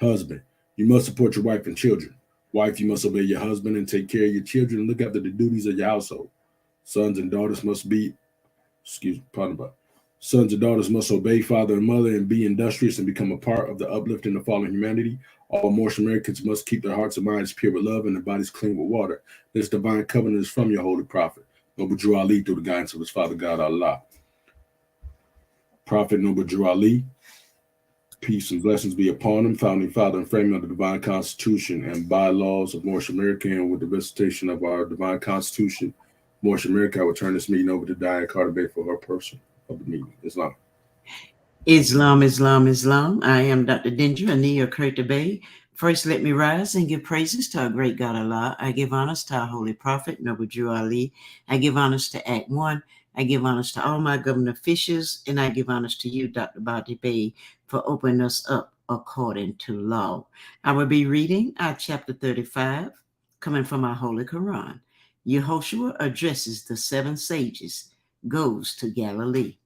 Husband, you must support your wife and children. Wife, you must obey your husband and take care of your children and look after the duties of your household. Sons and daughters must be, pardon about. Sons and daughters must obey father and mother and be industrious and become a part of the uplifting of fallen humanity. All Moorish Americans must keep their hearts and minds pure with love and their bodies clean with water. This divine covenant is from your holy prophet, Noble Drew Ali, through the guidance of his father God Allah. Prophet Noble Drew Ali, peace and blessings be upon him, founding father and framing of the divine constitution and bylaws of Moorish America, and with the recitation of our divine constitution, Moorish America, I will turn this meeting over to Diane Carter Bay for her portion of the meeting. Islam. Islam, Islam, Islam. I am Dr. Dinger Anil Carter Bay. First, let me rise and give praises to our great God Allah. I give honors to our holy prophet, Noble Drew Ali. I give honors to Act 1. I give honors to all my government officials, and I give honors to you, Dr. Badi Bay, for opening us up according to law. I will be reading our chapter 35, coming from our Holy Quran. Yehoshua addresses the 7 sages, goes to Galilee.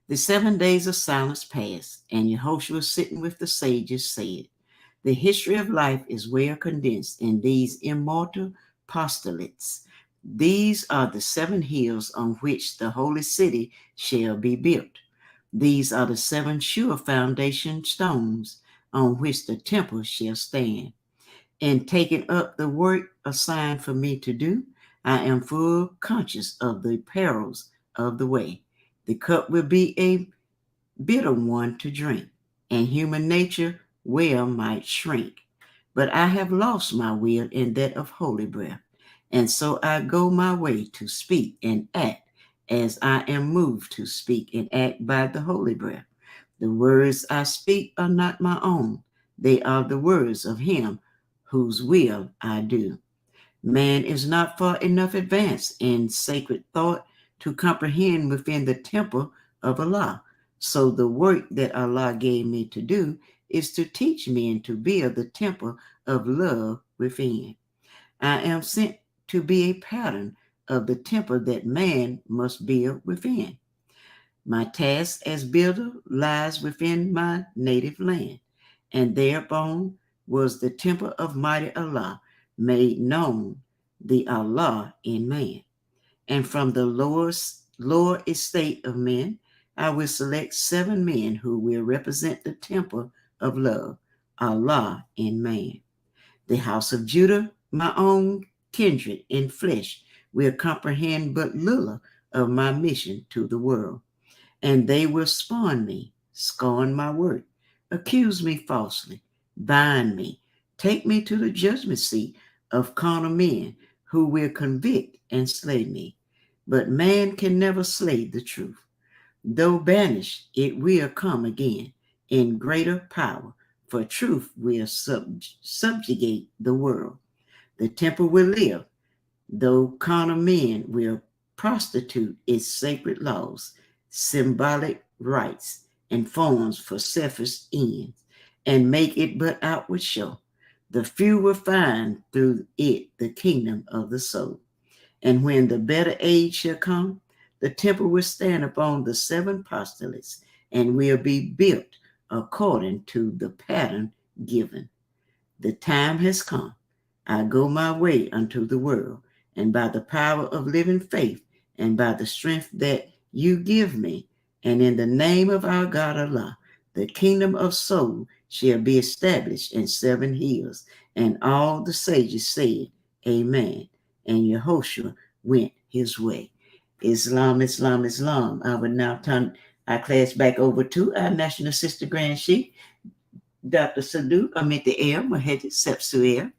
The 7 days of silence passed, and Yehoshua, sitting with the sages, said, "The history of life is well condensed in these immortal postulates. These are the 7 hills on which the holy city shall be built. These are the 7 sure foundation stones on which the temple shall stand. In taking up the work assigned for me to do, I am full conscious of the perils of the way. The cup will be a bitter one to drink, and human nature well might shrink. But I have lost my will in that of holy breath, and so I go my way to speak and act as I am moved to speak and act by the holy breath. The words I speak are not my own. They are the words of him whose will I do. Man is not far enough advanced in sacred thought to comprehend within the temple of Allah. So the work that Allah gave me to do is to teach men to build the temple of love within. I am sent to be a pattern of the temple that man must build within. My task as builder lies within my native land, and thereupon was the temple of mighty Allah made known, the Allah in man. And from the lower estate of men, I will select 7 men who will represent the temple of love, Allah in man. The house of Judah, my own kindred in flesh, will comprehend but little of my mission to the world. And they will scorn my work, accuse me falsely, bind me, take me to the judgment seat of carnal men who will convict and slay me. But man can never slay the truth. Though banished, it will come again in greater power, for truth will subjugate the world. The temple will live, though carnal men will prostitute its sacred laws, symbolic rites, and forms for selfish ends, and make it but outward show. The few will find through it the kingdom of the soul. And when the better age shall come, the temple will stand upon the 7 postulates and will be built according to the pattern given. The time has come. I go my way unto the world, and by the power of living faith, and by the strength that you give me, and in the name of our God Allah, the kingdom of soul shall be established in 7 hills. And all the sages said, Amen. And Yehoshua went his way. Islam, Islam, Islam. I will now turn our class back over to our National Sister Grand Chief, Dr. Sadu E.A.R.S, Muhammad Sepsuer.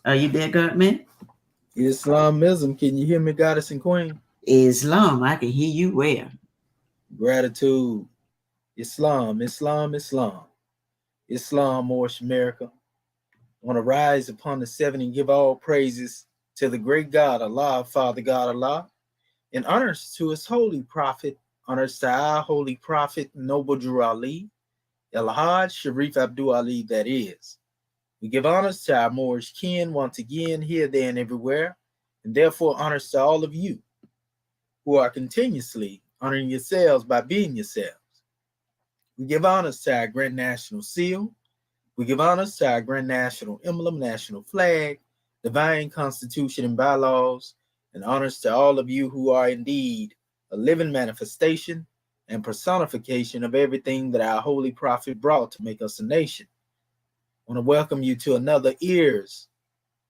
Are you there, Godman? Islamism, can you hear me, Goddess and Queen? Islam, I can hear you well. Gratitude. Islam, Islam, Islam. Islam, Moorish America. I want to rise upon the 7 and give all praises to the great God, Allah, Father God, Allah, and honors to his holy prophet, honors to our holy prophet, Noble Drew Ali, El-Hajj Sharif Abdul Ali, that is. We give honors to our Moorish kin once again, here, there, and everywhere, and therefore honors to all of you who are continuously honoring yourselves by being yourselves. We give honors to our Grand National Seal, We give honors to our grand national emblem, national flag, divine constitution and bylaws, and honors to all of you who are indeed a living manifestation and personification of everything that our holy prophet brought to make us a nation. I want to welcome you to another E.A.R.S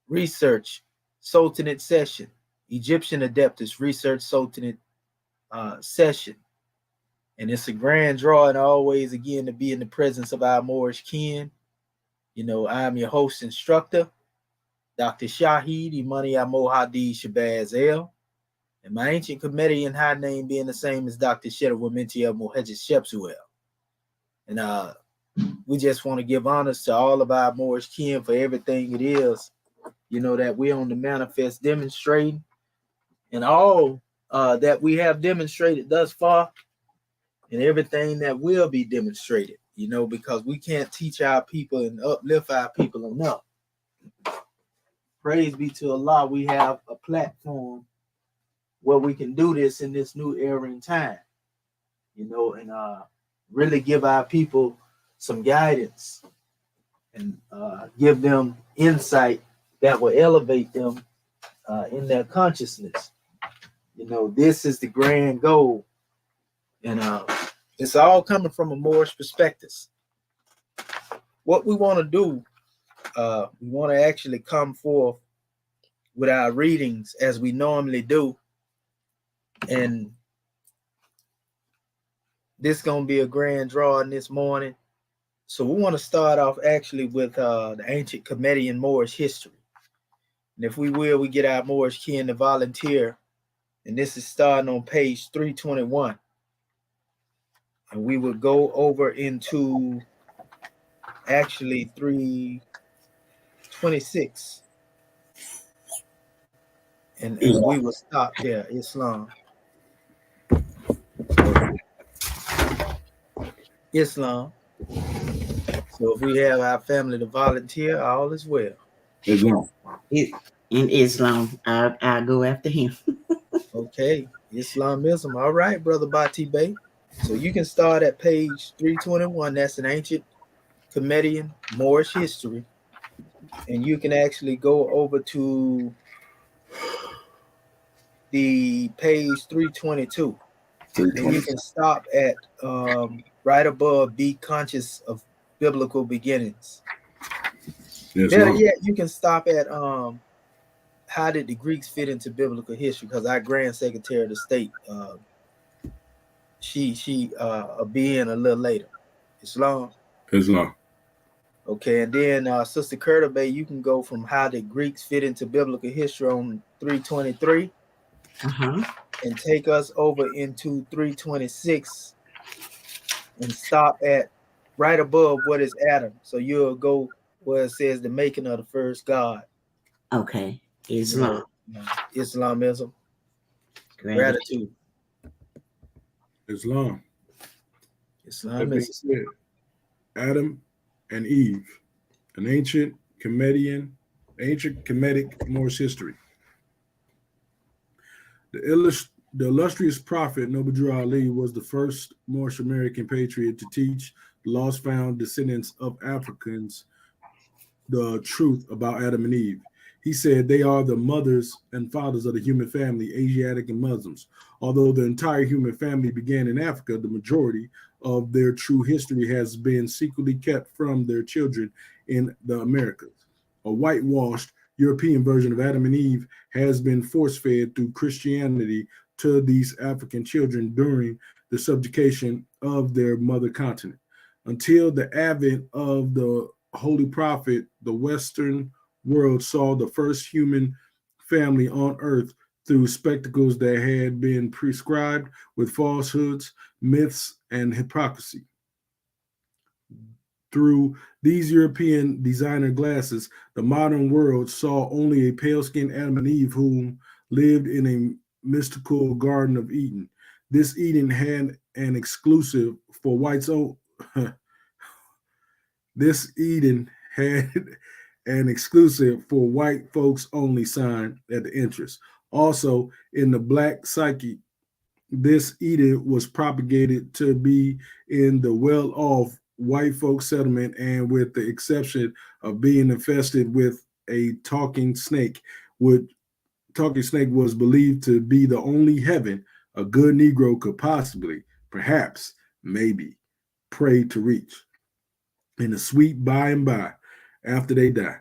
Research Sultanate session, Egyptian Adeptus Research Sultanate session. And it's a grand draw and always again to be in the presence of our Moorish kin. You know, I'm your host instructor, Dr. Shahid Imani Amo Hadi Shabazz El. And my ancient Comedian high name being the same as Dr. Shedawamenti El Mohedjed Shepsuel. And we just want to give honors to all of our Moorish kin for everything it is, you know, that we're on the manifest demonstrating, and all that we have demonstrated thus far, and everything that will be demonstrated, you know, because we can't teach our people and uplift our people enough. Praise be to Allah, we have a platform where we can do this in this new era and time, you know, and really give our people some guidance and give them insight that will elevate them in their consciousness. You know, this is the grand goal. And it's all coming from a Moorish perspective. What we want to do, we want to actually come forth with our readings as we normally do. And this is going to be a grand drawing this morning. So we want to start off actually with the ancient Comedian Moorish history. And if we will, we get our Moorish kin to volunteer. And this is starting on page 321. And we will go over into actually 326. And we will stop there, Islam. Islam. So if we have our family to volunteer, all is well. Islam. In Islam, I'll go after him. Okay, Islamism. All right, Brother Bati Bey. So you can start at page 321. That's an ancient Comedian Moorish history. And you can actually go over to the page 322. And you can stop at right above Be Conscious of Biblical Beginnings. Better yet, you can stop at how did the Greeks fit into biblical history? Because our Grand Secretary of the State, she will be in a little later. Islam. Okay, and then Sister Curta Bay, you can go from how did Greeks fit into biblical history on 323, and take us over into 326, and stop at right above what is Adam. So you'll go where it says the making of the first God. Okay, Islam. Islamism. Gratitude. Islam. Islamism. Adam and Eve, an ancient Comedic Moorish history. The illustrious prophet Medu Re Ali was the first Moorish American patriot to teach the lost-found descendants of Africans the truth about Adam and Eve. He said they are the mothers and fathers of the human family, Asiatic and Muslims. Although the entire human family began in Africa, the majority of their true history has been secretly kept from their children in the Americas. A whitewashed European version of Adam and Eve has been force-fed through Christianity to these African children during the subjugation of their mother continent. Until the advent of the Holy Prophet, the Western world saw the first human family on earth through spectacles that had been prescribed with falsehoods, myths, and hypocrisy. Through these European designer glasses, the modern world saw only a pale-skinned Adam and Eve whom lived in a mystical Garden of Eden. This Eden had an exclusive for whites only. This Eden had an exclusive for white folks only sign at the entrance. Also, in the black psyche, this Eden was propagated to be in the well-off white folk settlement, and with the exception of being infested with a talking snake, would talking snake was believed to be the only heaven a good Negro could possibly, perhaps, maybe, pray to reach in the sweet by and by after they die.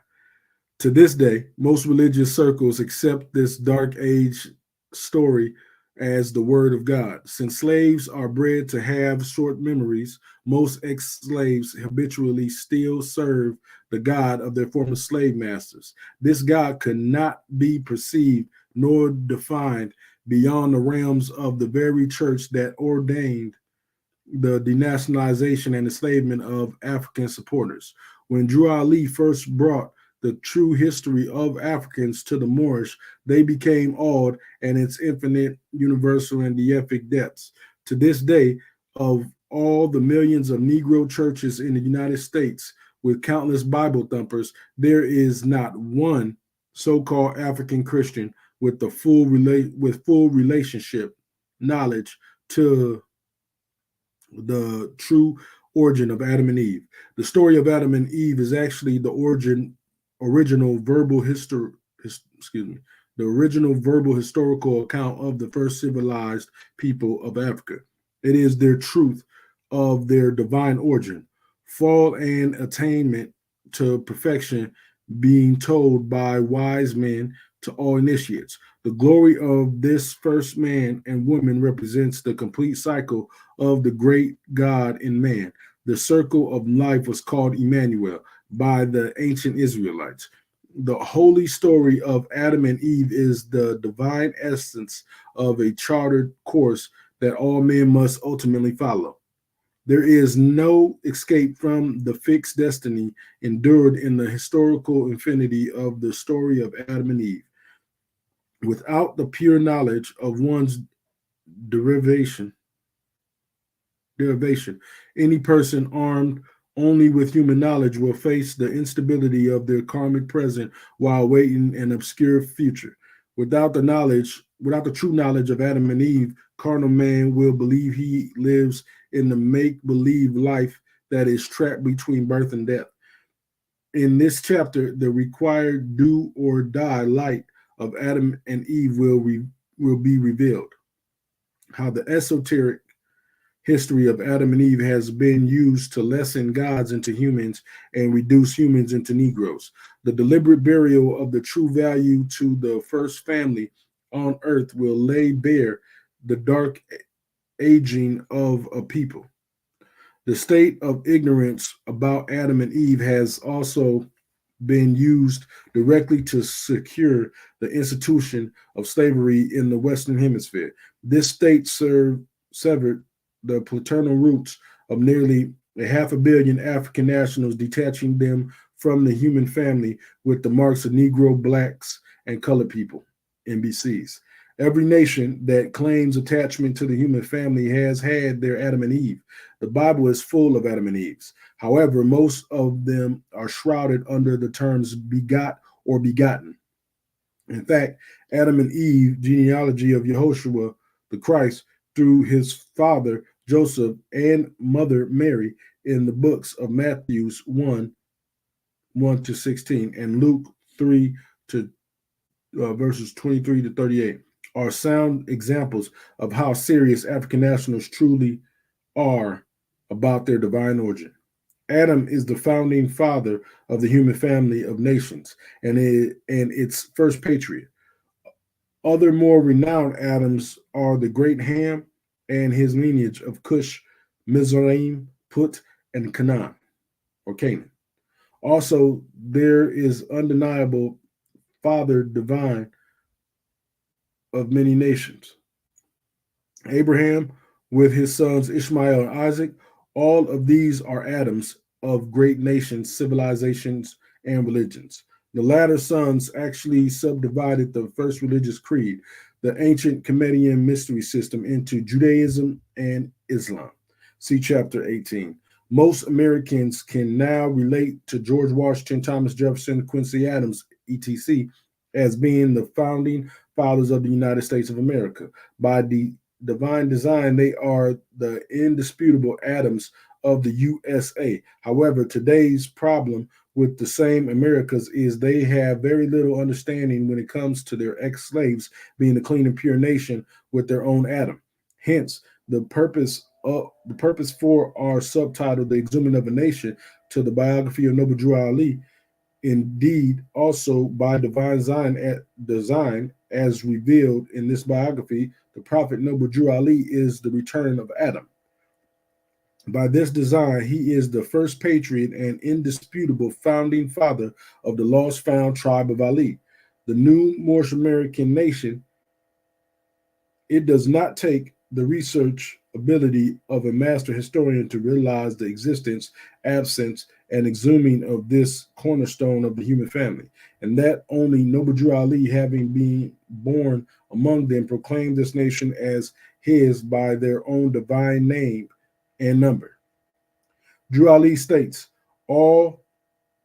To this day, most religious circles accept this dark age story as the word of God. Since slaves are bred to have short memories, most ex slaves habitually still serve the God of their former slave masters. This God could not be perceived nor defined beyond the realms of the very church that ordained the denationalization and enslavement of African supporters. When Drew Ali first brought the true history of Africans to the Moorish, they became awed at its infinite, universal, and deific depths. To this day, of all the millions of Negro churches in the United States with countless Bible thumpers, there is not one so-called African Christian with the full relationship knowledge to the true origin of Adam and Eve. The story of Adam and Eve is actually the original verbal history. Excuse me, the original verbal historical account of the first civilized people of Africa. It is their truth of their divine origin, fall and attainment to perfection, being told by wise men to all initiates. The glory of this first man and woman represents the complete cycle of the great God in man. The circle of life was called Emmanuel by the ancient Israelites. The holy story of Adam and Eve is the divine essence of a chartered course that all men must ultimately follow. There is no escape from the fixed destiny endured in the historical infinity of the story of Adam and Eve. Without the pure knowledge of one's derivation, any person armed only with human knowledge will face the instability of their karmic present while waiting an obscure future. Without the true knowledge of Adam and Eve, carnal man will believe he lives in the make-believe life that is trapped between birth and death. In this chapter, the required do or die light of Adam and Eve will be revealed. How the esoteric history of Adam and Eve has been used to lessen gods into humans and reduce humans into Negroes. The deliberate burial of the true value to the first family on earth will lay bare the dark aging of a people. The state of ignorance about Adam and Eve has also been used directly to secure the institution of slavery in the Western Hemisphere. This state severed the paternal roots of nearly a half a billion African nationals, detaching them from the human family with the marks of Negro, blacks, and colored people, NBCs. Every nation that claims attachment to the human family has had their Adam and Eve. The Bible is full of Adam and Eves. However, most of them are shrouded under the terms begot or begotten. In fact, Adam and Eve, genealogy of Yehoshua, the Christ, through his father Joseph and mother Mary, in the books of Matthew 1 to 16, and Luke 3 to verses 23 to 38, are sound examples of how serious African nationals truly are about their divine origin. Adam is the founding father of the human family of nations and its first patriot. Other more renowned Adams are the great Ham and his lineage of Cush, Mizraim, Put, and Canaan, or Canaan. Also, there is undeniable father divine of many nations. Abraham with his sons Ishmael and Isaac, all of these are Adams of great nations, civilizations, and religions. The latter sons actually subdivided the first religious creed, the ancient Comedian mystery system, into Judaism and Islam. See chapter 18. Most Americans can now relate to George Washington, Thomas Jefferson, Quincy Adams, etc., as being the founding fathers of the United States of America. By the divine design, they are the indisputable Adams of the USA. However, today's problem with the same Americas is they have very little understanding when it comes to their ex-slaves being a clean and pure nation with their own Adam. Hence, the purpose for our subtitle, "The Exhuming of a Nation," to the biography of Noble Drew Ali. Indeed, also by divine design, as revealed in this biography, the Prophet Noble Drew Ali is the return of Adam. By this design, he is the first patriot and indisputable founding father of the lost found tribe of Ali, the new Moorish American nation. It does not take the research ability of a master historian to realize the existence, absence, and exhuming of this cornerstone of the human family, and that only Noble Drew Ali, having been born among them, proclaimed this nation as his by their own divine name and number. Drew Ali states, all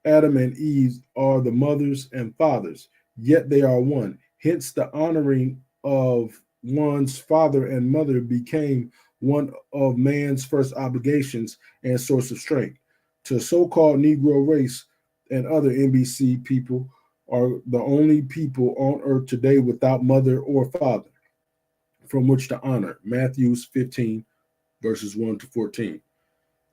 Adam and Eve are the mothers and fathers, yet they are one. Hence, the honoring of one's father and mother became one of man's first obligations and source of strength. To so-called Negro race and other NBC people are the only people on earth today without mother or father from which to honor. Matthew 15, verses 1 to 14.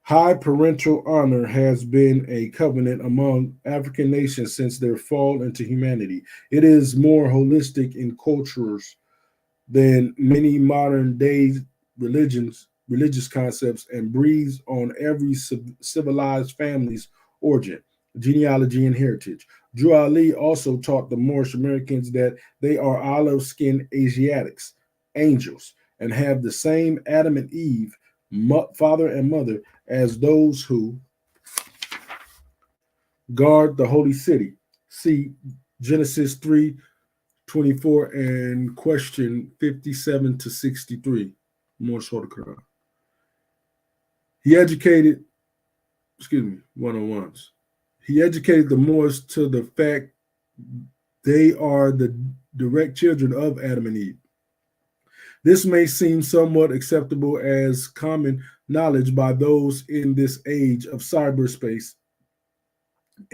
High parental honor has been a covenant among African nations since their fall into humanity. It is more holistic in cultures than many modern day religious concepts, and breathes on every civilized family's origin, genealogy, and heritage. Drew Ali also taught the Moorish Americans that they are olive-skinned Asiatics, angels, and have the same Adam and Eve, father and mother, as those who guard the holy city. See Genesis 3:24 and question 57 to 63. More short of Quran. He educated, 101s. He educated the Moors to the fact they are the direct children of Adam and Eve. This may seem somewhat acceptable as common knowledge by those in this age of cyberspace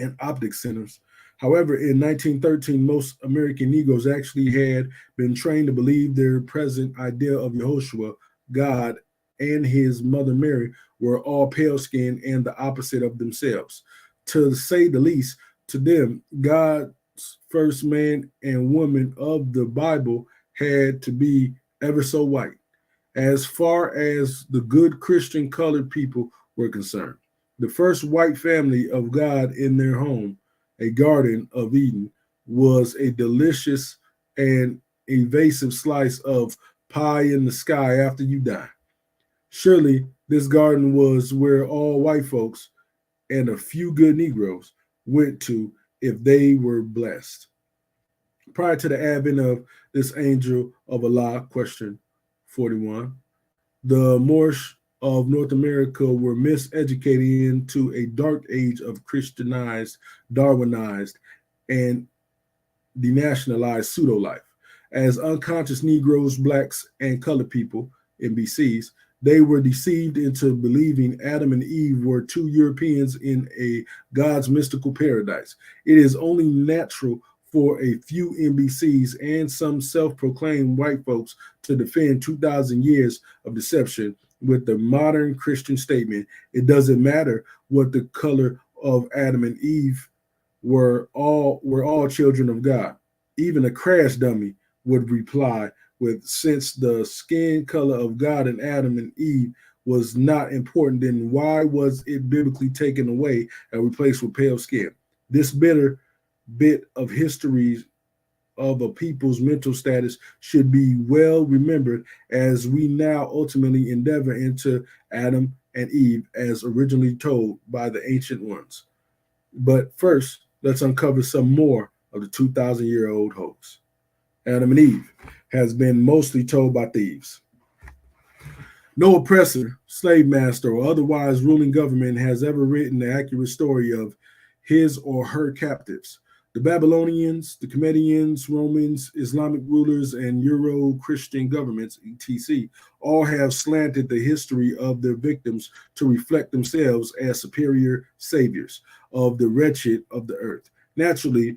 and optic centers. However, in 1913, most American Negroes actually had been trained to believe their present idea of Yehoshua, God, and his mother Mary were all pale-skinned and the opposite of themselves. To say the least, to them, God's first man and woman of the Bible had to be ever so white, as far as the good Christian colored people were concerned. The first white family of God in their home, a Garden of Eden, was a delicious and evasive slice of pie in the sky after you die. Surely this garden was where all white folks and a few good Negroes went to if they were blessed. Prior to the advent of this angel of Allah, question 41, the Moorish of North America were miseducated into a dark age of Christianized, Darwinized, and denationalized pseudo-life. As unconscious Negroes, blacks, and colored people, NBCs, they were deceived into believing Adam and Eve were two Europeans in a God's mystical paradise. It is only natural for a few NBCs and some self-proclaimed white folks to defend 2,000 years of deception with the modern Christian statement, it doesn't matter what the color of Adam and Eve we're all children of God. Even a crash dummy would reply with, since the skin color of God and Adam and Eve was not important, then why was it biblically taken away and replaced with pale skin? This bitter bit of history of a people's mental status should be well remembered as we now ultimately endeavor into Adam and Eve as originally told by the ancient ones. But first, let's uncover some more of the 2,000-year-old hoax. Adam and Eve has been mostly told by thieves. No oppressor, slave master, or otherwise ruling government has ever written the accurate story of his or her captives. The Babylonians, the Comedians, Romans, Islamic rulers, and Euro-Christian governments, etc., all have slanted the history of their victims to reflect themselves as superior saviors of the wretched of the earth. Naturally,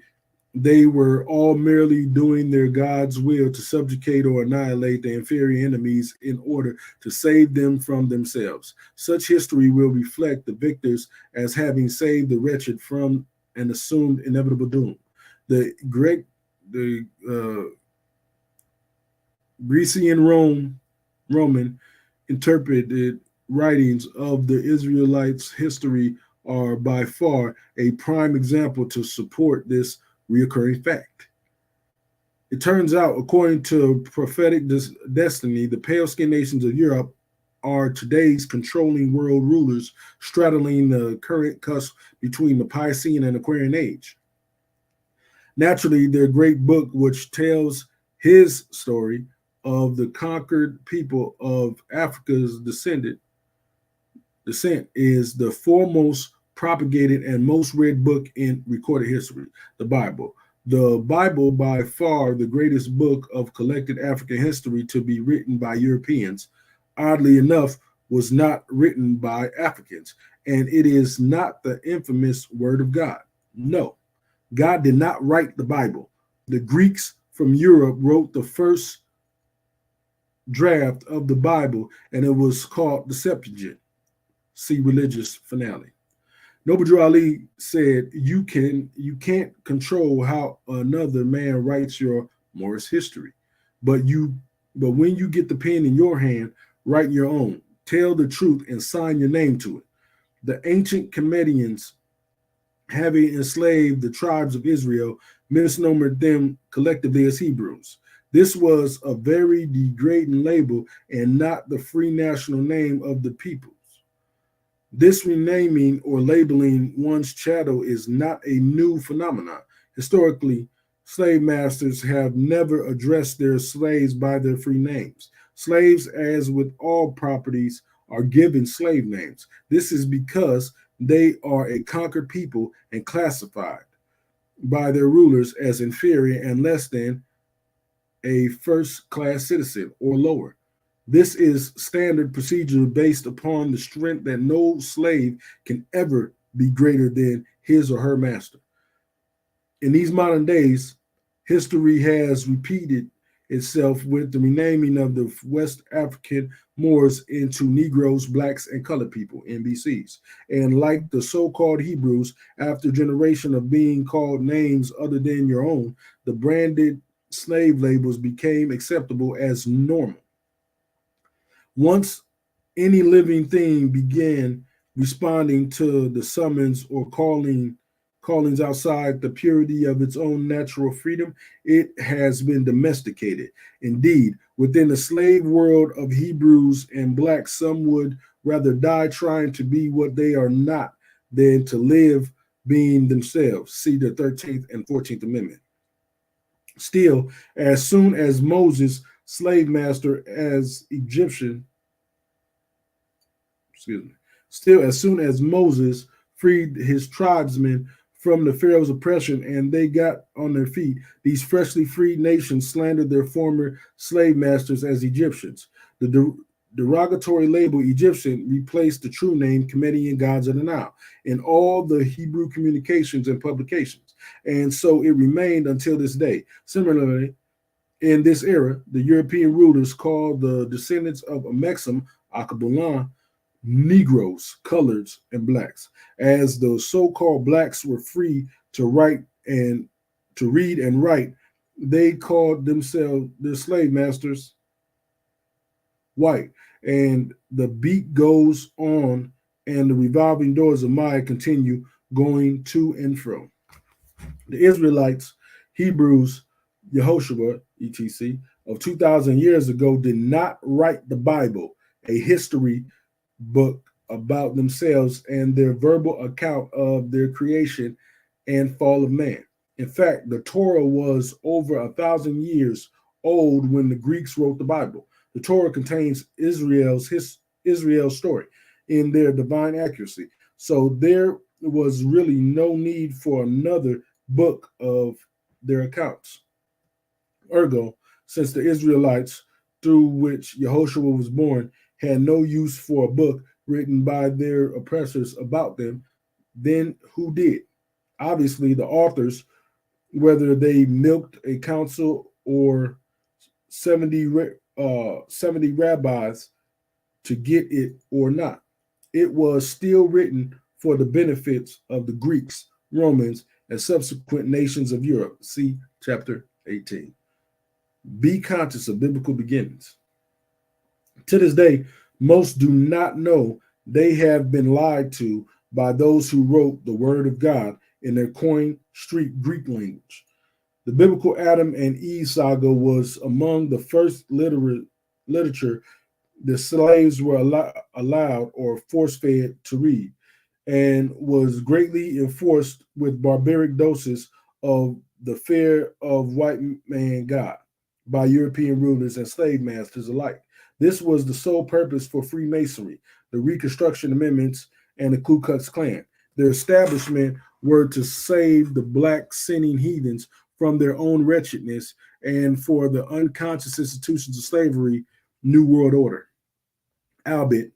they were all merely doing their God's will to subjugate or annihilate the inferior enemies in order to save them from themselves. Such history will reflect the victors as having saved the wretched from an assumed inevitable doom. The Grecian Roman interpreted writings of the Israelites' history are by far a prime example to support this reoccurring fact. It turns out, according to prophetic destiny, the pale-skinned nations of Europe are today's controlling world rulers, straddling the current cusp between the Piscean and Aquarian age. Naturally, their great book, which tells his story of the conquered people of Africa's descent, is the foremost propagated and most read book in recorded history, the Bible. The Bible, by far the greatest book of collected African history to be written by Europeans, oddly enough, was not written by Africans, and it is not the infamous Word of God. No, God did not write the Bible. The Greeks from Europe wrote the first draft of the Bible, and it was called the Septuagint. See religious finale. Noble Drew Ali said, you can't control how another man writes your Morris history, but when you get the pen in your hand, write your own. Tell the truth and sign your name to it. The ancient Comedians, having enslaved the tribes of Israel, misnomered them collectively as Hebrews. This was a very degrading label and not the free national name of the peoples. This renaming or labeling one's chattel is not a new phenomenon. Historically, slave masters have never addressed their slaves by their free names. Slaves, as with all properties, are given slave names. This is because they are a conquered people and classified by their rulers as inferior and less than a first-class citizen or lower. This is standard procedure based upon the strength that no slave can ever be greater than his or her master. In these modern days, history has repeated itself with the renaming of the West African Moors into Negroes, Blacks, and colored people, NBCs. And like the so-called Hebrews, after a generation of being called names other than your own, the branded slave labels became acceptable as normal. Once any living thing began responding to the summons or callings outside the purity of its own natural freedom, it has been domesticated. Indeed, within the slave world of Hebrews and Blacks, some would rather die trying to be what they are not than to live being themselves. See the 13th and 14th Amendment. Still, as soon as Moses, slave master as Egyptian, still as soon as Moses freed his tribesmen from the Pharaoh's oppression and they got on their feet, these freshly freed nations slandered their former slave masters as Egyptians. The derogatory label Egyptian replaced the true name Comedian Gods of the Nile in all the Hebrew communications and publications. And so it remained until this day. Similarly, in this era, the European rulers called the descendants of Amexem, Akabulan, Negroes, coloreds, and blacks. As the so-called blacks were free to write and to read and write, they called themselves their slave masters white. And the beat goes on, and the revolving doors of Maya continue going to and fro. The Israelites, Hebrews, Yehoshua, etc., of 2,000 years ago did not write the Bible, a history book about themselves and their verbal account of their creation and fall of man. In fact, the Torah was over 1,000 years old when the Greeks wrote the Bible. The Torah contains Israel's story in their divine accuracy. So there was really no need for another book of their accounts. Ergo, since the Israelites, through which Yehoshua was born, had no use for a book written by their oppressors about them, then who did? Obviously, the authors, whether they milked a council or 70 rabbis to get it or not. It was still written for the benefits of the Greeks, Romans, and subsequent nations of Europe. See chapter 18. Be conscious of biblical beginnings. To this day, most do not know they have been lied to by those who wrote the word of God in their coined street Greek language. The biblical Adam and Eve saga was among the first literature the slaves were allowed or force-fed to read, and was greatly enforced with barbaric doses of the fear of white man God by European rulers and slave masters alike. This was the sole purpose for Freemasonry, the Reconstruction Amendments, and the Ku Klux Klan. Their establishment were to save the black sinning heathens from their own wretchedness and for the unconscious institutions of slavery, New World Order. Albeit,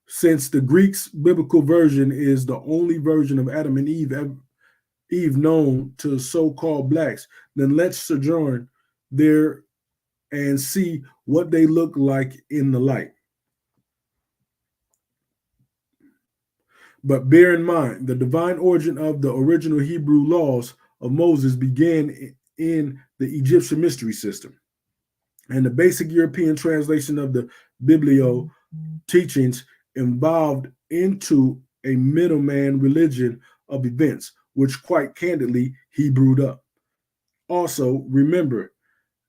since the Greek's biblical version is the only version of Adam and Eve known to so-called blacks, then let's sojourn there and see what they look like in the light. But bear in mind, the divine origin of the original Hebrew laws of Moses began in the Egyptian mystery system. And the basic European translation of the Biblio teachings evolved into a middleman religion of events, which quite candidly he brewed up. Also, remember,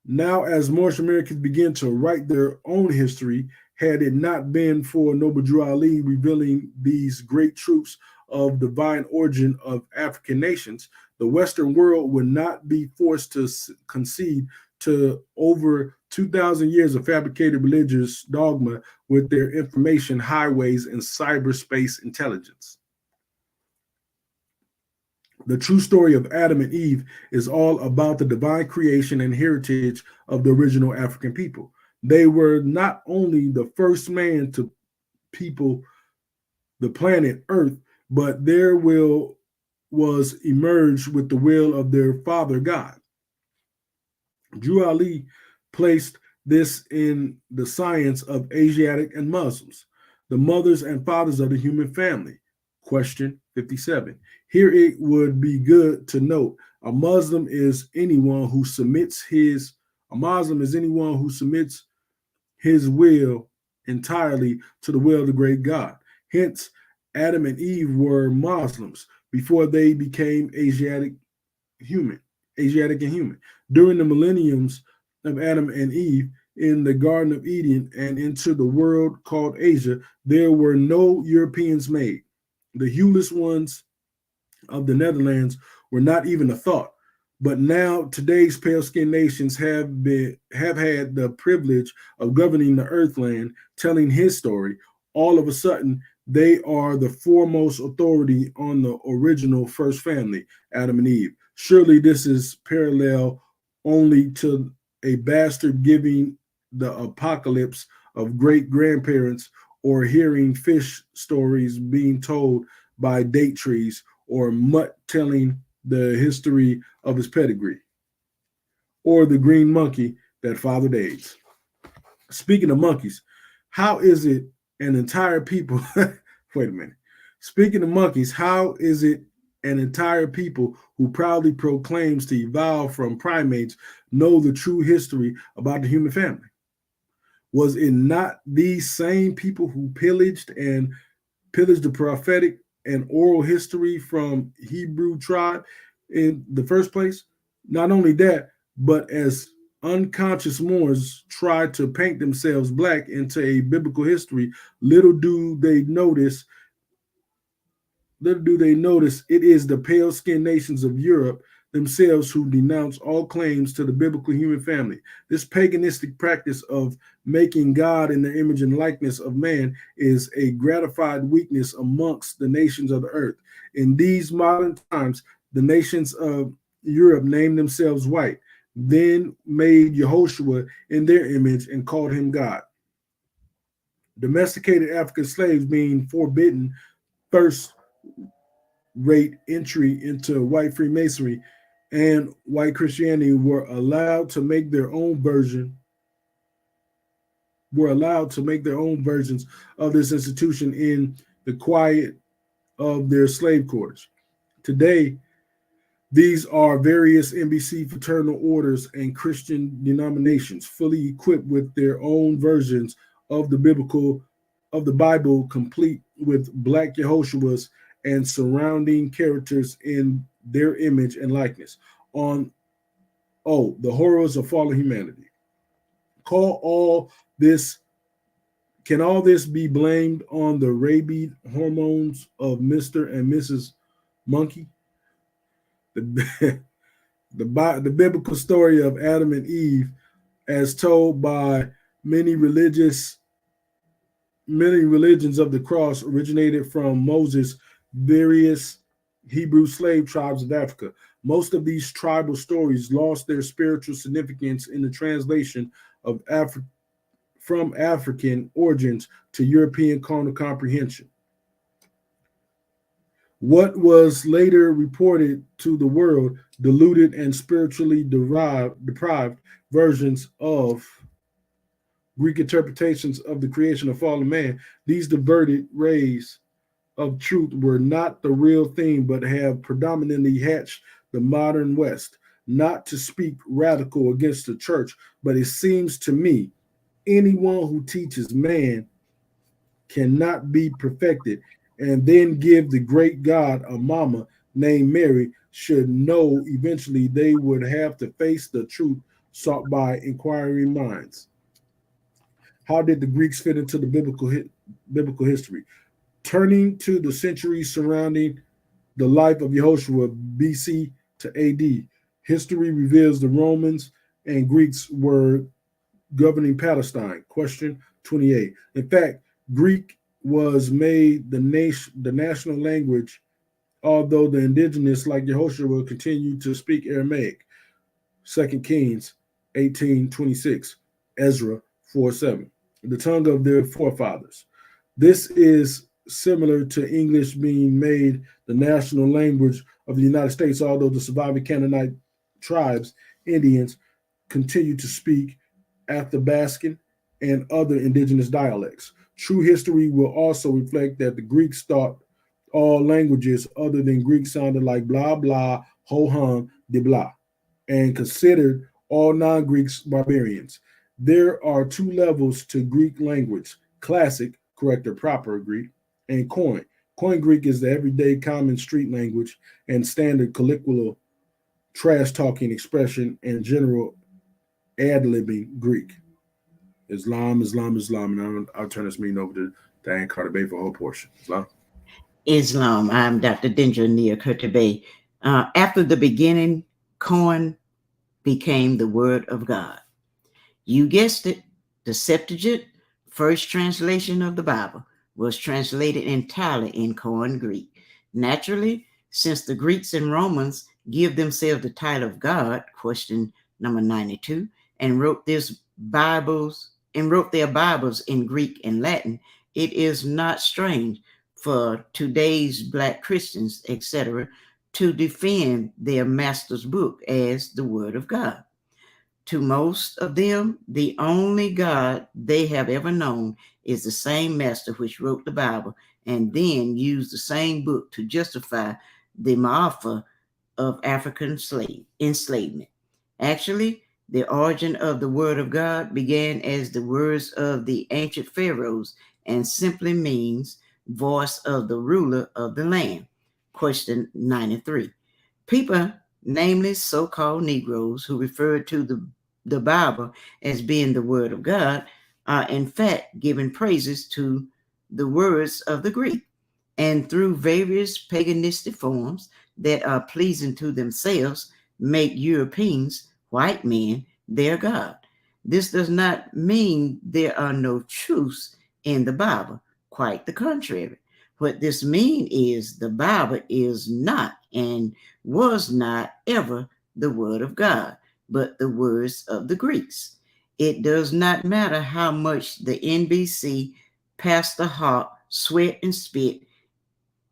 now as Moorish Americans begin to write their own history, had it not been for Noble Drew Ali revealing these great truths of divine origin of African nations, the Western world would not be forced to concede to over 2,000 years of fabricated religious dogma with their information highways and cyberspace intelligence. The true story of Adam and Eve is all about the divine creation and heritage of the original African people. They were not only the first man to people the planet Earth, but their will was emerged with the will of their father God. Drew Ali placed this in the science of Asiatic and Muslims, the mothers and fathers of the human family. Question 57. Here it would be good to note a Muslim is anyone who submits his will entirely to the will of the great God. Hence, Adam and Eve were Muslims before they became Asiatic and human. During the millenniums of Adam and Eve in the Garden of Eden and into the world called Asia, there were no Europeans made. The hueless ones of the Netherlands were not even a thought. But now today's pale-skinned nations have had the privilege of governing the earthland, telling his story. All of a sudden, they are the foremost authority on the original first family, Adam and Eve. Surely this is parallel only to a bastard giving the apocalypse of great-grandparents or hearing fish stories being told by date trees or mutt telling the history of his pedigree, or the green monkey that fathered AIDS. Speaking of monkeys, how is it an entire people, wait a minute. Speaking of monkeys, how is it an entire people who proudly proclaims to evolve from primates know the true history about the human family? Was it not these same people who pillaged the prophetic and oral history from Hebrew tribe in the first place? Not only that, but as unconscious Moors try to paint themselves black into a biblical history, little do they notice it is the pale-skinned nations of Europe themselves who denounce all claims to the biblical human family. This paganistic practice of making God in the image and likeness of man is a gratified weakness amongst the nations of the earth. In these modern times, The nations of Europe named themselves white, then made Yehoshua in their image and called him God. Domesticated African slaves being forbidden first rate entry into white Freemasonry and white Christianity were allowed to make their own versions of this institution in the quiet of their slave quarters. Today, these are various NBC fraternal orders and Christian denominations, fully equipped with their own versions of the Bible, complete with Black Yehoshuas and surrounding characters in their image and likeness. The horrors of fallen humanity. Can all this be blamed on the rabid hormones of Mr. and Mrs. Monkey? The biblical story of Adam and Eve, as told by many religions of the cross, originated from Moses' various Hebrew slave tribes of Africa. Most of these tribal stories lost their spiritual significance in the translation of from African origins to European carnal comprehension. What was later reported to the world, diluted and spiritually deprived versions of Greek interpretations of the creation of fallen man, these diverted rays of truth were not the real thing, but have predominantly hatched the modern West. Not to speak radical against the church, but it seems to me anyone who teaches man cannot be perfected and then give the great God a mama named Mary should know eventually they would have to face the truth sought by inquiring minds. How did the Greeks fit into the biblical history? Turning to the centuries surrounding the life of Yehoshua, BC to AD, history reveals the Romans and Greeks were governing Palestine. Question 28. In fact, Greek was made the national language, although the indigenous, like Yehoshua, continued to speak Aramaic. 2 Kings 18:26, Ezra 4:7. The tongue of their forefathers. This is similar to English being made the national language of the United States, although the surviving Canaanite tribes, Indians, continue to speak Athabascan and other indigenous dialects. True history will also reflect that the Greeks thought all languages other than Greek sounded like blah, blah, ho hum, de blah, and considered all non-Greeks barbarians. There are two levels to Greek language: classic, correct or proper Greek, and Koine. Koine Greek is the everyday common street language and standard colloquial trash-talking expression and general ad-libbing Greek. Islam, and I'll turn this meeting over to Diane Carter Bay for her portion. Islam. I'm Dr. Dinger Nia Curtis Bay. After the beginning, Koine became the word of God. You guessed it, the Septuagint, first translation of the Bible, was translated entirely in Koine Greek. Naturally, since the Greeks and Romans give themselves the title of God, question number 92, and wrote their Bibles in Greek and Latin, it is not strange for today's Black Christians, etc., to defend their master's book as the Word of God. To most of them, the only God they have ever known is the same master which wrote the Bible and then used the same book to justify the Ma'afa of African enslavement. Actually, the origin of the Word of God began as the words of the ancient pharaohs and simply means voice of the ruler of the land. Question 93. People, namely so-called Negroes who refer to the Bible as being the Word of God, are in fact giving praises to the words of the Greek, and through various paganistic forms that are pleasing to themselves, make Europeans, white men, their God. This does not mean there are no truths in the Bible. Quite the contrary. What this means is the Bible is not and was not ever the word of God, but the words of the Greeks. It does not matter how much the NBC, Pastor Hawk, sweat and spit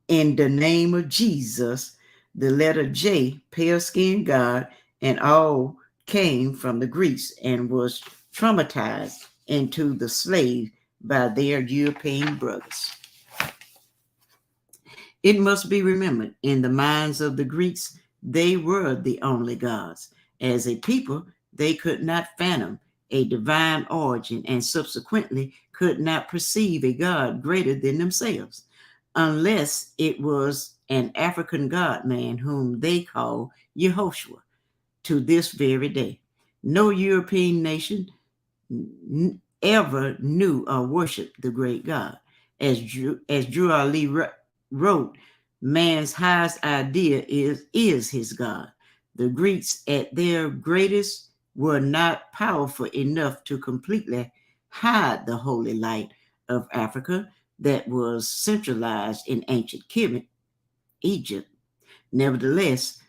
in the name of Jesus, the letter J, pale skinned God, and all came from the Greeks and was traumatized into the slave by their European brothers. It must be remembered, in the minds of the Greeks, they were the only gods. As a people, they could not fathom a divine origin and subsequently could not perceive a God greater than themselves, unless it was an African god man whom they call Yehoshua to this very day. No European nation ever knew or worshiped the great God. As Drew Ali wrote, man's highest idea is his God. The Greeks at their greatest were not powerful enough to completely hide the holy light of Africa that was centralized in ancient Egypt. Nevertheless,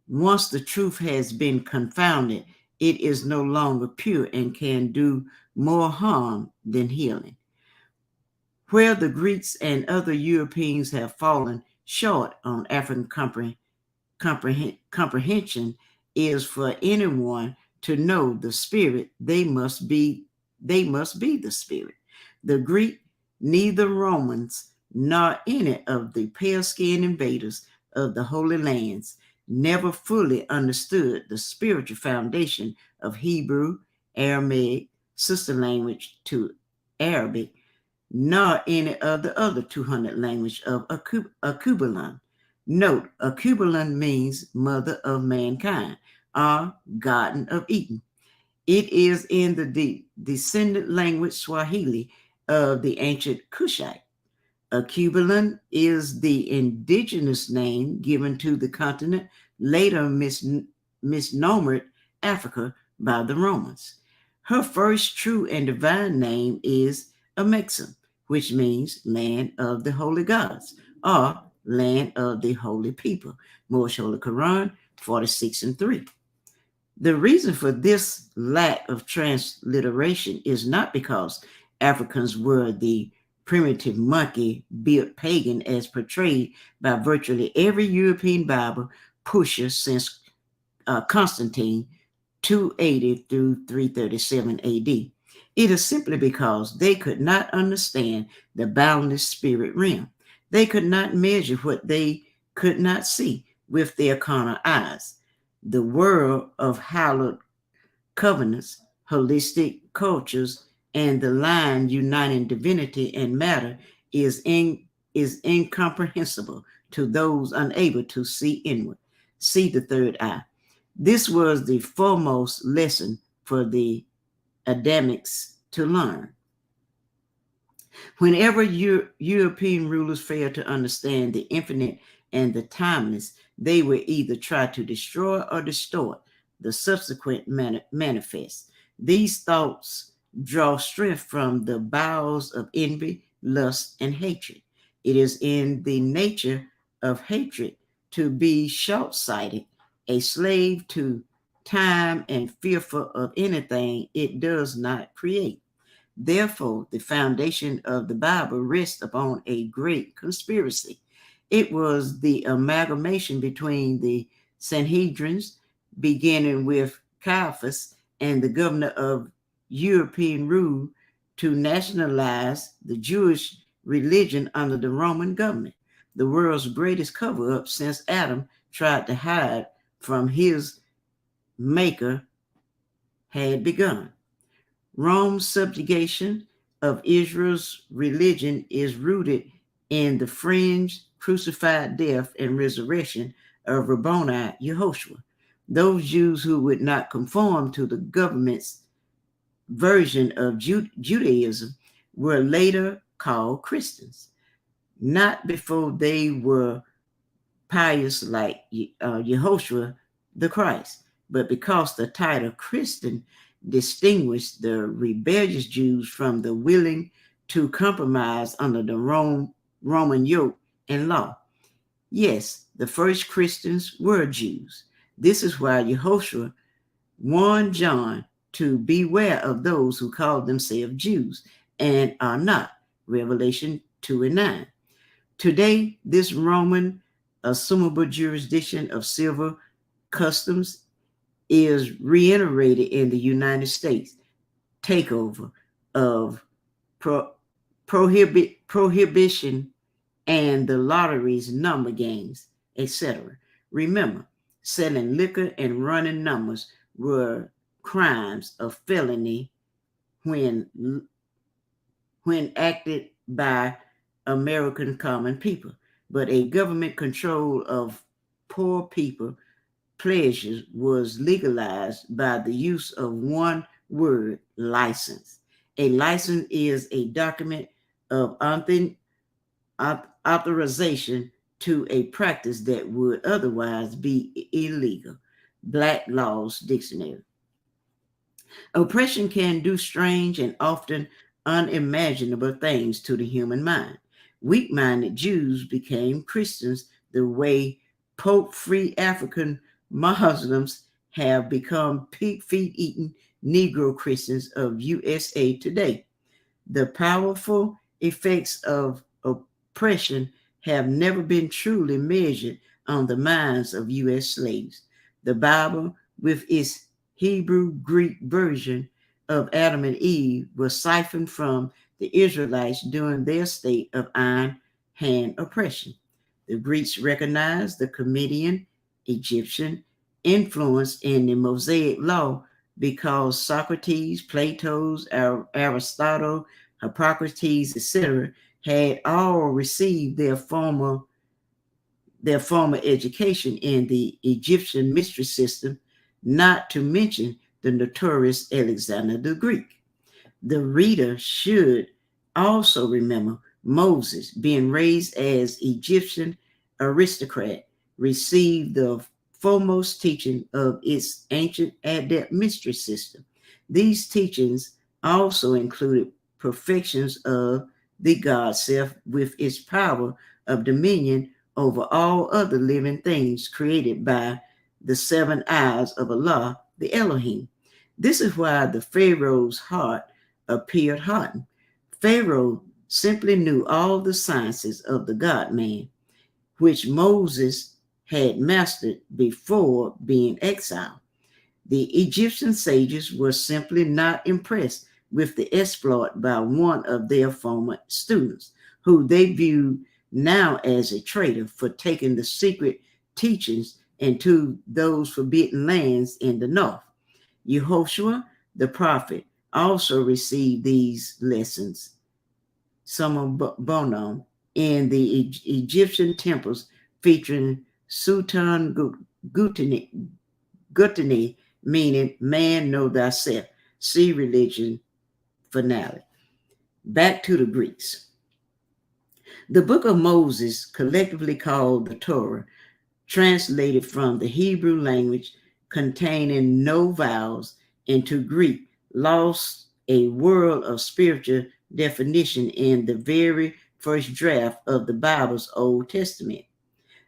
once the truth has been confounded, it is no longer pure and can do more harm than healing. Where the Greeks and other Europeans have fallen short on African comprehension is for anyone to know the spirit, they must be the spirit. The Greek, neither Romans nor any of the pale-skinned invaders of the Holy Lands never fully understood the spiritual foundation of Hebrew, Aramaic, sister language to Arabic, nor any of the other 200 language of Akubalan. Note, Akubalan means mother of mankind, or garden of Eden. It is in the descendant language Swahili of the ancient Kushite. Akubalan is the indigenous name given to the continent, later misnomered Africa by the Romans. Her first true and divine name is Amexem, which means land of the holy gods, or land of the holy people. Moorish Holy Quran 46:3. The reason for this lack of transliteration is not because Africans were the primitive monkey-built pagan as portrayed by virtually every European Bible pusher since Constantine 280 through 337 AD. It is simply because they could not understand the boundless spirit realm. They could not measure what they could not see with their carnal eyes. The world of hallowed covenants, holistic cultures, and the line uniting divinity and matter is incomprehensible to those unable to see inward, see the third eye. This was the foremost lesson for the Adamics to learn. Whenever European rulers failed to understand the infinite and the timeless, they would either try to destroy or distort the subsequent manifest. These thoughts draw strength from the bowels of envy, lust, and hatred. It is in the nature of hatred to be short-sighted, a slave to time, and fearful of anything it does not create. Therefore, the foundation of the Bible rests upon a great conspiracy. It was the amalgamation between the Sanhedrins, beginning with Caiaphas and the governor of European rule, to nationalize the Jewish religion under the Roman government, the world's greatest cover-up since Adam tried to hide from his maker had begun. Rome's subjugation of Israel's religion is rooted in the fringe, crucified death and resurrection of Rabboni Yehoshua. Those Jews who would not conform to the government's version of Judaism were later called Christians, not before they were pious like Yehoshua the Christ, but because the title Christian distinguished the rebellious Jews from the willing to compromise under the Roman yoke and law. Yes, the first Christians were Jews. This is why Yehoshua warned John to beware of those who call themselves Jews and are not. Revelation 2:9. Today, this Roman assumable jurisdiction of civil customs is reiterated in the United States takeover of prohibition and the lottery's number games, etc. Remember, selling liquor and running numbers were crimes of felony when acted by American common people. But a government control of poor people pleasures was legalized by the use of one word, license. A license is a document of authorization to a practice that would otherwise be illegal. Black Laws Dictionary. Oppression can do strange and often unimaginable things to the human mind. Weak-minded Jews became Christians the way Pope-free African Muslims have become pig-feet-eating Negro Christians of USA today. The powerful effects of oppression have never been truly measured on the minds of U.S. slaves. The Bible, with its Hebrew Greek version of Adam and Eve, was siphoned from the Israelites during their state of iron hand oppression. The Greeks recognized the Comedian Egyptian influence in the Mosaic Law because Socrates, Plato, Aristotle, Hippocrates, etc., had all received their formal education in the Egyptian mystery system, not to mention the notorious Alexander the Greek. The reader should also remember Moses, being raised as Egyptian aristocrat, received the foremost teaching of its ancient adept mystery system. These teachings also included perfections of the God self with its power of dominion over all other living things created by the seven eyes of Allah, the Elohim. This is why the Pharaoh's heart appeared hardened. Pharaoh simply knew all the sciences of the God-man, which Moses had mastered before being exiled. The Egyptian sages were simply not impressed with the exploit by one of their former students, who they viewed now as a traitor for taking the secret teachings into those forbidden lands in the north. Yehoshua, the prophet, also received these lessons, some Bono, in the Egyptian temples featuring Sultan Gutani, meaning man know thyself. See religion finale. Back to the Greeks. The book of Moses, collectively called the Torah, translated from the Hebrew language containing no vowels into Greek, lost a world of spiritual definition in the very first draft of the Bible's Old Testament.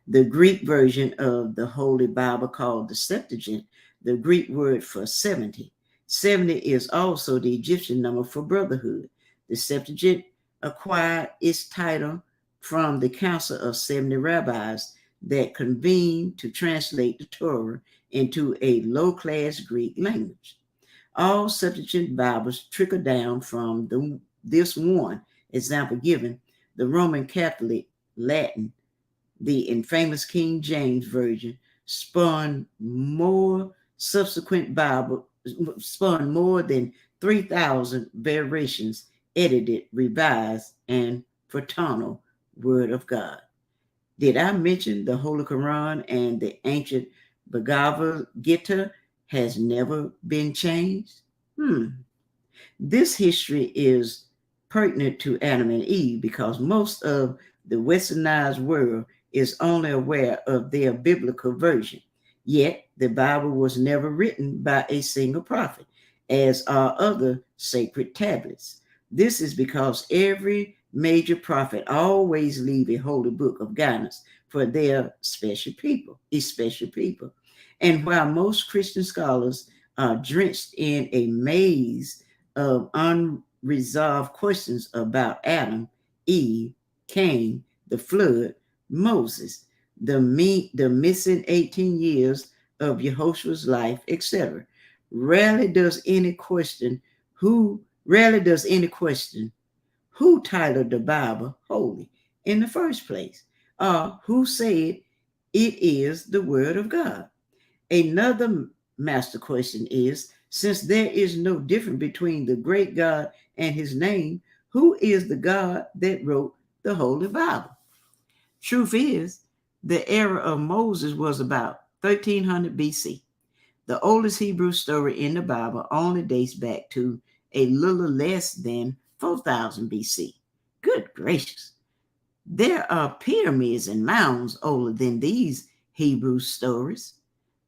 The Greek version of the Holy Bible, called the Septuagint, the Greek word for 70. 70 is also the Egyptian number for brotherhood. The Septuagint acquired its title from the Council of 70 rabbis that convened to translate the Torah into a low-class Greek language. All Septuagint Bibles trickle down from this one example given, the Roman Catholic Latin. The infamous King James Version spun more than 3,000 variations, edited, revised, and fraternal Word of God. Did I mention the Holy Quran and the ancient Bhagavad Gita has never been changed? This history is pertinent to Adam and Eve because most of the westernized world is only aware of their biblical version. Yet the Bible was never written by a single prophet, as are other sacred tablets. This is because every major prophet always leave a holy book of guidance for their special people. And while most Christian scholars are drenched in a maze of unresolved questions about Adam, Eve, Cain, the flood, Moses, the missing 18 years of Yehoshua's life, etc. Rarely does any question who titled the Bible holy in the first place, or who said it is the Word of God. Another master question is, since there is no difference between the great God and his name, who is the God that wrote the Holy Bible? Truth is, the era of Moses was about 1300 BC. The oldest Hebrew story in the Bible only dates back to a little less than 4000 BC. Good gracious. There are pyramids and mounds older than these Hebrew stories.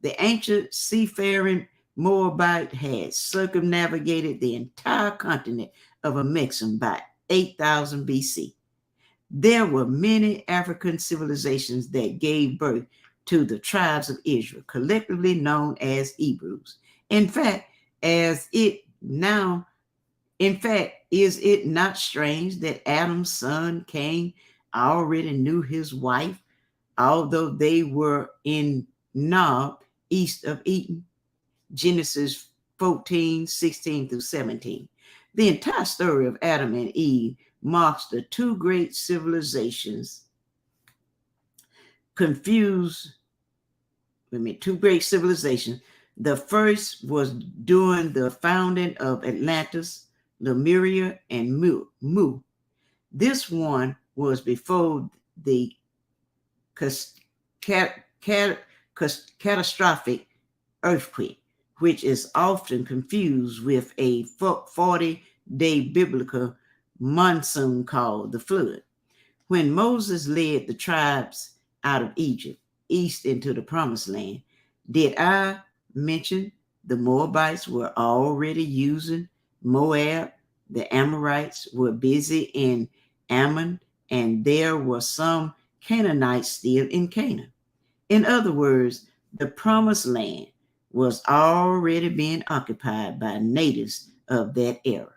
The ancient seafaring Moabite had circumnavigated the entire continent of Mexico by 8000 BC. There were many African civilizations that gave birth to the tribes of Israel, collectively known as Hebrews. In fact, is it not strange that Adam's son Cain already knew his wife, although they were in Nob, east of Eden? Genesis 14, 16 through 17. The entire story of Adam and Eve marks the two great civilizations. The first was during the founding of Atlantis, Lemuria, and Mu. This one was before the catastrophic earthquake, which is often confused with a 40-day biblical monsoon called the flood. When Moses led the tribes out of Egypt, east into the promised land, did I mention the Moabites were already using Moab? The Amorites were busy in Ammon, and there were some Canaanites still in Canaan. In other words, the promised land was already being occupied by natives of that era.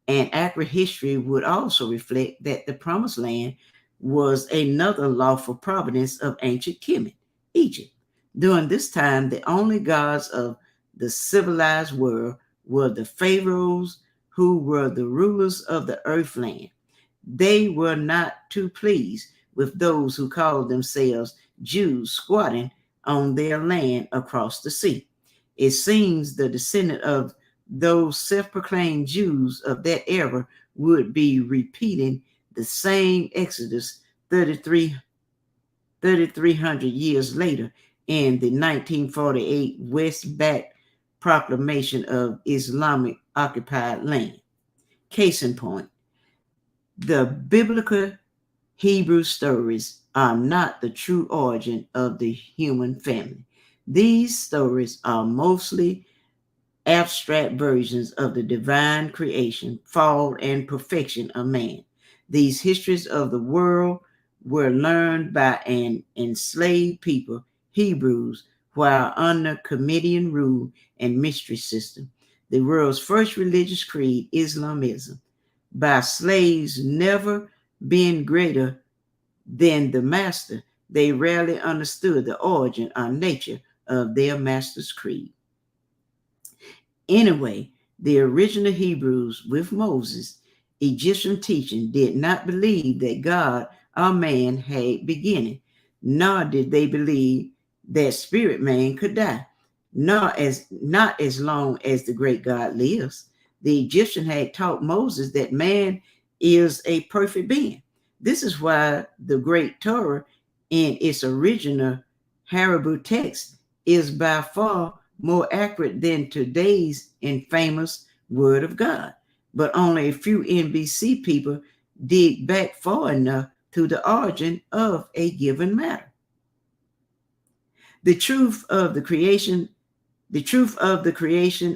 And accurate history would also reflect that the promised land was another lawful province of ancient Kemet, Egypt. During this time, the only gods of the civilized world were the pharaohs, who were the rulers of the earthland. They were not too pleased with those who called themselves Jews squatting on their land across the sea. It seems the descendant of those self-proclaimed Jews of that era would be repeating the same exodus 3,300 years later in the 1948 West-backed proclamation of Islamic occupied land. Case in point, the biblical Hebrew stories are not the true origin of the human family. These stories are mostly abstract versions of the divine creation, fall, and perfection of man. These histories of the world were learned by an enslaved people, Hebrews, while under Comedian rule and mystery system. The world's first religious creed, Islamism, by slaves never being greater than the master, they rarely understood the origin or nature of their master's creed. Anyway, the original Hebrews with Moses' Egyptian teaching did not believe that God or man had beginning, nor did they believe that spirit man could die, not as long as the great God lives. The Egyptian had taught Moses that man is a perfect being. This is why the great Torah in its original Hebrew text is by far more accurate than today's infamous Word of God. But only a few NBC people dig back far enough to the origin of a given matter. The truth of the creation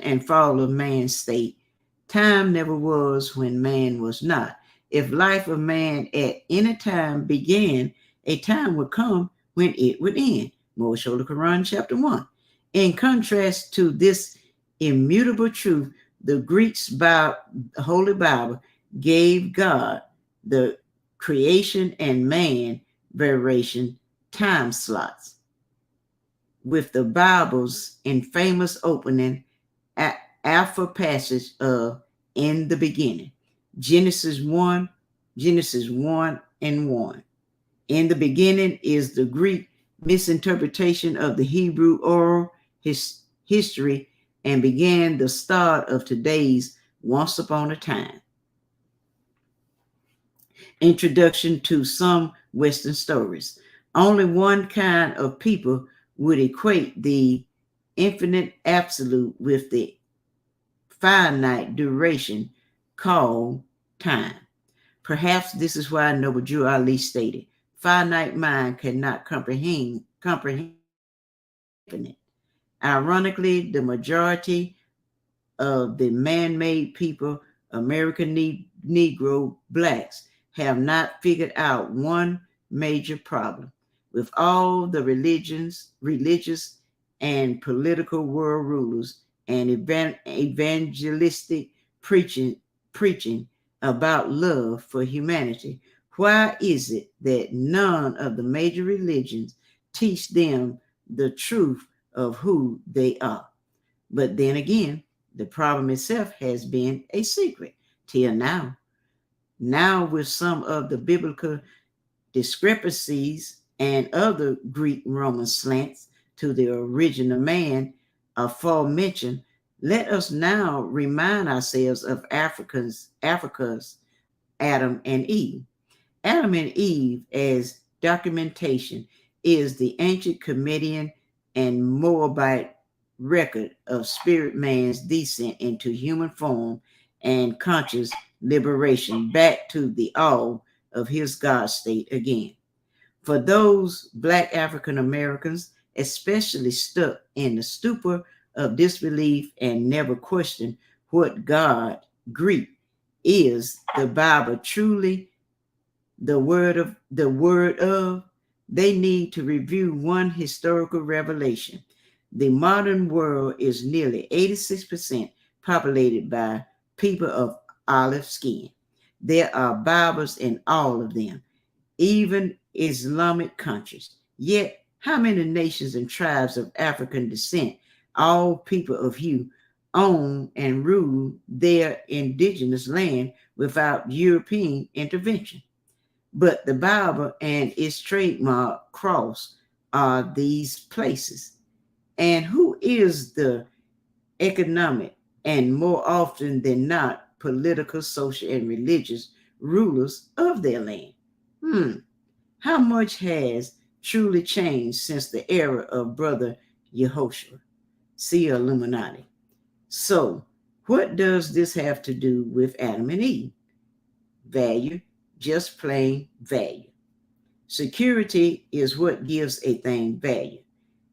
and fall of man's state. Time never was when man was not. If life of man at any time began A time would come when it would end. More Holy Quran, chapter 1. In contrast to this immutable truth, the Greeks' Holy Bible gave God the creation and man variation time slots, with the Bible's infamous opening alpha passage of "in the beginning." Genesis 1 and 1. In the beginning is the Greek misinterpretation of the Hebrew oral history and began the start of today's once upon a time. Introduction to some Western stories. Only one kind of people would equate the infinite absolute with the finite duration called time. Perhaps this is why Noble Drew Ali stated, finite mind cannot comprehend infinite. Ironically, the majority of the man-made people, American Negro blacks, have not figured out one major problem. With all the religious and political world rulers and evangelistic preaching about love for humanity, why is it that none of the major religions teach them the truth of who they are? But then again, the problem itself has been a secret till now. Now, with some of the biblical discrepancies and other Greek Roman slants to the original man aforementioned, let us now remind ourselves of Africa's Adam and Eve. Adam and Eve, as documentation, is the ancient Comedian and Moabite record of spirit man's descent into human form and conscious liberation back to the all of his God state again. For those Black African Americans, especially stuck in the stupor of disbelief and never questioned what God, Greek, is the Bible truly the word of, they need to review one historical revelation. The modern world is nearly 86% populated by people of olive skin. There are Bibles in all of them, even Islamic countries. Yet, how many nations and tribes of African descent, all people of hue, own and rule their indigenous land without European intervention? But the Bible and its trademark cross are these places. And who is the economic and more often than not political, social, and religious rulers of their land? How much has truly changed since the era of Brother Yehoshua? See Illuminati. So, what does this have to do with Adam and Eve? Value, just plain value. Security is what gives a thing value.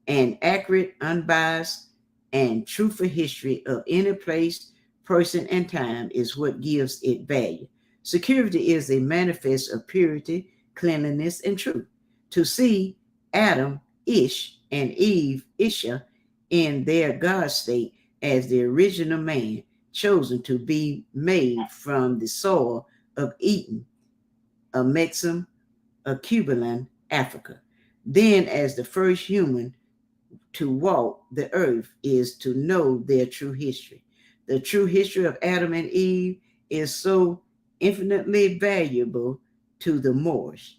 An accurate, unbiased, and truthful history of any place, person, and time is what gives it value. Security is a manifest of purity, cleanliness, and truth. To see Adam, Ish, and Eve, Isha, in their God state as the original man, chosen to be made from the soil of Eden, a Mexam, a Cuban, Africa. Then, as the first human to walk the earth, is to know their true history. The true history of Adam and Eve is so infinitely valuable to the Moors.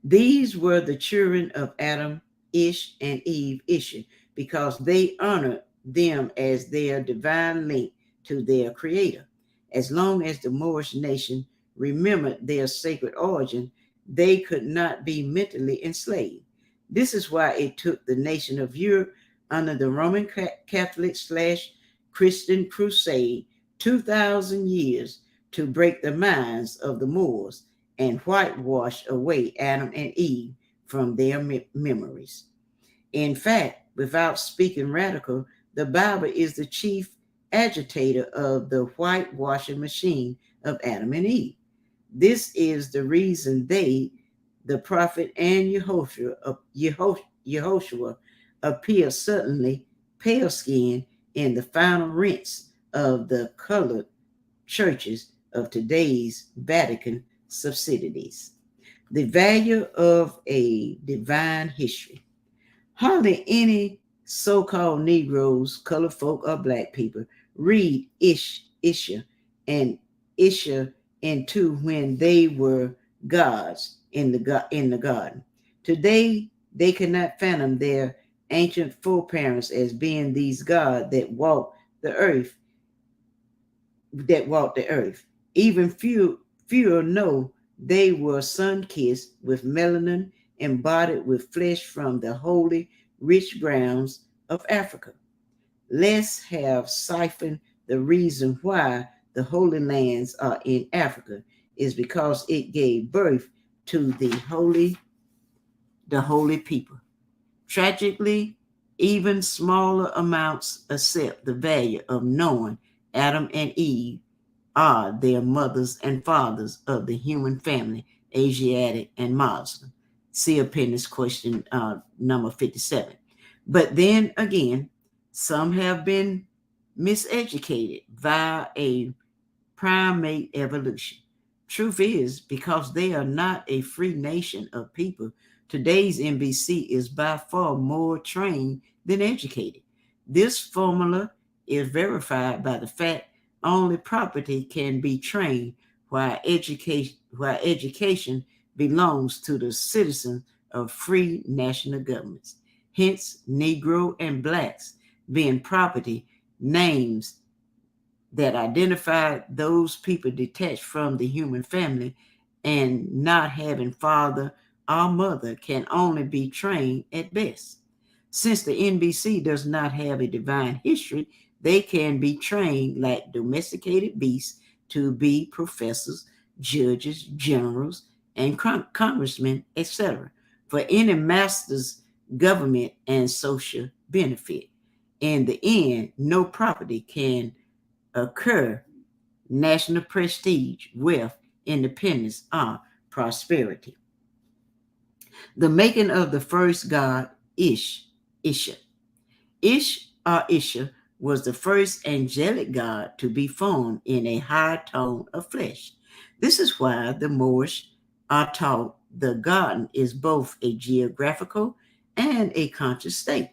These were the children of Adam, Ish, and Eve, Isha, because they honored them as their divine link to their creator. As long as the Moorish nation remembered their sacred origin, they could not be mentally enslaved. This is why it took the nation of Europe under the Roman Catholic / Christian crusade 2,000 years to break the minds of the Moors and whitewash away Adam and Eve from their memories. In fact, without speaking radical, the Bible is the chief agitator of the whitewashing machine of Adam and Eve. This is the reason they the prophet and Yehoshua appear suddenly pale-skinned in the final rinse of the colored churches of today's Vatican subsidiaries. The value of a divine history. Hardly any so-called Negroes, colored folk, or black people read Isha and Isha into when they were gods in the garden. Today, they cannot fathom their ancient foreparents as being these gods that walked the earth. Even fewer know they were sun-kissed with melanin embodied with flesh from the holy, rich grounds of Africa. Let's have siphoned the reason why the Holy Lands are in Africa is because it gave birth to the holy people. Tragically, even smaller amounts accept the value of knowing Adam and Eve are their mothers and fathers of the human family, Asiatic and Muslim. See appendix question number 57. But then again, some have been miseducated via a primate evolution. Truth is, because they are not a free nation of people, today's NBC is by far more trained than educated. This formula is verified by the fact only property can be trained while education belongs to the citizens of free national governments. Hence, Negro and blacks being property names that identify those people detached from the human family and not having father or mother can only be trained at best. Since the NBC does not have a divine history, they can be trained like domesticated beasts to be professors, judges, generals, and congressmen, etc., for any master's government and social benefit. In the end, no property can occur national prestige, wealth, independence, or prosperity. The making of the first god, Isha. Isha was the first angelic god to be formed in a high tone of flesh. This is why the Moorish are taught the garden is both a geographical and a conscious state.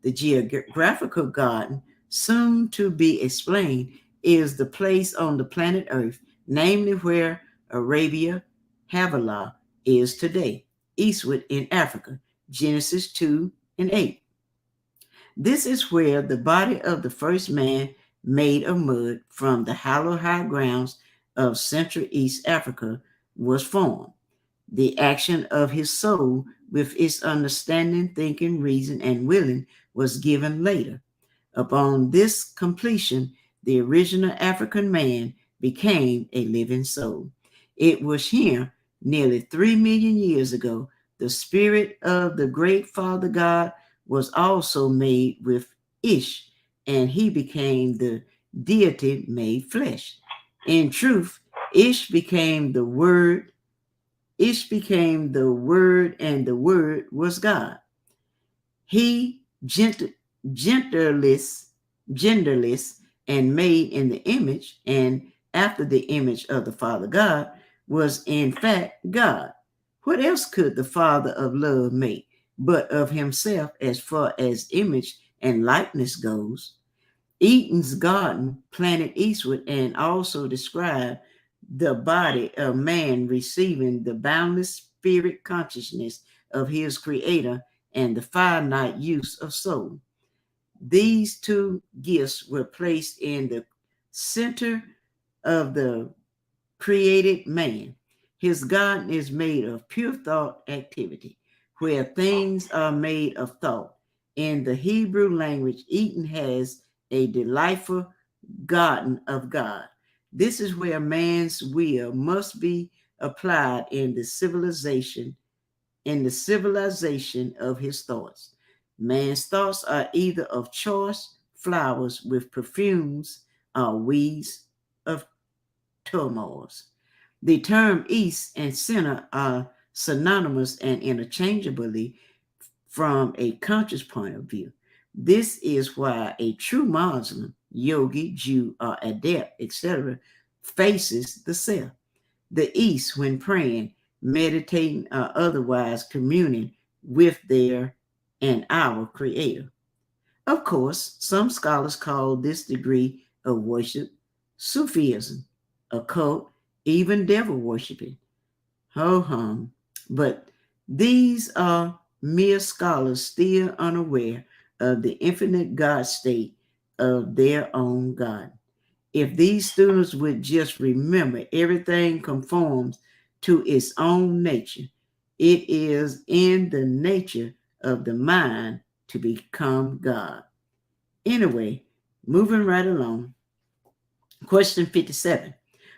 The geographical garden, soon to be explained, is the place on the planet Earth, namely where Arabia, Havilah, is today, eastward in Africa, Genesis 2 and 8. This is where the body of the first man made of mud from the hallowed high grounds of Central East Africa was formed. The action of his soul with its understanding, thinking, reason, and willing was given later. Upon this completion, the original African man became a living soul. It was here, nearly 3 million years ago, the spirit of the great Father God was also made with Ish, and he became the deity made flesh. In truth, Ish became the Word, and the Word was God. He genderless, and made in the image and after the image of the Father God, was in fact God. What else could the Father of love make but of himself as far as image and likeness goes? Eden's garden planted eastward and also described the body of man receiving the boundless spirit consciousness of his creator and the finite use of soul. These two gifts were placed in the center of the created man. His garden is made of pure thought activity, where things are made of thought. In the Hebrew language, Eden has a delightful garden of God. This is where man's will must be applied in the civilization of his thoughts. Man's thoughts are either of choice flowers with perfumes or weeds of turmoils. The term east and center are synonymous and interchangeably from a conscious point of view. This is why a true Muslim, yogi, Jew, or adept, etc., faces the self, the East when praying, meditating, or otherwise communing with their and our Creator. Of course, some scholars call this degree of worship Sufism, occult, even devil worshiping. Ho hum. But these are mere scholars still unaware of the infinite God state of their own God. If these students would just remember everything conforms to its own nature, it is in the nature of the mind to become God. Anyway, moving right along. Question 57.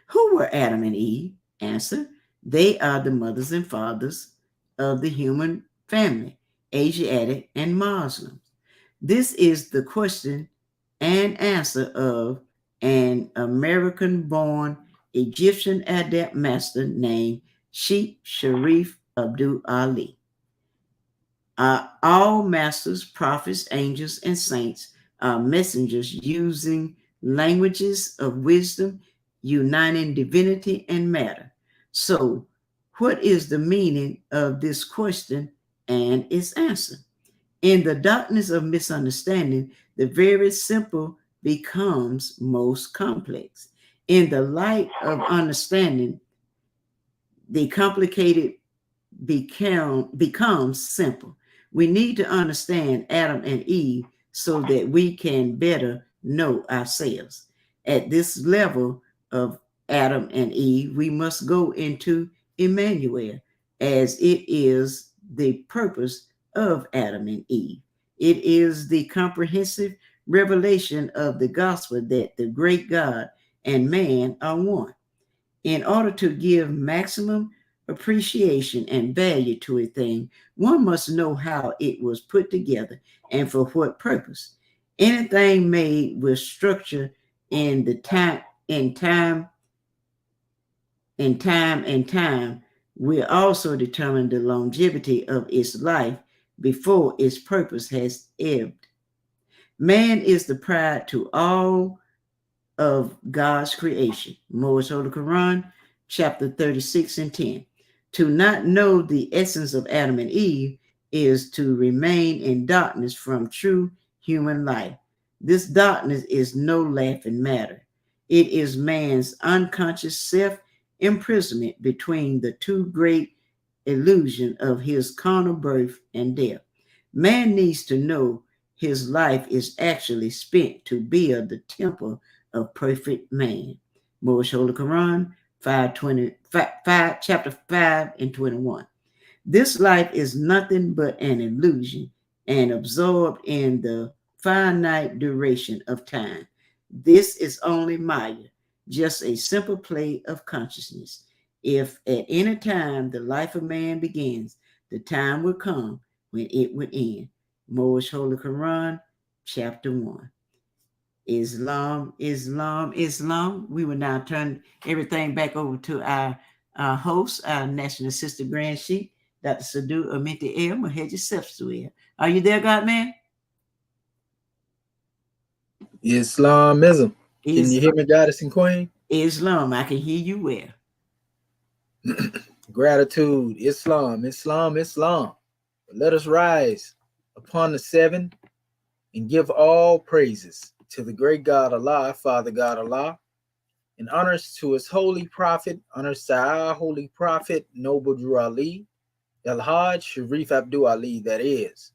Who were Adam and Eve? Answer. They are the mothers and fathers of the human family, Asiatic and Muslim. This is the question and answer of an American born Egyptian adept master named Sheikh Sharif Abdul Ali. All masters, prophets, angels, and saints are messengers using languages of wisdom, uniting divinity and matter. So, what is the meaning of this question and its answer? In the darkness of misunderstanding, the very simple becomes most complex. In the light of understanding, the complicated becomes simple. We need to understand Adam and Eve so that we can better know ourselves. At this level of Adam and Eve, we must go into Emmanuel, as it is the purpose of Adam and Eve. It is the comprehensive revelation of the gospel that the great God and man are one. In order to give maximum appreciation and value to a thing, one must know how it was put together and for what purpose. Anything made with structure in the time will also determine the longevity of its life before its purpose has ebbed. Man is the pride to all of God's creation. Moore's Holy Quran, chapter 36 and 10. To not know the essence of Adam and Eve is to remain in darkness from true human life. This darkness is no laughing matter. It is man's unconscious self-imprisonment between the two great illusions of his carnal birth and death. Man needs to know his life is actually spent to build the temple of perfect man. Moore's Holy Quran, chapter 5 and 21. This life is nothing but an illusion and absorbed in the finite duration of time. This is only Maya, just a simple play of consciousness. If at any time the life of man begins, the time will come when it would end. Moore's Holy Quran, chapter 1. Islam, Islam, Islam. We will now turn everything back over to our host, our National Assistant Grand Sheik, Dr. Sadu Amenti El Maheji Sefsuel. Are you there, God man? Islamism. Can you hear me, Goddess and Queen? Islam, I can hear you well. Gratitude, Islam, Islam, Islam. Let us rise upon the seven and give all praises to the great God Allah, Father God Allah, and honors to his holy prophet, honors to our holy prophet, Noble Drew Ali, El-Hajj Sharif Abdul Ali, that is.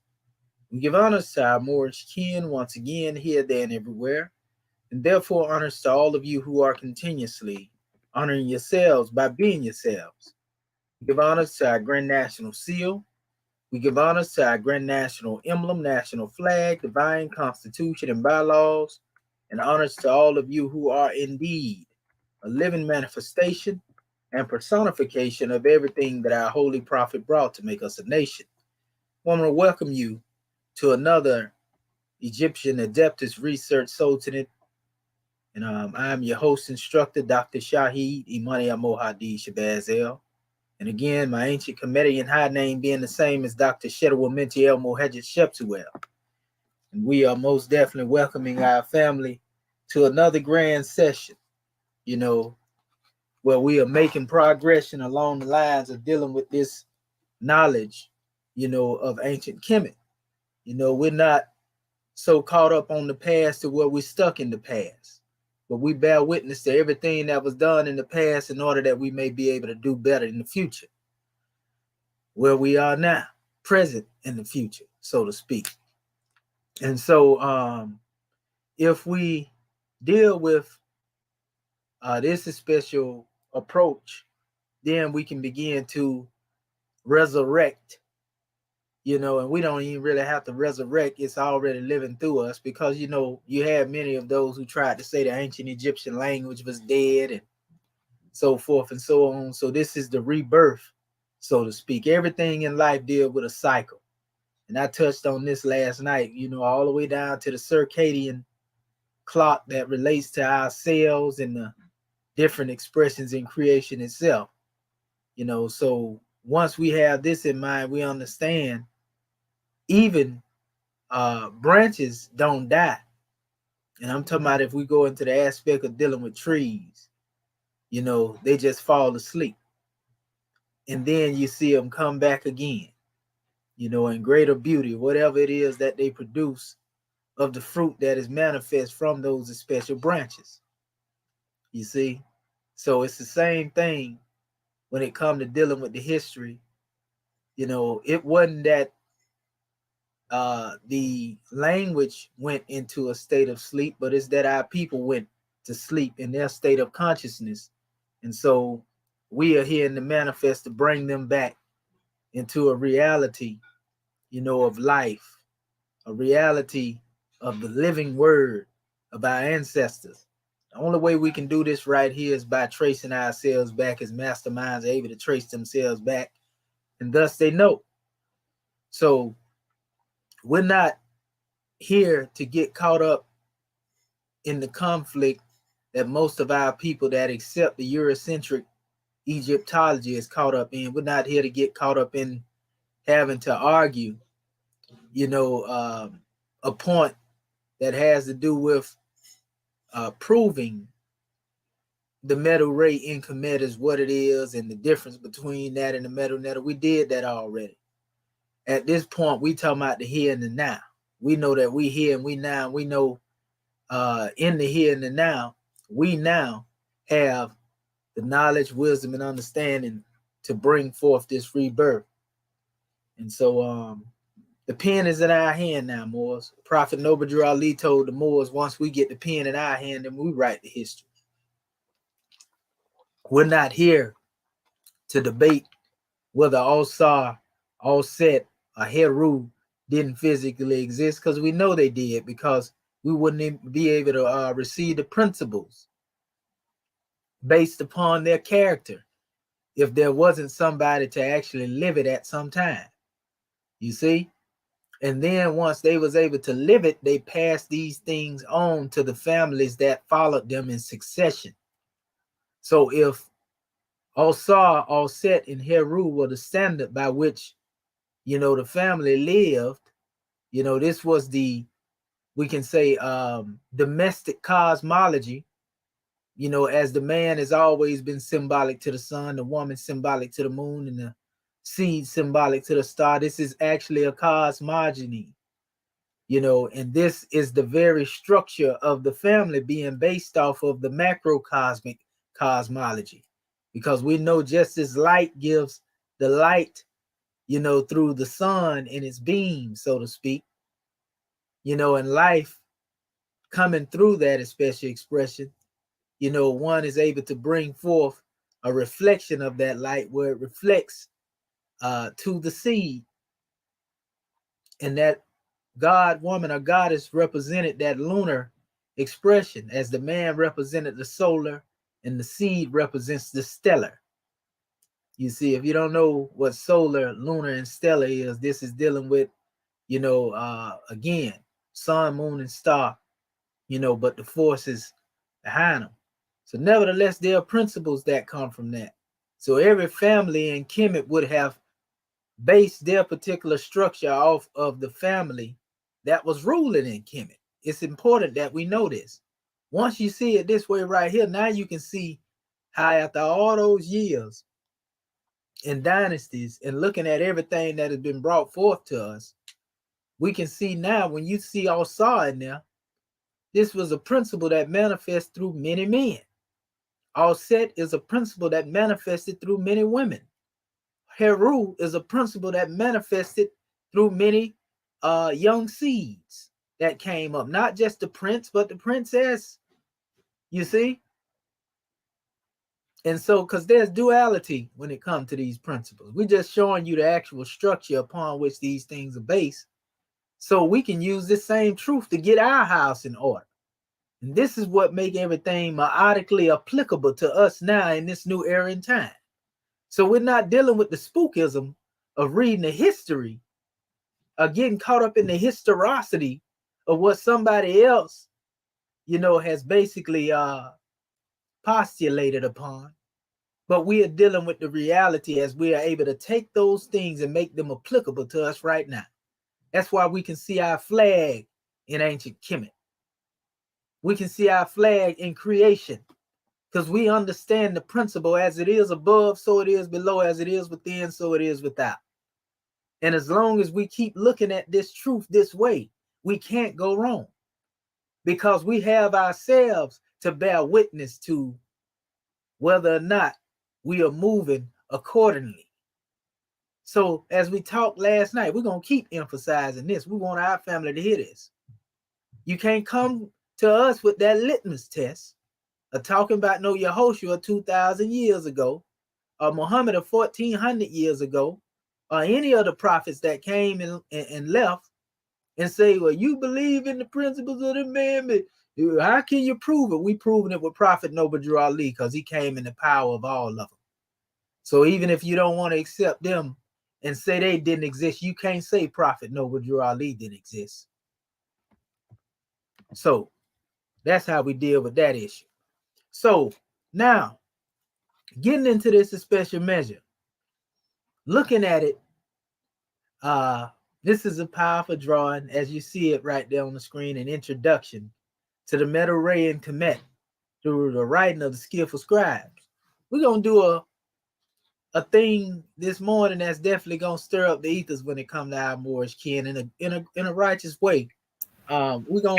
We give honors to our Moorish kin once again, here, there, and everywhere, and therefore honors to all of you who are continuously honoring yourselves by being yourselves. We give honors to our Grand National Seal. We give honors to our Grand National Emblem, National Flag, Divine Constitution, and bylaws, and honors to all of you who are indeed a living manifestation and personification of everything that our Holy Prophet brought to make us a nation. I want to welcome you to another Egyptian Adeptus Research Sultanate, and I am your host instructor, Dr. Shahid Imani Amohadi Shabazel. And again, my ancient Comedian high name being the same as Dr. Shedawal Minty El Mohajet Sheptuel. And we are most definitely welcoming our family to another grand session, where we are making progression along the lines of dealing with this knowledge, of ancient Kemet. We're not so caught up on the past to where we're stuck in the past, but we bear witness to everything that was done in the past in order that we may be able to do better in the future, where we are now, present in the future, so to speak. And so if we deal with this special approach, then we can begin to resurrect, and we don't even really have to resurrect. It's already living through us, because, you have many of those who tried to say the ancient Egyptian language was dead and so forth and so on. So this is the rebirth, so to speak. Everything in life deals with a cycle. And I touched on this last night, all the way down to the circadian clock that relates to our cells and the different expressions in creation itself. So once we have this in mind, we understand even branches don't die. And I'm talking about if we go into the aspect of dealing with trees, they just fall asleep. And then you see them come back again, in greater beauty, whatever it is that they produce of the fruit that is manifest from those special branches. You see? So it's the same thing when it comes to dealing with the history. It wasn't that the language went into a state of sleep, but it's that our people went to sleep in their state of consciousness. And so we are here in the manifest to bring them back into a reality, of life, a reality of the living word of our ancestors. The only way we can do this right here is by tracing ourselves back, as masterminds are able to trace themselves back, and thus they know. So we're not here to get caught up in the conflict that most of our people that accept the Eurocentric Egyptology is caught up in. We're not here to get caught up in having to argue, a point that has to do with proving the Medu Re En KMT is what it is, and the difference between that and the Medu Netta. We did that already. At this point, we talking about the here and the now. We know that we here and we now. We know in the here and the now, we now have the knowledge, wisdom, and understanding to bring forth this rebirth. And so the pen is in our hand now, Moors. Prophet Medu Re Ali told the Moors, once we get the pen in our hand, then we write the history. We're not here to debate whether All-Sar, All-Set, or Heru didn't physically exist, because we know they did, because we wouldn't be able to receive the principles based upon their character if there wasn't somebody to actually live it at some time. You see? And then once they was able to live it, they passed these things on to the families that followed them in succession. So if All-Sar, All-Set, and Heru were the standard by which, the family lived, this was the, we can say, domestic cosmology, as the man has always been symbolic to the sun, the woman symbolic to the moon, and the seed symbolic to the star. This is actually a cosmogony, and this is the very structure of the family being based off of the macrocosmic cosmology, because we know just as light gives the light, through the sun and its beam, so to speak, and life coming through that special expression, one is able to bring forth a reflection of that light where it reflects to the seed, and that God, woman, or goddess represented that lunar expression, as the man represented the solar and the seed represents the stellar. You see, if you don't know what solar, lunar, and stellar is, this is dealing with, again, sun, moon, and star, but the forces behind them. So nevertheless, there are principles that come from that. So every family in Kemet would have based their particular structure off of the family that was ruling in Kemet. It's important that we know this. Once you see it this way right here, now you can see how after all those years and dynasties and looking at everything that has been brought forth to us, we can see now when you see Al-Sa in there, this was a principle that manifests through many men. Al-Set is a principle that manifested through many women. Heru is a principle that manifested through many young seeds that came up, not just the prince, but the princess, you see? And so, because there's duality when it comes to these principles. We're just showing you the actual structure upon which these things are based, so we can use this same truth to get our house in order. And this is what makes everything melodically applicable to us now in this new era in time. So we're not dealing with the spookism of reading the history, or getting caught up in the historicity of what somebody else, has basically postulated upon. But we are dealing with the reality as we are able to take those things and make them applicable to us right now. That's why we can see our flag in ancient Kemet. We can see our flag in creation, because we understand the principle as it is above, so it is below, as it is within, so it is without. And as long as we keep looking at this truth this way, we can't go wrong, because we have ourselves to bear witness to whether or not we are moving accordingly. So as we talked last night, we're going to keep emphasizing this. We want our family to hear this. You can't come to us with that litmus test of talking about no Yehoshua 2,000 years ago, or Muhammad of 1,400 years ago, or any of the prophets that came and left, and say, well, you believe in the principles of the man. How can you prove it? We proving it with Prophet Medu Re En KMT, because he came in the power of all of them. So even if you don't want to accept them and say they didn't exist, you can't say Prophet Medu Re En KMT didn't exist. So that's how we deal with that issue. So now, getting into this special measure, looking at it, this is a powerful drawing, as you see it right there on the screen, an introduction to the Medu Re En KMT through the writing of the skillful scribes. We're going to do a thing this morning that's definitely going to stir up the ethers when it comes to our Moorish kin in a righteous way. We're going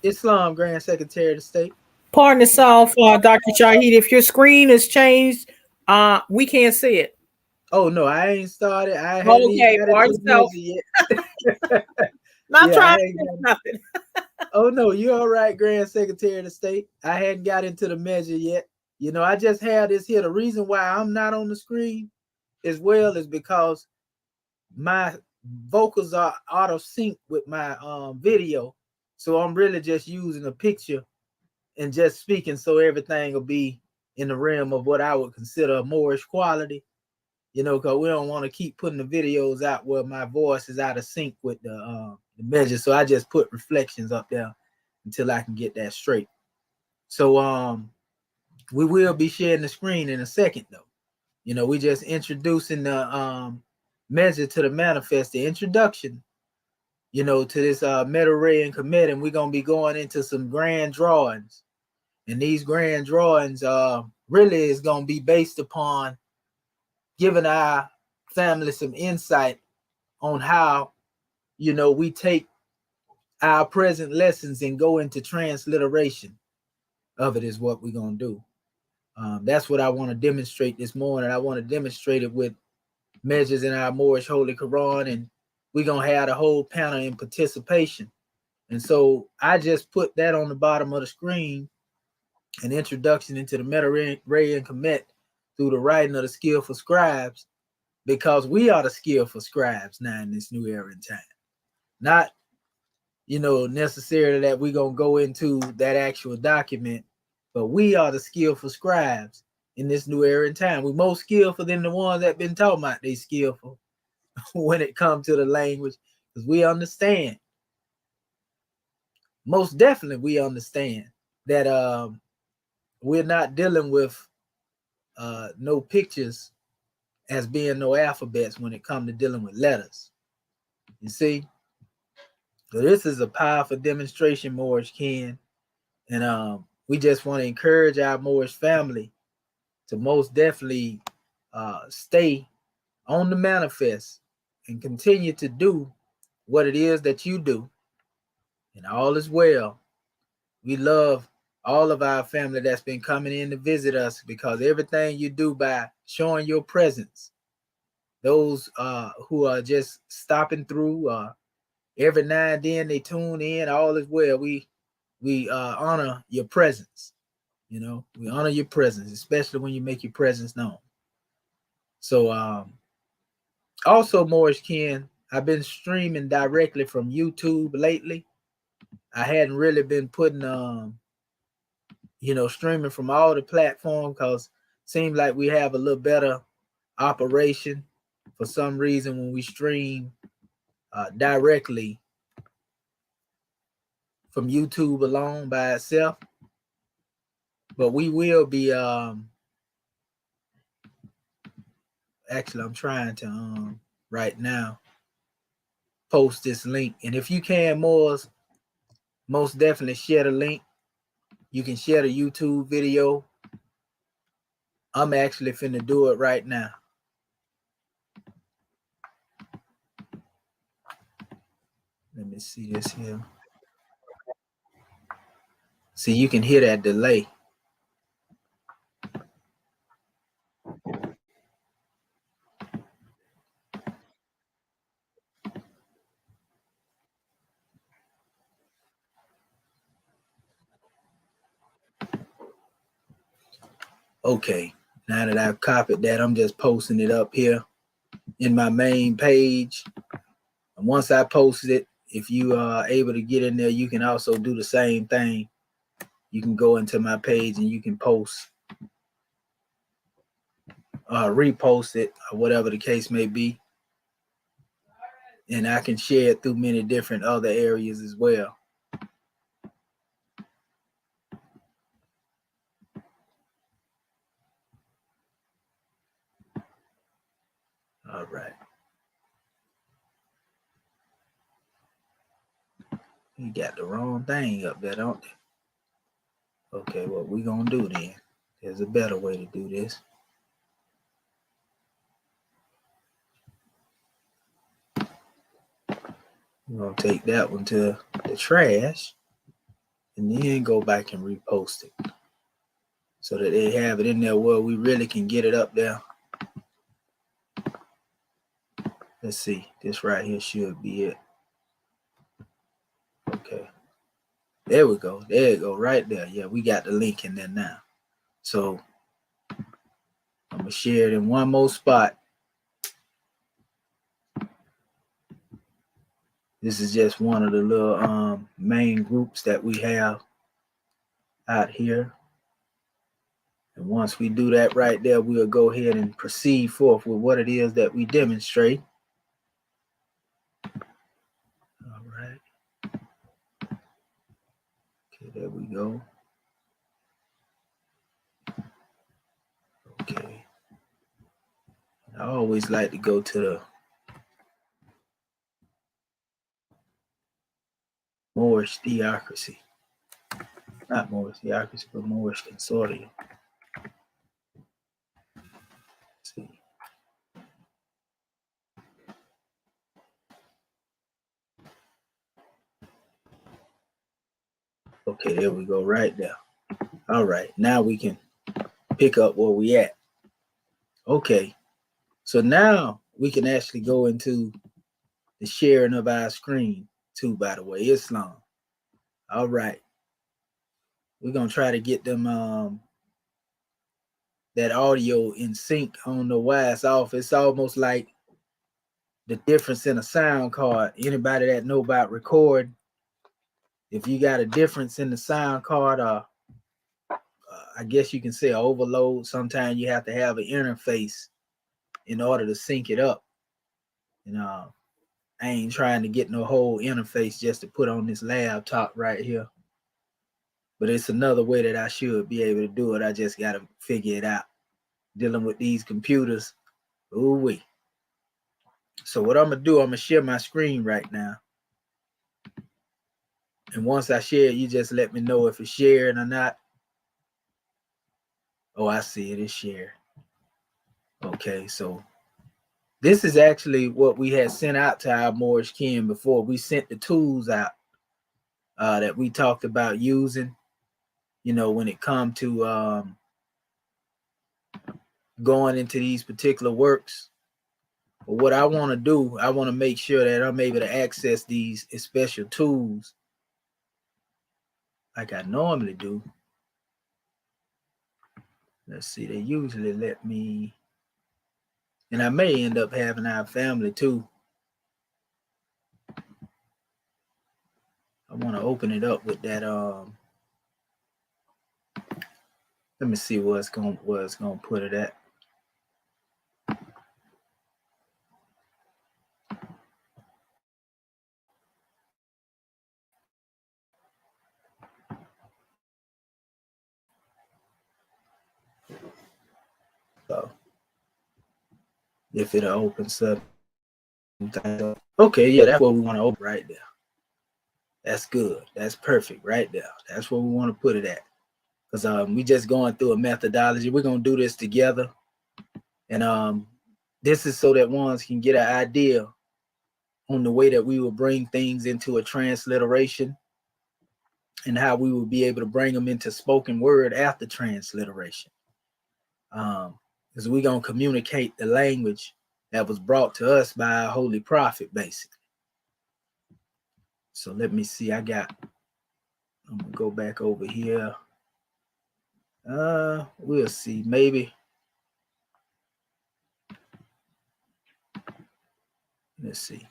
Islam, Grand Secretary of the State. Pardon us all for Dr. Shahid. If your screen is changed, we can't see it. Oh no, I ain't started. I haven't even got into the yet. Not trying to do nothing. Oh no, you're all right, Grand Secretary of the State. I hadn't got into the measure yet. I just had this here. The reason why I'm not on the screen as well is because my vocals are out of sync with my video. So I'm really just using a picture and just speaking, so everything will be in the realm of what I would consider a Moorish quality. Because we don't want to keep putting the videos out where my voice is out of sync with the measure. So I just put reflections up there until I can get that straight. So we will be sharing the screen in a second, though. We just introducing the measure to the manifest, the introduction, to this Medu Re En KMT, and we're gonna be going into some grand drawings. And these grand drawings really is gonna be based upon giving our family some insight on how, we take our present lessons and go into transliteration of it, is what we're going to do. That's what I want to demonstrate this morning. I want to demonstrate it with measures in our Moorish Holy Quran, and we're going to have the whole panel in participation. And so I just put that on the bottom of the screen, an introduction into the Medu Re En KMT through the writing of the skillful scribes, because we are the skillful scribes now in this new era in time. Not, necessarily that we're going to go into that actual document, but we are the skillful scribes in this new era in time. We're more skillful than the ones that been talking about they skillful when it comes to the language, because we understand. Most definitely we understand that we're not dealing with no pictures as being no alphabets when it comes to dealing with letters. You see? So this is a powerful demonstration, Moorish Ken. And we just want to encourage our Moorish family to most definitely stay on the manifest and continue to do what it is that you do. And all is well. We love all of our family that's been coming in to visit us, because everything you do by showing your presence, those who are just stopping through, every now and then they tune in, all is well. We honor your presence. You know, we honor your presence, especially when you make your presence known. So also, Moorish Ken, I've been streaming directly from YouTube lately. I hadn't really been putting streaming from all the platforms, because it seems like we have a little better operation for some reason when we stream directly from YouTube alone by itself. But we will be actually, I'm trying to right now post this link, and if you can, most definitely share the link. You can share the YouTube video. I'm actually finna do it right now. Let me see this here. See, you can hear that delay. Okay, now that I've copied that, I'm just posting it up here in my main page. And once I post it, if you are able to get in there, you can also do the same thing. You can go into my page and you can post, repost it, or whatever the case may be. And I can share it through many different other areas as well. All right. You got the wrong thing up there, don't they? Okay, what we gonna do then? There's a better way to do this. We're gonna take that one to the trash and then go back and repost it so that they have it in there where we really can get it up there. Let's see, this right here should be it. Okay, there we go. There you go, right there. Yeah, we got the link in there now. So I'm gonna share it in one more spot. This is just one of the little main groups that we have out here. And once we do that right there, we'll go ahead and proceed forth with what it is that we demonstrate. All right. Okay, there we go. Okay. I always like to go to the Moorish theocracy. Not Moorish theocracy, but Moorish consortium. Let's see. Okay, there we go, right there. All right, now we can pick up where we at. Okay, so now we can actually go into the sharing of our screen too, by the way, Islam. All right. We're going to try to get them that audio in sync. I don't know why it's off. It's almost like the difference in a sound card. Anybody that know about recording, if you got a difference in the sound card, I guess you can say overload. Sometimes you have to have an interface in order to sync it up. And I ain't trying to get no whole interface just to put on this laptop right here. But it's another way that I should be able to do it. I just got to figure it out. dealing with these computers. Ooh wee. So what I'm gonna do, I'm gonna share my screen right now. And once I share it, you just let me know if it's shared or not. Oh, I see it is shared. Okay, so this is actually what we had sent out to our Moorish kin before. We sent the tools out that we talked about using, you know, when it come to going into these particular works. But what I want to do, I want to make sure that I'm able to access these special tools like I normally do. Let's see, they usually let me, and I may end up having our family too. I want to open it up with that. Let me see where it's gonna put it at. So if it opens up, okay, yeah, that's what we want to open right there. That's good. That's perfect right there. That's where we want to put it at. Because we just going through a methodology. We're gonna do this together, and this is so that ones can get an idea on the way that we will bring things into a transliteration and how we will be able to bring them into spoken word after transliteration. Because we're gonna communicate the language that was brought to us by our holy prophet, basically. So let me see. I'm gonna go back over here. We'll see. Maybe. Let's see.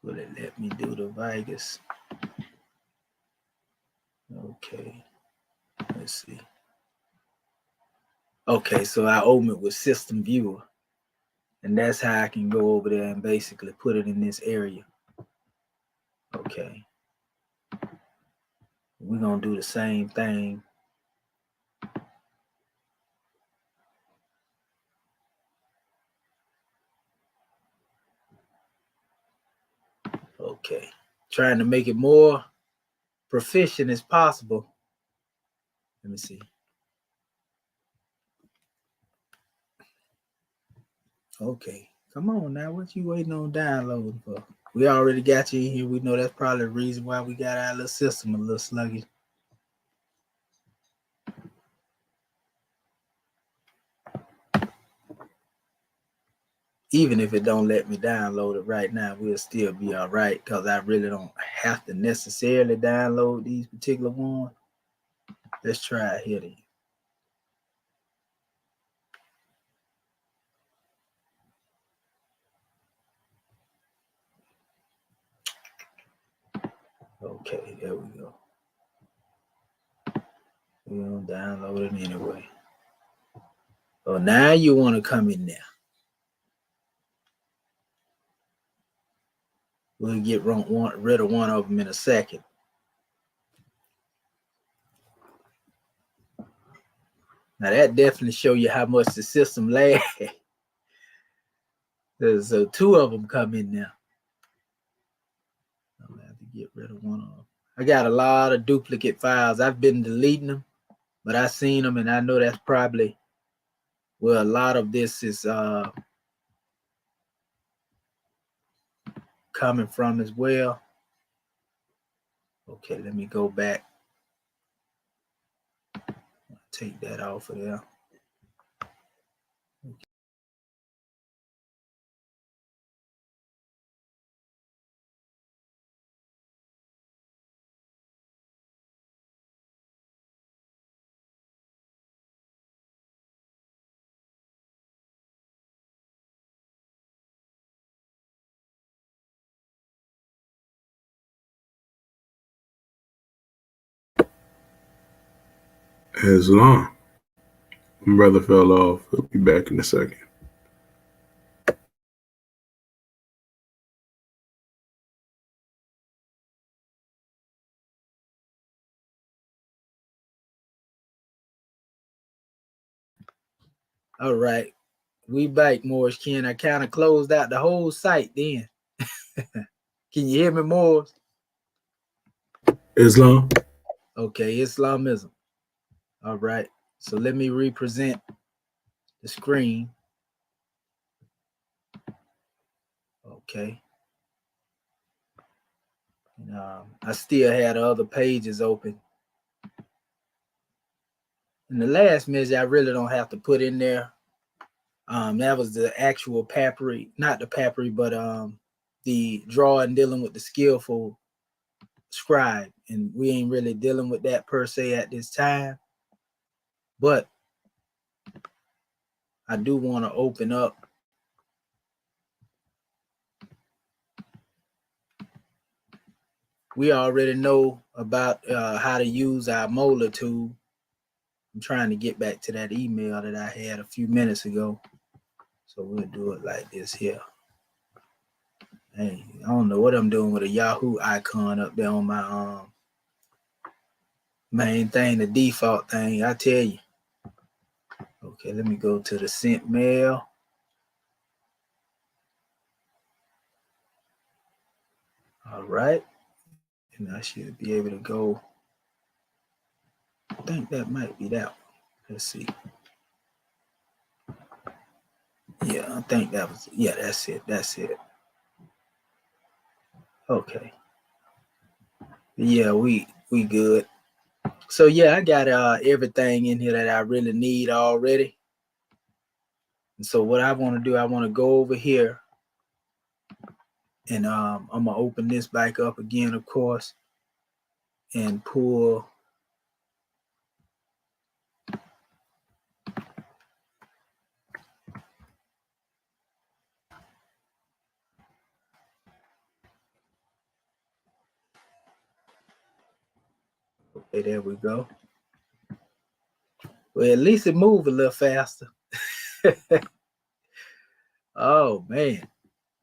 Will it let me do the Vegas? Okay. Let's see. Okay, so I open it with System Viewer. And that's how I can go over there and basically put it in this area. Okay. We're going to do the same thing. Okay. Trying to make it more proficient as possible. Let me see. Okay. Come on now. What you waiting on downloading for? We already got you in here. We know that's probably the reason why we got our little system a little sluggish. Even if it don't let me download it right now, we'll still be all right because I really don't have to necessarily download these particular ones. Let's try it here then. Okay, there we go. We're gonna download it anyway. Oh, now you want to come in there. We'll get rid of one of them in a second. Now that definitely show you how much the system lags. So two of them come in there. I'm gonna have to get rid of one of them. I got a lot of duplicate files. I've been deleting them, but I seen them, and I know that's probably where a lot of this is coming from as well. Okay, let me go back. Take that off of there. Okay. As long. My brother fell off. He'll be back in a second. All right. We back, Morris Ken. I kind of closed out the whole site then. Can you hear me, Morris? Islam. Okay, Islamism. All right. So let me represent the screen. Okay. And, I still had other pages open. And the last message I really don't have to put in there. That was the actual papyri, not the papyri, but the drawing dealing with the skillful scribe. And we ain't really dealing with that per se at this time. But I do want to open up we already know about how to use our molar tool. I'm trying to get back to that email that I had a few minutes ago. So we'll do it like this here. Hey, I don't know what I'm doing with a Yahoo icon up there on my main thing, the default thing, I tell you. Okay, let me go to the sent mail. All right. And I should be able to go. I think that might be that one. Let's see. Yeah, I think that was, yeah, that's it. That's it. Okay. Yeah, we good. So yeah, I got everything in here that I really need already. And so what I want to do, I want to go over here and I'm gonna open this back up again, of course, and pull okay, there we go. Well, at least it moved a little faster. Oh man.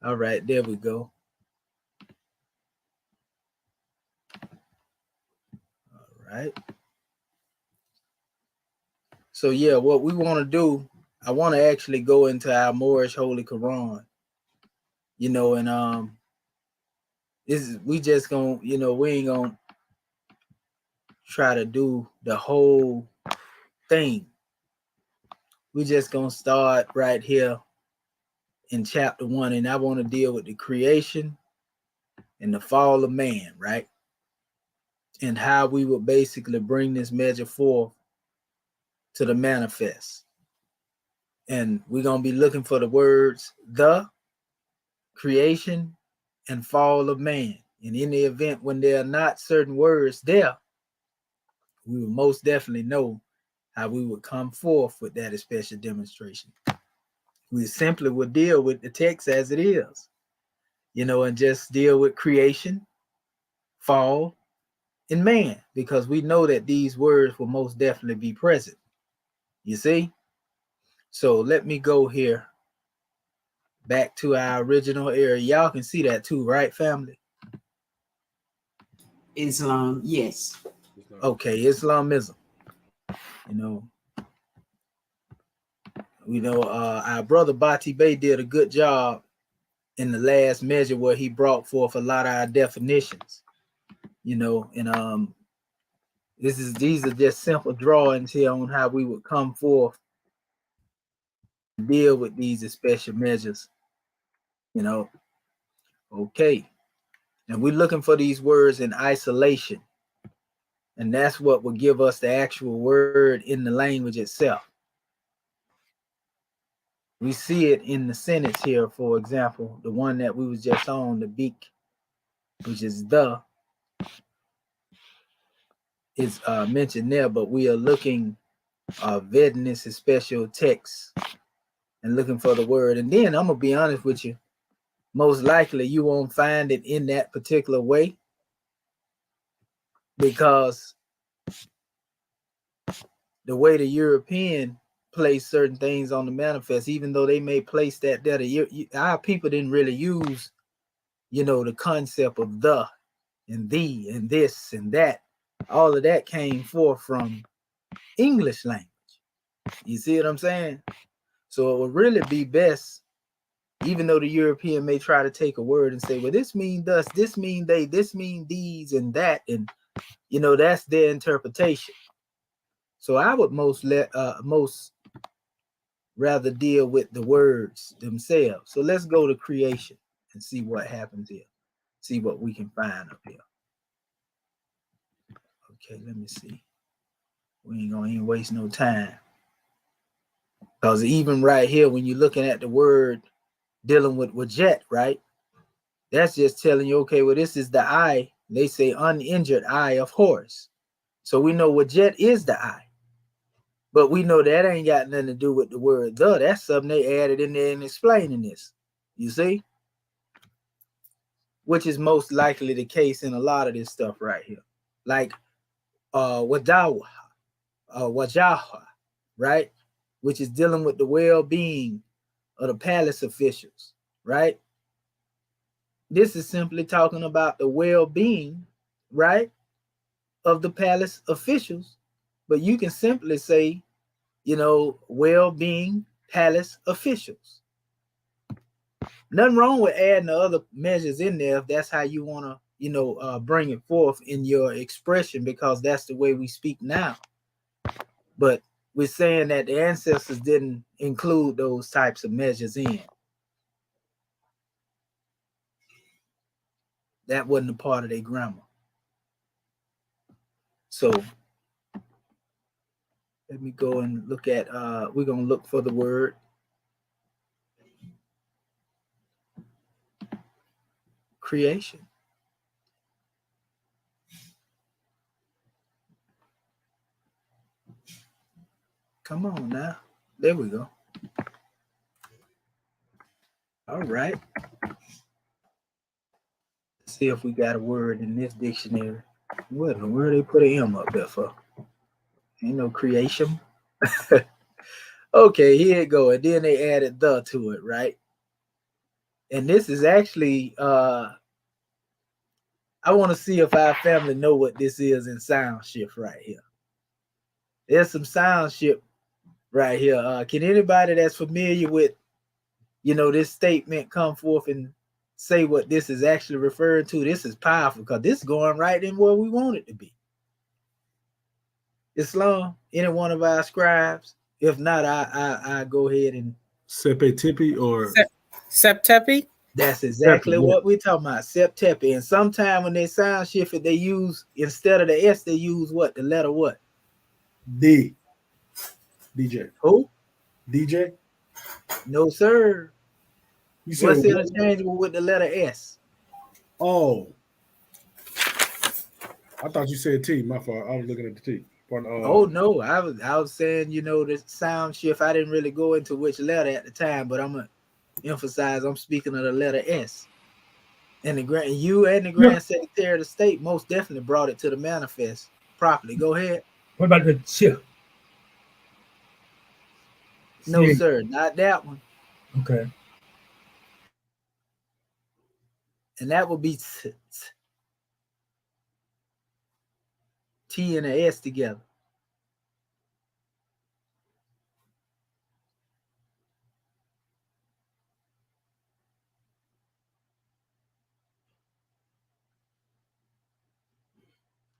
All right, there we go. All right. So yeah, what we want to do, I want to actually go into our Moorish Holy Quran, you know, and this is we just gonna, you know, we ain't gonna try to do the whole thing. We just gonna start right here in chapter 1, and I want to deal with the creation and the fall of man, right? And how we would basically bring this measure forth to the manifest. And we're gonna be looking for the words the creation and fall of man. And in the event when there are not certain words there, we will most definitely know how we would come forth with that special demonstration. We simply would deal with the text as it is, you know, and just deal with creation, fall, and man, because we know that these words will most definitely be present. You see? So let me go here back to our original area. Y'all can see that too, right, family? Islam, yes. Okay, Islamism. You know, our brother Bati Bey did a good job in the last measure where he brought forth a lot of our definitions. You know, and these are just simple drawings here on how we would come forth and deal with these special measures. You know, okay. And we're looking for these words in isolation. And that's what will give us the actual word in the language itself. We see it in the sentence here, for example, the one that we was just on, the beak, which is the, is mentioned there, but we are looking, vetting this special text and looking for the word. And then I'm going to be honest with you, most likely you won't find it in that particular way because the way the European place certain things on the manifest, even though they may place that there, our people didn't really use, you know, the concept of the and thee and this and that. All of that came forth from English language. You see what I'm saying? So it would really be best, even though the European may try to take a word and say, well, this mean thus, this mean they, this mean these and that, and that's their interpretation. So I would most rather deal with the words themselves. So let's go to creation and see what happens here. See what we can find up here. Okay, let me see. We ain't gonna even waste no time. Because even right here, when you're looking at the word dealing with wajet, right? That's just telling you, okay, well, this is the eye. They say uninjured eye of Horus. So we know wajet is the eye. But we know that ain't got nothing to do with the word the. That's something they added in there and explaining this. You see? Which is most likely the case in a lot of this stuff right here. Like Wadawa, Wajaha, right? Which is dealing with the well-being of the palace officials, right? This is simply talking about the well-being, right, of the palace officials. But you can simply say, well-being palace officials. Nothing wrong with adding the other measures in there if that's how you want to, bring it forth in your expression, because that's the way we speak now. But we're saying that the ancestors didn't include those types of measures in. That wasn't a part of their grammar. So let me go and look at, we're going to look for the word creation. Come on now. There we go. All right. Let's see if we got a word in this dictionary. What the word they put an M up there for? Ain't no creation. Okay, here it go. And then they added the to it, right? And this is actually, I want to see if our family know what this is in sound shift right here. There's some sound shift right here. Can anybody that's familiar with, this statement come forth and say what this is actually referring to? This is powerful because this is going right in where we want it to be. Islam, any one of our scribes? If not, I go ahead and Sepe or Septepi? that's exactly Tepe, yeah. what we're talking about. Septepi. And sometime when they sound shift it, they use, instead of the S, they use what? The letter what? D. DJ. Who? DJ? No, sir. You said What's interchangeable with the letter S? Oh. I thought you said T. My fault. I was looking at the T. Oh no, I was saying, the sound shift. I didn't really go into which letter at the time, but I'm gonna emphasize I'm speaking of the letter S. And the Grand Secretary of the State most definitely brought it to the manifest properly. Go ahead. What about the chip? No, sir, not that one. Okay. And that would be T and a S together.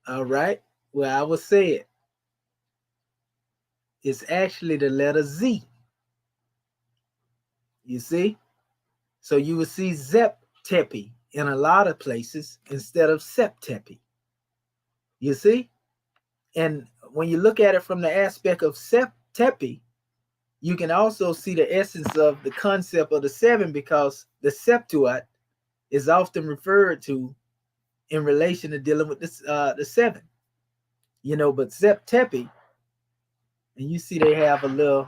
All right. Well, I will say it. It's actually the letter Z. You see? So you will see Zep-Tepi in a lot of places instead of Sep-Tepi. You see? And when you look at it from the aspect of Sep-Tepi, you can also see the essence of the concept of the seven, because the Septuat is often referred to in relation to dealing with this, the seven. But Sep-Tepi, and you see they have a little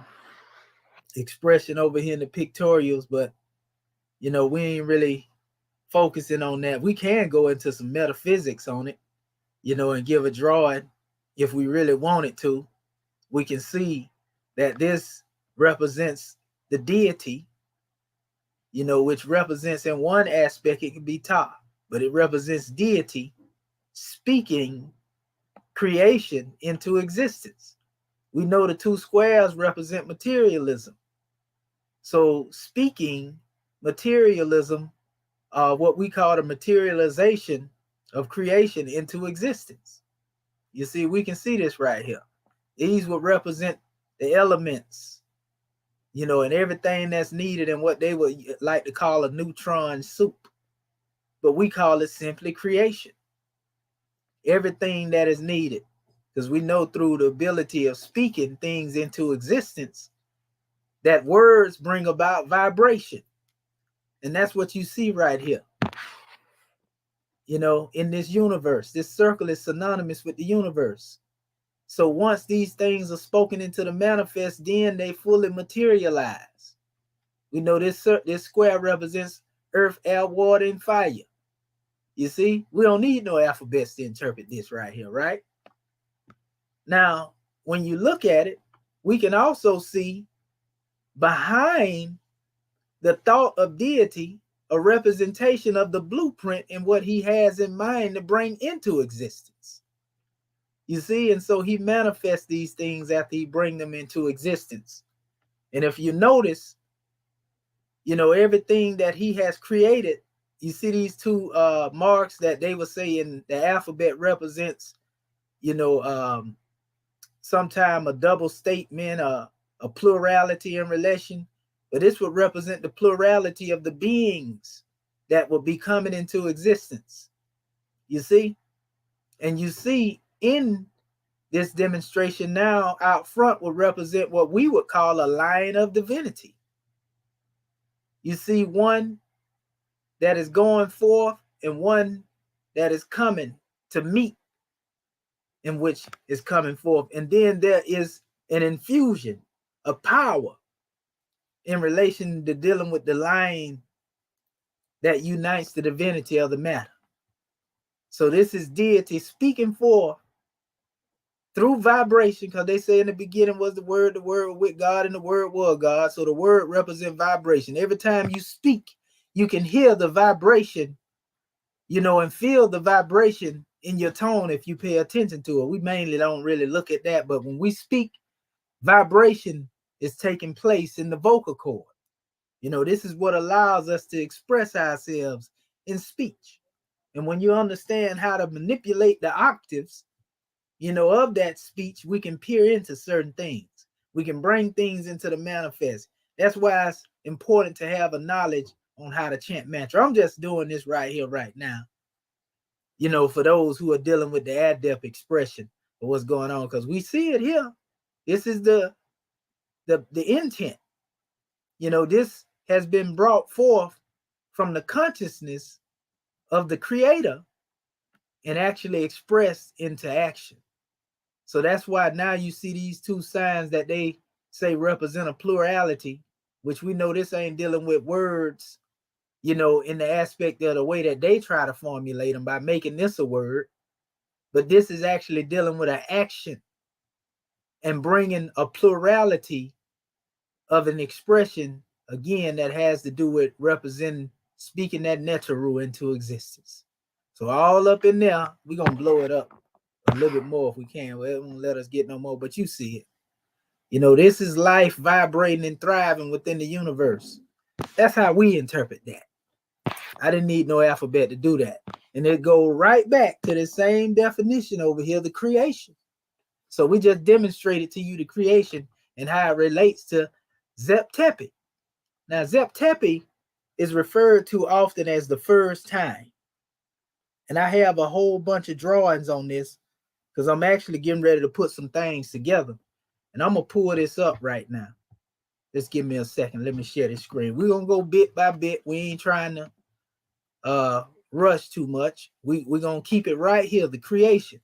expression over here in the pictorials, but we ain't really focusing on that. We can go into some metaphysics on it, and give a drawing if we really wanted to. We can see that this represents the deity, which represents, in one aspect it can be Ta, but it represents deity speaking creation into existence. We know the two squares represent materialism, So speaking, materialism, what we call the materialization of creation into existence. You see, we can see this right here. These would represent the elements, you know, and everything that's needed in what they would like to call a neutron soup. But we call it simply creation. Everything that is needed. Because we know through the ability of speaking things into existence that words bring about vibration. And that's what you see right here. You know, in this universe, this circle is synonymous with the universe. So once these things are spoken into the manifest, then they fully materialize. We know this square represents earth, air, water, and fire. You see, we don't need no alphabets to interpret this right here, right? Now, when you look at it, we can also see behind the thought of deity a representation of the blueprint and what he has in mind to bring into existence. You see, and so he manifests these things after he brings them into existence. And if you notice, you know, everything that he has created, you see these two marks that they would say in the alphabet represents, you know, sometime a double statement, a plurality in relation, but this would represent the plurality of the beings that will be coming into existence. You see? And you see in this demonstration now out front will represent what we would call a line of divinity. You see one that is going forth and one that is coming to meet, in which is coming forth. And then there is an infusion of power in relation to dealing with the line that unites the divinity of the matter. So this is deity speaking forth through vibration, because they say in the beginning was the word with God, and the word was God. So the word represents vibration. Every time you speak, you can hear the vibration, you know, and feel the vibration in your tone if you pay attention to it. We mainly don't really look at that, but when we speak, vibration is taking place in the vocal cord. You know, this is what allows us to express ourselves in speech. And when you understand how to manipulate the octaves, you know, of that speech, we can peer into certain things. We can bring things into the manifest. That's why it's important to have a knowledge on how to chant mantra. I'm just doing this right here, right now. You know, for those who are dealing with the adept expression of what's going on, because we see it here. This is the intent. You know, this has been brought forth from the consciousness of the creator and actually expressed into action. So that's why now you see these two signs that they say represent a plurality, which we know this ain't dealing with words, you know, in the aspect of the way that they try to formulate them by making this a word. But this is actually dealing with an action and bringing a plurality of an expression, again, that has to do with representing, speaking that Neteru into existence. So all up in there, we're going to blow it up a little bit more if we can. Well, it won't let us get no more, but you see it. You know, this is life vibrating and thriving within the universe. That's how we interpret that. I didn't need no alphabet to do that. And it goes right back to the same definition over here, the creation. So we just demonstrated to you the creation and how it relates to Zep Tepi. Now, Zep Tepi is referred to often as the first time. And I have a whole bunch of drawings on this because I'm actually getting ready to put some things together. And I'm going to pull this up right now. Just give me a second. Let me share this screen. We're going to go bit by bit. We ain't trying to rush too much. We're going to keep it right here, the creation,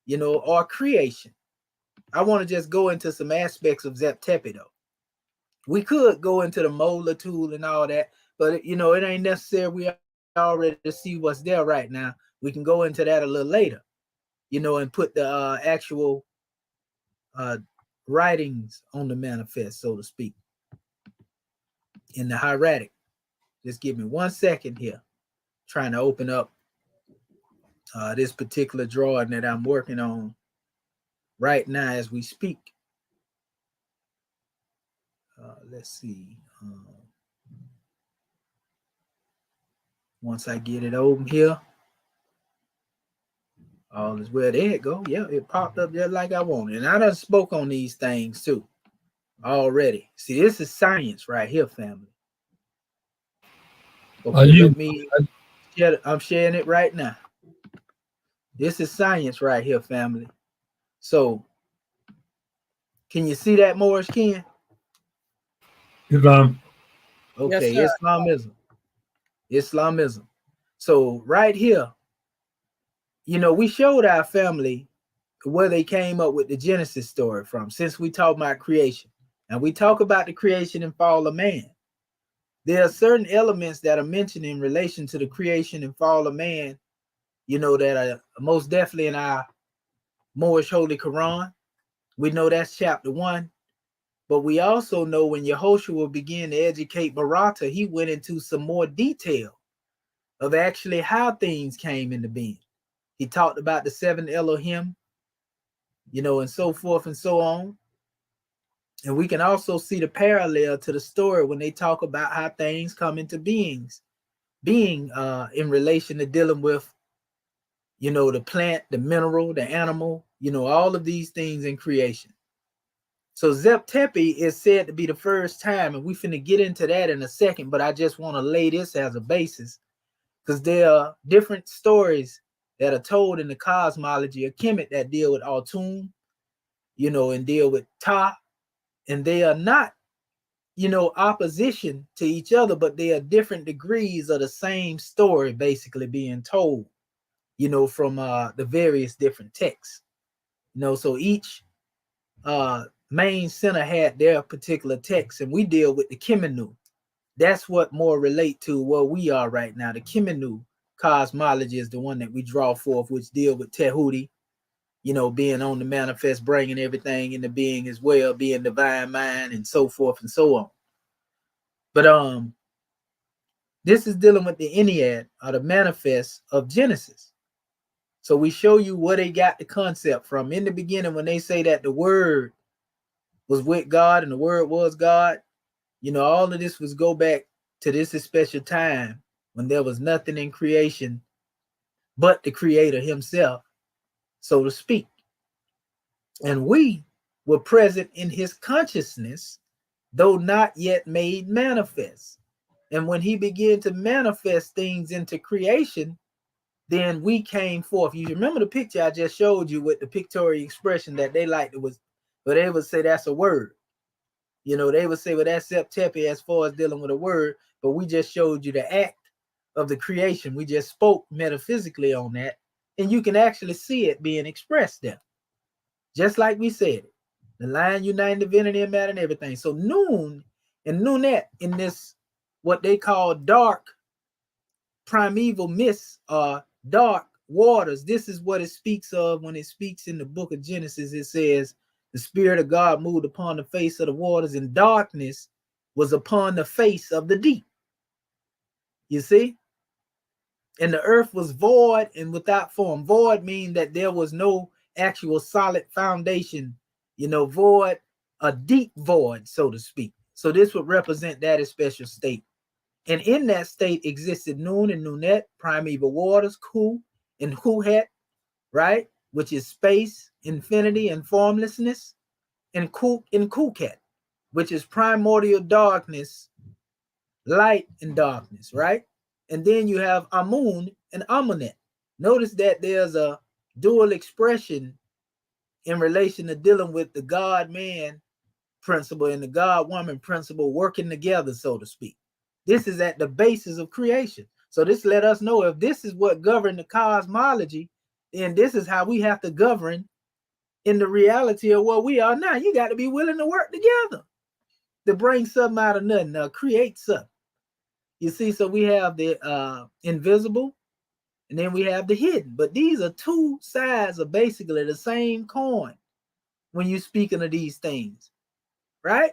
you know, or creation. I want to just go into some aspects of Zep Tepi, though. We could go into the molar tool and all that, but, you know, it ain't necessary. We already see what's there right now. We can go into that a little later, you know, and put the actual writings on the manifest, so to speak, in the hieratic. Just give me 1 second here. Trying to open up this particular drawing that I'm working on right now as we speak. Let's see. Once I get it open here, all is well. There it go. Yeah, it popped up just like I wanted. And I done spoke on these things too already. See, this is science right here, family. Okay, I'm sharing it right now. This is science right here, family. So, can you see that, Morris Ken? Islam. Okay, Yes, Islamism. So right here, we showed our family where they came up with the Genesis story from, since we talk about creation. And we talk about the creation and fall of man. There are certain elements that are mentioned in relation to the creation and fall of man, that are most definitely in our Moorish Holy Quran. We know that's chapter 1. But we also know when Yehoshua began to educate Barata, he went into some more detail of actually how things came into being. He talked about the 7 Elohim, and so forth and so on. And we can also see the parallel to the story when they talk about how things come into being in relation to dealing with, the plant, the mineral, the animal, all of these things in creation. So Zep Tepi is said to be the first time, and we finna get into that in a second, but I just want to lay this as a basis because there are different stories that are told in the cosmology of Kemet that deal with Autumn, and deal with Ta, and they are not, opposition to each other, but they are different degrees of the same story basically being told, from the various different texts. So each main center had their particular text, and we deal with the Kemenu. That's what more relate to where we are right now. The Kemenu cosmology is the one that we draw forth, which deal with Tehuti, being on the manifest, bringing everything into being as well, being divine mind, and so forth and so on. But this is dealing with the Ennead, or the manifest of Genesis. So we show you where they got the concept from. In the beginning, when they say that the word was with God and the word was God, all of this was go back to this special time when there was nothing in creation but the creator himself, so to speak. And we were present in his consciousness, though not yet made manifest. And when he began to manifest things into creation, then we came forth. You remember the picture I just showed you with the pictorial expression that they liked? It was, but they would say that's a word. They would say, well, that's Septepi as far as dealing with a word, but we just showed you the act of the creation. We just spoke metaphysically on that, and you can actually see it being expressed there. Just like we said it. The line uniting divinity and matter and everything. So Noon and Noonet in this, what they call dark primeval mists, dark waters. This is what it speaks of when it speaks in the book of Genesis. It says, the Spirit of God moved upon the face of the waters, and darkness was upon the face of the deep. You see? And the earth was void and without form. Void means that there was no actual solid foundation, void, a deep void, so to speak. So this would represent that special state. And in that state existed Noon and Noonet, primeval waters, Ku and Huhet, right? Which is space, infinity, and formlessness. And Kuk and Kuket, which is primordial darkness, light and darkness, right? And then you have Amun and Amunet. Notice that there's a dual expression in relation to dealing with the God-man principle and the God-woman principle working together, so to speak. This is at the basis of creation. So this let us know if this is what governed the cosmology, then this is how we have to govern in the reality of what we are now. You got to be willing to work together to bring something out of nothing, create something. You see, so we have the invisible, and then we have the hidden. But these are two sides of basically the same coin when you're speaking of these things, right?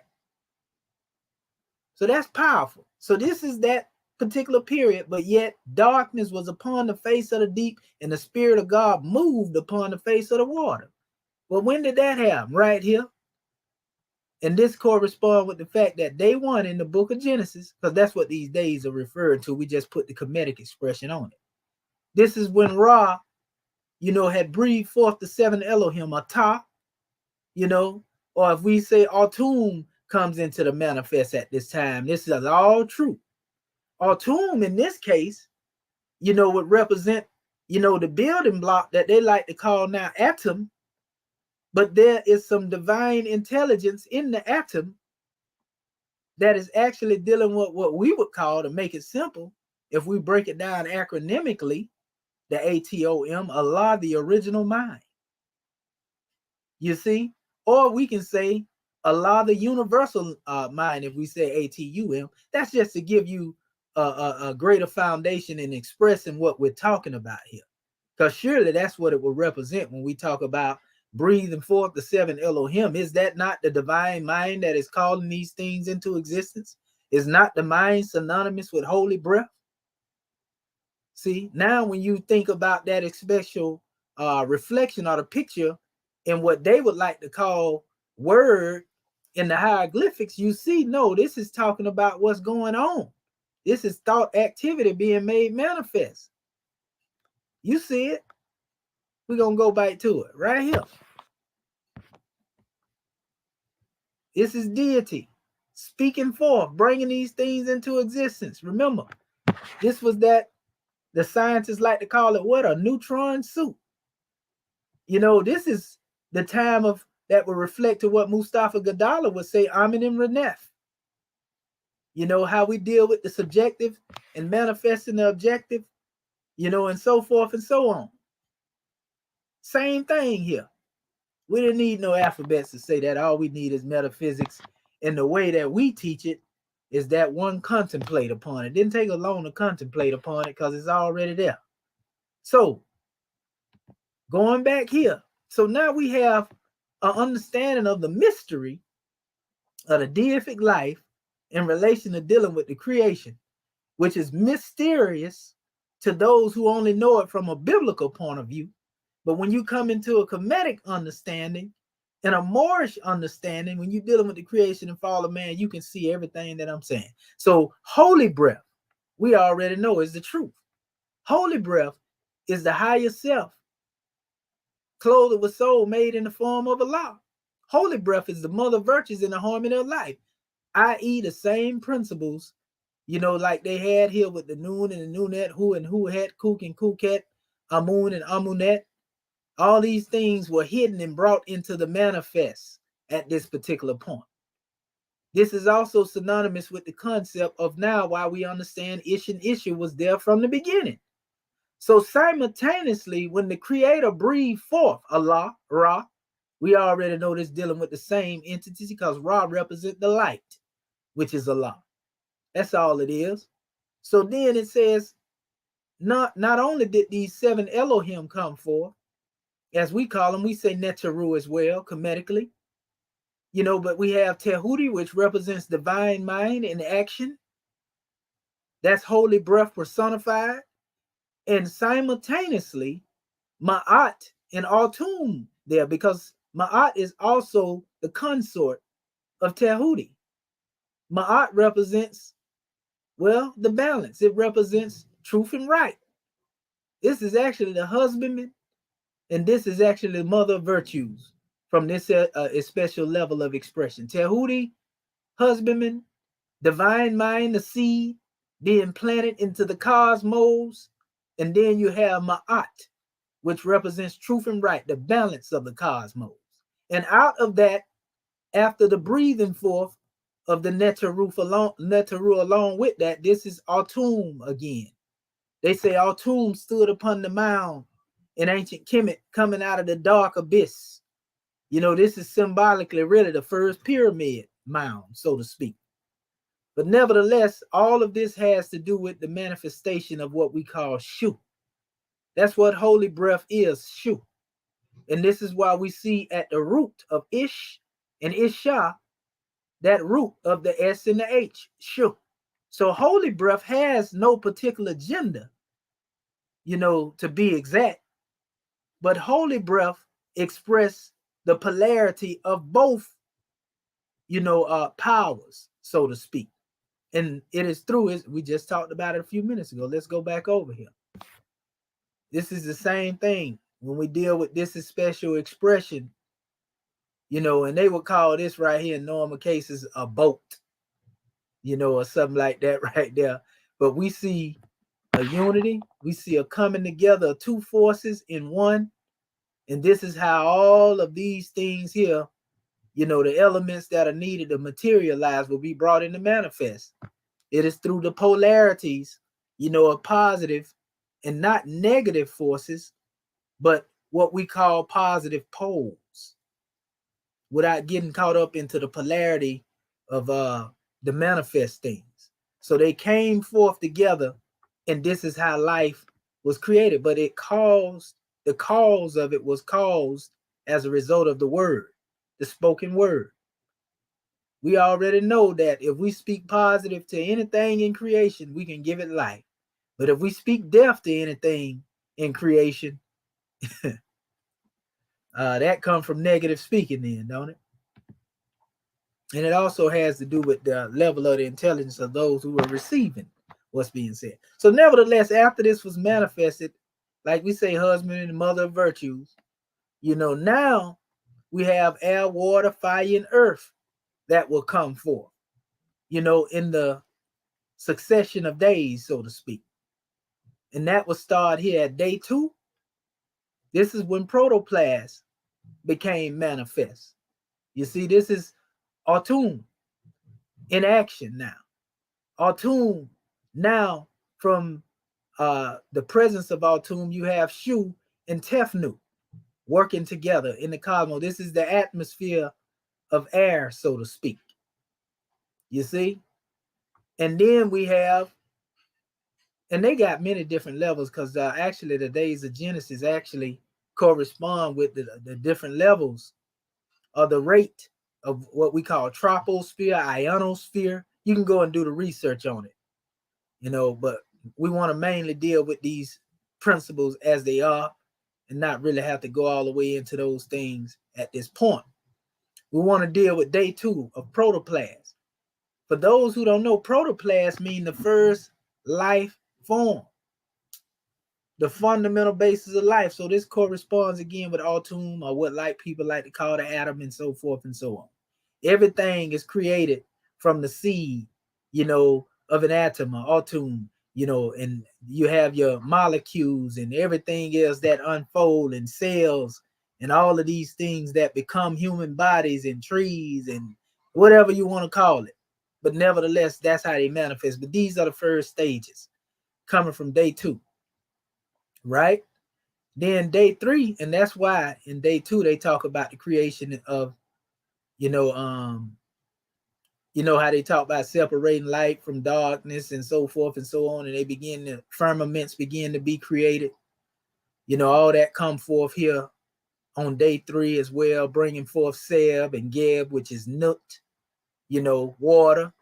So that's powerful. So this is that particular period, but yet darkness was upon the face of the deep, and the Spirit of God moved upon the face of the water. Well, when did that happen? Right here. And this corresponds with the fact that day one in the book of Genesis, because that's what these days are referred to. We just put the Kemetic expression on it. This is when Ra, had breathed forth the seven Elohim, Atah, or if we say Autumn comes into the manifest at this time. This is all true. Autumn in this case, would represent, the building block that they like to call now atom. But there is some divine intelligence in the atom that is actually dealing with what we would call, to make it simple, if we break it down acronymically, the ATOM, Allah, the original mind. You see? Or we can say Allah, the universal mind, if we say ATUM. That's just to give you a greater foundation in expressing what we're talking about here. Because surely that's what it will represent when we talk about breathing forth the seven Elohim. Is that not the divine mind that is calling these things into existence? Is not the mind synonymous with holy breath? See, now when you think about that special reflection or the picture in what they would like to call word in the hieroglyphics, you see, no, this is talking about what's going on. This is thought activity being made manifest. You see it. We're going to go back to it right here. This is deity speaking forth, bringing these things into existence. Remember, this was that the scientists like to call it what? A neutron soup. This is the time of that will reflect to what Mustafa Gadala would say, Amin and Renef. How we deal with the subjective and manifesting the objective, and so forth and so on. Same thing here. We didn't need no alphabets to say that. All we need is metaphysics. And the way that we teach it is that one contemplate upon it. It didn't take long to contemplate upon it because it's already there. So, going back here. So now we have an understanding of the mystery of the deific life in relation to dealing with the creation, which is mysterious to those who only know it from a biblical point of view. But when you come into a Kemetic understanding and a Moorish understanding, when you're dealing with the creation and fall of man, you can see everything that I'm saying. So holy breath, we already know is the truth. Holy breath is the higher self, clothed with soul, made in the form of Allah. Holy breath is the mother virtues in the harmony of life, i.e. the same principles, like they had here with the Noon and the Noonet, Hu and Huhet, Kuk and Kuket, Amun and Amunet. All these things were hidden and brought into the manifest at this particular point. This is also synonymous with the concept of now why we understand Ish and Isha was there from the beginning. So simultaneously, when the Creator breathed forth Allah, Ra, we already know this dealing with the same entity because Ra represents the light, which is Allah. That's all it is. So then it says, not only did these seven Elohim come forth, as we call them, we say Neteru as well, Kemetically. But we have Tehudi, which represents divine mind in action. That's holy breath personified. And simultaneously, Ma'at and Autumn there, because Ma'at is also the consort of Tehudi. Ma'at represents, the balance. It represents truth and right. This is actually the husbandman, and this is actually the mother of virtues from this special level of expression. Tehudi, husbandman, divine mind, the seed being planted into the cosmos. And then you have Ma'at, which represents truth and right, the balance of the cosmos. And out of that, after the breathing forth of the Neteru along with that, this is Autumn again. They say Autumn stood upon the mound in ancient Kemet, coming out of the dark abyss. This is symbolically really the first pyramid mound, so to speak. But nevertheless, all of this has to do with the manifestation of what we call Shu. That's what holy breath is, Shu. And this is why we see at the root of Ish and Isha, that root of the S and the H, Shu. So holy breath has no particular gender, to be exact. But holy breath express the polarity of both powers, so to speak. And it is through it. We just talked about it a few minutes ago. Let's go back over here. This is the same thing when we deal with this is special expression, and they would call this right here in normal cases a boat, or something like that right there. But we see a unity, we see a coming together of two forces in one. And this is how all of these things here, the elements that are needed to materialize will be brought into manifest. It is through the polarities, of positive and not negative forces, but what we call positive poles, without getting caught up into the polarity of the manifest things. So they came forth together, and this is how life was created. But the cause of it was caused as a result of the word, the spoken word. We already know that if we speak positive to anything in creation, we can give it life. But if we speak death to anything in creation, that comes from negative speaking then, don't it? And it also has to do with the level of the intelligence of those who are receiving what's being said. So nevertheless, after this was manifested, like we say, husband and mother of virtues, now we have air, water, fire, and earth that will come forth, in the succession of days, so to speak. And that will start here at day 2. This is when protoplasm became manifest. You see, this is Autumn in action now. Autumn now, from the presence of Autumn, you have Shu and Tefnu working together in the cosmos. This is the atmosphere of air, so to speak. You see? And then we have, and they got many different levels, because actually the days of Genesis actually correspond with the different levels of the rate of what we call troposphere, ionosphere. You can go and do the research on it, but we want to mainly deal with these principles as they are and not really have to go all the way into those things at this point. We want to deal with day 2 of protoplasm. For those who don't know, protoplasm means the first life form, the fundamental basis of life. So this corresponds again with Autumn, or what like people like to call the atom, and so forth and so on. Everything is created from the seed, of an atom or Autumn, and you have your molecules and everything else that unfold, and cells and all of these things that become human bodies and trees and whatever you want to call it. But nevertheless, that's how they manifest. But these are the first stages coming from day 2, right? Then day 3, and that's why in day 2 they talk about the creation of, how they talk about separating light from darkness and so forth and so on, and the firmaments begin to be created. All that come forth here on day 3 as well, bringing forth Seb and Geb, which is Nut, water.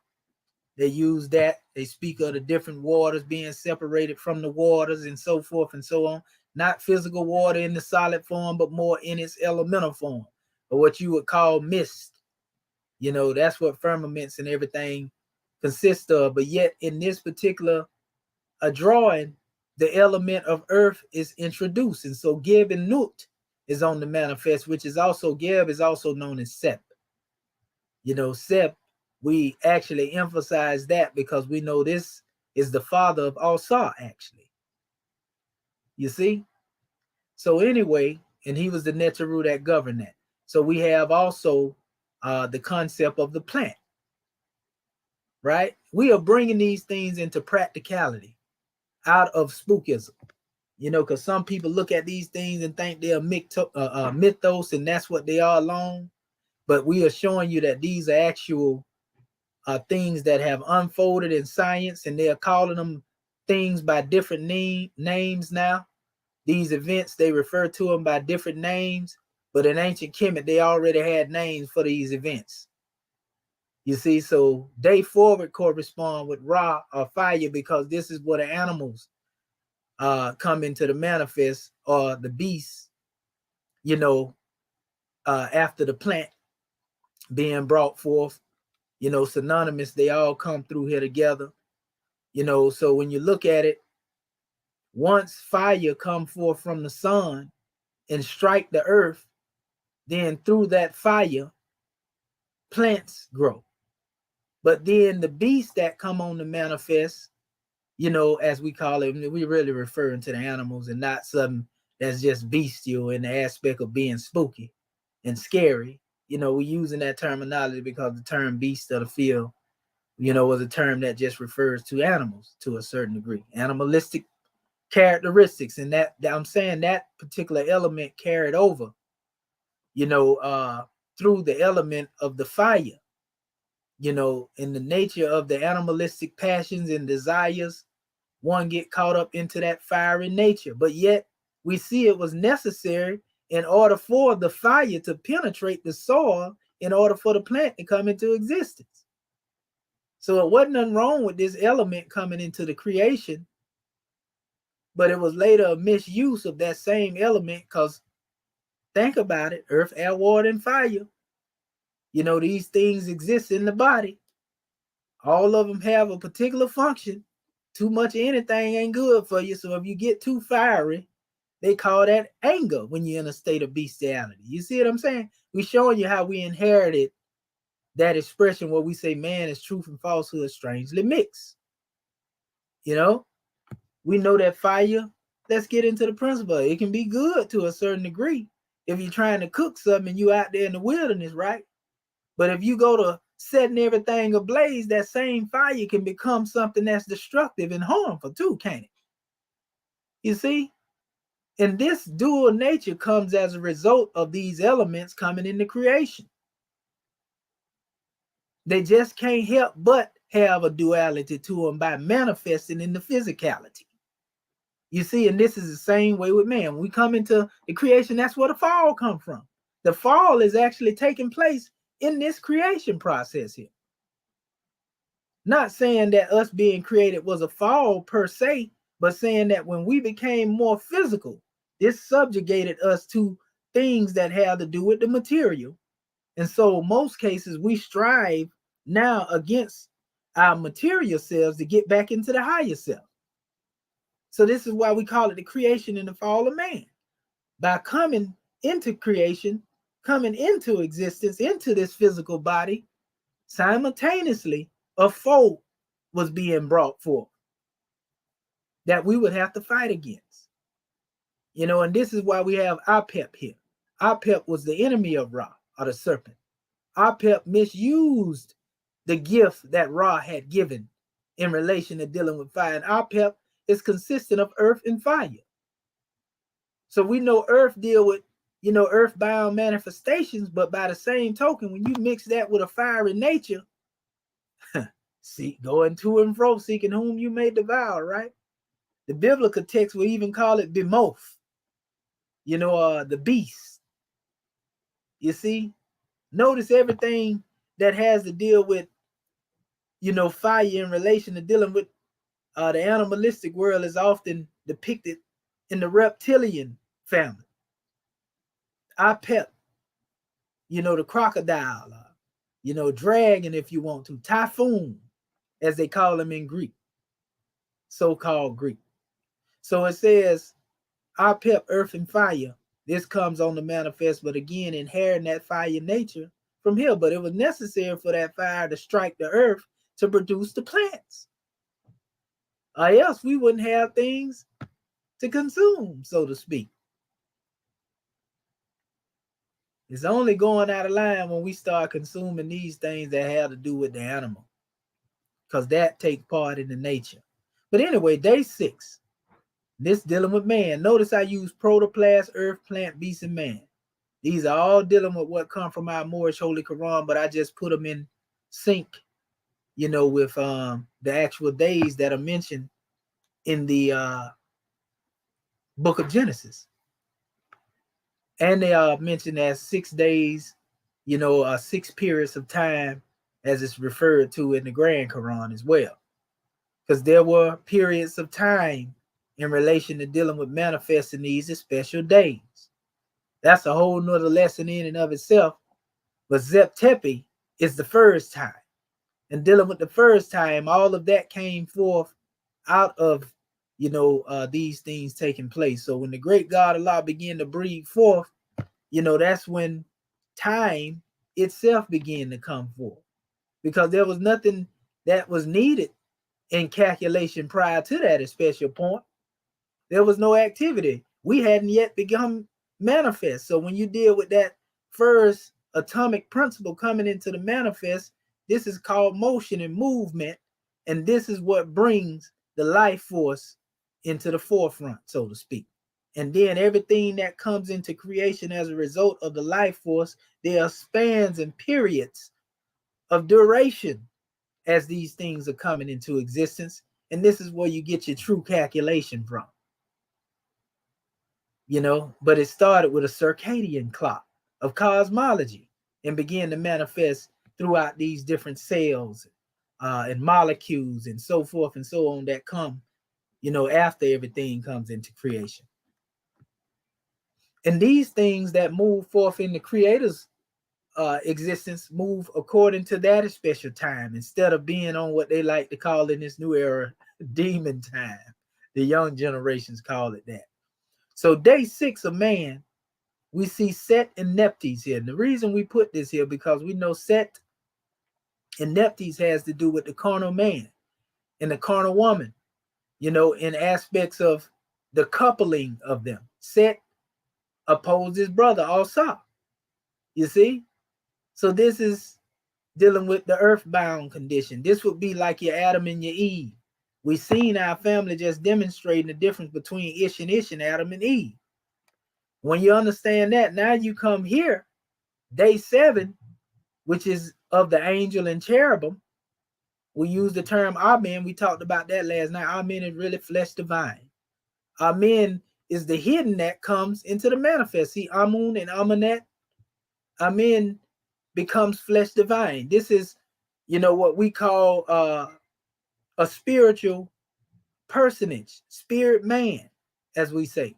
They use that. They speak of the different waters being separated from the waters and so forth and so on. Not physical water in the solid form, but more in its elemental form, or what you would call mist. That's what firmaments and everything consist of. But yet in this particular drawing, the element of earth is introduced. And so Geb and Nut is on the manifest, which is also, Geb is also known as Sep. Sep, we actually emphasize that because we know this is the father of Al-Sa, actually. You see? So anyway, and he was the Neteru that governed that. So we have also the concept of the plant, right? We are bringing these things into practicality out of spookism, because some people look at these things and think they're mythos, and that's what they are alone. But we are showing you that these are actual things that have unfolded in science, and they are calling them things by different names now. These events, they refer to them by different names, but in ancient Kemet, they already had names for these events. You see, so day 4 would correspond with Ra or fire, because this is where the animals come into the manifest, or the beasts, after the plant being brought forth, synonymous. They all come through here together, so when you look at it, once fire come forth from the sun and strike the earth, then through that fire, plants grow. But then the beasts that come on to manifest, as we call it, we really referring to the animals and not something that's just bestial in the aspect of being spooky and scary. We're using that terminology because the term beast of the field, was a term that just refers to animals to a certain degree, animalistic characteristics. And that I'm saying that particular element carried over, through the element of the fire, in the nature of the animalistic passions and desires, one get caught up into that fiery nature. But yet we see it was necessary in order for the fire to penetrate the soil in order for the plant to come into existence. So it wasn't nothing wrong with this element coming into the creation, but it was later a misuse of that same element, because think about it, earth, air, water, and fire. These things exist in the body. All of them have a particular function. Too much of anything ain't good for you. So if you get too fiery, they call that anger when you're in a state of bestiality. You see what I'm saying? We're showing you how we inherited that expression where we say man is truth and falsehood strangely mixed. We know that fire. Let's get into the principle. It can be good to a certain degree if you're trying to cook something and you out there in the wilderness, right? But if you go to setting everything ablaze, that same fire can become something that's destructive and harmful too, can't it? You see? And this dual nature comes as a result of these elements coming into creation. They just can't help but have a duality to them by manifesting in the physicality. You see, and this is the same way with man. When we come into the creation, that's where the fall comes from. The fall is actually taking place in this creation process here. Not saying that us being created was a fall per se, but saying that when we became more physical, this subjugated us to things that have to do with the material. And so most cases we strive now against our material selves to get back into the higher self. So this is why we call it the creation and the fall of man. By coming into creation, coming into existence, into this physical body, simultaneously a foe was being brought forth that we would have to fight against. And this is why we have Apep here. Apep was the enemy of Ra, or the serpent. Apep misused the gift that Ra had given in relation to dealing with fire. And Apep is consistent of earth and fire. So we know earth deal with, earthbound manifestations, but by the same token, when you mix that with a fiery nature, see, going to and fro, seeking whom you may devour, right? The biblical text will even call it Bemoth, the beast. You see, notice everything that has to deal with, fire in relation to dealing with the animalistic world is often depicted in the reptilian family. Apep, the crocodile, dragon, if you want to, typhoon, as they call them in Greek, so-called Greek. So it says, Apep, earth and fire, this comes on the manifest, but again, inheriting that fire nature from here. But it was necessary for that fire to strike the earth to produce the plants. Or else we wouldn't have things to consume, so to speak. It's only going out of line when we start consuming these things that have to do with the animal, because that takes part in the nature. But anyway, day 6, this dealing with man. Notice I use protoplast, earth, plant, beast, and man. These are all dealing with what come from our Moorish Holy Quran, but I just put them in sync, with the actual days that are mentioned in the book of Genesis. And they are mentioned as 6 days, 6 periods of time, as it's referred to in the Grand Quran as well. Because there were periods of time in relation to dealing with manifesting these as special days. That's a whole nother lesson in and of itself. But Zep-Tepi is the first time. And dealing with the first time, all of that came forth out of, these things taking place. So when the great God Allah began to breathe forth, that's when time itself began to come forth, because there was nothing that was needed in calculation prior to that special point. There was no activity. We hadn't yet become manifest. So when you deal with that first atomic principle coming into the manifest, this is called motion and movement. And this is what brings the life force into the forefront, so to speak. And then everything that comes into creation as a result of the life force, there are spans and periods of duration as these things are coming into existence. And this is where you get your true calculation from. But it started with a circadian clock of cosmology and began to manifest throughout these different cells and molecules and so forth and so on that come, after everything comes into creation. And these things that move forth in the creator's existence move according to that special time, instead of being on what they like to call in this new era, demon time. The young generations call it that. So day 6 of man, we see Set and Nephthys here. And the reason we put this here, because we know Set and Nephthys has to do with the carnal man and the carnal woman, in aspects of the coupling of them. Set opposed his brother, Asa. You see? So this is dealing with the earthbound condition. This would be like your Adam and your Eve. We've seen our family just demonstrating the difference between Ish and Adam and Eve. When you understand that, now you come here, day 7, which is of the angel and cherubim. We use the term Amen. We talked about that last night. Amen is really flesh divine. Amen is the hidden that comes into the manifest. See, Amun and Amanet, Amen becomes flesh divine. This is, what we call a spiritual personage, spirit man, as we say.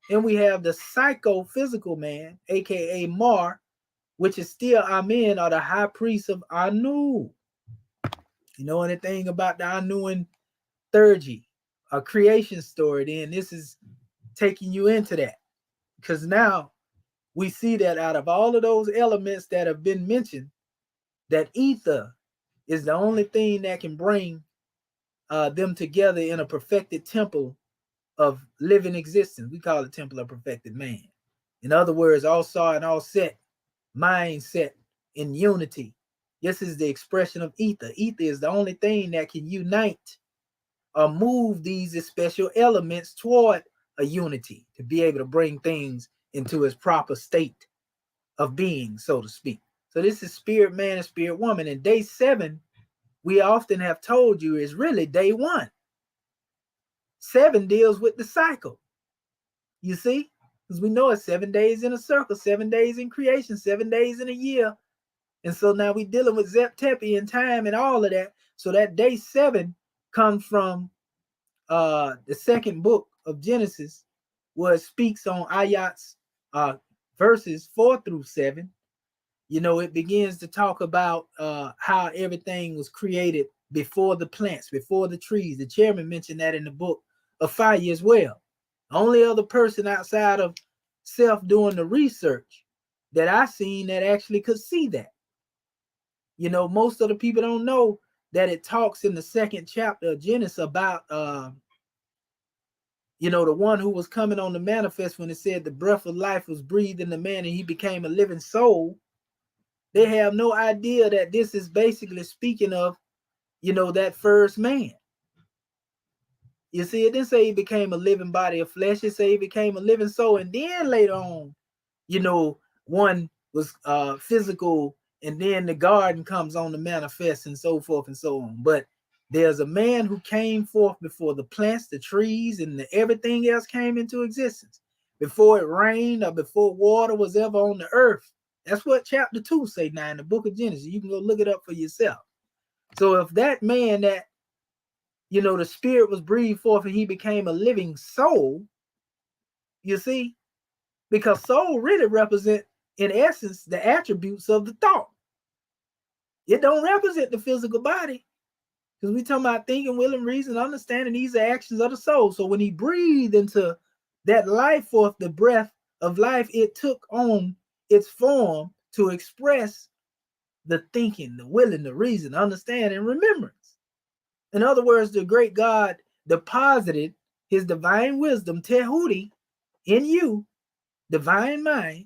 And we have the psychophysical man, aka Mar, which is still Amen, or the high priest of Anu. You know anything about the Anuan theurgy, a creation story, then this is taking you into that. Because now we see that out of all of those elements that have been mentioned, that ether is the only thing that can bring them together in a perfected temple of living existence. We call it temple of perfected man. In other words, all saw and all set, mindset in unity. This is the expression of ether. Ether is the only thing that can unite or move these special elements toward a unity, to be able to bring things into its proper state of being, so to speak. So this is spirit man and spirit woman. And day 7, we often have told you, is really day 1. 7 deals with the cycle. You see? Because we know it's 7 days in a circle, 7 days in creation, 7 days in a year. And so now we're dealing with Zep-Tepi and time and all of that. So that day 7 comes from the second book of Genesis, where it speaks on ayats, verses 4 through 7. It begins to talk about how everything was created before the plants, before the trees. The chairman mentioned that in the book of fire as well. The only other person outside of self doing the research that I seen that actually could see that. Most of the people don't know that it talks in the 2nd chapter of Genesis about the one who was coming on the manifest, when it said the breath of life was breathed in the man and he became a living soul. They have no idea that this is basically speaking of, that first man. You see, it didn't say he became a living body of flesh. It said he became a living soul. And then later on, one was physical, and then the garden comes on the manifest and so forth and so on. But there's a man who came forth before the plants, the trees, and everything else came into existence. Before it rained or before water was ever on the earth. That's what chapter 2 say now in the book of Genesis. You can go look it up for yourself. So if that man that, the spirit was breathed forth and he became a living soul, you see, because soul really represent in essence, the attributes of the thought. It don't represent the physical body, because we talking about thinking, willing, reason, understanding. These are actions of the soul. So when he breathed into that life forth, the breath of life, it took on its form to express the thinking, the willing, the reason, understanding, and remembrance. In other words, the great God deposited his divine wisdom, Tehuti, in you, divine mind,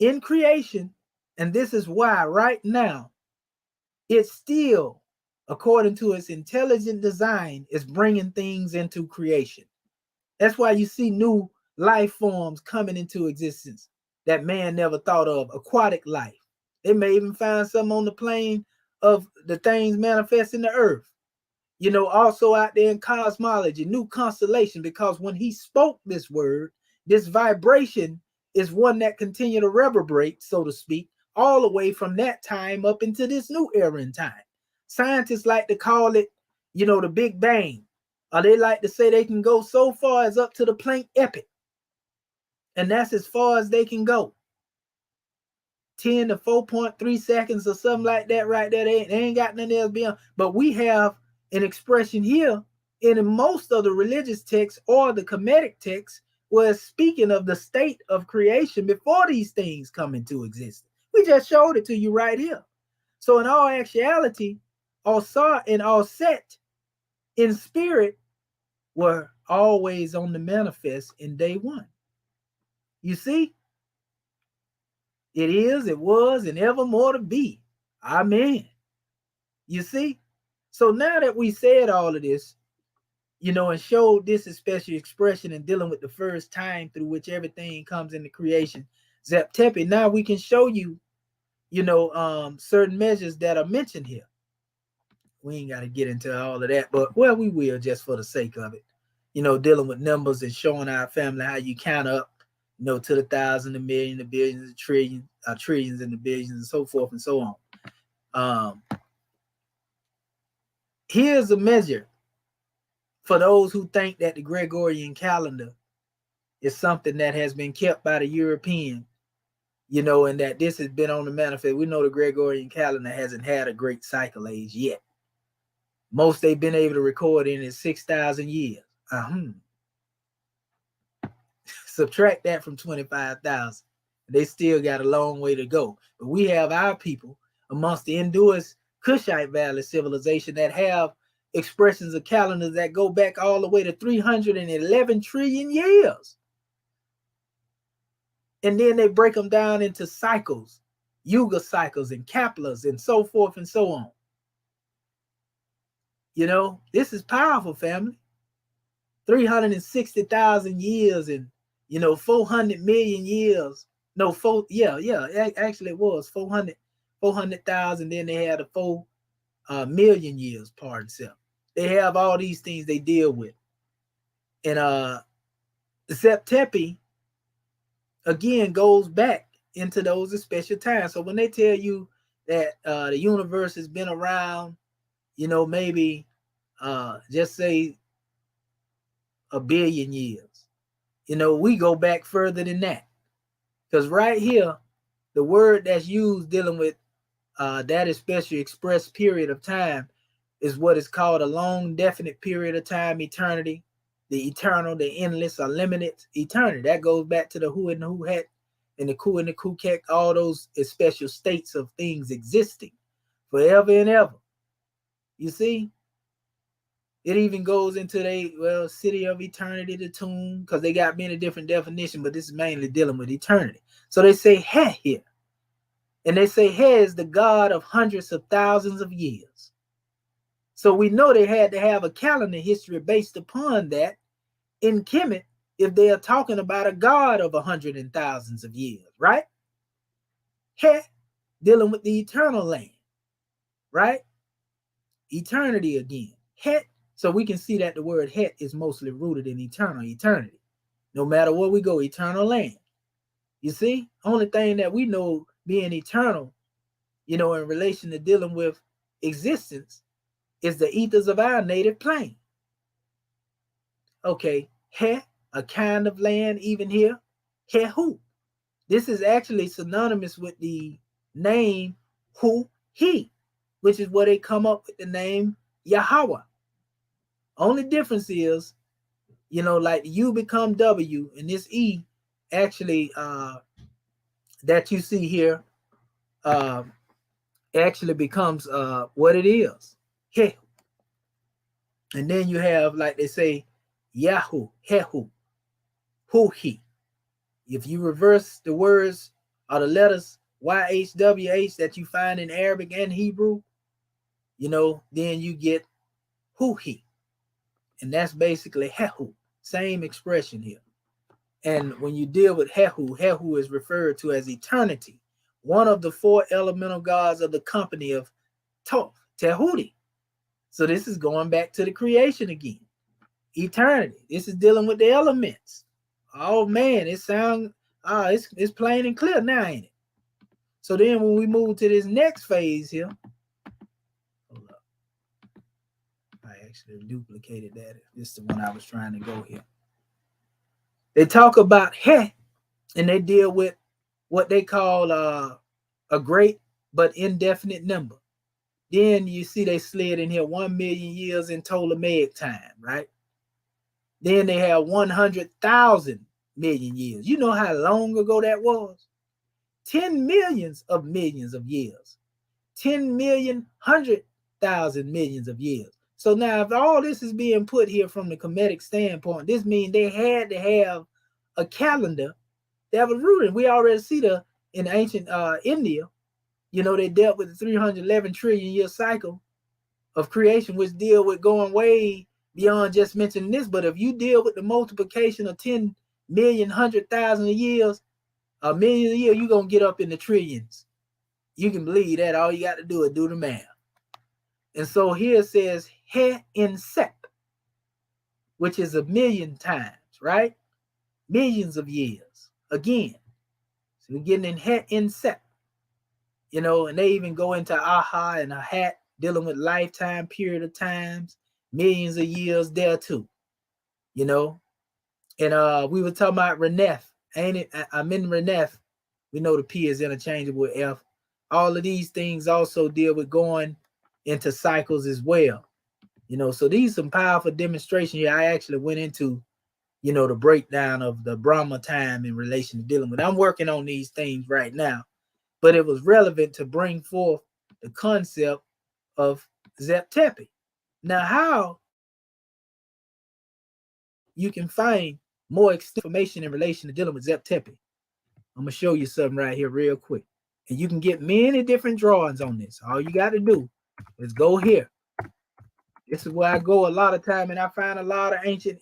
in creation. And this is why right now, it's still, according to its intelligent design, is bringing things into creation. That's why you see new life forms coming into existence that man never thought of, aquatic life. They may even find some on the plane of the things manifest in the earth. You know, also out there in cosmology, new constellation, because when he spoke this word, this vibration is one that continue to reverberate, so to speak, all the way from that time up into this new era in time. Scientists like to call it, you know, the Big Bang. Or they like to say they can go so far as up to the Planck epoch. And that's as far as they can go. 10 to 4.3 seconds or something like that right there. They ain't got nothing else beyond. But we have an expression here in most of the religious texts or the Kemetic texts where it's speaking of the state of creation before these things come into existence. We just showed it to you right here. So in all actuality, All-Sar and All-Set in spirit were always on the manifest in day one. You see? It is, it was, and evermore to be. Amen. You see? So now that we said all of this, you know, and showed this special expression in dealing with the first time through which everything comes into creation, Zeptepi, now we can show you, you know, certain measures that are mentioned here. We ain't got to get into all of that, but well, we will just for the sake of it. You know, dealing with numbers and showing our family how you count up, you know, to the thousand, the million, the billions, the trillions, and the billions, and so forth and so on. Here's a measure for those who think that the Gregorian calendar is something that has been kept by the European, you know, and that this has been on the manifest. We know the Gregorian calendar hasn't had a great cycle age yet. Most they've been able to record in is 6,000 years. Subtract that from 25,000. They still got a long way to go. But we have our people amongst the Indus Kushite Valley civilization that have expressions of calendars that go back all the way to 311 trillion years. And then they break them down into cycles, yuga cycles and kaplas and so forth and so on. You know, this is powerful, family. 360,000 years and, you know, 400 million years. No, actually it was 400,000. Then they had a 4 million years, pardon self. They have all these things they deal with. And Zeptepi, again, goes back into those special times. So when they tell you that the universe has been around, you know, maybe just say 1 billion years, you know, we go back further than that. Because right here, the word that's used dealing with that especially expressed period of time is what is called a long definite period of time, eternity, the eternal, the endless, or limited eternity. That goes back to the who and the who had and the ku and the kukek, all those special states of things existing forever and ever. You see? It even goes into the city of eternity, the tomb, because they got many different definitions, but this is mainly dealing with eternity. So they say He here. And they say He is the God of hundreds of thousands of years. So we know they had to have a calendar history based upon that in Kemet if they are talking about a God of 100 and thousands of years, right? He, dealing with the eternal land, right? Eternity again. Het. So we can see that the word het is mostly rooted in eternity. No matter where we go, eternal land. You see? Only thing that we know being eternal, you know, in relation to dealing with existence is the ethers of our native plane. Okay. He, a kind of land even here. He who? This is actually synonymous with the name Hu He, which is where they come up with the name Yahweh. Only difference is, you know, like U become W, and this E actually that you see here actually becomes what it is. He. And then you have, like they say, Yahu, Hehu, Hu He. If you reverse the words or the letters YHWH that you find in Arabic and Hebrew, you know, then you get Hu He. And that's basically Hehu. Same expression here. And when you deal with Hehu, Hehu is referred to as eternity, one of the 4 elemental gods of the company of Thoth, Tehuti. So this is going back to the creation again. Eternity. This is dealing with the elements. Oh man, it sounds it's plain and clear now, ain't it? So then when we move to this next phase here, hold up. I actually duplicated that. This is the one I was trying to go here. They talk about He, and they deal with what they call a great but indefinite number. Then you see they slid in here 1 million years in Ptolemaic time, right? Then they have 100,000 million years. You know how long ago that was? 10 millions of years. 10 million, 100,000 millions of years. So now if all this is being put here from the Kemetic standpoint, this means they had to have a calendar that was rooted. We already see in ancient India, you know, they dealt with the 311 trillion year cycle of creation, which deal with going way beyond just mentioning this. But if you deal with the multiplication of 10 million, 100,000 years, a million a year, you're going to get up in the trillions. You can believe that. All you got to do is do the math. And so here it says He in Sep, which is 1,000,000 times, right? Millions of years. Again, so we're getting in He in Sep. You know, and they even go into Aha and a hat dealing with lifetime period of times, millions of years there too. You know, and we were talking about Renef, ain't it? I'm in Renef. We know the P is interchangeable with F. All of these things also deal with going into cycles as well. You know, so these are some powerful demonstrations here. I actually went into, you know, the breakdown of the Brahma time in relation to dealing with. I'm working on these things right now, but it was relevant to bring forth the concept of Zep Tepi. Now, how you can find more information in relation to dealing with Zep Tepi, I'm going to show you something right here real quick. And you can get many different drawings on this. All you got to do is go here. This is where I go a lot of time, and I find a lot of ancient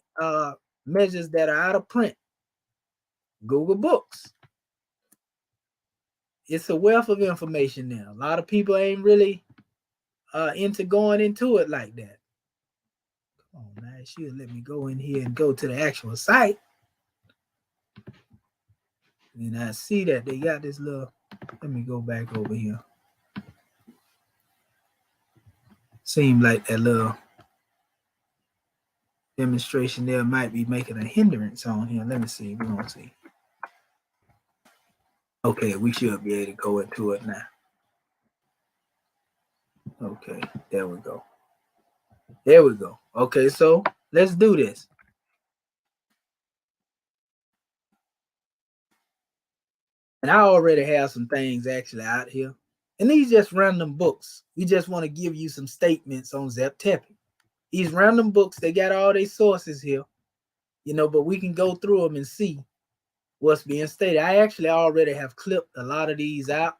measures that are out of print. Google Books. It's a wealth of information now. A lot of people ain't really into going into it like that. Come on, man. She'll let me go in here and go to the actual site. And I see that they got this little, let me go back over here. Seemed like that little demonstration there might be making a hindrance on here. Let me see. We're going to see. Okay, we should be able to go into it now. Okay, there we go. There we go. Okay, so let's do this. And I already have some things actually out here. And these just random books. We just want to give you some statements on Zep Tepi. These random books, they got all their sources here, you know, but we can go through them and see what's being stated. I actually already have clipped a lot of these out,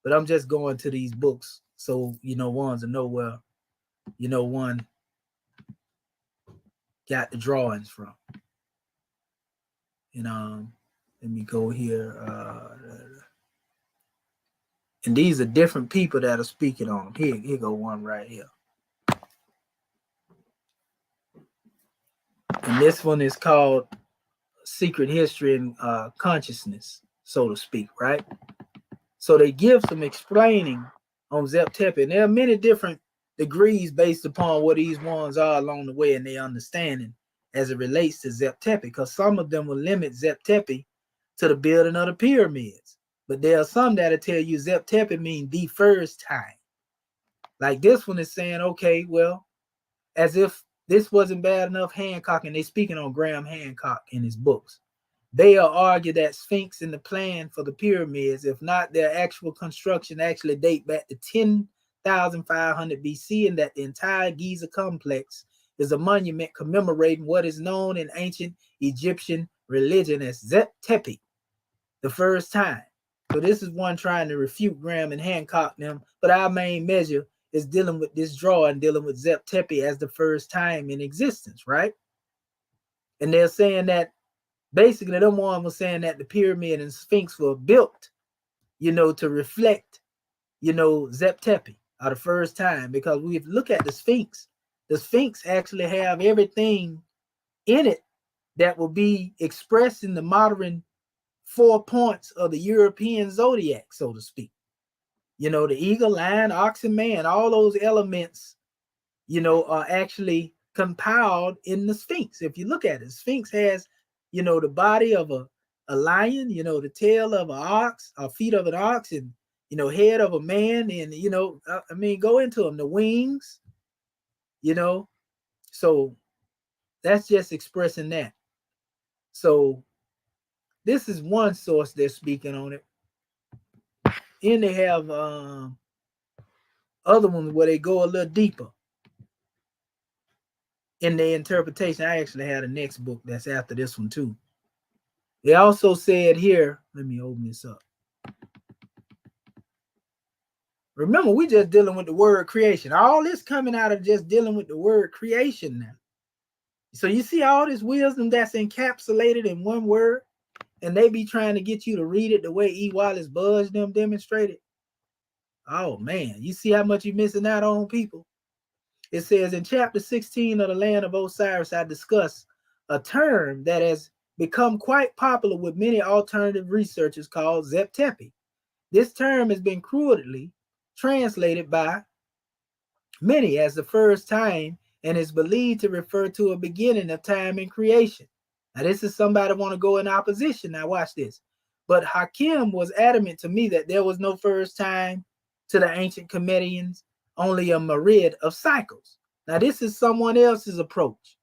but I'm just going to these books so, you know, ones to know where, you know, one got the drawings from. And let me go here. And these are different people that are speaking on them. Here go one right here. And this one is called Secret History and Consciousness, so to speak, right? So they give some explaining on Zep Tepi. And there are many different degrees based upon what these ones are along the way and their understanding as it relates to Zep Tepi, because some of them will limit Zep Tepi to the building of the pyramids. But there are some that'll tell you Zep Tepi means the first time. Like this one is saying, okay, well, as if this wasn't bad enough, Hancock, and they speaking on Graham Hancock in his books. They'll argue that Sphinx and the plan for the pyramids, if not their actual construction, actually date back to 10,500 BC, and that the entire Giza complex is a monument commemorating what is known in ancient Egyptian religion as Zep Tepi, the first time. So this is one trying to refute Graham and Hancock them, but our main measure is dealing with this drawing, dealing with Zep Tepi as the first time in existence, right? And they're saying that basically them one was saying that the pyramid and Sphinx were built, to reflect, Zep Tepi the first time, because we look at the Sphinx actually have everything in it that will be expressed in the modern 4 points of the European zodiac, so to speak. The eagle, lion, ox, and man, all those elements, are actually compiled in the Sphinx. If you look at it, Sphinx has, the body of a lion, the tail of an ox, or feet of an ox, and, head of a man, and, go into them, the wings, so that's just expressing that. So this is one source they're speaking on it. And they have other ones where they go a little deeper in their interpretation. I actually had a next book that's after this one too. They also said here, let me open this up. Remember, we just dealing with the word creation. All this coming out of just dealing with the word creation now. So you see all this wisdom that's encapsulated in one word, and they be trying to get you to read it the way E. Wallace Budge them demonstrated. Oh man, you see how much you're missing out on, people. It says in chapter 16 of the Land of Osiris, I discuss a term that has become quite popular with many alternative researchers called Zep Tepi. This term has been crudely translated by many as the first time and is believed to refer to a beginning of time in creation. Now, this is somebody want to go in opposition. Now, watch this. But Hakim was adamant to me that there was no first time to the ancient Comedians, only a myriad of cycles. Now, this is someone else's approach.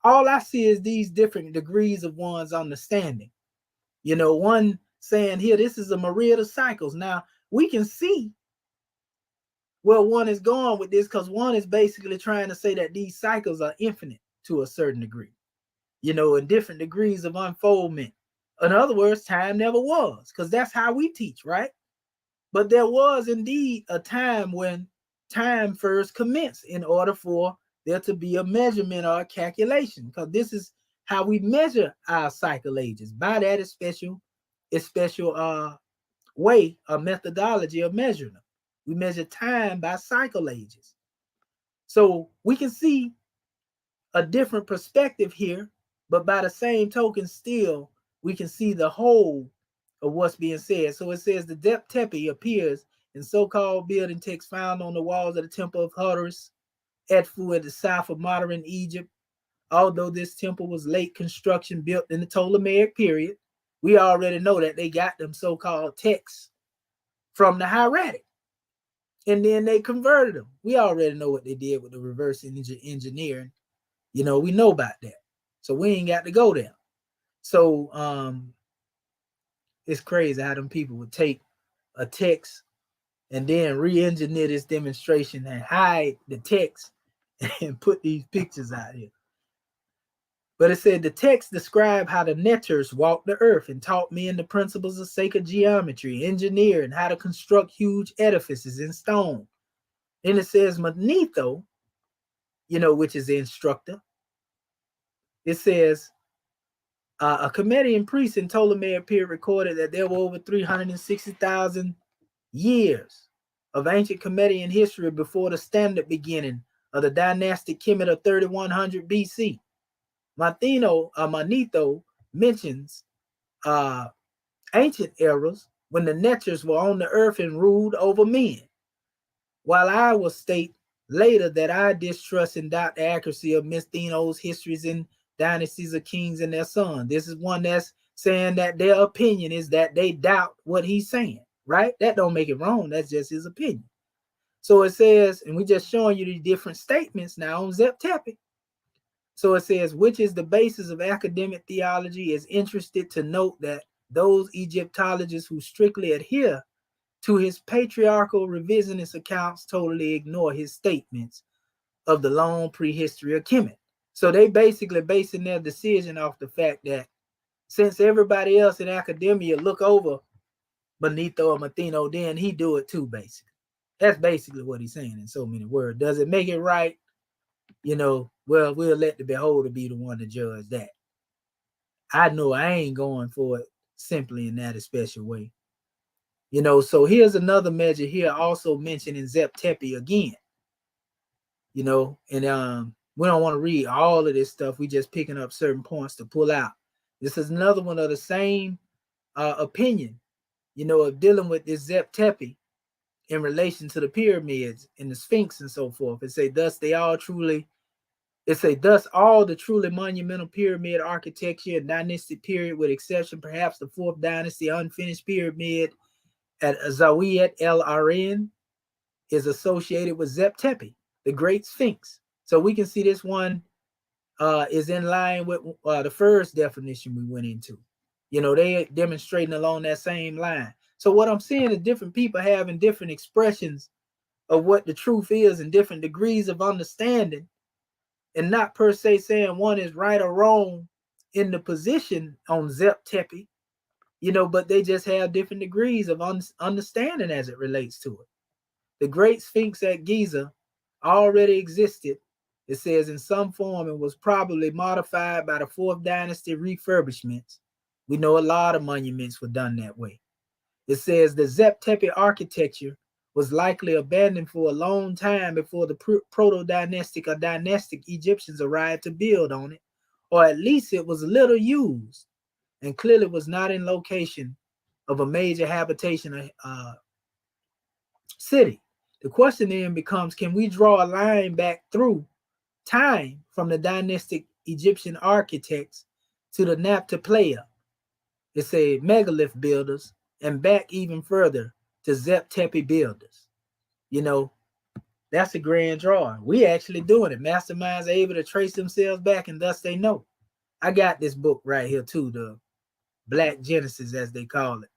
All I see is these different degrees of one's understanding. One saying here, this is a myriad of cycles. Now, we can see where one is going with this, because one is basically trying to say that these cycles are infinite to a certain degree, in different degrees of unfoldment. In other words, time never was, because that's how we teach, right? But there was indeed a time when time first commenced in order for there to be a measurement or a calculation, because this is how we measure our cycle ages, by that special way or methodology of measuring them. We measure time by cycle ages. So we can see a different perspective here, but by the same token, still, we can see the whole of what's being said. So it says the Zep Tepi appears in so-called building texts found on the walls of the Temple of Horus, Edfu at the south of modern Egypt. Although this temple was late construction, built in the Ptolemaic period, we already know that they got them so-called texts from the hieratic. And then they converted them. We already know what they did with the reverse engineering. We know about that. So we ain't got to go there. So it's crazy how them people would take a text and then re-engineer this demonstration and hide the text and put these pictures out here. But it said the text described how the Netters walked the earth and taught men the principles of sacred geometry, engineering, how to construct huge edifices in stone. Then it says Manetho, which is the instructor. It says a Comedian priest in Ptolemaic period recorded that there were over 360,000 years of ancient Comedian history before the standard beginning of the dynastic Kemet of 3100 BC. Manetho mentions ancient eras when the Netters were on the earth and ruled over men, while I will state later that I distrust and doubt the accuracy of Mistino's histories and dynasties of kings and their sons. This is one that's saying that their opinion is that they doubt what he's saying, right? That don't make it wrong. That's just his opinion. So it says, and we just showing you the different statements now on Zep Tepi. So it says, which is the basis of academic theology, is interested to note that those Egyptologists who strictly adhere to his patriarchal revisionist accounts totally ignore his statements of the long prehistory of Kemet. So they basically basing their decision off the fact that since everybody else in academia look over Benito or Mathino, then he do it too, basically. That's basically what he's saying in so many words. Does it make it right? You know, well, we'll let the beholder be the one to judge that. I know I ain't going for it simply in that special way. You know, so here's another measure here also mentioned in Zep Tepi again. You know, and we don't want to read all of this stuff. We just picking up certain points to pull out. This is another one of the same opinion, you know, of dealing with this Zep Tepi in relation to the pyramids and the Sphinx and so forth. It say, thus all the truly monumental pyramid architecture and dynastic period, with exception perhaps the fourth dynasty unfinished pyramid at Zawiyat El-Arin, is associated with Zep Tepi, the Great Sphinx. So we can see this one is in line with the first definition we went into. You know, they demonstrating along that same line. So what I'm seeing is different people having different expressions of what the truth is and different degrees of understanding, and not per se saying one is right or wrong in the position on Zep Tepi, you know, but they just have different degrees of understanding as it relates to it. The Great Sphinx at Giza already existed, it says, in some form, and was probably modified by the Fourth Dynasty refurbishments. We know a lot of monuments were done that way. It says the Zep Tepi architecture was likely abandoned for a long time before the proto-dynastic or dynastic Egyptians arrived to build on it, or at least it was little used, and clearly was not in location of a major habitation city. The question then becomes, can we draw a line back through time from the dynastic Egyptian architects to the Naphtali, it's a megalith builders, and back even further to Zep Tepi builders? You know, that's a grand drawing. We actually doing it. Masterminds are able to trace themselves back, and thus they know. I got this book right here too, the Black Genesis, as they call it.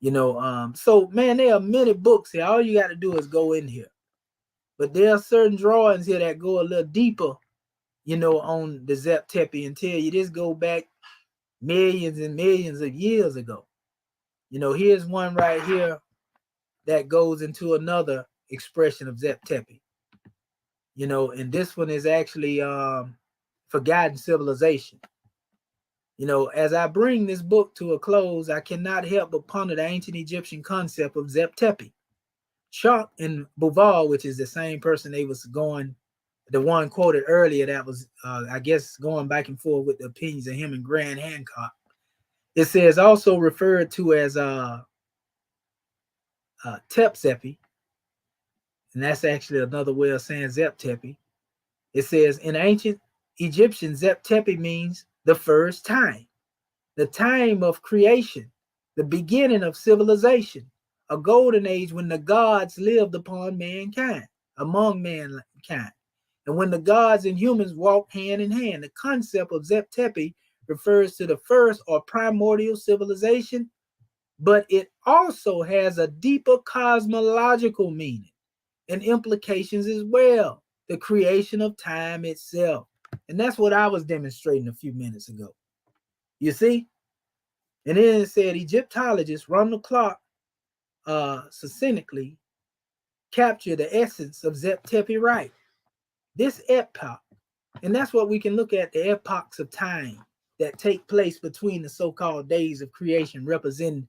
You know, so man, there are many books here. All you got to do is go in here. But there are certain drawings here that go a little deeper, you know, on the Zep Tepi, and tell you this go back millions and millions of years ago. You know, here's one right here that goes into another expression of Zep Tepi. You know, and this one is actually Forgotten Civilization. You know, as I bring this book to a close, I cannot help but ponder the ancient Egyptian concept of Zep Tepi. Chalk and Bouval, which is the same person they was going, the one quoted earlier that was, I guess, going back and forth with the opinions of him and Grant Hancock. It says also referred to as Tepsepi, and that's actually another way of saying Zep Tepi. It says in ancient Egyptian, Zep Tepi means the first time, the time of creation, the beginning of civilization, a golden age when the gods lived upon mankind, among mankind. And when the gods and humans walked hand in hand, the concept of Zep Tepi refers to the first or primordial civilization, but it also has a deeper cosmological meaning and implications as well, the creation of time itself. And that's what I was demonstrating a few minutes ago. You see? And then it said Egyptologists run the clock succinctly capture the essence of Zep Tepi right. This epoch, and that's what we can look at, the epochs of time that take place between the so-called days of creation, representing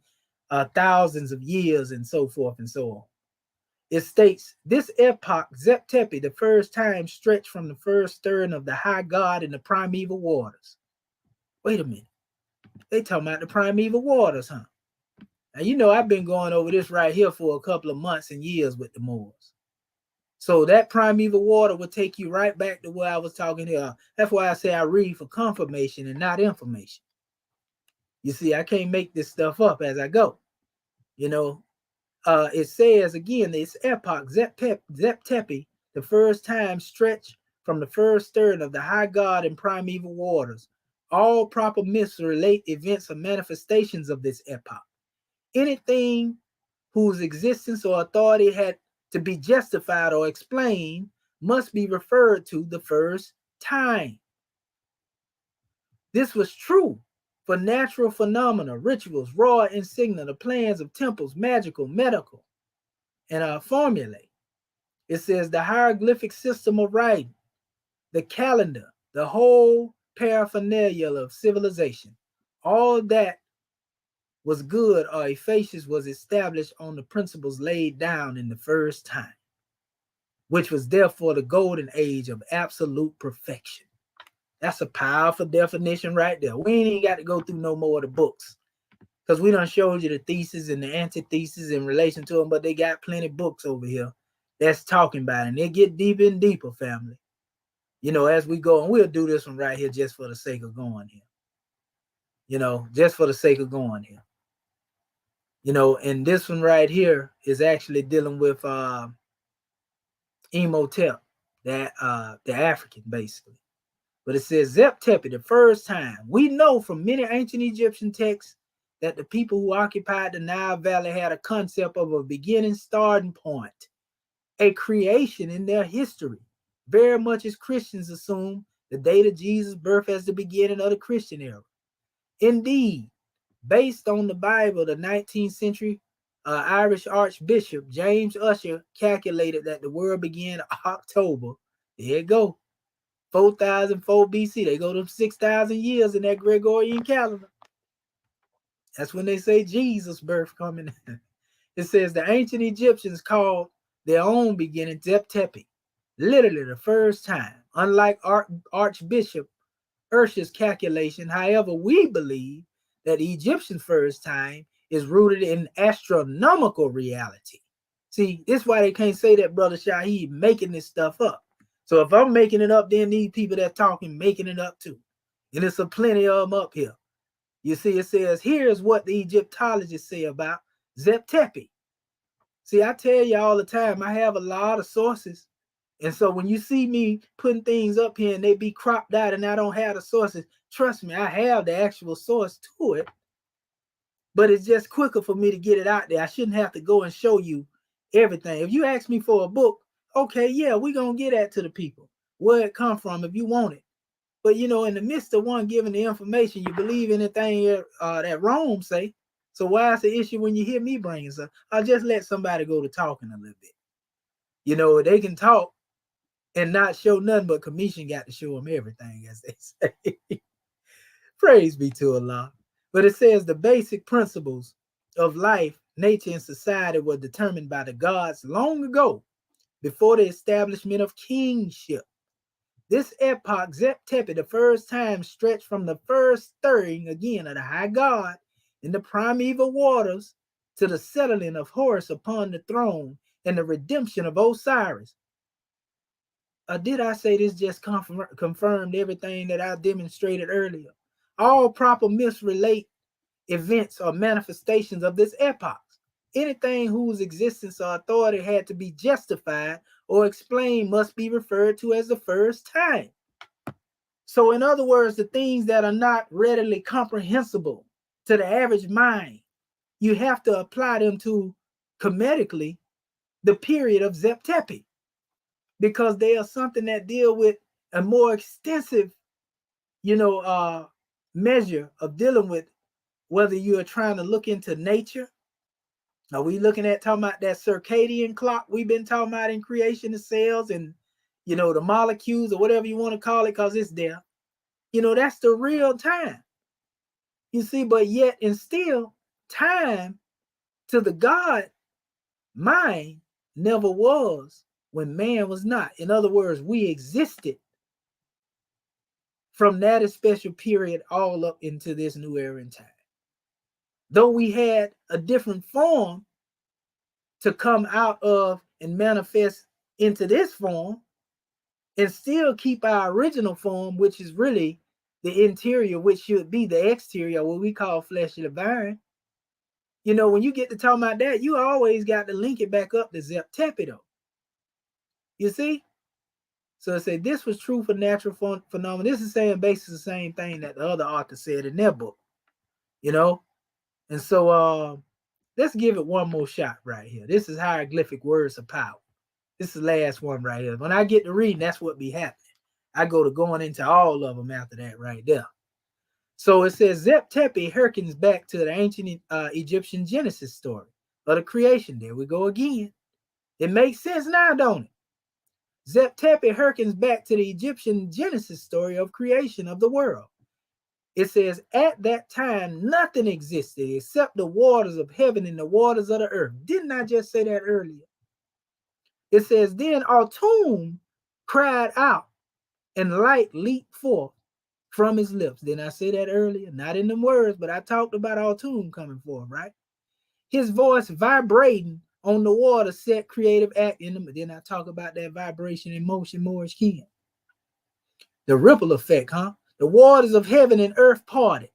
thousands of years and so forth and so on. It states, this epoch, Zep Tepi, the first time stretched from the first stirring of the high god in the primeval waters. Wait a minute. They talking about the primeval waters, huh? Now, you know, I've been going over this right here for a couple of months and years with the Moors. So that primeval water will take you right back to where I was talking here. That's why I say I read for confirmation and not information. You see, I can't make this stuff up as I go. You know, it says again, this epoch, Zep-Tepi, the first time stretched from the first third of the high god in primeval waters. All proper myths relate events or manifestations of this epoch. Anything whose existence or authority had to be justified or explained must be referred to the first time. This was true for natural phenomena, rituals, raw insignia, the plans of temples, magical, medical, and formulae. It says the hieroglyphic system of writing, the calendar, the whole paraphernalia of civilization. All that was good or efficacious was established on the principles laid down in the first time, which was therefore the golden age of absolute perfection. That's a powerful definition right there. We ain't even got to go through no more of the books, because we done showed you the thesis and the antithesis in relation to them, but they got plenty of books over here that's talking about it, and they get deeper and deeper, family. You know, as we go, and we'll do this one right here just for the sake of going here. You know, just for the sake of going here. You know, and this one right here is actually dealing with Imhotep, that the African, basically. But it says Zep-Tepi, the first time. We know from many ancient Egyptian texts that the people who occupied the Nile Valley had a concept of a beginning starting point, a creation in their history, very much as Christians assume the date of Jesus' birth as the beginning of the Christian era. Indeed, based on the Bible, the 19th century Irish Archbishop James Ussher calculated that the world began October. There you go. 4004 BC. They go to 6,000 years in that Gregorian calendar. That's when they say Jesus' birth coming. It says the ancient Egyptians called their own beginning Zep-Tepi, literally the first time. Unlike Archbishop Ussher's calculation, however, we believe that the Egyptian first time is rooted in astronomical reality. See, this is why they can't say that Brother Shaheed making this stuff up. So if I'm making it up, then these people that talking making it up too. And there's a plenty of them up here. You see, it says, here's what the Egyptologists say about Zep-Tepi. See, I tell you all the time, I have a lot of sources. And so when you see me putting things up here and they be cropped out and I don't have the sources, trust me, I have the actual source to it. But it's just quicker for me to get it out there. I shouldn't have to go and show you everything. If you ask me for a book, okay, yeah, we're going to get that to the people, where it come from if you want it. But, you know, in the midst of one giving the information, you believe anything that Rome say. So why is the issue when you hear me bringing stuff? I'll just let somebody go to talking a little bit. You know, they can talk and not show nothing, but Commission got to show them everything, as they say. Praise be to Allah. But it says the basic principles of life, nature, and society were determined by the gods long ago, before the establishment of kingship. This epoch, Zep-Tepi, the first time, stretched from the first stirring again of the high god in the primeval waters to the settling of Horus upon the throne and the redemption of Osiris. Did I say this just confirmed everything that I demonstrated earlier? All proper myths relate events or manifestations of this epoch. Anything whose existence or authority had to be justified or explained must be referred to as the first time. So in other words, the things that are not readily comprehensible to the average mind, you have to apply them to, comedically, the period of Zep-Tepi, because they are something that deal with a more extensive, measure of dealing with whether you are trying to look into nature. Are we talking about that circadian clock we've been talking about in creation of cells and, the molecules or whatever you want to call it, because it's there. That's the real time. You see, but yet and still, time to the God mind never was when man was not. In other words, we existed from that special period all up into this new era in time. Though we had a different form to come out of and manifest into this form and still keep our original form, which is really the interior, which should be the exterior, what we call flesh of the vine. You know, when you get to talking about that, you always got to link it back up to Zep Tepi, though. You see? So it said this was true for natural phenomena. This is saying basically the same thing that the other author said in their book, you know? And so let's give it one more shot right here. This is hieroglyphic words of power. This is the last one right here. When I get to reading, that's what be happening. I go to going into all of them after that right there. So it says Zep Tepi harkens back to the ancient Egyptian Genesis story of the creation. There we go again. It makes sense now, don't it? Zep Tepi harkens back to the Egyptian Genesis story of creation of the world. It says, at that time, nothing existed except the waters of heaven and the waters of the earth. Didn't I just say that earlier? It says, then Autumn cried out and light leaped forth from his lips. Didn't I say that earlier? Not in them words, but I talked about Autumn coming forth, right? His voice vibrating on the water set creative act in them. Then I talk about that vibration and motion more as kin. The ripple effect, huh? The waters of heaven and earth parted.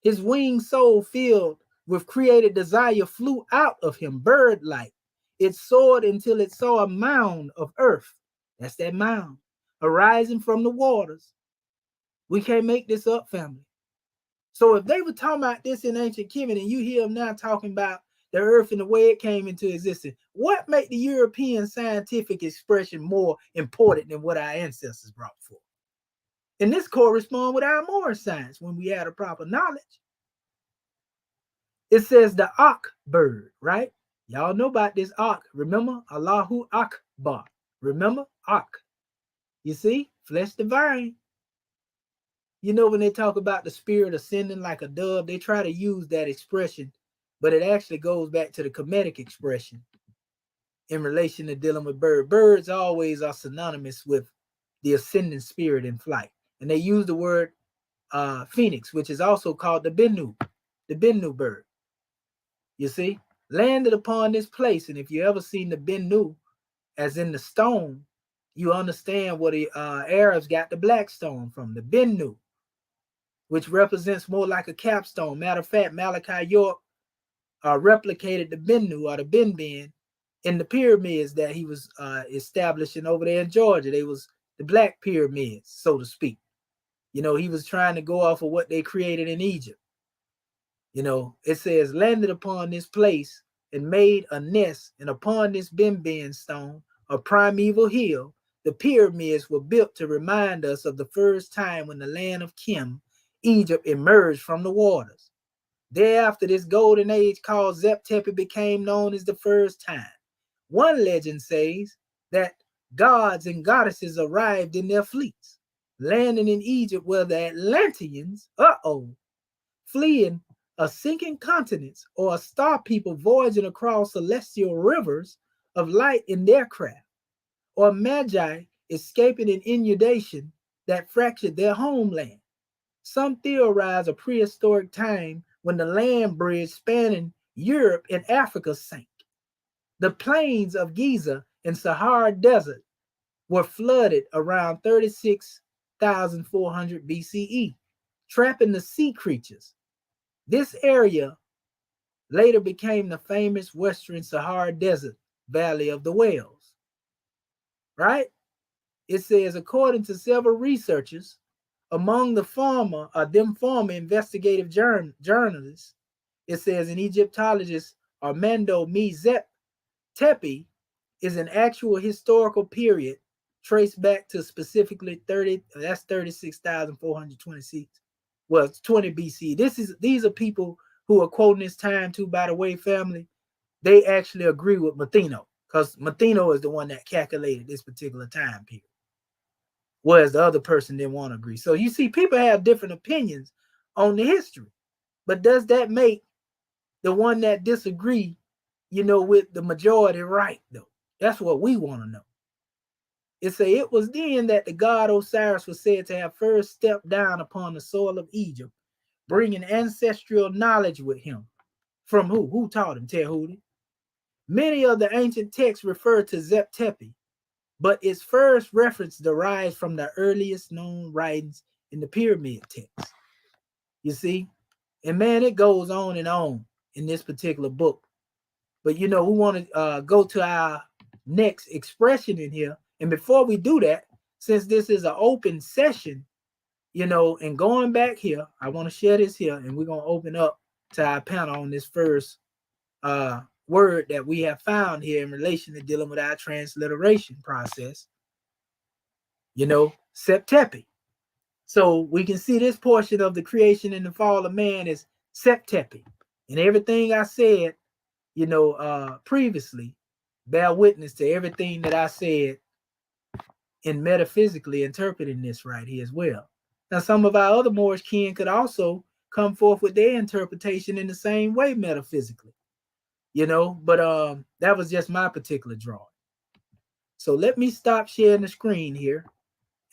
His winged soul filled with created desire flew out of him bird-like. It soared until it saw a mound of earth. That's that mound arising from the waters. We can't make this up, family. So if they were talking about this in ancient Kemet and you hear them now talking about the earth and the way it came into existence, what made the European scientific expression more important than what our ancestors brought forth? And this corresponds with our Moorish science when we had a proper knowledge. It says the Ak bird, right? Y'all know about this Ak. Remember? Allahu Akbar. Remember? Ak. You see? Flesh divine. You know, when they talk about the spirit ascending like a dove, they try to use that expression, but it actually goes back to the Kemetic expression in relation to dealing with birds. Birds always are synonymous with the ascending spirit in flight. And they use the word phoenix, which is also called the Bennu bird. You see, landed upon this place. And if you ever seen the Bennu, as in the stone, you understand where the Arabs got the black stone from, the Bennu, which represents more like a capstone. Matter of fact, Malachi York replicated the Bennu or the Ben in the pyramids that he was establishing over there in Georgia. They was the black pyramids, so to speak. You know, he was trying to go off of what they created in Egypt. You know, it says, landed upon this place and made a nest, and upon this Ben stone, a primeval hill, the pyramids were built to remind us of the first time when the land of Kim, Egypt, emerged from the waters. Thereafter, this golden age called Zep Tepi became known as the first time. One legend says that gods and goddesses arrived in their fleets, landing in Egypt where the Atlanteans, fleeing a sinking continents or a star people voyaging across celestial rivers of light in their craft, or magi escaping an inundation that fractured their homeland. Some theorize a prehistoric time when the land bridge spanning Europe and Africa sank. The plains of Giza and Sahara Desert were flooded around 36,400 BCE, trapping the sea creatures. This area later became the famous Western Sahara Desert Valley of the Whales, right? It says, according to several researchers, among the former investigative journalists, it says an Egyptologist, Armando Zep Tepi, is an actual historical period traced back to specifically 36,426. Well, it's 20 BC. These are people who are quoting this time too, by the way, family. They actually agree with Matheno, because Matheno is the one that calculated this particular time period, whereas the other person didn't want to agree. So you see, people have different opinions on the history, but does that make the one that disagree, you know, with the majority right, though? That's what we want to know. It say it was then that the god Osiris was said to have first stepped down upon the soil of Egypt, bringing ancestral knowledge with him. From who? Who taught him? Tehuti. Many of the ancient texts refer to Zep Tepi, but its first reference derives from the earliest known writings in the pyramid text. You see? And man, it goes on in this particular book. But we want to go to our next expression in here. And before we do that, since this is an open session, and going back here, I want to share this here, and we're going to open up to our panel on this first word that we have found here in relation to dealing with our transliteration process, septepi. So we can see this portion of the creation and the fall of man is septepi. And everything I said, previously, bear witness to everything that I said in metaphysically interpreting this right here as well. Now, some of our other Moorish kin could also come forth with their interpretation in the same way metaphysically, but that was just my particular drawing. So let me stop sharing the screen here,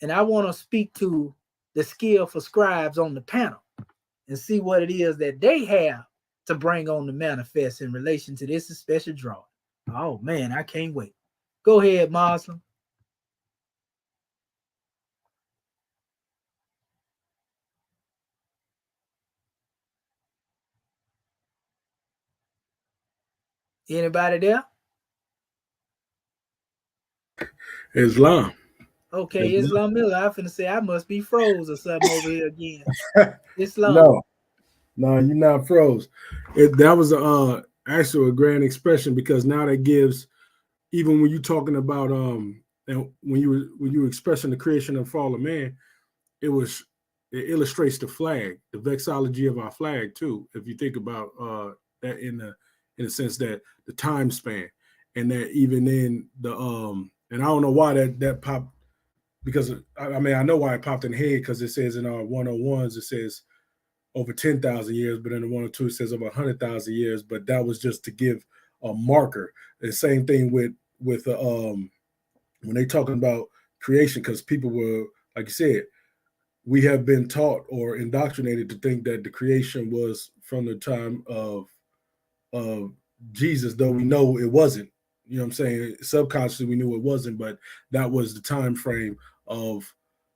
and I want to speak to the skillful scribes on the panel and see what it is that they have to bring on the manifest in relation to this special drawing. Oh man, I can't wait. Go ahead, Muslim. Anybody there? Islam. Okay, Islam Miller. I'm finna say I must be froze or something over here again. Islam. No, you're not froze. That was actually a grand expression, because now that gives, even when you're talking about and when you were expressing the creation and fall of man, it illustrates the flag, the vexology of our flag too. If you think about that in the sense that the time span, and that even in the and I don't know why that popped, because I know why it popped in the head, because it says in our 101s it says over 10,000 years, but in the 102 it says over 100,000 years. But that was just to give a marker. The same thing with when they talking about creation, because people were, like you said, we have been taught or indoctrinated to think that the creation was from the time of Jesus, though we know it wasn't. You know what I'm saying? Subconsciously we knew it wasn't, but that was the time frame of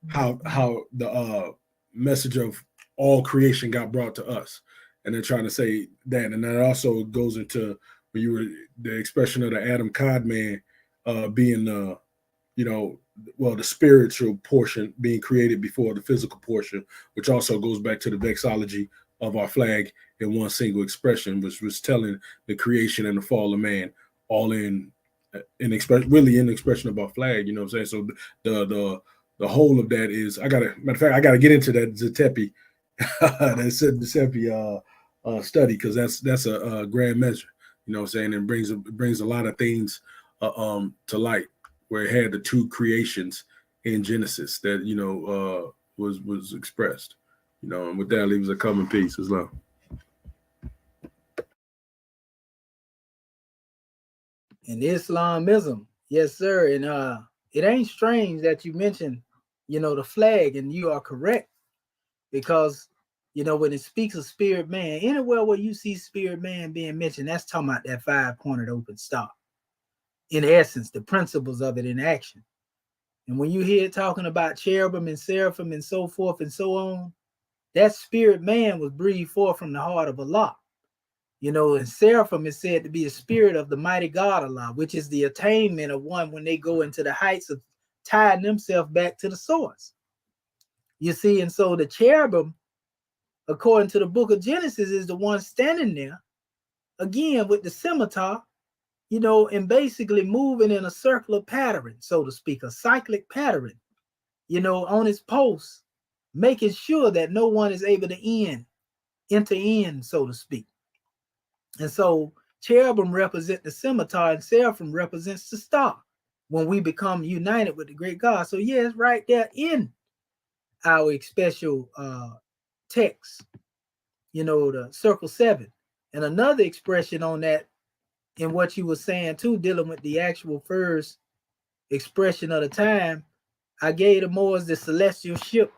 how the message of all creation got brought to us. And they're trying to say that. And that also goes into when you were the expression of the Adam Cod man being the spiritual portion being created before the physical portion, which also goes back to the vexology of our flag in one single expression, which was telling the creation and the fall of man all in expression of our flag. You know what I'm saying? So the whole of that is, I gotta get into that Zetepi that Zetepi study, because that's a grand measure. You know what I'm saying? And brings a lot of things to light, where it had the two creations in Genesis that was expressed. And with that leaves a common piece as well. And Islamism, yes, sir. And it ain't strange that you mentioned, the flag, and you are correct, because when it speaks of spirit man, anywhere where you see spirit man being mentioned, that's talking about that 5-pointed open star. In essence, the principles of it in action. And when you hear it talking about cherubim and seraphim and so forth and so on, that spirit man was breathed forth from the heart of Allah. And seraphim is said to be a spirit of the mighty God Allah, which is the attainment of one when they go into the heights of tying themselves back to the source. You see, and so the cherubim, according to the book of Genesis, is the one standing there, again, with the scimitar, and basically moving in a circular pattern, so to speak, a cyclic pattern, on its post, making sure that no one is able to enter in, so to speak. And so cherubim represent the scimitar, and seraphim represents the star when we become united with the great God. So yes, right there in our special text, the circle 7. And another expression on that, in what you were saying too, dealing with the actual first expression of the time, I gave the Moors the celestial ship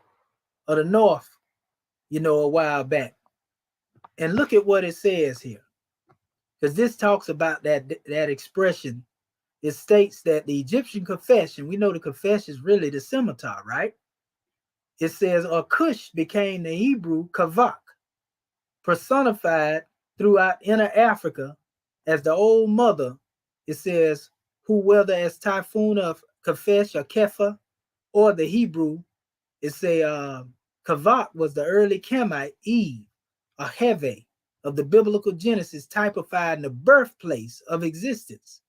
of the north, a while back. And look at what it says here, because this talks about that expression. It states that the Egyptian confession, we know the confession is really the scimitar, right? it says, or Cush became the Hebrew Kavak, personified throughout inner Africa as the old mother. It says, who whether as Typhoon of Kafesh or Kepha, or the Hebrew, it say Kavak was the early Camite, Eve, a Heve of the biblical Genesis, typified in the birthplace of existence.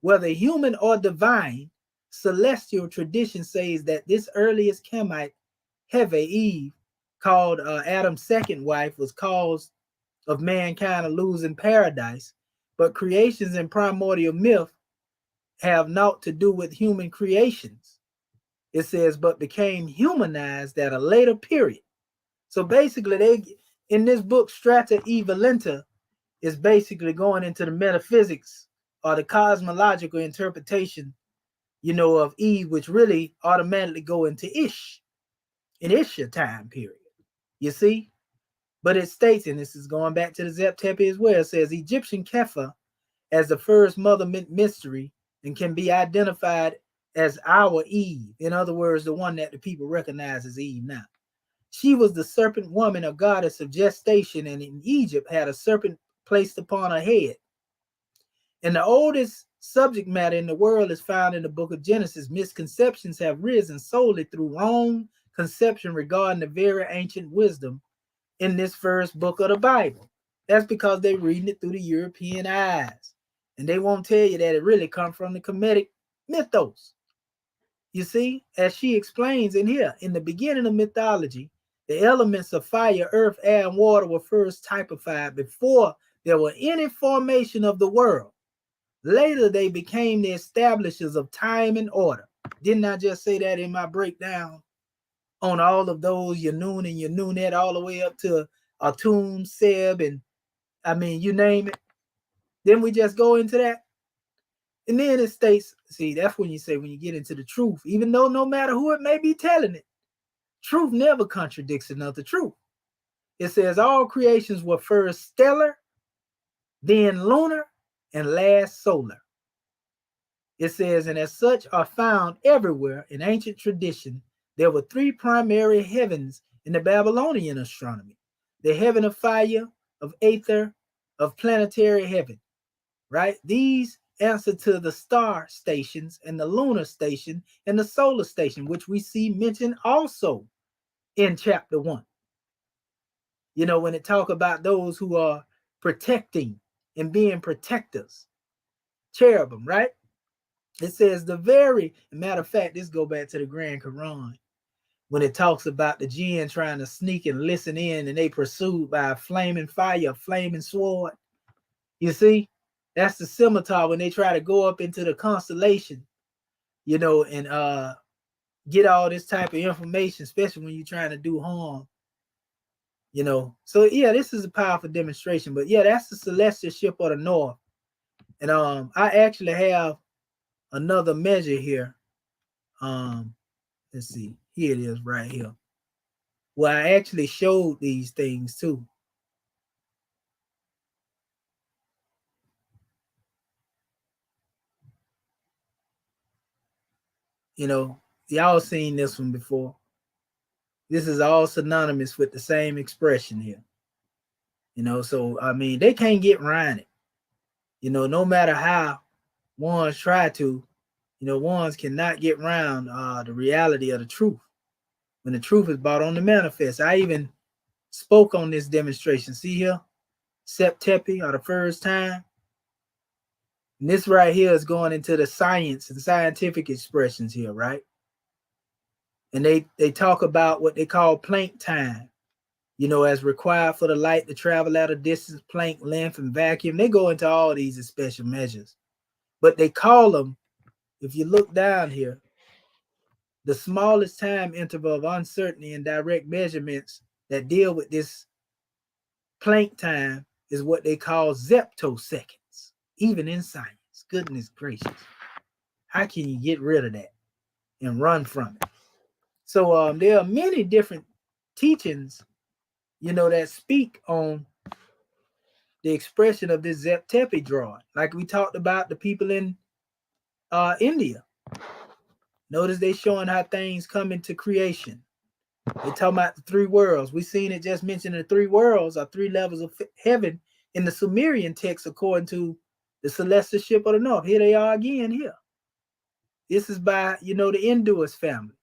Whether human or divine, celestial tradition says that this earliest Camite, Heve, Eve, called Adam's second wife, was cause of mankind losing paradise, but creations in primordial myth have naught to do with human creations. It says, but became humanized at a later period. So basically, they in this book, Strata Evalenta is basically going into the metaphysics or the cosmological interpretation, of Eve, which really automatically go into Ish, in Isha time period. You see? But it states, and this is going back to the Zep Tepe as well, it says Egyptian Kepha as the first mother mystery and can be identified as our Eve. In other words, the one that the people recognize as Eve now. She was the serpent woman, a goddess of gestation, and in Egypt had a serpent placed upon her head. And the oldest subject matter in the world is found in the book of Genesis. Misconceptions have risen solely through wrong conception regarding the very ancient wisdom in this first book of the Bible. That's because they're reading it through the European eyes. And they won't tell you that it really comes from the Kemetic mythos. You see, as she explains in here, in the beginning of mythology, the elements of fire, earth, air, and water were first typified before there were any formation of the world. Later, they became the establishers of time and order. Didn't I just say that in my breakdown on all of those, Yanun and Yanunet, all the way up to Atum, Seb, and you name it. Then we just go into that. And then it states, see, that's when you say, when you get into the truth, even though no matter who it may be telling it, truth never contradicts another truth. It says all creations were first stellar, then lunar, and last solar. It says, and as such are found everywhere in ancient tradition, there were three primary heavens in the Babylonian astronomy: the heaven of fire, of aether, of planetary heaven, right? These answer to the star stations and the lunar station and the solar station, which we see mentioned also in chapter 1. When it talk about those who are protecting and being protectors, cherubim, right? It says matter of fact, this go back to the Grand Quran, when it talks about the jinn trying to sneak and listen in, and they pursued by a flaming fire, a flaming sword. You see, that's the scimitar when they try to go up into the constellation, and get all this type of information, especially when you're trying to do harm. So yeah, this is a powerful demonstration. But yeah, that's the celestial ship of the north. And I actually have another measure here. Let's see, here it is right here, where I actually showed these things too. Y'all seen this one before. This is all synonymous with the same expression here. So they can't get around it. No matter how ones try to, ones cannot get around the reality of the truth. When the truth is brought on the manifest. I even spoke on this demonstration. See here, Septepi, or the first time. And this right here is going into the science and scientific expressions here, right? And they talk about what they call Planck time, as required for the light to travel at a distance, Planck length, and vacuum. They go into all these special measures. But they call them, if you look down here, the smallest time interval of uncertainty in direct measurements that deal with this Planck time is what they call zeptoseconds, even in science. Goodness gracious. How can you get rid of that and run from it? So there are many different teachings, that speak on the expression of this Zep-Tepi drawing. Like we talked about the people in India. Notice they showing how things come into creation. They talking about the three worlds. We seen it just mentioned the three worlds are three levels of heaven in the Sumerian text, according to the celestial ship of the north. Here they are again here. This is by, the Induus family.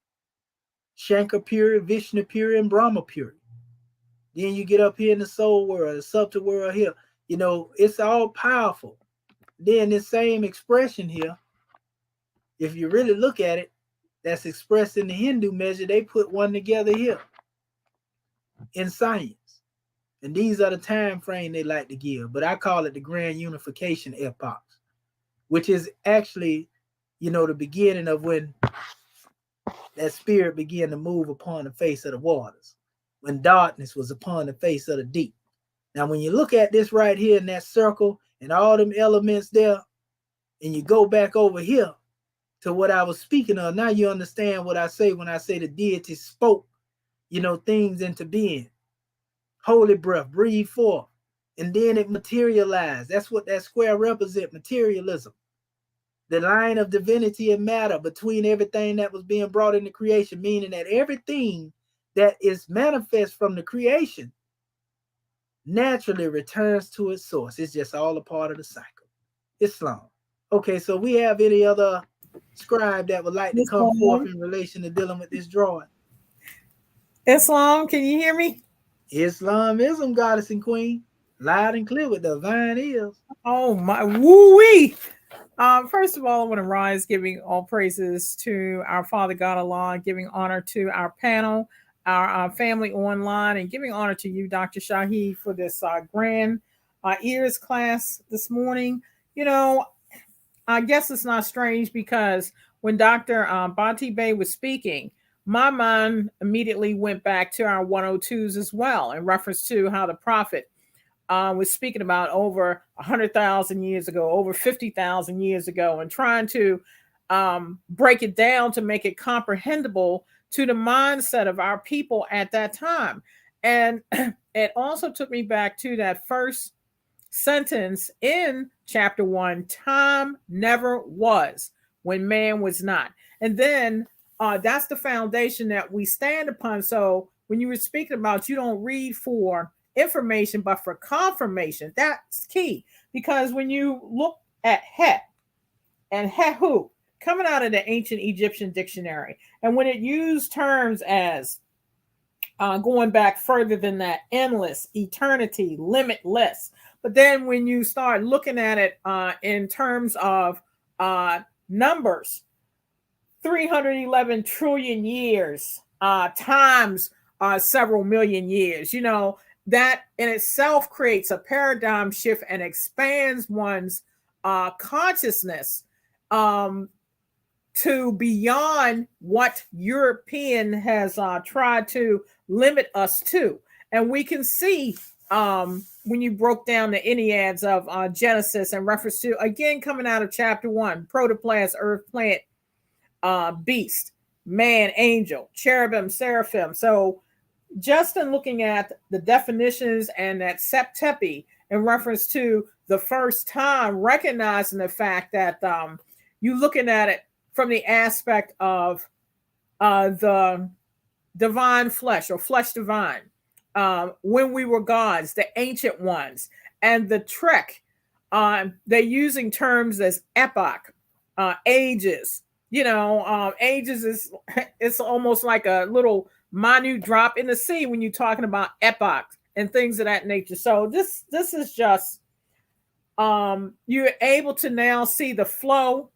Shankapuri, Vishnupuri, and Brahmapuri. Then you get up here in the soul world, the subtle world here. It's all powerful. Then this same expression here, if you really look at it, that's expressed in the Hindu measure, they put one together here in science. And these are the time frame they like to give. But I call it the grand unification epoch, which is actually, the beginning of when that spirit began to move upon the face of the waters, when darkness was upon the face of the deep. Now, when you look at this right here in that circle and all them elements there, and you go back over here to what I was speaking of, now you understand what I say when I say the deity spoke, things into being. Holy breath, breathe forth, and then it materialized. That's what that square represents, materialism. The line of divinity and matter between everything that was being brought into creation, meaning that everything that is manifest from the creation naturally returns to its source. It's just all a part of the cycle. Islam. Okay, so we have any other scribe that would like to come forth in relation to dealing with this drawing? Islam, can you hear me? Islamism, goddess and queen, loud and clear with the divine ears. Oh my, woo-wee. First of all, I want to rise giving all praises to our Father God Allah, giving honor to our panel, our family online, and giving honor to you, Dr. Shahi, for this grand E.A.R.S class this morning. I guess it's not strange because when Dr. Bati Bey was speaking, my mind immediately went back to our 102s as well, in reference to how the prophet was speaking about over 100,000 years ago, over 50,000 years ago, and trying to break it down to make it comprehensible to the mindset of our people at that time. And it also took me back to that first sentence in chapter 1, time never was when man was not. And then that's the foundation that we stand upon. So when you were speaking about you don't read for information, but for confirmation, that's key. Because when you look at Het and Hehu, coming out of the ancient Egyptian dictionary, and when it used terms as going back further than that, endless, eternity, limitless. But then when you start looking at it in terms of numbers, 311 trillion years times several million years, that in itself creates a paradigm shift and expands one's consciousness to beyond what European has tried to limit us to. And we can see when you broke down the Enneads of Genesis in reference to, again, coming out of chapter 1, protoplasm, earth, plant, beast, man, angel, cherubim, seraphim. So just in looking at the definitions and that septepi in reference to the first time, recognizing the fact that you looking at it from the aspect of the divine flesh or flesh divine, when we were gods, the ancient ones, and the trek, they're using terms as epoch, ages. Ages is it's almost like a little minute drop in the sea when you're talking about epoch and things of that nature. So this is just you're able to now see the flow.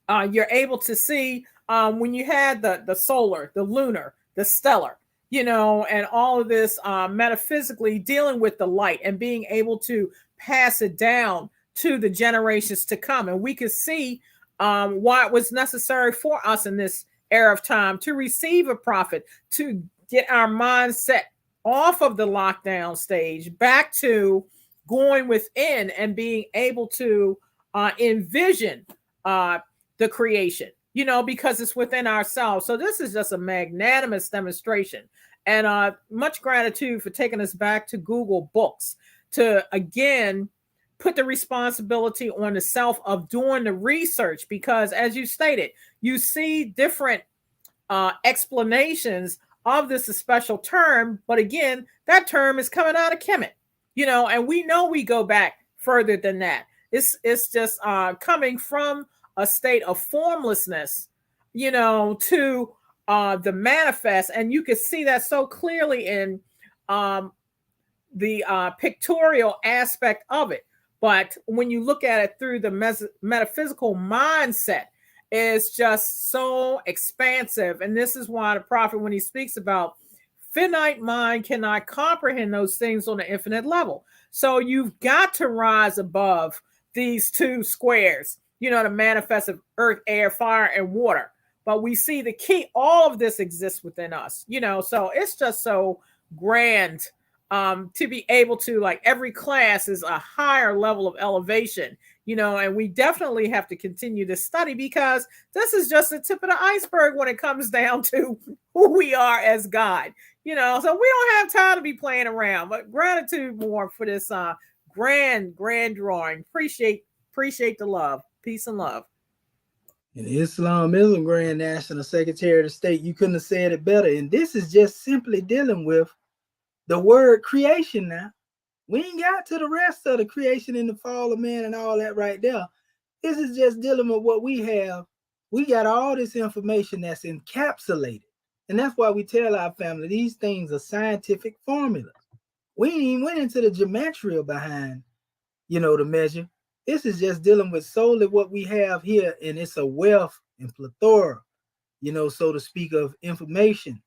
You're able to see when you had the solar, the lunar, the stellar, and all of this metaphysically dealing with the light and being able to pass it down to the generations to come. And we could see why it was necessary for us in this era of time to receive a prophet, to get our mindset off of the lockdown stage, back to going within and being able to envision the creation, because it's within ourselves. So this is just a magnanimous demonstration. And much gratitude for taking us back to Google Books to, again, put the responsibility on the self of doing the research, because as you stated, you see different explanations of this a special term, but again, that term is coming out of Kemet, and we know we go back further than that. It's just coming from a state of formlessness, to the manifest, and you can see that so clearly in the pictorial aspect of it. But when you look at it through the metaphysical mindset, it's just so expansive. And this is why the prophet, when he speaks about finite mind cannot comprehend those things on an infinite level. So you've got to rise above these two squares, the manifest of earth, air, fire, and water. But we see the key, all of this exists within us, so it's just so grand to be able to, like, every class is a higher level of elevation, and we definitely have to continue to study, because this is just the tip of the iceberg when it comes down to who we are as God, so we don't have time to be playing around. But gratitude more for this grand drawing. Appreciate the love. Peace and love. And Islamism Grand National Secretary of the State, you couldn't have said it better. And this is just simply dealing with the word creation now. We ain't got to the rest of the creation in the fall of man and all that right there. This is just dealing with what we have. We got all this information that's encapsulated. And that's why we tell our family these things are scientific formulas. We ain't even went into the gematria behind, the measure. This is just dealing with solely what we have here, and it's a wealth and plethora, so to speak, of information,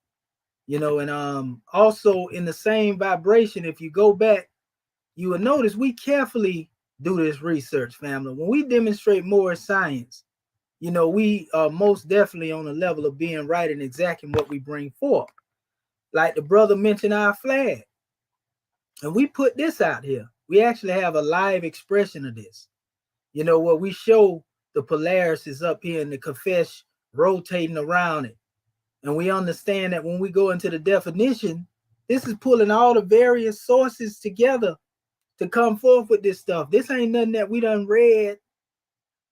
and also in the same vibration, if you go back, you will notice we carefully do this research, family. When we demonstrate more science, we are most definitely on the level of being right and exactly what we bring forth. Like the brother mentioned our flag, and we put this out here. We actually have a live expression of this. Where we show the Polaris is up here and the Kafesh rotating around it. And we understand that when we go into the definition, this is pulling all the various sources together to come forth with this stuff. This ain't nothing that we done read,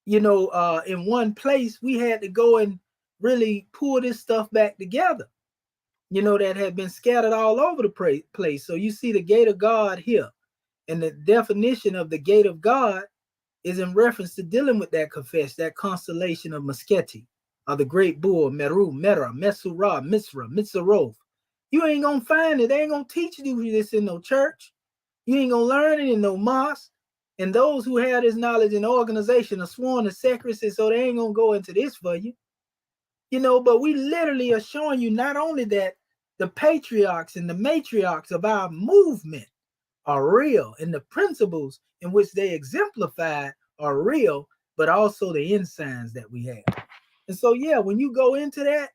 in one place. We had to go and really pull this stuff back together, that had been scattered all over the place. So you see the gate of God here. And the definition of the gate of God is in reference to dealing with that Kafesh, that constellation of Musketi, or the great bull, Meru, Mera, Mesurah, Misra, Mitzarov. You ain't gonna find it. They ain't gonna teach you this in no church. You ain't gonna learn it in no mosque. And those who have this knowledge in the organization are sworn to secrecy, so they ain't gonna go into this for you. But we literally are showing you not only that the patriarchs and the matriarchs of our movement are real, and the principles in which they exemplify are real, but also the ensigns that we have. And so, when you go into that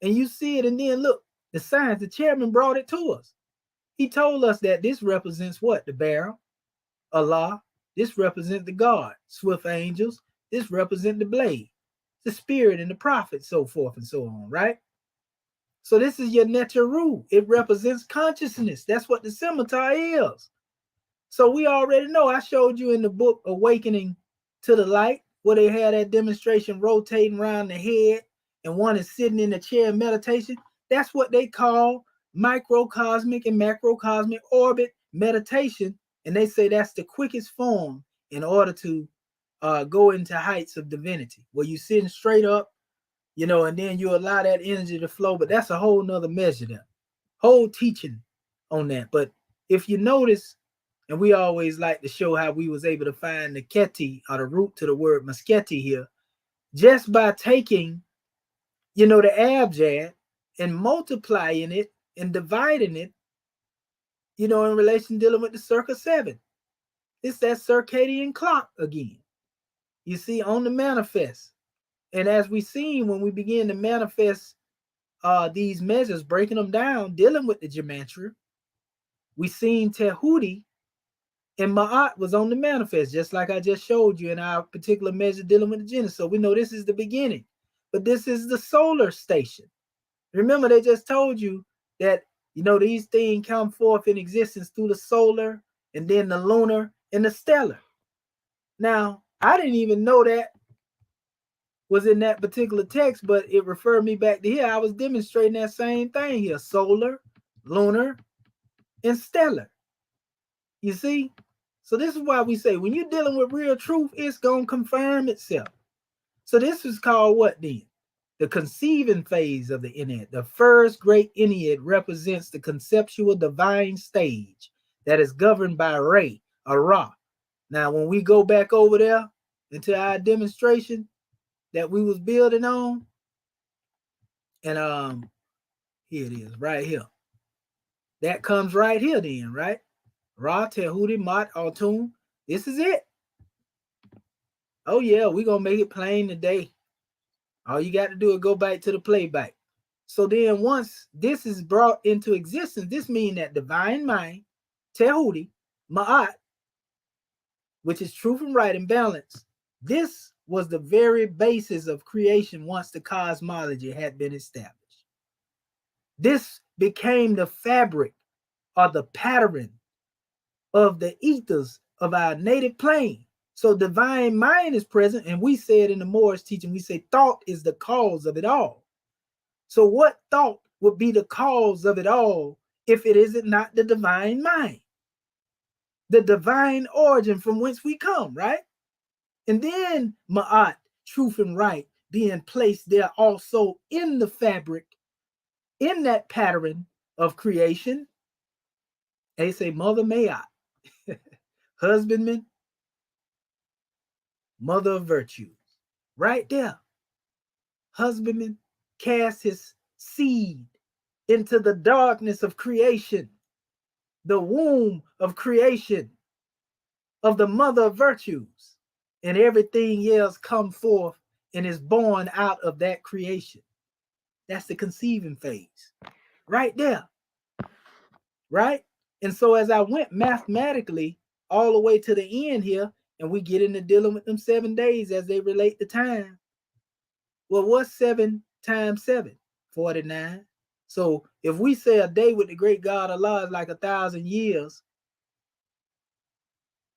and you see it, and then look, the signs, the chairman brought it to us. He told us that this represents what? The barrel, Allah. This represents the God, swift angels. This represents the blade, the spirit and the prophet, so forth and so on, right? So this is your Neteru. It represents consciousness. That's what the scimitar is. So we already know. I showed you in the book Awakening to the Light, where they had that demonstration rotating around the head, and one is sitting in the chair in meditation. That's what they call microcosmic and macrocosmic orbit meditation. And they say that's the quickest form in order to go into heights of divinity, where you're sitting straight up, and then you allow that energy to flow. But that's a whole nother measure there, whole teaching on that. But if you notice, and we always like to show how we was able to find the Keti, or the root to the word Musketi here, just by taking, the abjad and multiplying it and dividing it, in relation dealing with the circa 7. It's that circadian clock again. You see, on the manifest. And as we seen when we begin to manifest these measures, breaking them down, dealing with the gematria, we seen Tehudi and Ma'at was on the manifest, just like I just showed you in our particular measure dealing with the Genesis. So we know this is the beginning, but this is the solar station. Remember, they just told you that, these things come forth in existence through the solar, and then the lunar and the stellar. Now, I didn't even know that was in that particular text, but it referred me back to here. I was demonstrating that same thing here: solar, lunar, and stellar. You see? So this is why we say when you're dealing with real truth, it's going to confirm itself. So this is called what then? The conceiving phase of the Ennead. The first great Ennead represents the conceptual divine stage that is governed by Re, or Ra. Now, when we go back over there into our demonstration that we was building on, and here it is, right here. That comes right here then, right? Ra, Tehuti, Mat, Altun. This is it. Oh yeah, we're gonna make it plain today. All you got to do is go back to the playback. So then once this is brought into existence, this means that divine mind, Tehuti, Ma'at, which is truth and right and balance, this was the very basis of creation once the cosmology had been established. This became the fabric or the pattern of the ethers of our native plane. So divine mind is present, and we said in the Moorish teaching, we say thought is the cause of it all. So what thought would be the cause of it all if it isn't not the divine mind? The divine origin from whence we come, right? And then Ma'at, truth and right, being placed there also in the fabric, in that pattern of creation. They say Mother Ma'at, husbandman, mother of virtues, right there. Husbandman cast his seed into the darkness of creation, the womb of creation, of the mother of virtues, and everything else come forth and is born out of that creation. That's the conceiving phase, right there, right? And so as I went mathematically all the way to the end here, and we get into dealing with them 7 days as they relate to time. Well, what's 7 times 7? 49. So if we say a day with the great God Allah is like 1,000 years,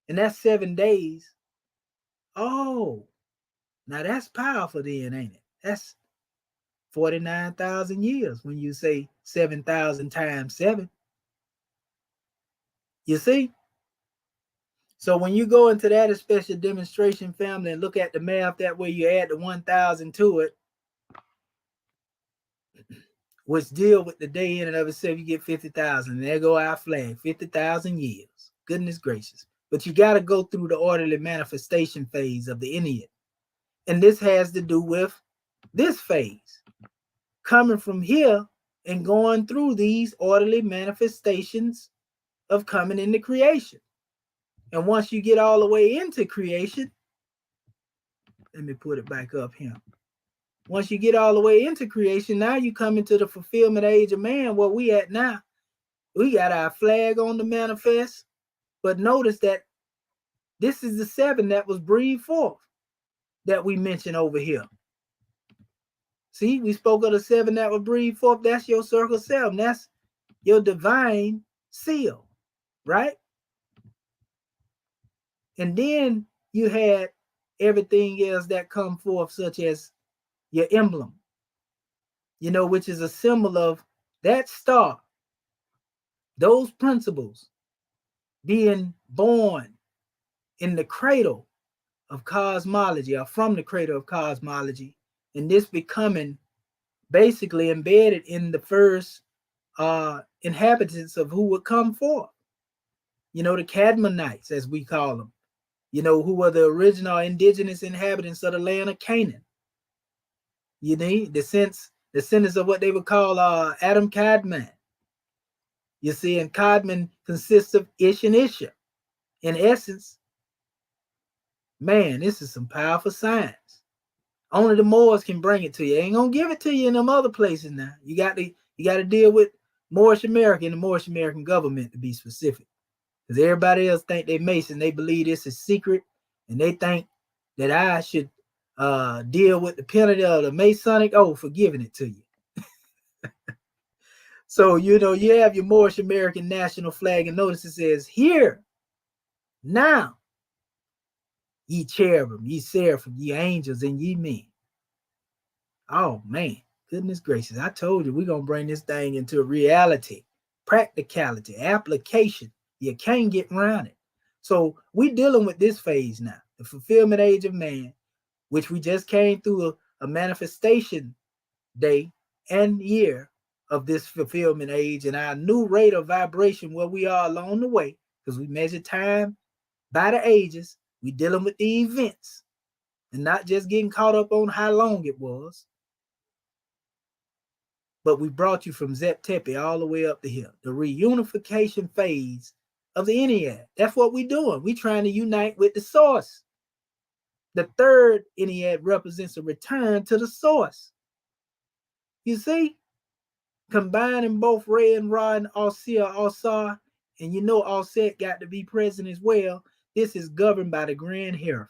and that's 7 days, oh, now that's powerful then, ain't it? That's 49,000 years when you say 7,000 times 7. You see? So when you go into that special demonstration, family, and look at the math that way, you add the 1,000 to it, which deal with the day in and of itself, you get 50,000. There go our flag, 50,000 years. Goodness gracious. But you got to go through the orderly manifestation phase of the Ennead. And this has to do with this phase. Coming from here and going through these orderly manifestations of coming into creation. And once you get all the way into creation, let me put it back up here. Once you get all the way into creation, now you come into the fulfillment age of man. Where we at now, we got our flag on the manifest. But notice that this is the 7 that was breathed forth that we mentioned over here. See, we spoke of the 7 that were breathed forth. That's your circle 7. That's your divine seal, right? And then you had everything else that come forth, such as your emblem, which is a symbol of that star, those principles being born in the cradle of cosmology, or from the cradle of cosmology, and this becoming basically embedded in the first inhabitants of who would come forth. The Cadmonites, as we call them, who were the original indigenous inhabitants of the land of Canaan. Descendants of what they would call Adam Kadmon. You see, and Kadmon consists of Ish and Isha. In essence, man, this is some powerful science. Only the Moors can bring it to you. They ain't gonna give it to you in them other places now. You got to deal with Moorish America and the Moorish American government, to be specific. Because everybody else think they Mason. They believe this is secret, and they think that I should deal with the penalty of the Masonic oath for giving it to you. So, you have your Moorish American national flag, and notice it says, "Here, now, ye cherubim, ye seraphim, ye angels, and ye men." Oh man, goodness gracious. I told you we're gonna bring this thing into reality, practicality, application. You can't get around it. So we're dealing with this phase now, the fulfillment age of man, which we just came through a manifestation day and year of this fulfillment age, and our new rate of vibration where we are along the way, because we measure time by the ages. We dealing with the events and not just getting caught up on how long it was. But we brought you from Zep Tepe all the way up to here, the reunification phase of the Ennead. That's what we're doing. We're trying to unite with the source. The third Ennead represents a return to the source. You see, combining both Re and Ra and Ausia, Ausar, and you know Auset got to be present as well. This is governed by the Grand Hierophant.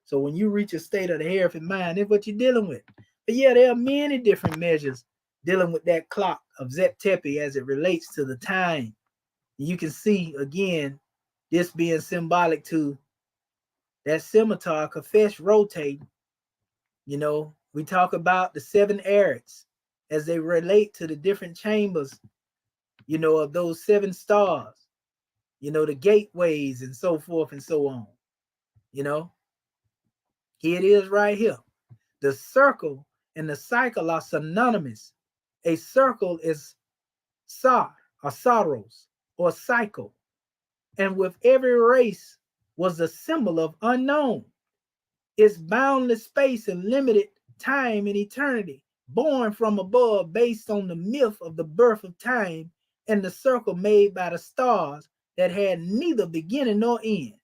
So when you reach a state of the Hierophant mind, that's what you're dealing with. But yeah, there are many different measures dealing with that clock of Zep Tepe as it relates to the time. You can see, again, this being symbolic to that scimitar, Kafesh rotating. You know, we talk about the 7 E.A.R.S as they relate to the different chambers, you know, of those 7 stars, you know, the gateways and so forth and so on. You know, here it is right here. The circle and the cycle are synonymous. A circle is sar or sorrows or cycle. And with every race was a symbol of unknown. It's boundless space and limited time and eternity, born from above based on the myth of the birth of time and the circle made by the stars that had neither beginning nor end.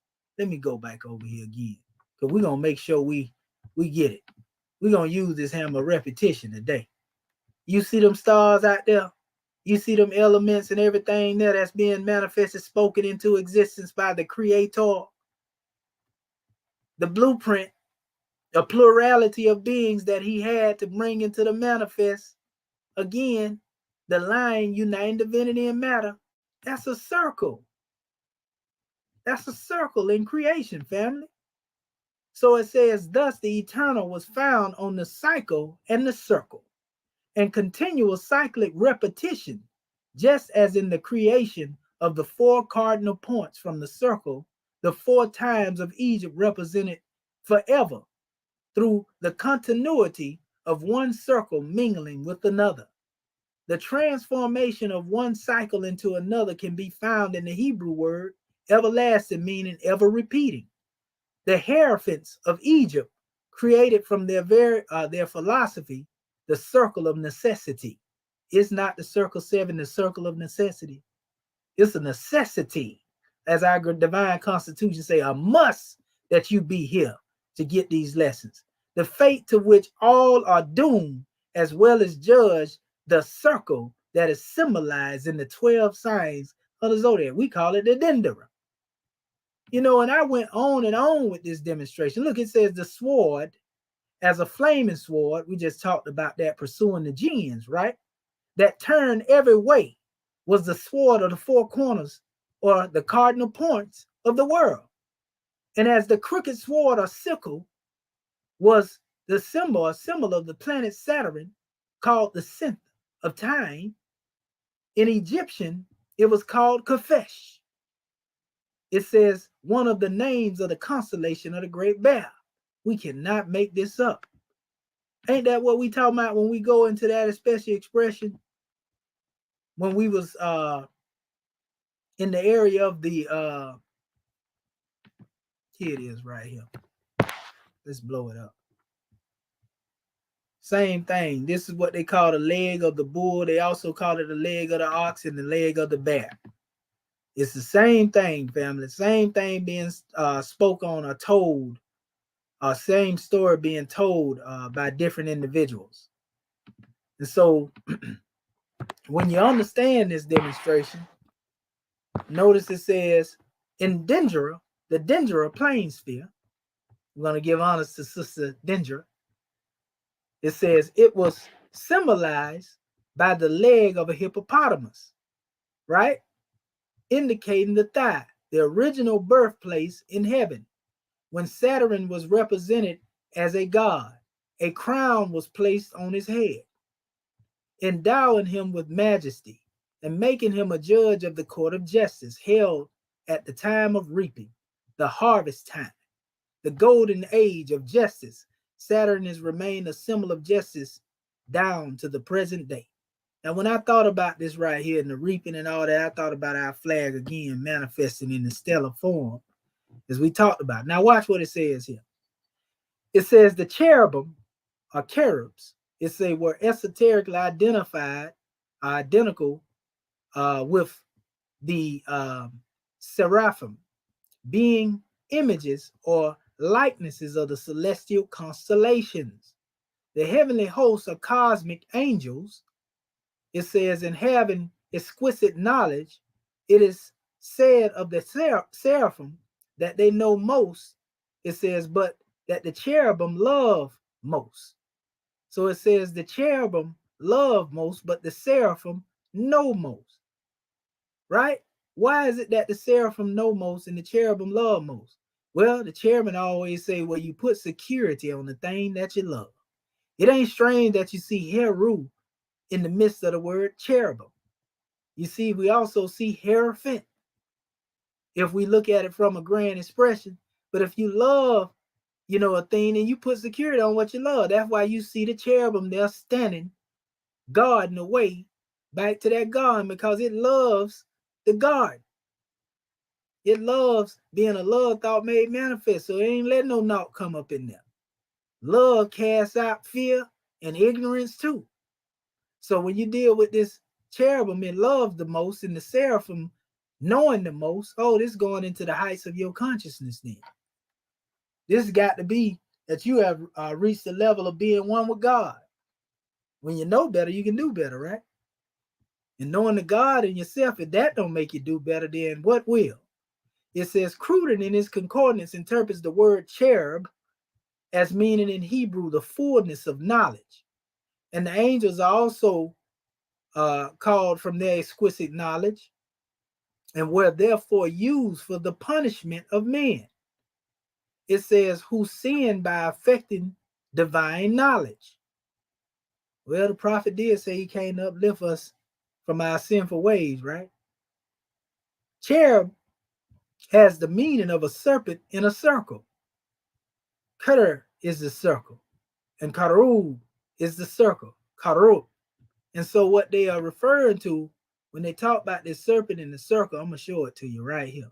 Let me go back over here again, because we're going to make sure we get it. We're going to use this hammer repetition today. You see them stars out there? You see them elements and everything there that's being manifested, spoken into existence by the Creator. The blueprint, a plurality of beings that he had to bring into the manifest. Again, the line uniting divinity and matter. That's a circle. That's a circle in creation, family. So it says, thus the eternal was found on the cycle and the circle, and continual cyclic repetition, just as in the creation of the 4 cardinal points from the circle, the 4 times of Egypt represented forever through the continuity of one circle mingling with another. The transformation of one cycle into another can be found in the Hebrew word everlasting, meaning ever repeating. The hierophants of Egypt created from their philosophy the circle of necessity. It's not the circle 7, the circle of necessity. It's a necessity, as our divine constitution say, a must that you be here to get these lessons. The fate to which all are doomed, as well as judged, the circle that is symbolized in the 12 signs of the zodiac. We call it the Dendera. You know, and I went on and on with this demonstration. Look, it says the sword as a flaming sword. We just talked about that, pursuing the jinns, right? That turned every way was the sword of the 4 corners, or the cardinal points of the world. And as the crooked sword or sickle was the symbol of the planet Saturn, called the center of time, in Egyptian, it was called Kafesh. It says one of the names of the constellation of the Great Bear. We cannot make this up. Ain't that what we talking about when we go into that special expression? When we was in the area of the here it is right here. Let's blow it up. Same thing. This is what they call the leg of the bull. They also call it the leg of the ox and the leg of the bear. It's the same thing, family. Same thing being spoke on or told. Same story being told by different individuals. And so when you understand this demonstration, notice it says in Dendera, the Dendera plane sphere. I'm going to give honors to Sister Dendera. It says it was symbolized by the leg of a hippopotamus, right? Indicating the thigh, the original birthplace in heaven, when Saturn was represented as a god, a crown was placed on his head, endowing him with majesty and making him a judge of the court of justice held at the time of reaping, the harvest time, the golden age of justice. Saturn has remained a symbol of justice down to the present day. Now, when I thought about this right here in the reaping and all that, I thought about our flag again manifesting in the stellar form, as we talked about. Now, watch what it says here. It says the cherubim or cherubs, it say were esoterically identified, identical with the seraphim, being images or likenesses of the celestial constellations. The heavenly hosts are cosmic angels. It says, in having exquisite knowledge, it is said of the seraphim that they know most. It says, but that the cherubim love most. So it says the cherubim love most, but the seraphim know most. Right? Why is it that the seraphim know most and the cherubim love most? Well, the cherubim always say, well, you put security on the thing that you love. It ain't strange that you see Heru in the midst of the word cherubim. You see, we also see Hierophant if we look at it from a grand expression. But if you love, a thing, and you put security on what you love. That's why you see the cherubim there standing, guarding the way back to that garden, because it loves the garden. It loves being a love thought made manifest. So it ain't letting no naught come up in there. Love casts out fear and ignorance too. So when you deal with this cherubim, it loves the most, and the seraphim knowing the most, this is going into the heights of your consciousness then. This has got to be that you have reached the level of being one with God. When you know better, you can do better, right? And knowing the God in yourself, if that don't make you do better, then what will? It says, Cruden in his concordance interprets the word cherub as meaning in Hebrew the fullness of knowledge. And the angels are also called from their exquisite knowledge and were therefore used for the punishment of men. It says, who sin by affecting divine knowledge. Well, the prophet did say he came to uplift us from our sinful ways, right? Cherub has the meaning of a serpent in a circle. Keter is the circle, and Karub is the circle, Karub. And so what they are referring to when they talk about this serpent in the circle, I'm going to show it to you right here.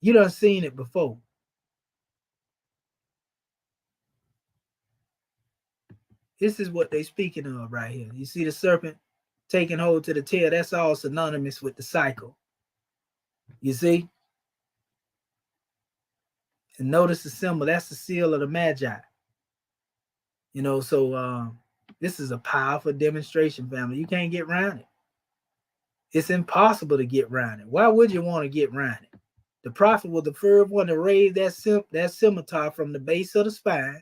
You done seen it before. This is what they're speaking of right here. You see the serpent taking hold to the tail. That's all synonymous with the cycle. You see? And notice the symbol. That's the seal of the Magi. So this is a powerful demonstration, family. You can't get around it. It's impossible to get around it. Why would you want to get around it? The prophet was the first one to raise that scimitar from the base of the spine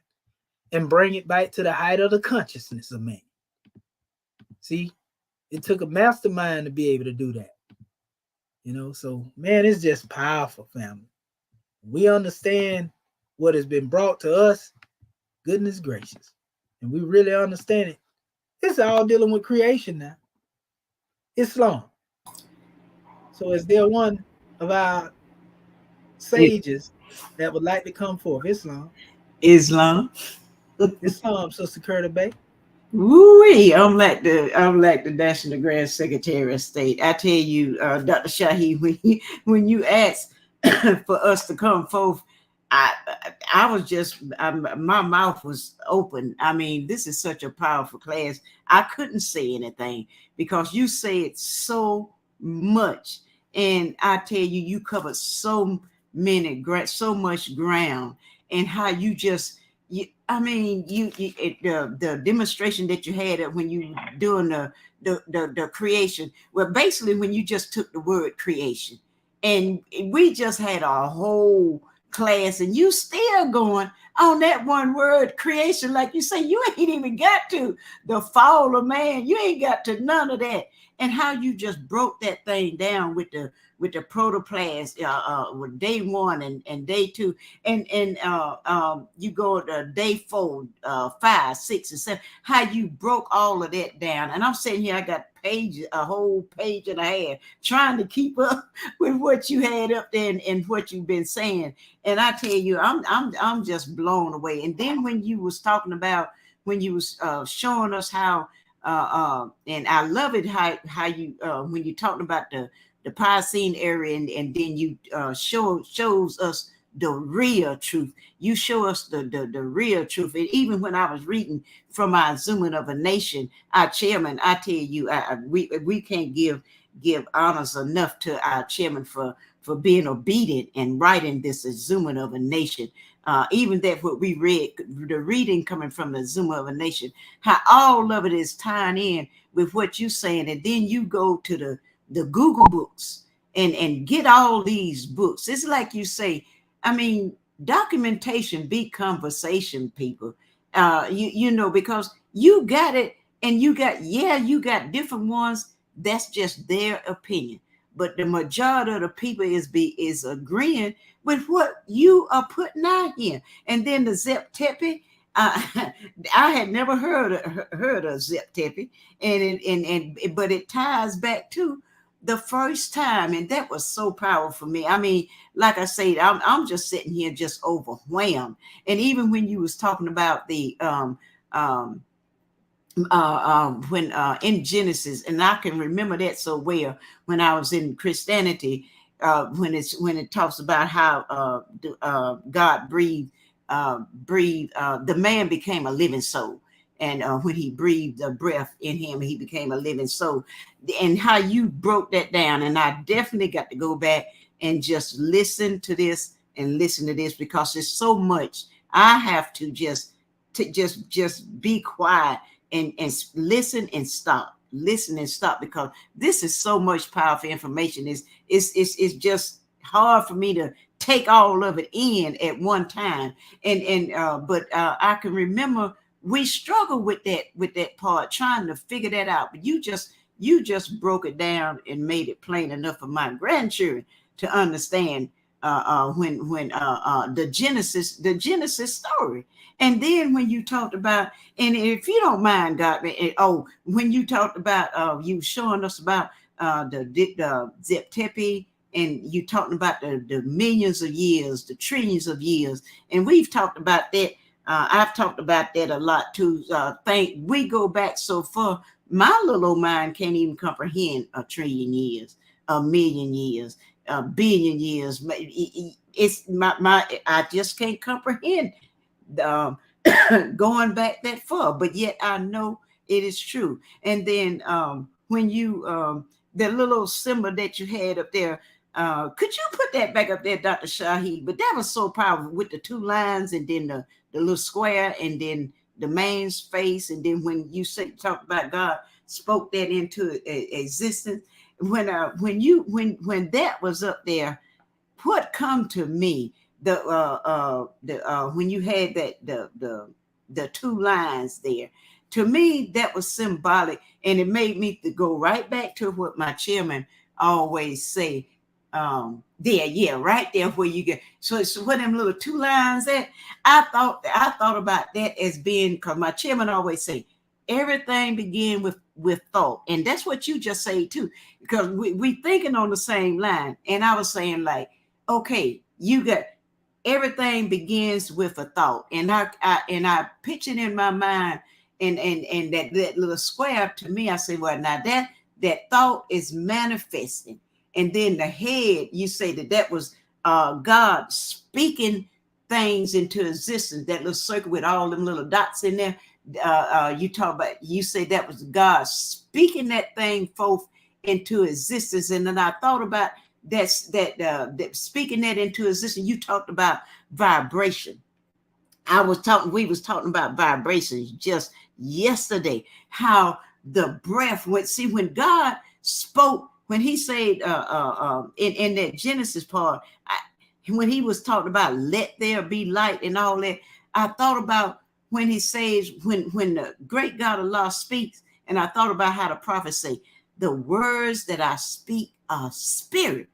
and bring it back to the height of the consciousness of man. See, it took a mastermind to be able to do that. So man, it's just powerful, family. We understand what has been brought to us, goodness gracious, and we really understand it. It's all dealing with creation now. Islam. So is there one of our sages that would like to come forth? Islam, Sister Curtis Bay. Woo-wee, I'm like the National Grand Secretary of State. I tell you, Dr. Shahi, when you asked for us to come forth, I was just, my mouth was open. I mean, this is such a powerful class. I couldn't say anything because you said so much, and I tell you, you covered so much ground, and how you just. The demonstration that you had when you were doing the creation, well, basically when you just took the word creation, and we just had a whole class, and you still going on that one word creation, like you say, you ain't even got to the fall of man, you ain't got to none of that, and how you just broke that thing down with the the protoplasm, with day 1 and day 2, and you go to day 4, 5, 6, and 7. How you broke all of that down, and I'm sitting here, I got pages, a whole page and a half, trying to keep up with what you had up there and what you've been saying. And I tell you, I'm just blown away. And then when you was talking about, when you was showing us how, and I love it how you when you talking about the Piscean area, and then you shows us the real truth. You show us the real truth. And even when I was reading from our Zooming of a Nation, our chairman, I tell you, we can't give honors enough to our chairman for being obedient and writing this Zooming of a Nation. Even that what we read, the reading coming from the Zoom of a Nation, how all of it is tying in with what you're saying. And then you go to the Google books and get all these books. It's like you say, I mean, documentation beat conversation, people. You know, because you got it, and you got different ones. That's just their opinion. But the majority of the people is agreeing with what you are putting out here. And then the Zep Tepe, I had never heard of Zep Tepe, but it ties back to the first time, and that was so powerful for me. I mean, like I said, I'm just sitting here just overwhelmed. And even when you was talking about the when in Genesis, and I can remember that so well when I was in Christianity, when it talks about how God breathed, the man became a living soul, and when he breathed the breath in him, he became a living soul. And how you broke that down, and I definitely got to go back and just listen to this because there's so much I have to just be quiet and listen and stop, because this is so much powerful information. It's just hard for me to take all of it in at one time. But I can remember we struggled with that part, trying to figure that out. But you just broke it down and made it plain enough for my grandchildren to understand when the Genesis story. And then when you talked about, and if you don't mind, God, when you talked about you showing us about the Zep Tepe, and you talking about the millions of years, the trillions of years, and we've talked about that. I've talked about that a lot too. We go back so far. My little old mind can't even comprehend a trillion years, a million years, a billion years. It's I just can't comprehend going back that far, but yet I know it is true. And then when you the little symbol that you had up there, could you put that back up there, Dr. Shaheed? But that was so powerful with the 2 lines, and then the little square, and then the man's face, and then when you talk about God spoke that into existence. When that was up there, what come to me, when you had the 2 lines there, to me that was symbolic, and it made me to go right back to what my chairman always say. Right there where you get, so it's what them little 2 lines at. I thought about that as being, because my chairman always say everything begin with thought, and that's what you just say too, because we thinking on the same line. And I was saying, like, okay, you got everything begins with a thought, and I pictured in my mind, and that little square to me, I said, well, now that thought is manifesting. And then the head, you say that was God speaking things into existence. That little circle with all them little dots in there. You say that was God speaking that thing forth into existence. And then I thought about that speaking that into existence. You talked about vibration. We was talking about vibrations just yesterday. How the breath went. See, when God spoke, when he said in that Genesis part, when he was talking about let there be light and all that, I thought about when he says, when the great God Allah speaks, and I thought about how the prophets say, the words that I speak are spirit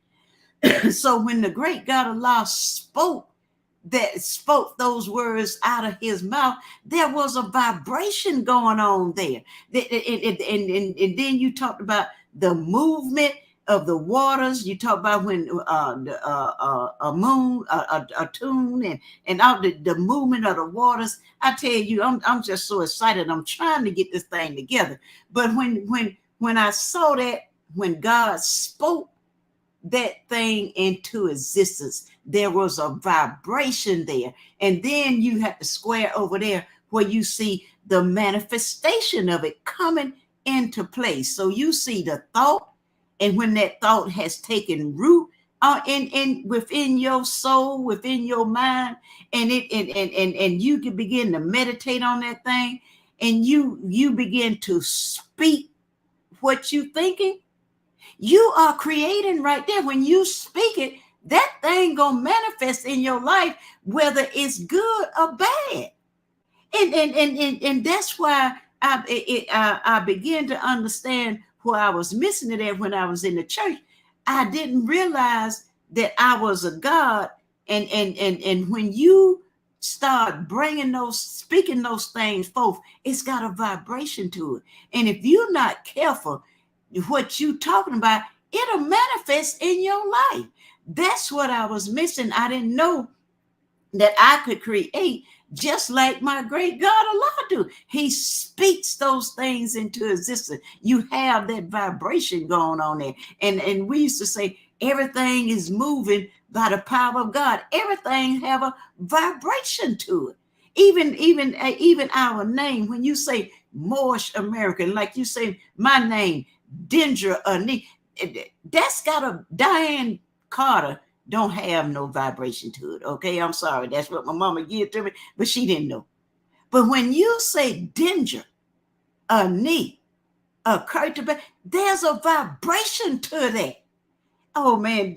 So when the great God Allah spoke those words out of his mouth, there was a vibration going on there. And then you talked about the movement of the waters. You talk about when a moon, a tune, and all the movement of the waters. I tell you, I'm just so excited. I'm trying to get this thing together. But when I saw that, when God spoke that thing into existence, there was a vibration there. And then you have to square over there where you see the manifestation of it coming into place. So you see the thought, and when that thought has taken root in within your soul, within your mind, and you can begin to meditate on that thing, and you begin to speak what you thinking, you are creating right there. When you speak it, that thing gonna manifest in your life, whether it's good or bad. And that's why I began to understand where I was missing it at when I was in the church. I didn't realize that I was a God, and when you start speaking those things forth, it's got a vibration to it. And if you're not careful, what you talking about, it'll manifest in your life. That's what I was missing. I didn't know that I could create just like my great God Allah do. He speaks those things into existence. You have that vibration going on there. And we used to say everything is moving by the power of God. Everything have a vibration to it. Even our name, when you say Moorish American, like you say my name, Dendra Ani, that's got a Diane Carter don't have no vibration to it. Okay, I'm sorry. That's what my mama gave to me, but she didn't know. But when you say Dendra Ani, Curtis, there's a vibration to that. Oh man,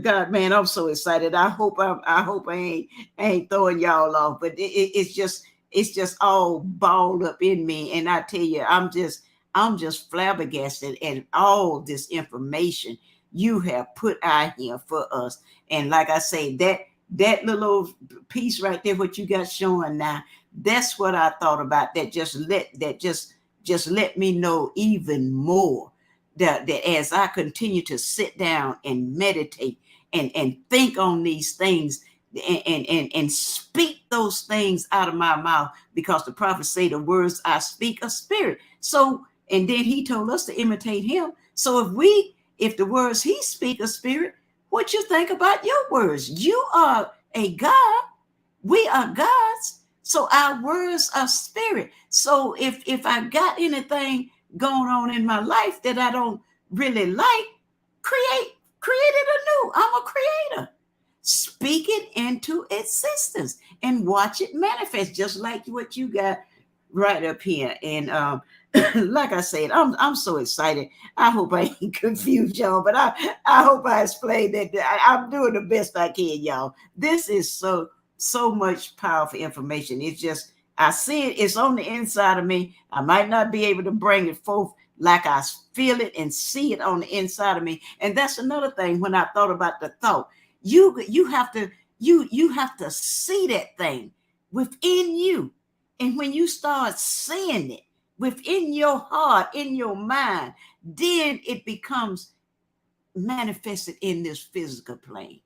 God, man, I'm so excited. I hope I ain't throwing y'all off, but it's just all balled up in me. And I tell you, I'm just flabbergasted at all this information you have put out here for us. And like I say, that little piece right there, what you got showing now, that's what I thought about. That just let me know even more that as I continue to sit down and meditate and think on these things and speak those things out of my mouth, because the prophets say the words I speak are spirit. So, and then he told us to imitate him. So if the words he speak are spirit, what you think about your words? You are a God. We are gods. So our words are spirit. So if I got anything going on in my life that I don't really like, create it anew. I'm a creator. Speak it into existence and watch it manifest, just like what you got right up here. And like I said, I'm so excited. I hope I ain't confused y'all, but I hope I explained that. I'm doing the best I can, y'all. This is so much powerful information. It's just, I see it. It's on the inside of me. I might not be able to bring it forth like I feel it and see it on the inside of me. And that's another thing. When I thought about the thought, you have to see that thing within you. And when you start seeing it within your heart, in your mind, then it becomes manifested in this physical plane.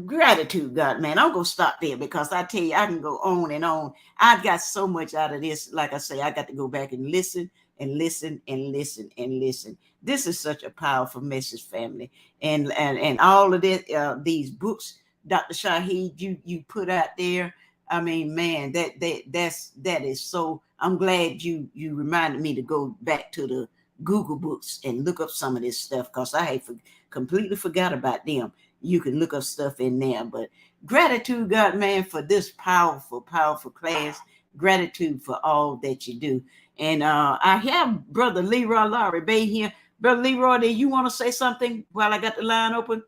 Gratitude, God, man. I'm gonna stop there, because I tell you, I can go on and on. I've got so much out of this. Like I say, I got to go back and listen and listen and listen and listen. This is such a powerful message, family, and all of this, these books, Dr. Shaheed, you put out there. I mean, man, that is so. I'm glad you reminded me to go back to the Google books and look up some of this stuff, because I had completely forgot about them. You can look up stuff in there. But gratitude, God, man, for this powerful class. Gratitude for all that you do. And I have Brother Leroy Larry Bay here. Brother Leroy, do you want to say something while I got the line open?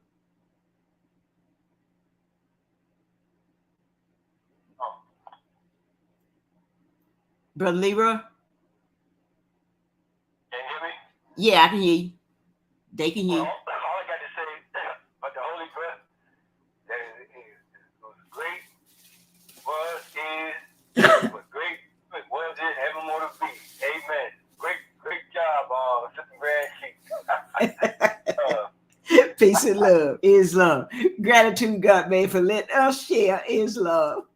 Brother Leroy? Can you hear me? Yeah, I can hear you. They can hear you. Well, all I got to say, Peace and love. Islam. Gratitude, God, man, for letting us share Islam.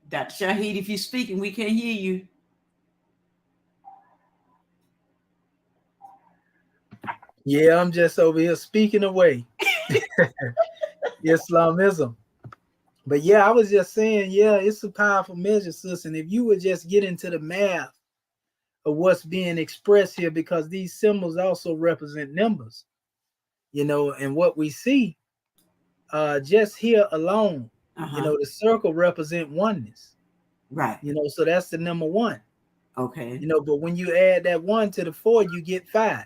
Dr. Shahid, if you're speaking, we can't hear you. Yeah, I'm just over here speaking away. Islamism. But yeah, I was just saying, yeah, it's a powerful measure, sis. And if you would just get into the math of what's being expressed here, because these symbols also represent numbers, you know, and what we see just here alone, you know, the circle represent oneness. Right. You know, so that's the number 1. Okay. You know, but when you add that 1 to the 4, you get 5.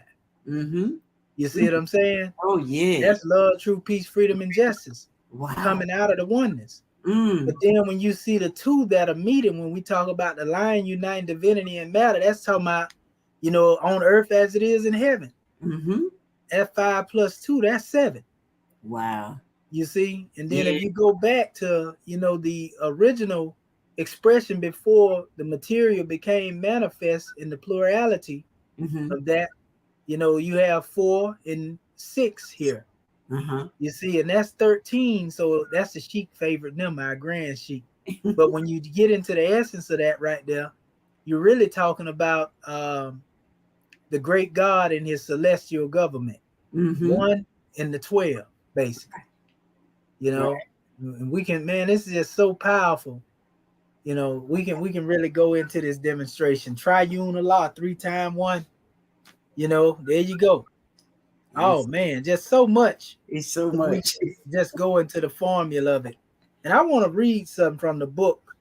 Mm-hmm. You see what I'm saying? Oh, yeah. That's love, truth, peace, freedom, and justice. Wow. Coming out of the oneness. Mm. But then when you see the 2 that are meeting, when we talk about the line uniting divinity and matter, that's talking about, you know, on earth as it is in heaven. Mm-hmm. That 5 plus 2, that's 7. Wow. You see? And then if you go back to, you know, the original expression before the material became manifest in the plurality of that, you know, you have 4 and 6 here. You see, and that's 13. So that's the Sheik favorite number, our grand Sheik. But when you get into the essence of that right there, you're really talking about the great God and his celestial government. 1 and the 12, basically. You know, and we can, man, this is just so powerful. You know, we can really go into this demonstration. Triune Allah, 3 times 1. You know, there you go. Oh man, just so much. It's so much. We just go into the formula of it. And I want to read something from the book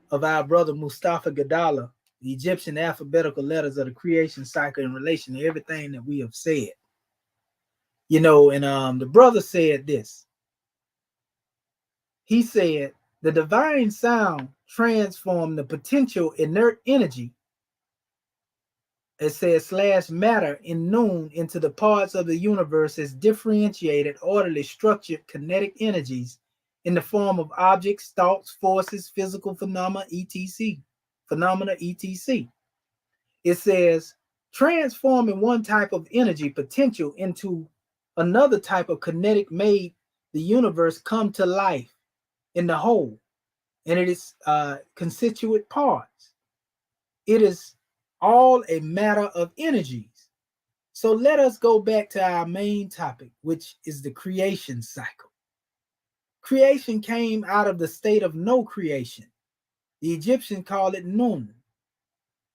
of our brother Mustafa Gadala, the Egyptian alphabetical letters of the creation cycle in relation to everything that we have said. You know, and the brother said this. He said, the divine sound transformed the potential inert energy, it says / matter in noon, into the parts of the universe as differentiated, orderly, structured kinetic energies in the form of objects, thoughts, forces, physical phenomena, etc. It says transforming one type of energy potential into another type of kinetic made the universe come to life in the whole, and it is constituent parts. It is all a matter of energies. So let us go back to our main topic, which is the creation cycle. Creation came out of the state of no creation. The Egyptians call it Nun.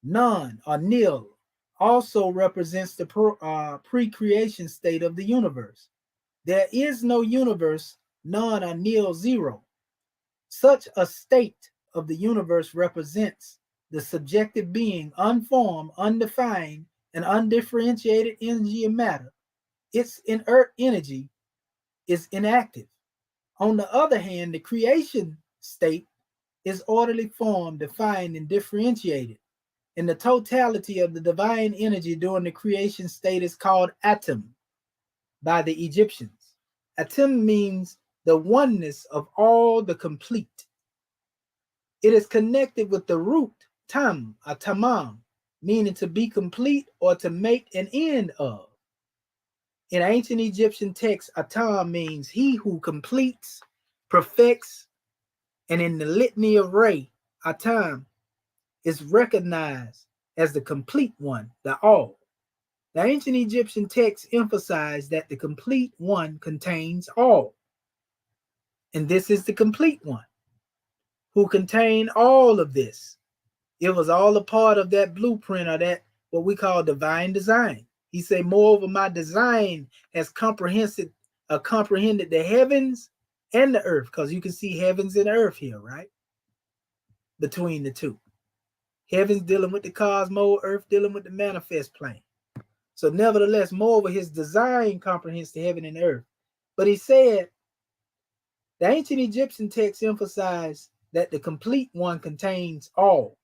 None or nil also represents the pre-creation state of the universe. There is no universe, none or nil, 0. Such a state of the universe represents the subjective being, unformed, undefined, and undifferentiated energy and matter. Its inert energy is inactive. On the other hand, the creation state is orderly formed, defined, and differentiated. And the totality of the divine energy during the creation state is called atom by the Egyptians. Atom means the oneness of all, the complete. It is connected with the root tam, or tamam, meaning to be complete or to make an end of. In ancient Egyptian texts, atam means he who completes, perfects, and in the litany of Re, atam is recognized as the complete one, the all. The ancient Egyptian texts emphasize that the complete one contains all. And this is the complete one who contained all of this. It was all a part of that blueprint, or that what we call divine design. He said, moreover, my design has comprehended the heavens and the earth, because you can see heavens and earth here, right? Between the two. Heavens dealing with the cosmos, earth dealing with the manifest plane. So nevertheless, moreover, his design comprehends the heaven and earth. But he said, the ancient Egyptian text emphasized that the complete one contains all.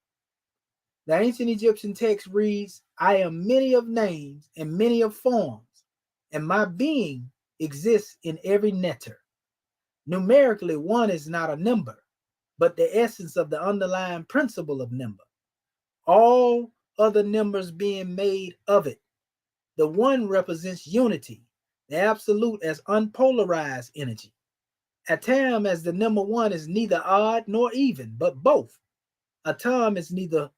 The ancient Egyptian text reads, I am many of names and many of forms. and my being exists in every netter. Numerically, 1 is not a number, but the essence of the underlying principle of number. All other numbers being made of it. The 1 represents unity, the absolute as unpolarized energy. Atom as the number 1 is neither odd nor even, but both. Atom is neither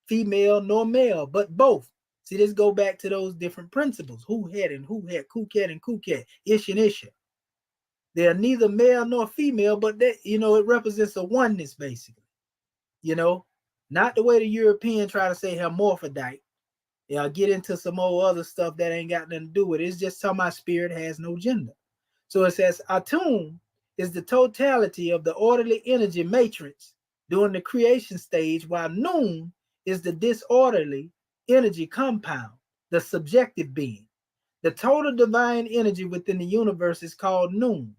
female nor male, but both. See, this go back to those different principles. Who had and who had, Kuket and Kuket, Ish and Isha. They are neither male nor female, but that, it represents a oneness, basically. Not the way the European try to say hermaphrodite. Get into some old other stuff that ain't got nothing to do with it. It's just talking about spirit has no gender. So it says Atum is the totality of the orderly energy matrix during the creation stage, while Noon is the disorderly energy compound, the subjective being. The total divine energy within the universe is called Noon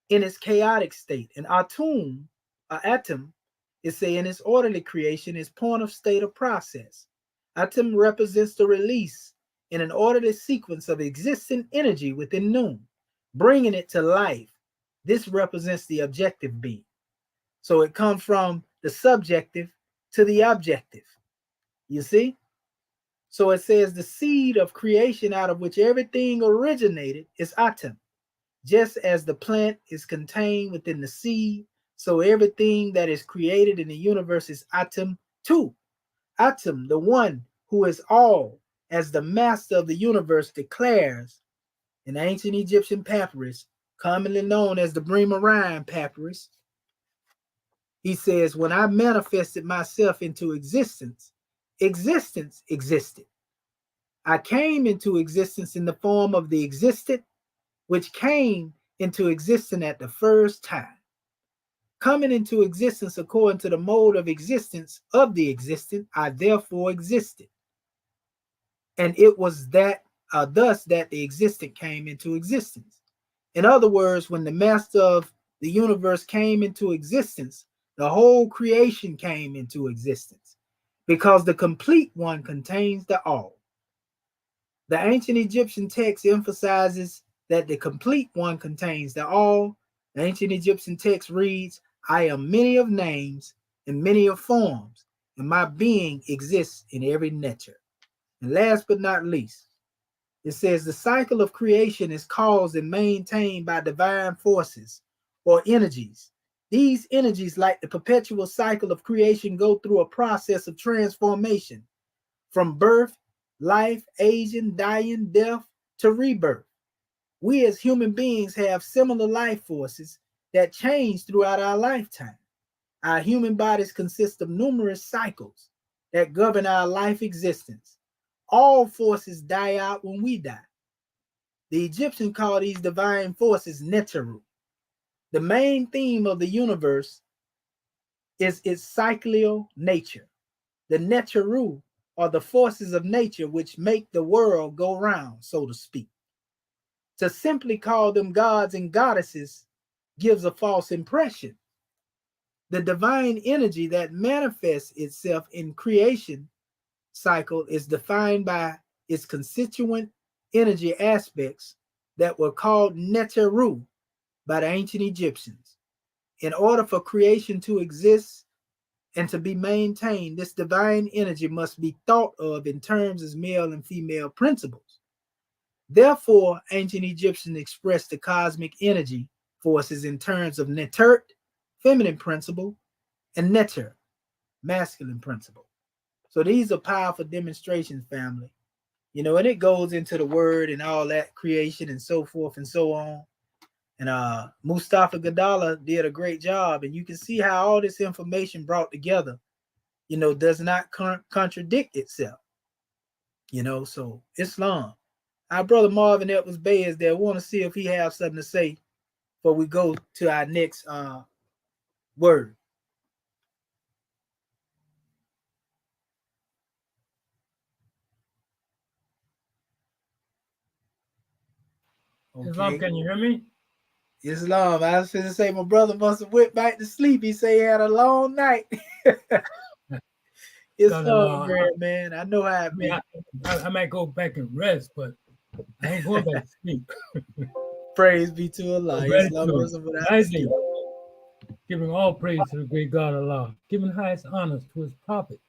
in its chaotic state. And Atum, atom, is say in its orderly creation is point of state of process. Atom represents the release in an orderly sequence of existing energy within Noon, bringing it to life. This represents the objective being. So it comes from the subjective to the objective. You see? So it says the seed of creation out of which everything originated is Atom. Just as the plant is contained within the seed, so everything that is created in the universe is Atom too. Atom, the one who is all, as the master of the universe declares in ancient Egyptian papyrus, commonly known as the Bremer Rhine papyrus. He says, when I manifested myself into existence, existence existed. I came into existence in the form of the existed, which came into existence at the first time. Coming into existence according to the mode of existence of the existent, I therefore existed. And it was thus that the existent came into existence. In other words, when the master of the universe came into existence, the whole creation came into existence, because the complete one contains the all. The ancient Egyptian text emphasizes that the complete one contains the all. The ancient Egyptian text reads, I am many of names and many of forms, and my being exists in every nature. And last but not least, it says the cycle of creation is caused and maintained by divine forces or energies. These energies, like the perpetual cycle of creation, go through a process of transformation from birth, life, aging, dying, death, to rebirth. We as human beings have similar life forces that change throughout our lifetime. Our human bodies consist of numerous cycles that govern our life existence. All forces die out when we die. The Egyptians call these divine forces Neteru. The main theme of the universe is its cyclical nature. The Neteru are the forces of nature which make the world go round, so to speak. To simply call them gods and goddesses gives a false impression. The divine energy that manifests itself in creation cycle is defined by its constituent energy aspects that were called Neteru by the ancient Egyptians. In order for creation to exist and to be maintained, this divine energy must be thought of in terms as male and female principles. Therefore, ancient Egyptians expressed the cosmic energy forces in terms of Netert, feminine principle, and Neter, masculine principle. So these are powerful demonstrations, family. And it goes into the word and all that creation and so forth and so on. And Mustafa Gadala did a great job. And you can see how all this information brought together, does not contradict itself. So Islam. Our brother Marvin Edwards Bay is there. I want to see if he has something to say before we go to our next word. Okay. Islam, can you hear me? Islam, I was going to say my brother must have went back to sleep. He said he had a long night. It's so great, man. I know how it I might go back and rest, but I ain't going back to sleep. Praise be to Allah. Islam Gratitude. wasn't without Rising. escape. Giving all praise to the great God Allah. Giving highest honors to his prophet.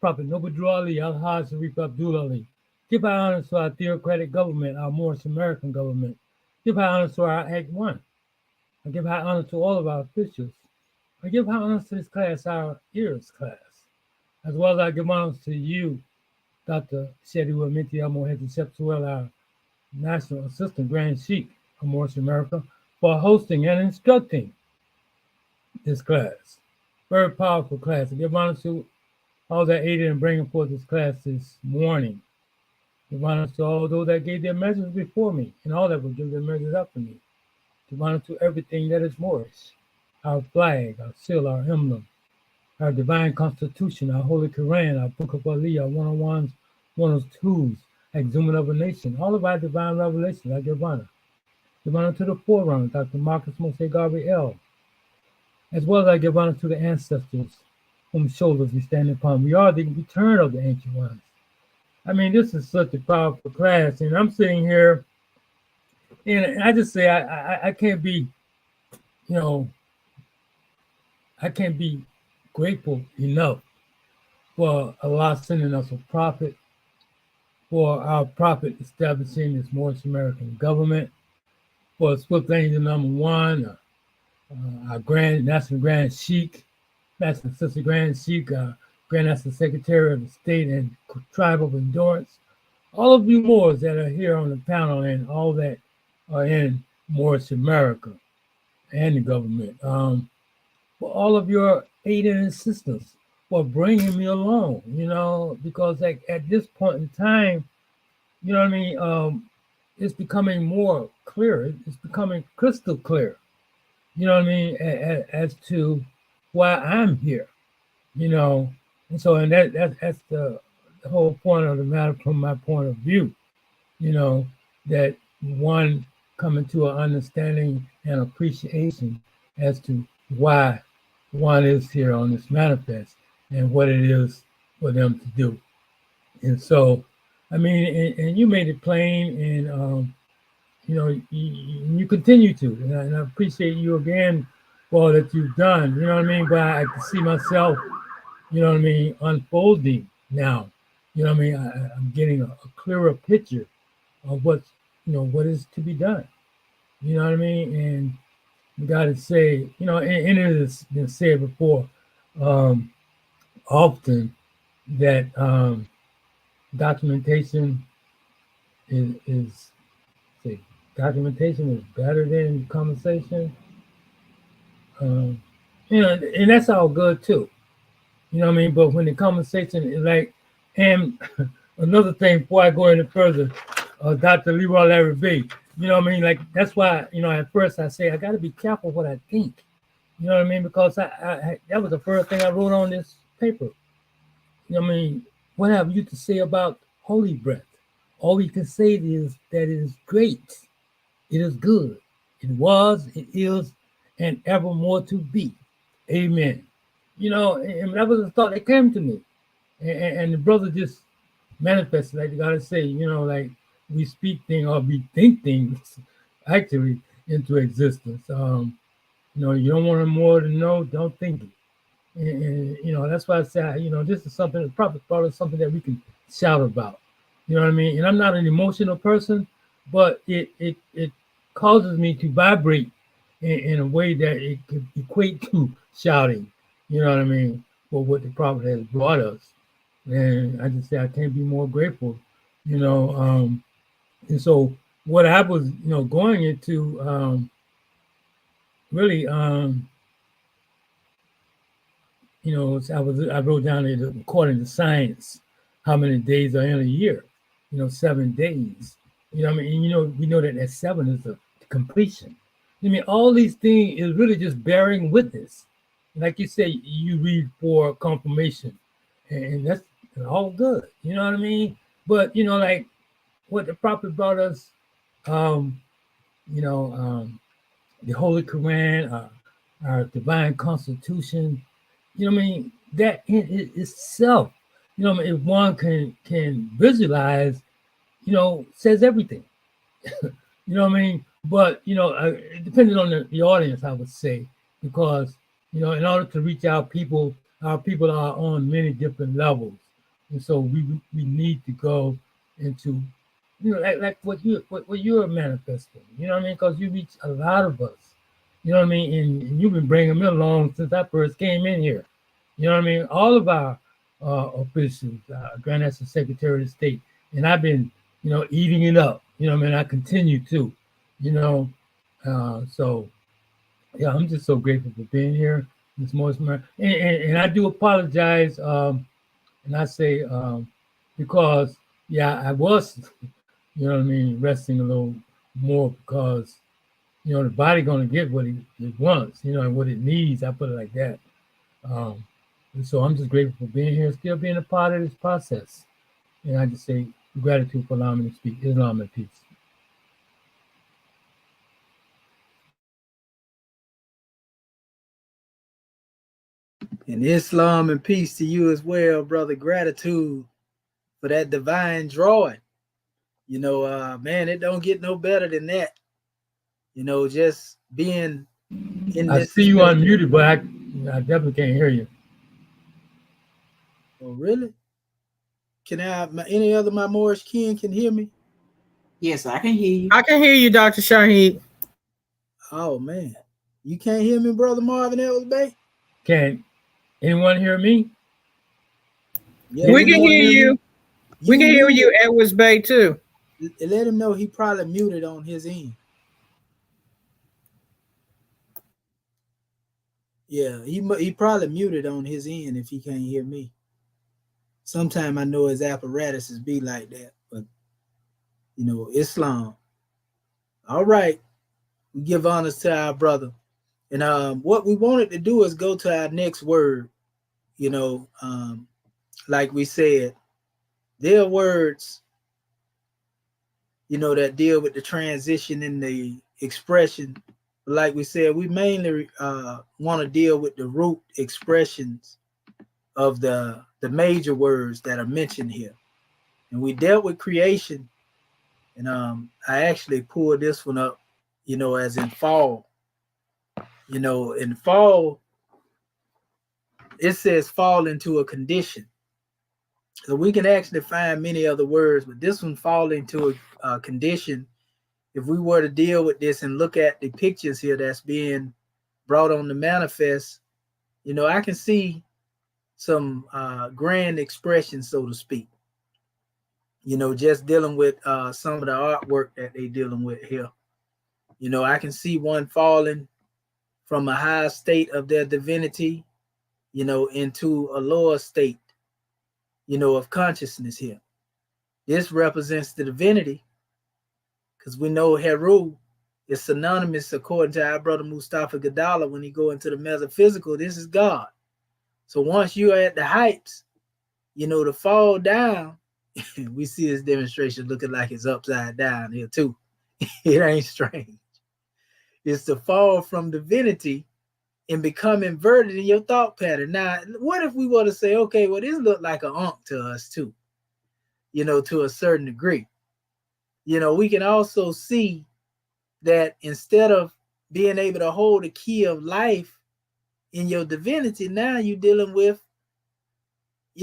Prophet Medu Re Ali, Al-Hajj Sharif Abdul Ali. Give high honors to our theocratic government, our Moorish American government. Give high honors to our Act 1. I give high honor to all of our officials. I give high honors to this class, our E.A.R.S class, as well as I give honors to you, Dr. Shediwa Minti Al-Mohed Septuel, our National Assistant Grand Sheikh of Moorish America, for hosting and instructing this class. Very powerful class. I give honor to all that aided in bringing forth this class this morning. Give honor to all those that gave their measures before me and all that will give their measures after me. Give honor to everything that is Moorish. Our flag, our seal, our emblem, our divine constitution, our holy Quran, our book of Ali, our 101s, 102s, exhuming of a nation, all of our divine revelations, I give honor. Give honor to the forerunner, Dr. Marcus Mose Gabriel, as well as I give honor to the ancestors whom shoulders we stand upon. We are the return of the ancient ones. I mean, this is such a powerful class, and I'm sitting here, and I just say I can't be, you know, I can't be grateful enough for Allah sending us a prophet, for our prophet establishing this Moorish American government, for Swift Angel number 1, our National Grand Sheikh, National Assistant Grand Sheikh, Grand National Secretary of the State and Tribe of Endurance, all of you Moors that are here on the panel and all that are in Moorish America and the government, for all of your aid and assistance, for bringing me along, you know, because at this point in time, you know what I mean, it's becoming more clear. It's becoming crystal clear, you know what I mean, as to why I'm here, you know. And so, and that's the whole point of the matter from my point of view, you know, that one coming to an understanding and appreciation as to why one is here on this manifest and what it is for them to do. And so, I mean, and you made it plain, and you know, you continue to, and I appreciate you again for all that you've done. You know what I mean? But I can see myself, you know what I mean, unfolding now. You know what I mean? I'm getting a clearer picture of what's, you know, what is to be done. You know what I mean? And you got to say, you know, and it has been said before, often that documentation is better than conversation. You know, and that's all good too. You know what I mean? But when the conversation is like, and another thing before I go any further, Dr. Leroy Larry B, you know what I mean? Like, that's why, you know, at first I say I got to be careful what I think. You know what I mean? Because I that was the first thing I wrote on this paper. You know what I mean? What have you to say about holy breath? All we can say is that it is great. It is good. It was, it is, and evermore to be. Amen. You know, and that was the thought that came to me. And the brother just manifested, like you gotta say, you know, like we speak things or we think things actually into existence. You know, you don't want more to know, don't think it. And you know, that's why I say, you know, this is something, the prophet brought us something that we can shout about. You know what I mean? And I'm not an emotional person, but it causes me to vibrate in a way that it could equate to shouting. You know what I mean? For what the prophet has brought us. And I just say I can't be more grateful, you know. And so what I was, you know, going into really, you know, I wrote down it according to science, how many days are in a year? You know, 7 days. You know what I mean? And, you know, we know that 7 is the completion. I mean, all these things is really just bearing witness. Like you say, you read for confirmation, and that's all good. You know what I mean? But, you know, like what the prophet brought us, you know, the Holy Quran, our divine constitution, you know what I mean? That in itself, you know, if one can visualize says everything. You know what I mean? But depending on the audience, I would say, because in order to reach our people are on many different levels, and so we need to go into like what you're manifesting. You know what I mean? Because you reach a lot of us. You know what I mean? And you've been bringing me along since I first came in here. You know what I mean? All of our officials, Grand National Secretary of State, and I've been eating it up. You know what I mean? I continue to. So yeah, I'm just so grateful for being here this morning. And I do apologize. And I say because I was, what I mean, resting a little more because the body gonna get what it wants, and what it needs. I put it like that. And so I'm just grateful for being here, still being a part of this process. And I just say gratitude for allowing me to speak. Islam and peace. And Islam and peace to you as well, brother. Gratitude for that divine drawing. Man, it don't get no better than that. Just being in I this. see you unmuted, but I definitely can't hear you. Oh, really? Can any other my Moorish kin can hear me? Yes, I can hear you. I can hear you, Dr. Shaheed. Oh man, you can't hear me, brother Marvin Edwards Bay? Can anyone hear me? Yeah, we can hear you. We can hear you, Edwards Bay, too. Let him know he probably muted on his end. Yeah, he probably muted on his end if he can't hear me. Sometimes I know his apparatuses be like that, but Islam. All right, we give honors to our brother, and what we wanted to do is go to our next word. Like we said, there are words, that deal with the transition in the expression. But like we said, we mainly want to deal with the root expressions of the major words that are mentioned here. And we dealt with creation, and I actually pulled this one up, as in fall. In fall, it says fall into a condition. So we can actually find many other words, but this one fall into a condition. If we were to deal with this and look at the pictures here that's being brought on the manifest, I can see some grand expressions, so to speak. Just dealing with some of the artwork that they're dealing with here. I can see one falling from a high state of their divinity, into a lower state, of consciousness here. This represents the divinity, because we know Heru is synonymous, according to our brother Mustafa Gadala, when he go into the metaphysical, this is God. So once you're at the heights, to fall down, we see this demonstration looking like it's upside down here too. It ain't strange. It's to fall from divinity and become inverted in your thought pattern. Now, what if we were to say, okay, well, this look like an unk to us too, to a certain degree. We can also see that instead of being able to hold the key of life in your divinity, now you're dealing with,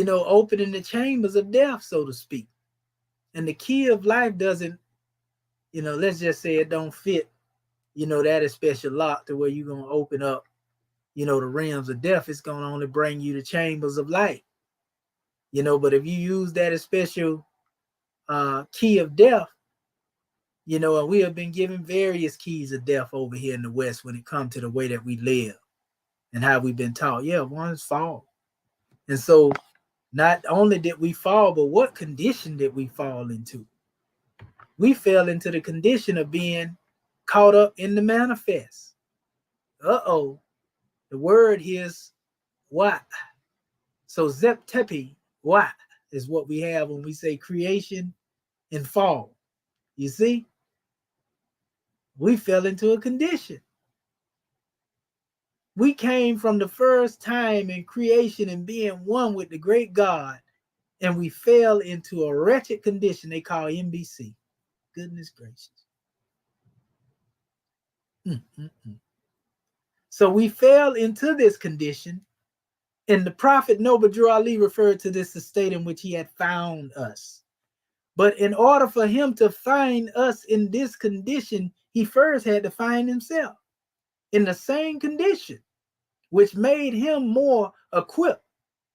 opening the chambers of death, so to speak. And the key of life doesn't, let's just say it don't fit, that is special lock to where you're going to open up, the realms of death. It's going to only bring you the chambers of light, but if you use that as special key of death, and we have been given various keys of death over here in the West when it comes to the way that we live and how we've been taught. Yeah, one is fall. And so not only did we fall, but what condition did we fall into? We fell into the condition of being caught up in the manifest. The word is what? So zeptepi, what is what we have when we say creation and fall. You see? We fell into a condition. We came from the first time in creation and being one with the great God and we fell into a wretched condition they call NBC. Goodness gracious. So we fell into this condition, and the prophet Medu Re En KMT referred to this state in which he had found us. But in order for him to find us in this condition, he first had to find himself in the same condition, which made him more equipped.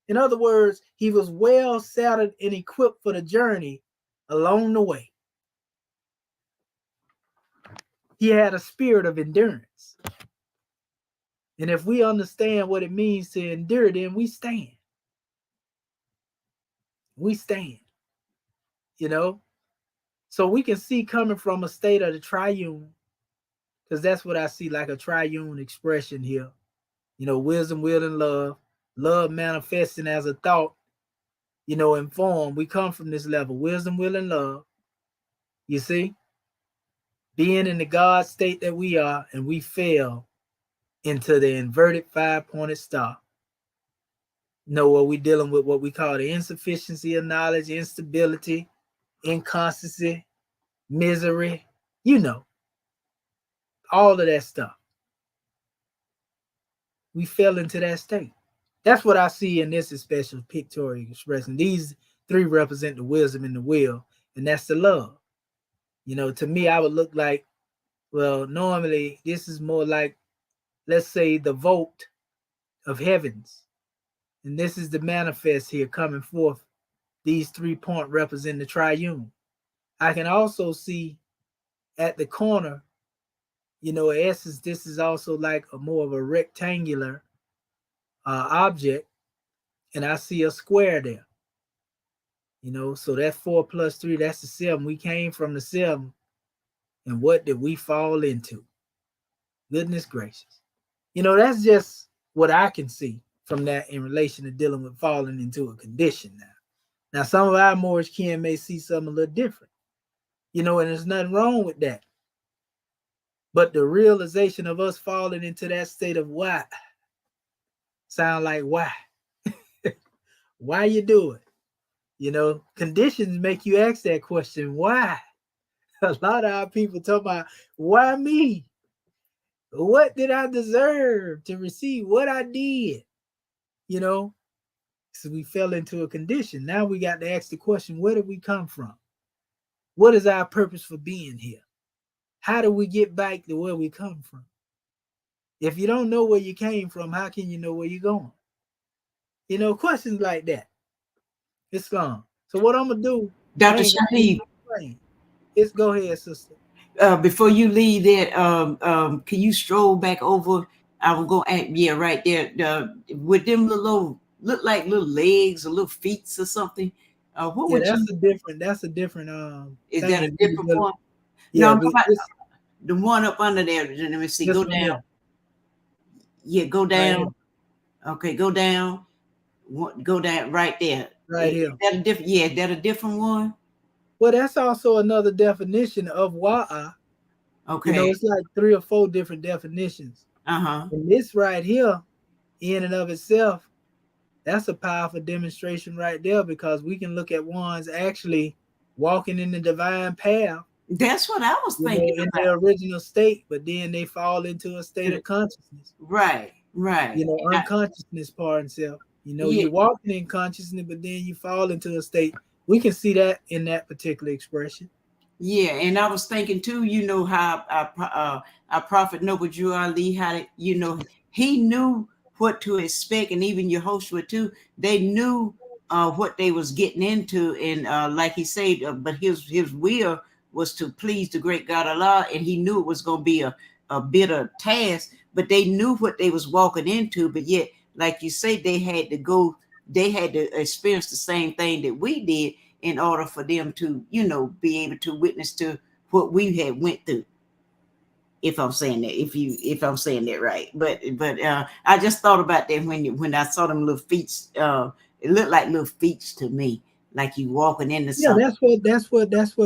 In other words, he was well saddled and equipped for the journey along the way. He had a spirit of endurance. And if we understand what it means to endure, then we stand. We stand, you know? So we can see coming from a state of the triune, because that's what I see, like a triune expression here. You know, wisdom, will, and love. Love manifesting as a thought, you know, in form. We come from this level. Wisdom, will, and love. You see? Being in the God state that we are, and we fell into the inverted five-pointed star. Know what we're dealing with, what we call the insufficiency of knowledge, instability, inconstancy, misery, you know, all of that stuff. We fell into that state. That's what I see in this special pictorial expression. These three represent the wisdom and the will, and that's the love. You know, to me, I would look like, well, normally this is more like, let's say, the vault of heavens. And this is the manifest here coming forth. These 3 points represent the triune. I can also see at the corner, you know, essence, this is also like a more of a rectangular object. And I see a square there. You know, so that 4 plus 3, that's the 7. We came from the 7. And what did we fall into? Goodness gracious. You know, that's just what I can see from that in relation to dealing with falling into a condition now. Now, some of our Moorish kin may see something a little different, you know, and there's nothing wrong with that. But the realization of us falling into that state of why, sound like why? Why you do it? You know, conditions make you ask that question, why? A lot of our people talk about, why me? What did I deserve to receive? What I did? You know, so we fell into a condition. Now we got to ask the question, where did we come from? What is our purpose for being here? How do we get back to where we come from? If you don't know where you came from, how can you know where you're going? You know, questions like that. Islam. So what I'm going to do, Dr. Shahid, go ahead, sister. Before you leave that, can you stroll back over? I was going to ask, yeah, right there, with them little, look like little legs or little feet or something. What would that's you? That's a different Is that a different one? Yeah, no, I'm talking about the one up under there. Let me see. Go down. Here. Yeah, go down. Right. Okay, go down. Go down right there. Right here. Is that a different? Yeah, is that a different one? Well, that's also another definition of wa'a. Okay. You know, it's like 3 or 4 different definitions. And this right here, in and of itself, that's a powerful demonstration right there, because we can look at ones actually walking in the divine path. That's what I was thinking in their original state, but then they fall into a state of consciousness. Right. You know, unconsciousness part itself. You know, you're walking in consciousness, but then you fall into a state. We can see that in that particular expression. Yeah, and I was thinking too, you know, how our prophet Medu Re En KMT, how, you know, he knew what to expect, and even your host would too. They knew what they was getting into, and like he said, but his will was to please the great God Allah, and he knew it was going to be a bitter task, but they knew what they was walking into. But yet, like you say, they had to experience the same thing that we did in order for them to, you know, be able to witness to what we had went through. If I'm saying that, if I'm saying that right, but I just thought about that when I saw them little feet. It looked like little feet to me, like you walking into something. Yeah, that's what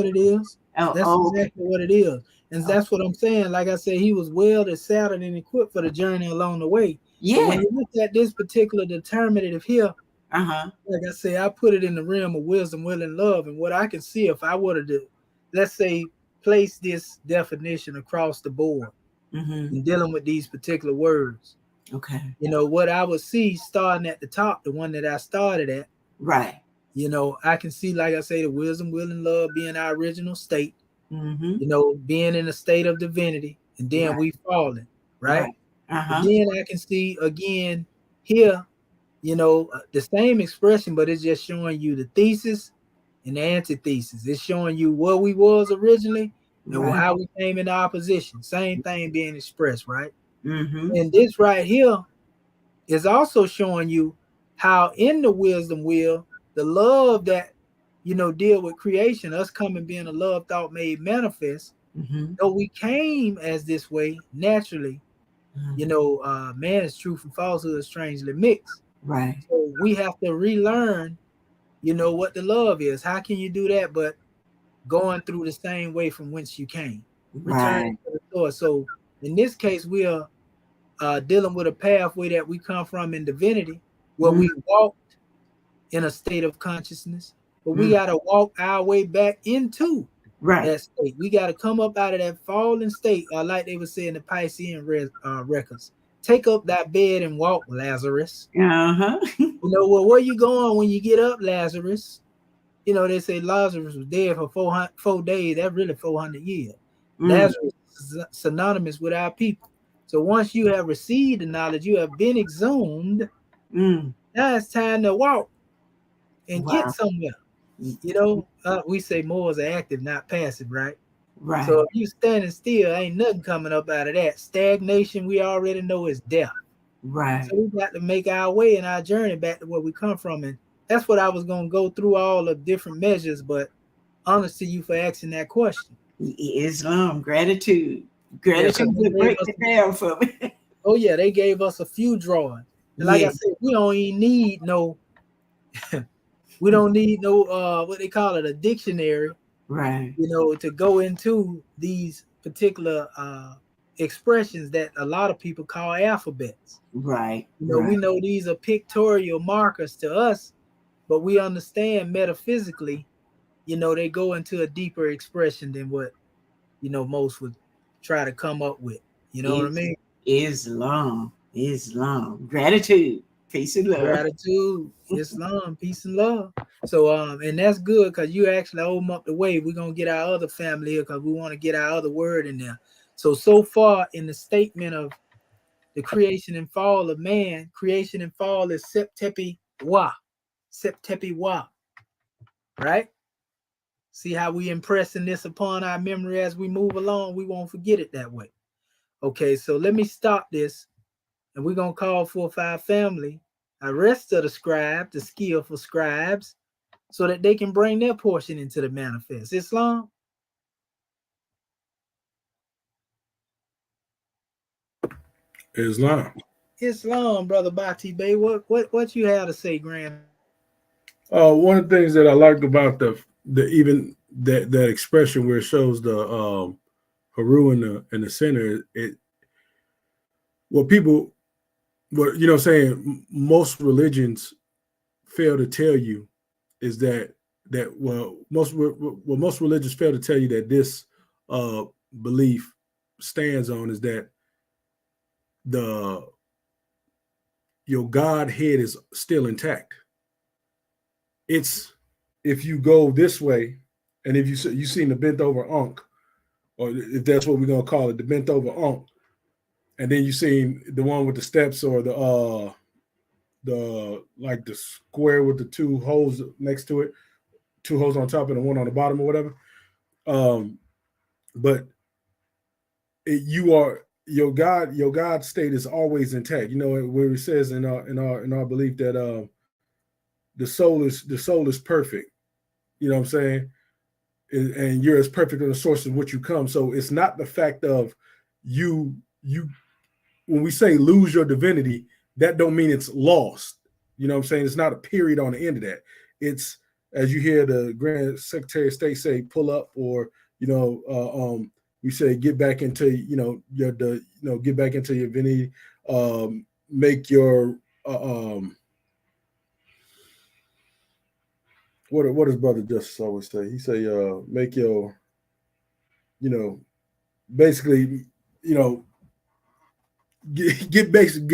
it is. That's exactly what it is, and that's what I'm saying. Like I said, he was well saddled and equipped for the journey along the way. Yeah. But when you look at this particular determinative here, Uh-huh. Like I say, I put it in the realm of wisdom, will, and love. And what I can see, if I were to, let's say, place this definition across the board Mm-hmm. in dealing with these particular words, Okay. what I would see starting at the top, the one that I started at, Right. I can see, like I say, the wisdom, will, and love being our original state, Mm-hmm. Being in a state of divinity, and then Right. we falling, right? Right. But Uh-huh. then I can see again here, the same expression, but it's just showing you the thesis and the antithesis. It's showing you what we was originally and Right. how we came in opposition. Same thing being expressed, right? Mm-hmm. And this right here is also showing you how in the wisdom will, the love that, deal with creation, us coming being a love thought made manifest, Mm-hmm. though we came as this way naturally, man is truth and falsehood strangely mixed. Right. So we have to relearn, what the love is. How can you do that but going through the same way from whence you came? Returning Right. to the source. So in this case, we are dealing with a pathway that we come from in divinity, where we walked in a state of consciousness, but we got to walk our way back into Right. that state. We got to come up out of that fallen state, like they would say in the Piscean records. Take up that bed and walk, Lazarus. Uh-huh. Where you going when you get up, Lazarus? They say Lazarus was dead for 4 days. That's really 400 years. Lazarus is synonymous with our people. So once you have received the knowledge, you have been exhumed. Now it's time to walk and get somewhere. We say more is active, not passive, right? Right. So if you standing still, ain't nothing coming up out of that. Stagnation, we already know, is death. Right. So we got to make our way in our journey back to where we come from. And that's what I was going to go through all the different measures, but honest to you for asking that question. Islam, gratitude. Gratitude to break it down for me. Oh yeah, they gave us a few drawings. And like I said, we don't even need no we don't need no what they call it, a dictionary. Right. To go into these particular expressions that a lot of people call alphabets. Right. We know these are pictorial markers to us, but we understand metaphysically, they go into a deeper expression than what, most would try to come up with. You know what I mean? Islam. Gratitude. Peace and love. Gratitude, Islam, peace and love. So and that's good because you actually open up the way. We're gonna get our other family here because we want to get our other word in there. So far in the statement of the creation and fall of man, creation and fall is septepi wa. Right? See how we impressing this upon our memory as we move along? We won't forget it that way. Okay, so let me stop this, and we're gonna call 4-5 family, the rest of the scribe, the skillful scribes, so that they can bring their portion into the manifest. Islam. Islam, brother Bati Bey. What you have to say, Graham? One of the things that I like about the even that expression where it shows the Haru in the center, saying most religions fail to tell you is that most religions fail to tell you that this belief stands on is that your Godhead is still intact. It's if you go this way, and if you seen the bent over Ankh, or if that's what we're gonna call it, the bent over Ankh, and then you seen the one with the steps or the like the square with the two holes next to it, two holes on top and the one on the bottom or whatever. But your God state is always intact. Where it says in our belief that the soul is perfect. You know what I'm saying? And you're as perfect in the source of what you come. So it's not the fact of you when we say lose your divinity, that don't mean it's lost. You know what I'm saying? It's not a period on the end of that. It's as you hear the Grand Secretary of State say, pull up, or we say get back into get back into your divinity, make your what does Brother Justice always say? He say, make your, basically, get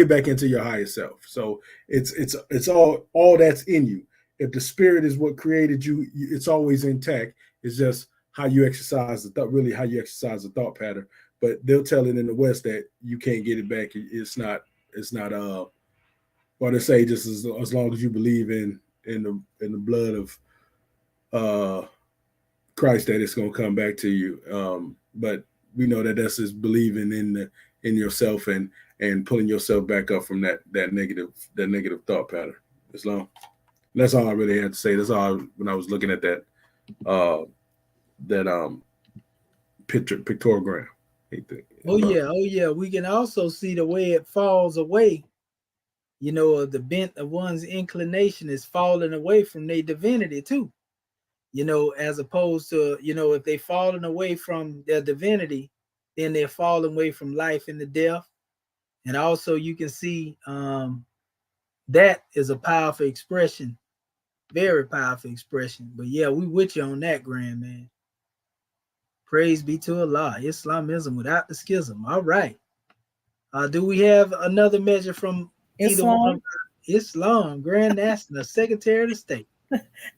back into your higher self. So it's all that's in you. If the spirit is what created you, it's always intact. It's just how you exercise the thought, really how you exercise the thought pattern. But they'll tell it in the West that you can't get it back. It's not what they say, just as long as you believe in the blood of Christ, that it's gonna come back to you. But we know that that's just believing in yourself and pulling yourself back up from that negative thought pattern. Islam. That's all I really had to say. That's all when I was looking at that pictogram. Oh yeah. We can also see the way it falls away. The bent of one's inclination is falling away from their divinity too. As opposed to, if they falling away from their divinity, then they're falling away from life and the death. And also you can see that is a powerful expression, very powerful expression. But yeah, we with you on that, grand man. Praise be to Allah. Islamism without the schism. All right. Do we have another measure from either one? Islam, Grand National Secretary of State.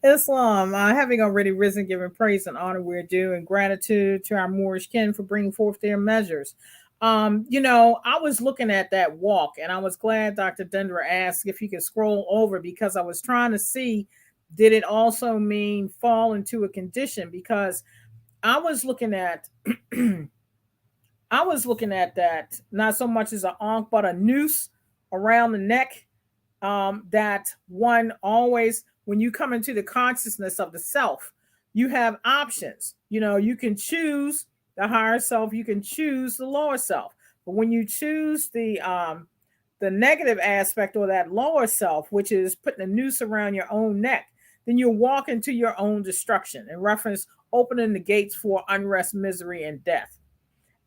Islam, having already risen, giving praise and honor we're due, and gratitude to our Moorish kin for bringing forth their measures. I was looking at that walk, and I was glad Dr. Dendra asked if you could scroll over, because I was trying to see, did it also mean fall into a condition? Because I was looking at that not so much as an ankh, but a noose around the neck. That one always, when you come into the consciousness of the self, you have options. You can choose the higher self, you can choose the lower self. But when you choose the negative aspect, or that lower self, which is putting a noose around your own neck, then you'll walk into your own destruction, in reference opening the gates for unrest, misery, and death.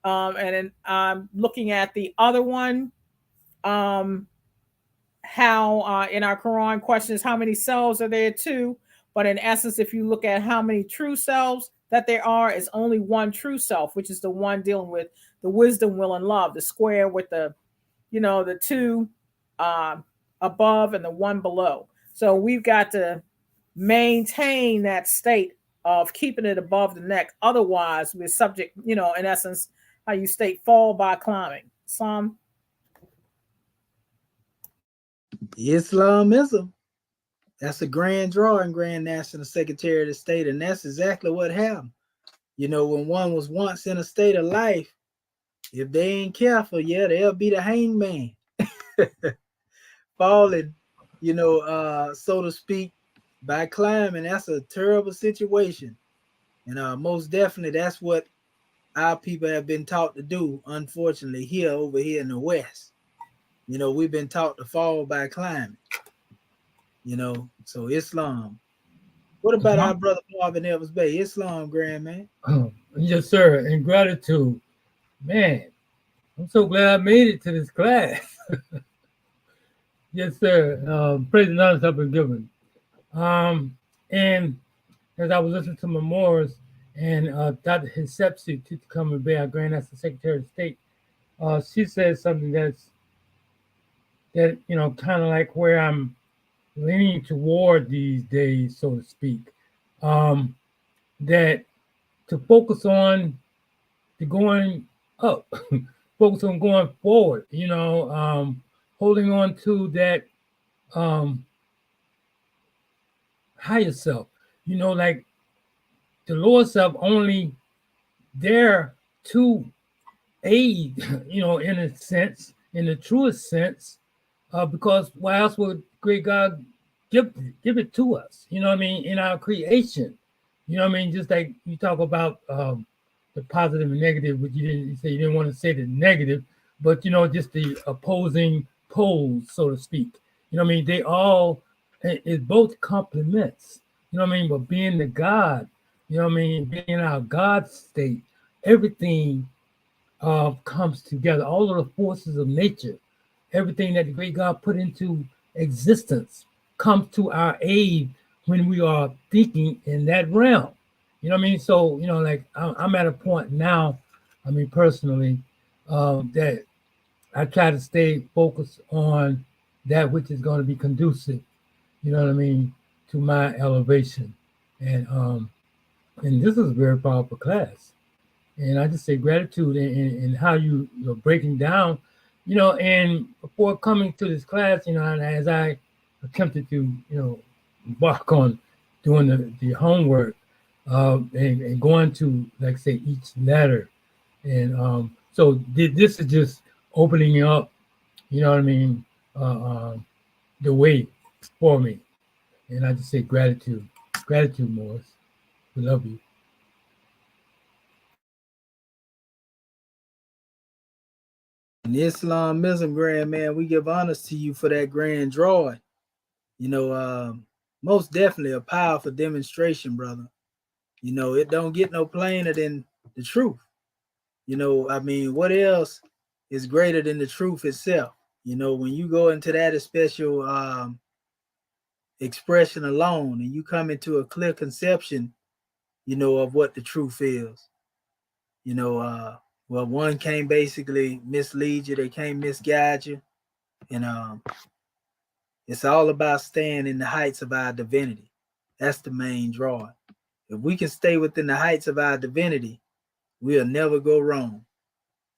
And then I'm looking at the other one, how in our Quran questions how many selves are there too, but in essence, if you look at how many true selves that there are, is only one true self, which is the one dealing with the wisdom, will, and love, the square with the two above and the one below. So we've got to maintain that state of keeping it above the neck. Otherwise, we're subject, in essence, how you state, fall by climbing. Some Islamism. That's a grand drawing, Grand National Secretary of the State, and that's exactly what happened. When one was once in a state of life, if they ain't careful, they'll be the hangman. Falling, so to speak, by climbing. That's a terrible situation. And most definitely that's what our people have been taught to do, unfortunately, over here in the West. We've been taught to fall by climbing. So Islam. What about our brother Marvin Evans Bay? Islam, grand man. Yes, sir. In gratitude, man, I'm so glad I made it to this class. Yes, sir. Praise and honor have been given. And as I was listening to Memoirs and Dr. Hisepsi, Tutankhamun Bey, our Grand National Secretary of State, she said something that kind of like where I'm leaning toward these days, so to speak, that to focus on the going up, focus on going forward, holding on to that higher self, like the lower self only there to aid, in a sense, in the truest sense, because why else would great God give it to us, in our creation, just like you talk about the positive and negative, but you didn't want to say the negative, but just the opposing poles, so to speak. They all, it's both complements, but being the God, being our God state, everything comes together. All of the forces of nature, everything that the great God put into existence comes to our aid when we are thinking in that realm. You know what I mean? So, like I'm at a point now, I mean, personally, that I try to stay focused on that which is going to be conducive, you know what I mean, to my elevation. And this is a very powerful class. And I just say gratitude in how you're breaking down, and before coming to this class, and as I attempted to, embark on doing the homework, and going to, like say, each letter. And so this is just opening up, you know what I mean, the way for me. And I just say gratitude. Gratitude, Morris. We love you. In Islamism, grand man, we give honors to you for that grand drawing. Most definitely a powerful demonstration, brother. It don't get no plainer than the truth. I mean, what else is greater than the truth itself? When you go into that special expression alone and you come into a clear conception, of what the truth is. Well, one can't basically mislead you, they can't misguide you. And it's all about staying in the heights of our divinity. That's the main draw. If we can stay within the heights of our divinity, we'll never go wrong.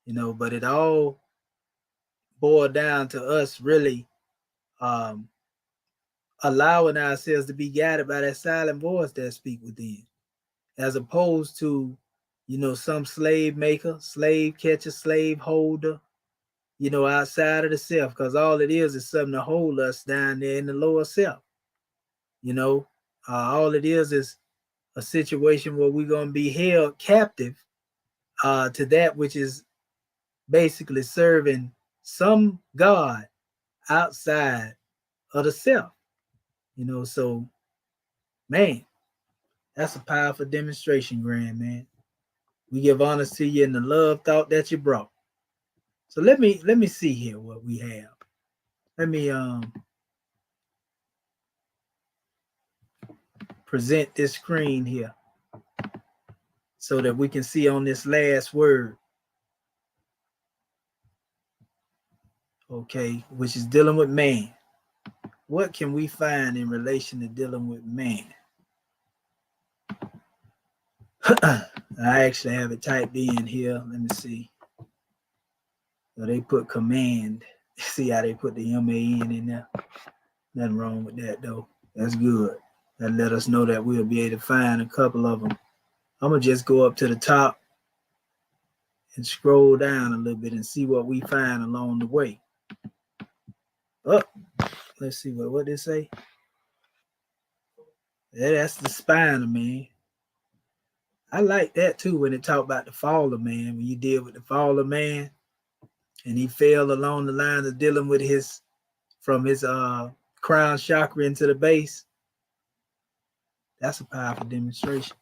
But it all boiled down to us really allowing ourselves to be guided by that silent voice that speak within, as opposed to, some slave maker, slave catcher, slave holder, outside of the self, because all it is something to hold us down there in the lower self. All it is a situation where we're going to be held captive to that which is basically serving some God outside of the self. So, man, that's a powerful demonstration, grand man. We give honors to you in the love thought that you brought. So let me see here what we have. Let me present this screen here so that we can see on this last word. Okay, which is dealing with man. What can we find in relation to dealing with man? I actually have it typed in here. Let me see. So they put command. See how they put the MAN in there? Nothing wrong with that though. That's good. That let us know that we'll be able to find a couple of them. I'm gonna just go up to the top and scroll down a little bit and see what we find along the way. Oh, let's see what they say. Yeah, that's the spine of man. I like that too when it talk about the fall of man. When you deal with the fall of man, and he fell along the lines of dealing with from his crown chakra into the base. That's a powerful demonstration.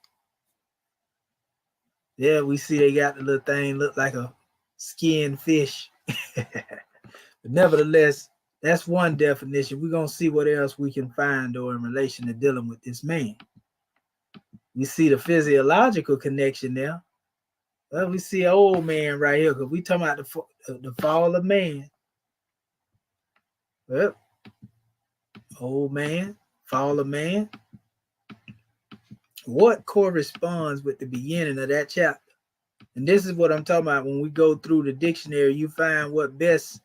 Yeah, we see they got the little thing look like a skinned fish. But nevertheless, that's one definition. We're going to see what else we can find though in relation to dealing with this man. You see the physiological connection there. Well, we see an old man right here because we talking about the fall of man. Well, old man, fall of man. What corresponds with the beginning of that chapter? And this is what I'm talking about. When we go through the dictionary, you find what best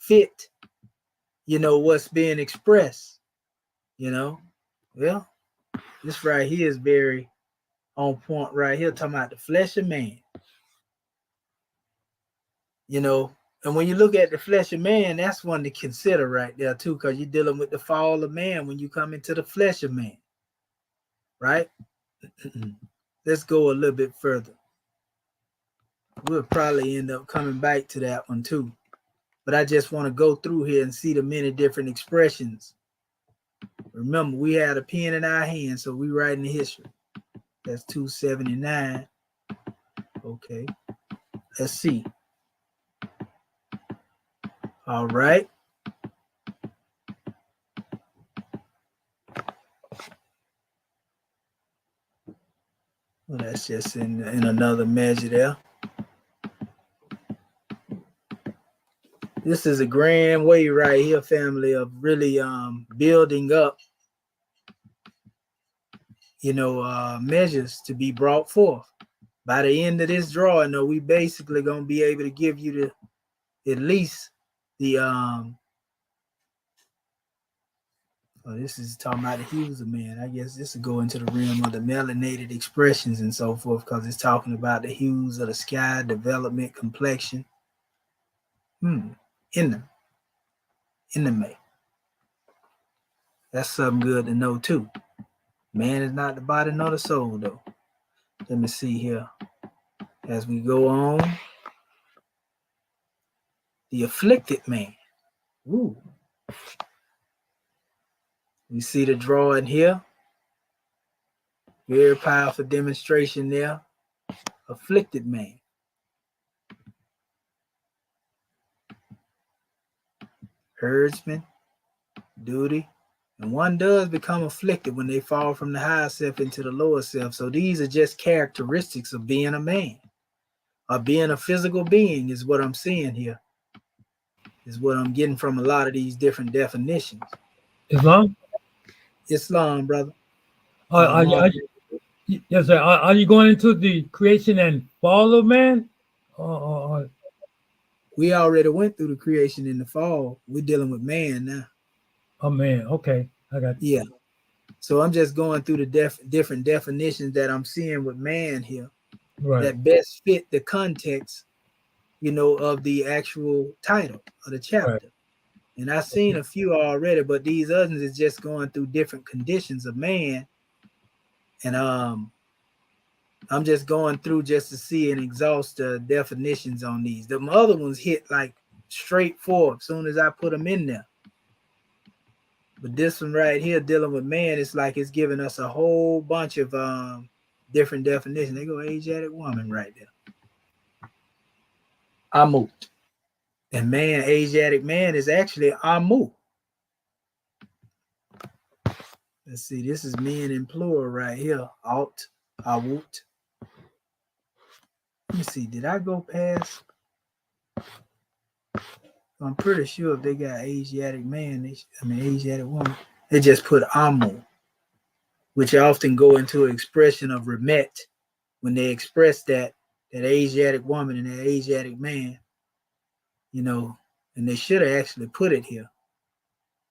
fit, what's being expressed, Well, this right here is very on point right here, talking about the flesh of man. And when you look at the flesh of man, that's one to consider right there too, because you're dealing with the fall of man when you come into the flesh of man, right? Let's go a little bit further. We'll probably end up coming back to that one too. But I just want to go through here and see the many different expressions. Remember, we had a pen in our hand, so we writing the history. That's 279. Okay. Let's see. All right. Well, that's just in another measure there. This is a grand way right here, family, of really building up, measures to be brought forth. By the end of this drawing, though, we basically gonna be able to give you at least the this is talking about the hues of man. I guess this will go into the realm of the melanated expressions and so forth, because it's talking about the hues of the sky, development, complexion. In the May. That's something good to know too. Man is not the body nor the soul, though. Let me see here. As we go on, the afflicted man. Ooh. We see the drawing here. Very powerful demonstration there. Afflicted man. Herdsman, duty. And one does become afflicted when they fall from the higher self into the lower self. So these are just characteristics of being a man. Or being a physical being is what I'm seeing here. Is what I'm getting from a lot of these different definitions. Islam? Islam, brother. Yes, sir. Are you going into the creation and fall of man? We already went through the creation and the fall. We're dealing with man now. Oh, man. Okay. I got you. Yeah. So I'm just going through the different definitions that I'm seeing with man here. Right. That best fit the context, of the actual title of the chapter. Right. And I've seen a few already, but these others is just going through different conditions of man. And I'm just going through just to see and exhaust the definitions on these. The other ones hit like straight forward as soon as I put them in there. But this one right here dealing with man, it's like it's giving us a whole bunch of different definitions. They go Asiatic woman right there. Amu. And man, Asiatic man is actually Amu. Let's see, this is men in plural right here. Alt, Awut. Let me see, did I go past? I'm pretty sure if they got Asiatic man, Asiatic woman, they just put Amu, which often go into an expression of remet when they express that Asiatic woman and that Asiatic man, and they should have actually put it here.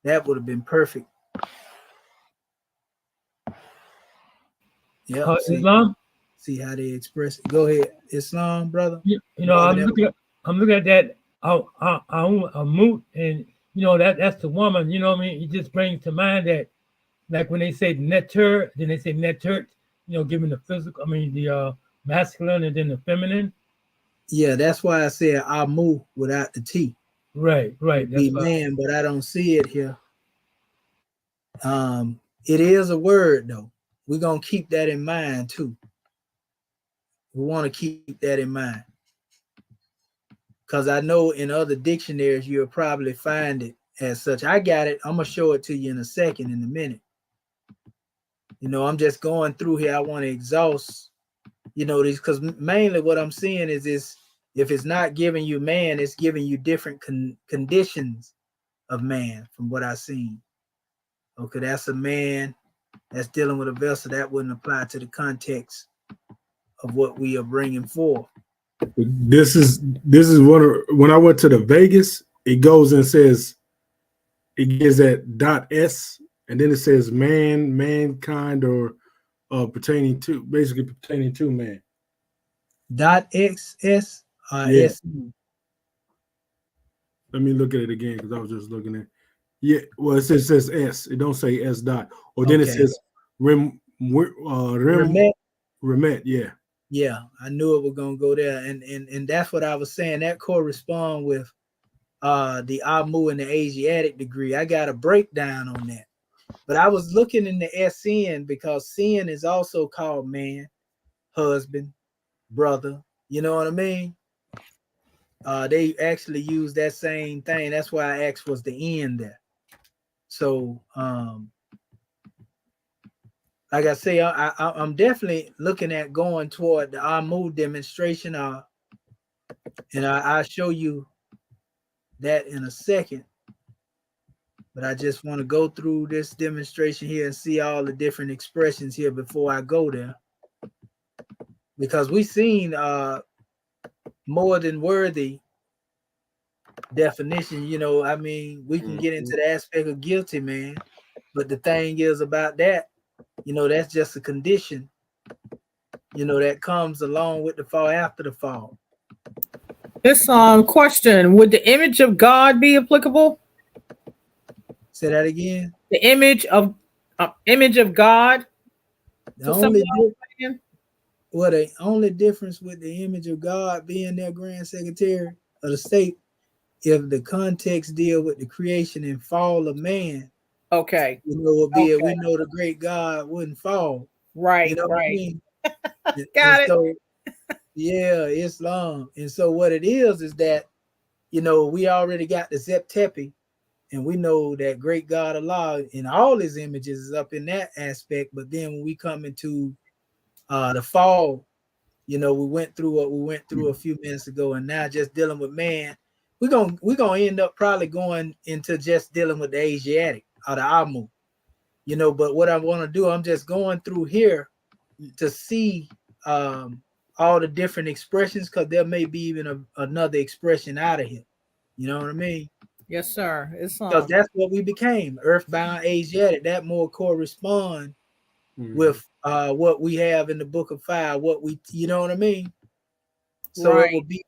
That would have been perfect. Yeah. Islam? See how they express it. Go ahead, Islam, brother. I'm looking at that Amut, and that's the woman. You know what I mean? It just brings to mind that, like when they say netter, then they say nettert. Giving the physical. The masculine and then the feminine. Yeah, that's why I said Amu without the T. Right. That's be man, but I don't see it here. It is a word though. We're gonna keep that in mind too. We want to keep that in mind. Because I know in other dictionaries you'll probably find it as such. I got it. I'm gonna show it to you in a minute. I'm just going through here. I want to exhaust, these, because mainly what I'm seeing is this: if it's not giving you man, it's giving you different conditions of man from what I've seen. Okay, that's a man that's dealing with a vessel. That wouldn't apply to the context of what we are bringing forth. This is when I went to the Vegas, it goes and says, it gives that .s, and then it says man, mankind, or pertaining to man. .xs yeah. S. Let me look at it again because I was just looking at. Yeah, well, it says S. It don't say S dot. Or then it says remet. Yeah. Yeah, I knew it was gonna go there, and that's what I was saying. That correspond with the Amu and the Asiatic degree. I got a breakdown on that, but I was looking in the SN because sin is also called man, husband, brother. You know what I mean? They actually use that same thing. That's why X was the end there. So like I say, I'm definitely looking at going toward the Amu demonstration. And I'll show you that in a second. But I just want to go through this demonstration here and see all the different expressions here before I go there. Because we've seen more than worthy definition. You know, I mean, we can get into the aspect of guilty, man. But the thing is about that, you know, that's just a condition, you know, that comes along with the fall after the fall. This question: would the image of God be applicable? Say that again. The image of God. The only difference with the image of God being their Grand Secretary of the State, if the context deal with the creation and fall of man, okay, you know, would be we know the great God wouldn't fall, right? You know right. what I mean? Got it. So, yeah, Islam, and so what it is that, you know, we already got the Zep Tepi, and we know that great God Allah in all his images is up in that aspect. But then when we come into the fall, you know, we went through what we went through a few minutes ago, and now just dealing with man, we're gonna end up probably going into just dealing with the Asiatic or the Amu, you know. But what I want to do, I'm just going through here to see all the different expressions, because there may be even another expression out of here. You know what I mean? Yes, sir. It's Because that's what we became, earthbound Asiatic. That more correspond with what we have in the Book of Fire, what we, you know what I mean? So it would be,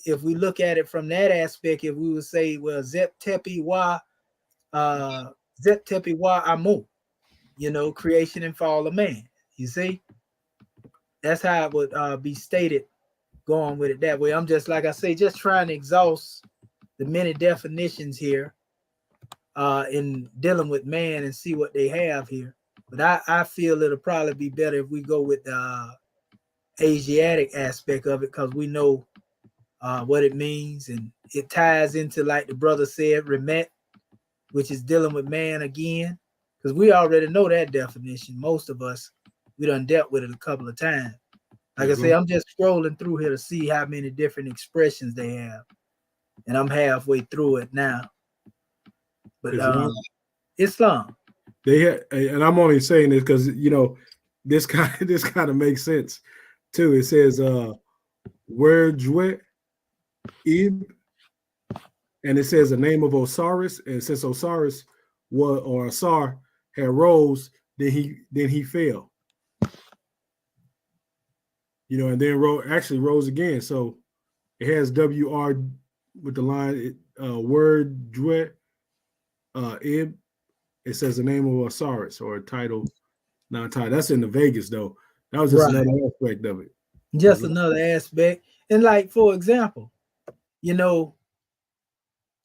if we look at it from that aspect, if we would say, well, Zep Tepi Wa Amu, you know, creation and fall of man. You see? That's how it would be stated, going with it that way. I'm just, like I say, just trying to exhaust the many definitions here in dealing with man and see what they have here. But I feel it'll probably be better if we go with the Asiatic aspect of it, because we know what it means, and it ties into, like the brother said, Remet, which is dealing with man again, because we already know that definition. Most of us, we done dealt with it a couple of times. Like I say, I'm just scrolling through here to see how many different expressions they have, and I'm halfway through it now. But Islam. They had, and I'm only saying this because, you know, this kind of makes sense too. It says word Jwe Ib, and it says the name of Osiris, and since Osiris was, or Asar had rose, then he fell. You know, and then rose again. So it has WR with the line word Jwe Ib. It says the name of Osiris, or a title, non-title. That's in the Vegas though. That was just another aspect of it. Just another aspect. And like, for example, you know,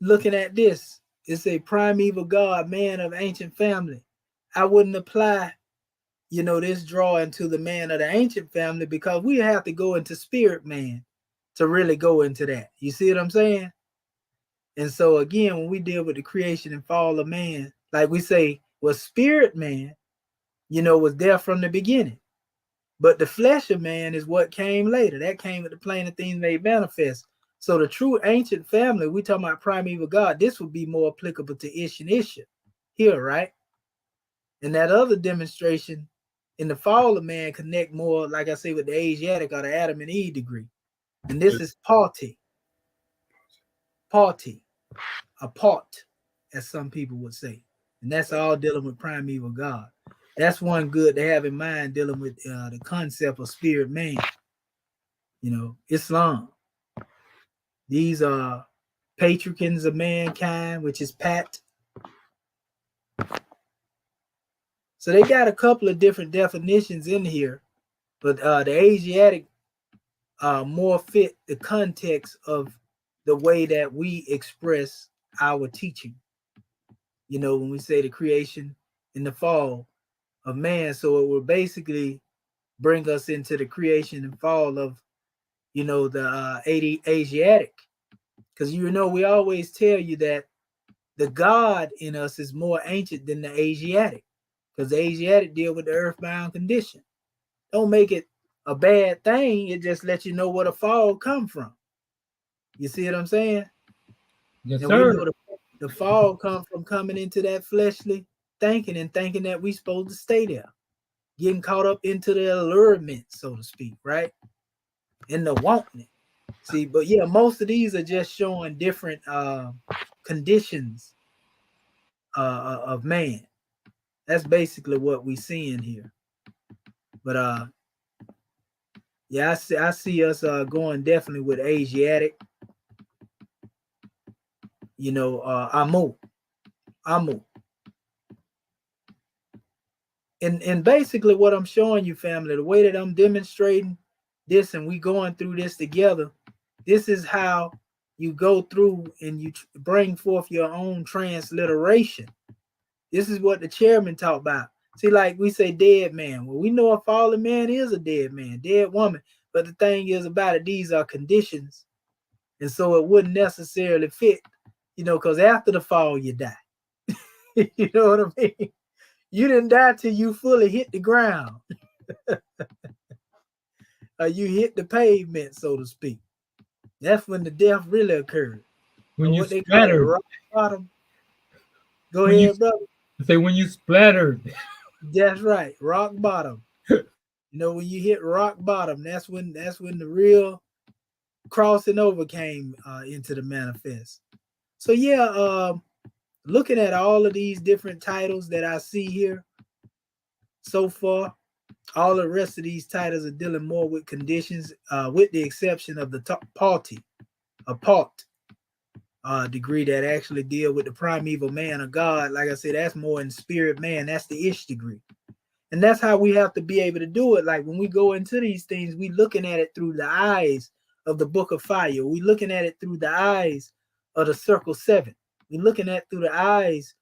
looking at this, it's a primeval God, man of ancient family. I wouldn't apply, you know, this drawing to the man of the ancient family, because we have to go into spirit man to really go into that. You see what I'm saying? And so again, when we deal with the creation and fall of man, like we say, well, spirit man, you know, was there from the beginning. But the flesh of man is what came later. That came with the plane of things made manifest. So the true ancient family, we talking about primeval God, this would be more applicable to Ish and Isha here, right? And that other demonstration in the fall of man connect more, like I say, with the Asiatic or the Adam and Eve degree. And this is party, a part, as some people would say. And that's all dealing with primeval God. That's one good to have in mind, dealing with the concept of spirit man. You know, Islam. These are patricans of mankind, which is Pat. So they got a couple of different definitions in here, but the Asiatic more fit the context of the way that we express our teaching. You know, when we say the creation and the fall of man, so it will basically bring us into the creation and fall of, you know, the Asiatic. Because, you know, we always tell you that the God in us is more ancient than the Asiatic. because the Asiatic deal with the earthbound condition. Don't make it a bad thing. It just lets you know where the fall come from. You see what I'm saying? Yes, And sir. we know the fall come from coming into that fleshly thinking and thinking that we supposed to stay there, getting caught up into the allurement, so to speak, right? In the wanting it. See, but yeah, most of these are just showing different conditions of man. That's basically what we seeing here. But yeah, I see us going definitely with Asiatic. You know, Amu. And basically what I'm showing you, family, the way that I'm demonstrating this and we going through this together, this is how you go through and you bring forth your own transliteration. This is what the chairman talked about. See, like we say dead man. Well, we know a fallen man is a dead man, dead woman. But the thing is about it, these are conditions. And so it wouldn't necessarily fit, you know, because after the fall, you die. You know what I mean? You didn't die till you fully hit the ground. You hit the pavement, so to speak. That's when the death really occurred. When you what they call it, splattered. rock bottom. Go When ahead, brother. Say when you splattered. That's right, rock bottom. You know, when you hit rock bottom, that's when the real crossing over came into the manifest. So yeah, looking at all of these different titles that I see here so far, all the rest of these titles are dealing more with conditions, with the exception of the apart degree that actually deal with the primeval man of God. Like I said, that's more in spirit man. That's the ish degree. And that's how we have to be able to do it. Like when we go into these things, we looking at it through the eyes of the book of fire. We looking at it through the eyes of the circle 7. We looking at it through the eyes,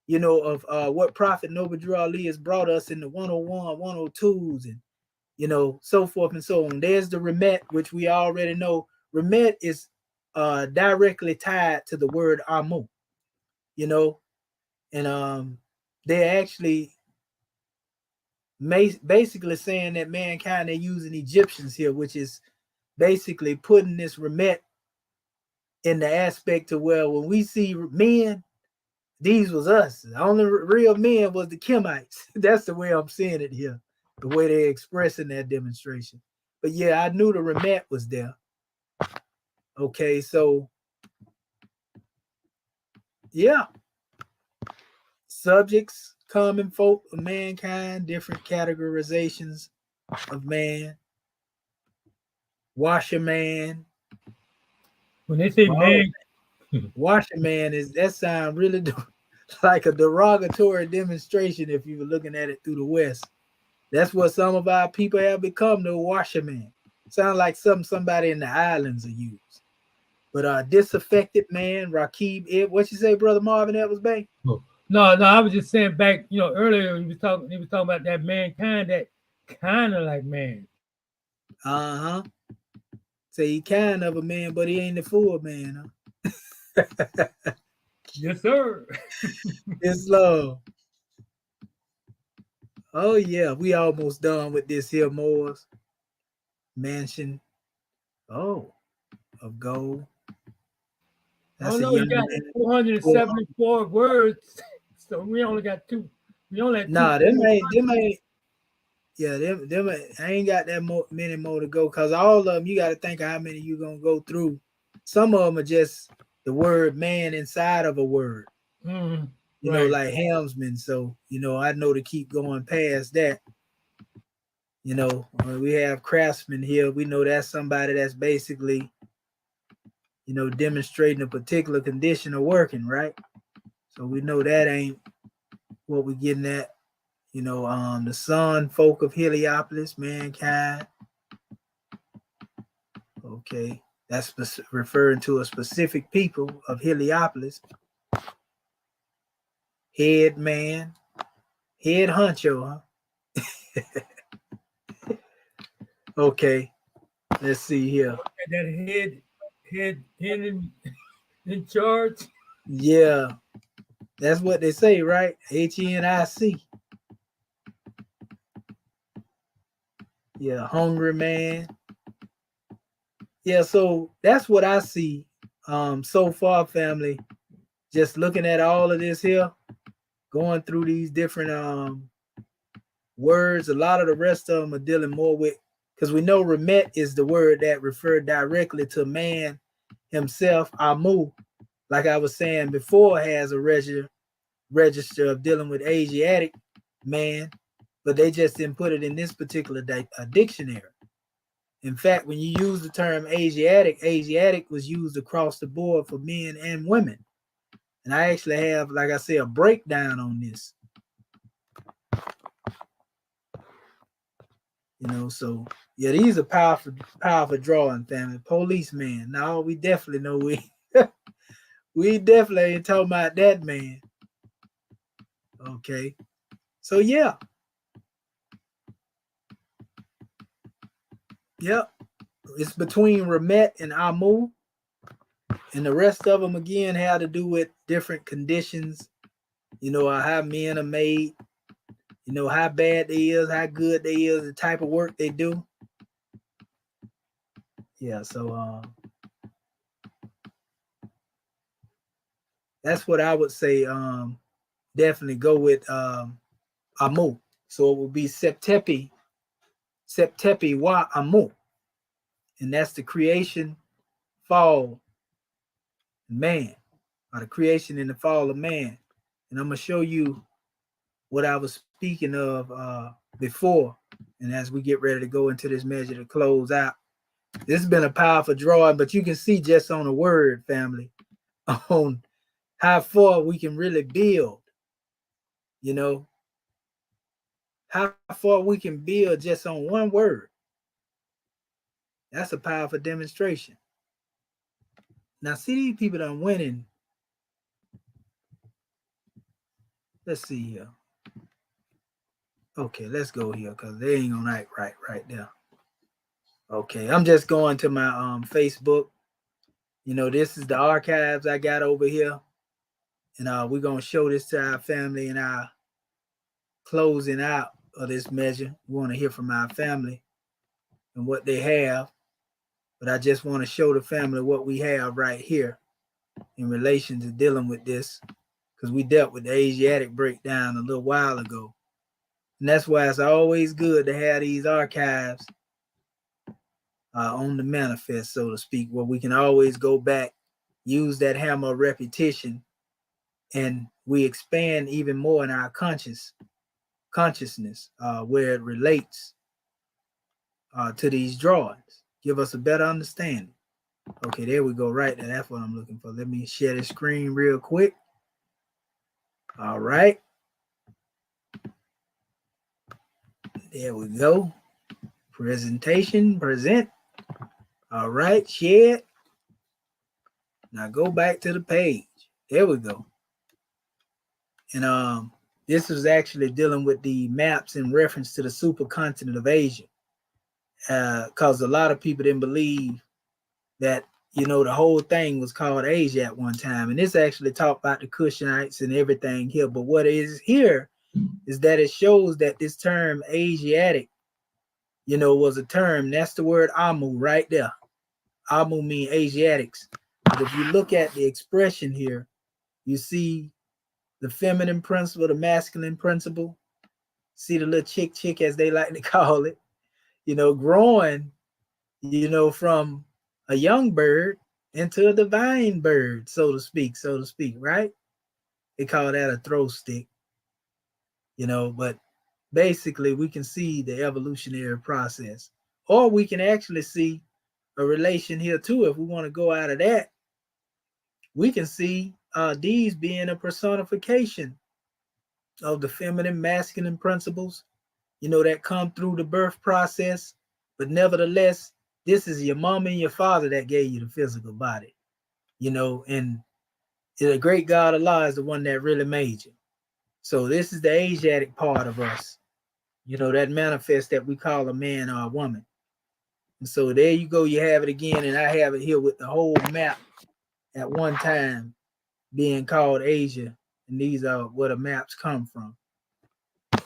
you know, of what Prophet Medu Re has brought us in the 101, 102s, and, you know, so forth and so on. There's the Remet, which we already know. Remet is directly tied to the word Amu, you know, and they actually basically saying that mankind, they're using Egyptians here, which is basically putting this Remet in the aspect to where when we see men, these was us. The only real men was the Kemites. That's the way I'm seeing it here, the way they're expressing that demonstration. But yeah, I knew the Remet was there. Okay, so yeah. Subjects, common folk of mankind, different categorizations of man. Washer man. When they say man, Washer man that sound really like a derogatory demonstration if you were looking at it through the West. That's what some of our people have become, the washer man. Sound like somebody in the islands are used. But disaffected man, Rakib, what you say, Brother Marvin Evans Bay? No, I was just saying back, you know, earlier he was talking about that mankind that kind of like man. Uh-huh. Say he kind of a man, but he ain't the full man, huh? Yes, sir. It's love. Oh yeah, we almost done with this here Moore's mansion. Oh, of gold. That's you got 474 words, so we only got 2. We only had 2. Nah, them ain't. Yeah, them I ain't got that many more to go, because all of them, you got to think of how many you gonna go through. Some of them are just the word man inside of a word. Mm-hmm. You know, like helmsman. So, you know, I know to keep going past that. You know, we have craftsman here. We know that's somebody that's basically, you know, demonstrating a particular condition of working, right? So we know that ain't what we're getting at. You know, the sun folk of Heliopolis, mankind. Okay, that's referring to a specific people of Heliopolis. Head man, head honcho, huh? Okay, let's see here. That head in charge. Yeah, that's what they say, right? HNIC. Yeah, hungry man. Yeah, so that's what I see so far, family. Just looking at all of this here, going through these different words. A lot of the rest of them are dealing more with, because we know remet is the word that referred directly to man himself. Amu, like I was saying before, has a register of dealing with Asiatic man, but they just didn't put it in this particular dictionary. In fact, when you use the term Asiatic was used across the board for men and women. And I actually have, like I say, a breakdown on this. You know, so yeah, these are powerful drawing, family. Policeman. No, we definitely know we definitely ain't talking about that man. Okay. So yeah. Yep. It's between Remet and Amu. And the rest of them, again, have to do with different conditions. You know, how men are made. You know, how bad they is, how good they is, the type of work they do. Yeah, so that's what I would say. Definitely go with Amu. So it would be Septepi wa Amu. And that's the creation, fall, man, or the creation and the fall of man. And I'm going to show you what I was speaking of before. And as we get ready to go into this measure to close out, this has been a powerful drawing, but you can see just on a word, family, on how far we can really build, you know, how far we can build just on one word. That's a powerful demonstration. Now, see, these people done winning. Let's see here. Okay, let's go here because they ain't gonna act right there. Okay, I'm just going to my Facebook. You know, this is the archives I got over here. And we're gonna show this to our family in our closing out of this measure. We want to hear from our family and what they have. But I just want to show the family what we have right here in relation to dealing with this, because we dealt with the Asiatic breakdown a little while ago. And that's why it's always good to have these archives on the manifest, so to speak, where we can always go back, use that hammer of repetition, and we expand even more in our consciousness where it relates to these drawings. Give us a better understanding. Okay, there we go. Right there. That's what I'm looking for. Let me share the screen real quick. All right. There we go. Presentation, present. All right, share. Now go back to the page. There we go. And this was actually dealing with the maps in reference to the supercontinent of Asia. Because a lot of people didn't believe that, you know, the whole thing was called Asia at one time. And this actually talked about the Kushanites and everything here. But what is here is that it shows that this term Asiatic, you know, was a term. That's the word Amu right there. Amu means Asiatics. But if you look at the expression here, you see the feminine principle, the masculine principle. See the little chick as they like to call it, you know, growing, you know, from a young bird into a divine bird, so to speak, right? They call that a throw stick, you know, but basically we can see the evolutionary process, or we can actually see a relation here too. If we want to go out of that, we can see these being a personification of the feminine, masculine principles, you know, that come through the birth process. But nevertheless, this is your mom and your father that gave you the physical body, you know, and the great God Allah is the one that really made you. So this is the Asiatic part of us, you know, that manifest that we call a man or a woman. And so there you go, you have it again, and I have it here with the whole map at one time being called Asia, and these are where the maps come from.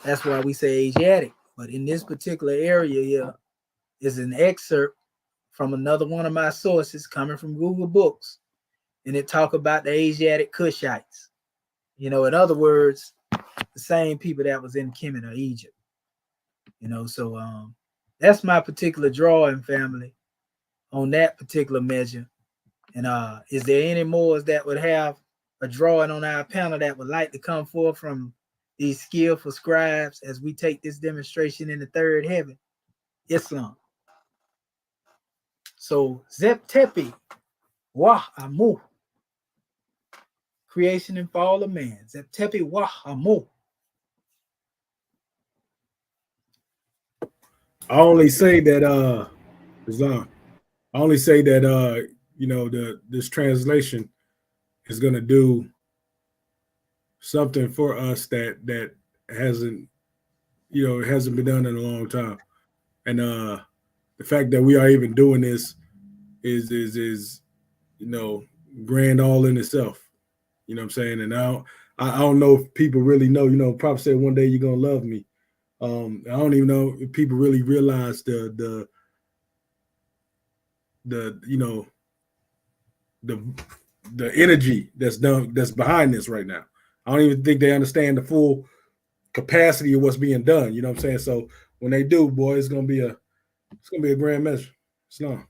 That's why we say Asiatic. But in this particular area here, is an excerpt from another one of my sources coming from Google Books, and it talk about the Asiatic Cushites. You know, in other words, the same people that was in Kemet or Egypt. You know, so that's my particular drawing, family, on that particular measure. And is there any more that would have a drawing on our panel that would like to come forth from these skillful scribes as we take this demonstration in the third heaven, Islam? So Zep Tepi Wah Amu, creation and fall of man. Zep Tepi Wah Amu. I only say that Islam. I only say that you know, this translation is gonna do something for us that hasn't, you know, it hasn't been done in a long time. And the fact that we are even doing this is you know, grand all in itself. You know what I'm saying? And I don't know if people really know, you know, Pop said one day you're gonna love me. I don't even know if people really realize the you know, the energy that's behind this right now. I don't even think they understand the full capacity of what's being done. You know what I'm saying? So when they do, boy, it's gonna be a grand measure. Islam.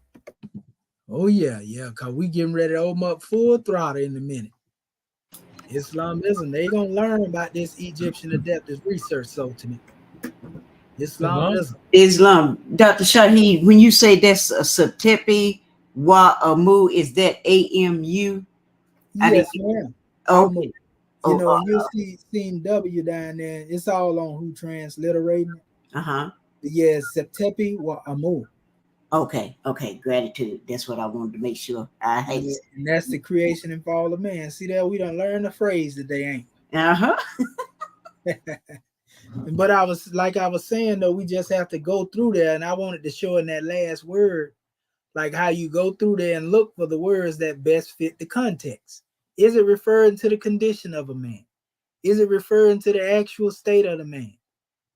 Oh yeah, cause we getting ready to open up full throttle in a minute. Islamism, they gonna learn about this Egyptian Adeptus research Sultanate. Islamism. Islam. Dr. Shaheed, when you say that's a Satepi Wa Amu, is that AMU? Yes, ma'am. Okay. You know, you'll see W down there. It's all on who transliterating it. Uh-huh. Yes, Septepi Wa Amu. Okay. Gratitude. That's what I wanted to make sure. And that's the creation and fall of man. See that we done learned a phrase that they ain't. Uh-huh. But I was saying though, we just have to go through there, and I wanted to show in that last word, like how you go through there and look for the words that best fit the context. Is it referring to the condition of a man? Is it referring to the actual state of the man?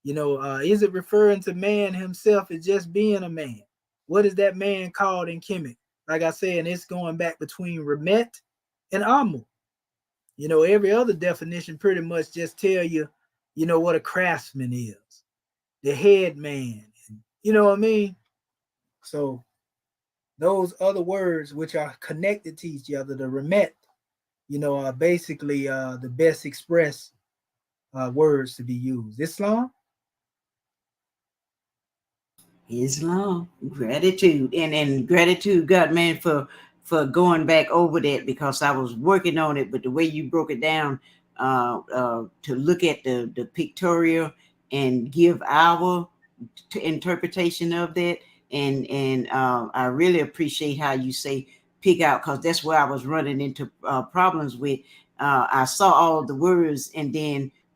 You know, is it referring to man himself as just being a man? What is that man called in Kemet? Like I said, and it's going back between Remet and Amu. You know, every other definition pretty much just tell you, you know, what a craftsman is, the head man. You know what I mean? So those other words which are connected to each other, the Remet, you know, are basically the best express words to be used. Islam? Islam. Gratitude. And gratitude, God, man, for going back over that, because I was working on it, but the way you broke it down to look at the pictorial and give our interpretation of that. And I really appreciate how you say pick out, because that's where I was running into problems with. I saw all the words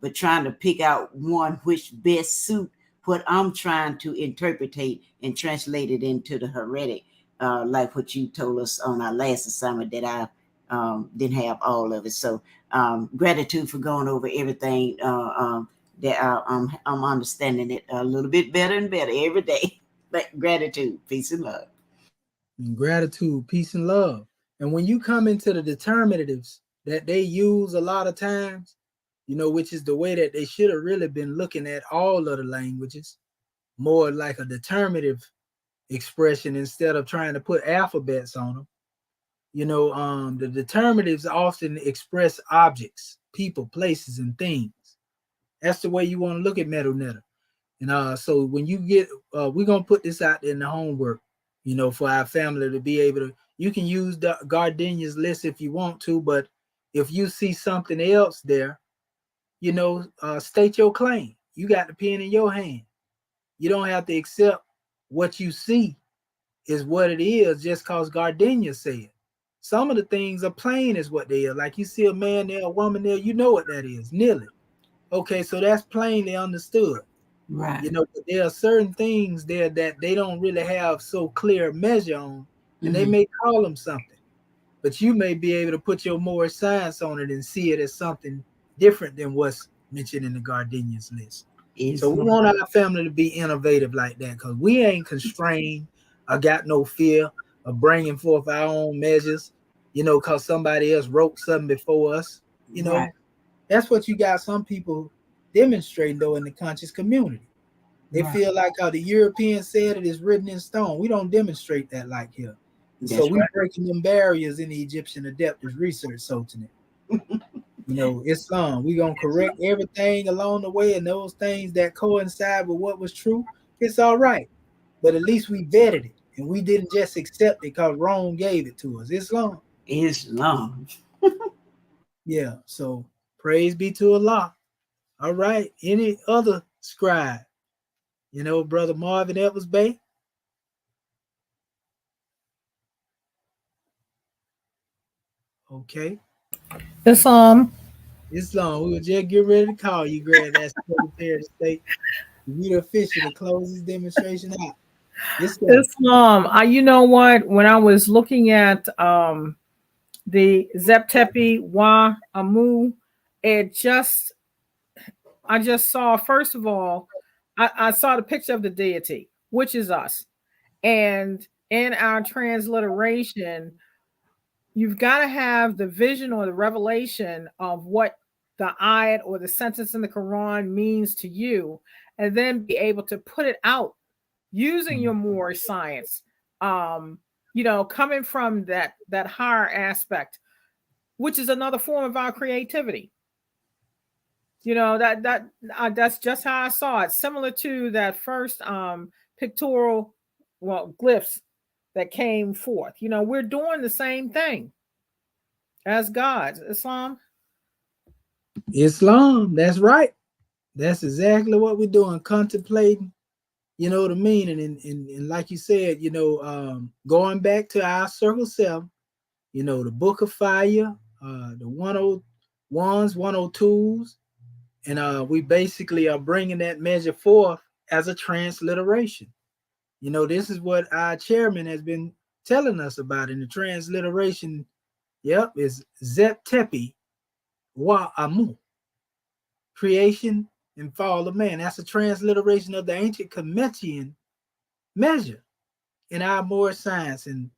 but trying to pick out one which best suit what I'm trying to interpretate and translate it into the heretic, like what you told us on our last assignment that I didn't have all of it. So gratitude for going over everything. That I'm understanding it a little bit better and better every day. But gratitude, peace and love. And gratitude, peace and love. And when you come into the determinatives that they use a lot of times, you know, which is the way that they should have really been looking at all of the languages, more like a determinative expression instead of trying to put alphabets on them. You know, the determinatives often express objects, people, places, and things. That's the way you want to look at Medu Re En. And so when you get, we're going to put this out in the homework, you know, for our family to be able to, you can use the Gardenia's list if you want to, but if you see something else there, you know, state your claim. You got the pen in your hand. You don't have to accept what you see is what it is just because Gardenia said. Some of the things are plain as what they are. Like you see a man there, a woman there, you know what that is, kneeling. Okay, so that's plainly understood. Right. You know, but there are certain things there that they don't really have so clear a measure on, and they may call them something. But you may be able to put your more science on it and see it as something different than what's mentioned in the Gardenia's list. So we want our family to be innovative like that, because we ain't constrained. I got no fear of bringing forth our own measures, because somebody else wrote something before us. Right. That's what you got some people demonstrating, though, in the conscious community. They Right. feel like how the Europeans said it is written in stone. We don't demonstrate that like here. That's So we right. breaking them barriers in the Egyptian Adeptus research, Sultanate. Islam. We gonna correct everything along the way, and those things that coincide with what was true, it's all right. But at least we vetted it, and we didn't just accept it because Rome gave it to us. Islam. Islam. Yeah. So praise be to Allah. All right. Any other scribe? Brother Marvin Evans Bay. Okay. Islam. Islam. We were just getting ready to call you, Grand Secretary of State. We the official to close this demonstration out. Islam. You know what? When I was looking at the Zeptepi Wa Amu, I just saw, first of all, I saw the picture of the deity, which is us. And in our transliteration, you've got to have the vision or the revelation of what the ayat or the sentence in the Quran means to you, and then be able to put it out using your Moorish science, coming from that higher aspect, which is another form of our creativity. That's just how I saw it. Similar to that first pictorial, glyphs that came forth. We're doing the same thing as gods. Islam. That's right. That's exactly what we're doing, contemplating, the meaning. And like you said, going back to our circle 7, the book of fire, the 101s, 102s, and we basically are bringing that measure forth as a transliteration. This is what our chairman has been telling us about in the transliteration. Yep, is Zeptepi Wa Amu, creation and fall of man. That's a transliteration of the ancient Kemetic measure in our Moorish science. And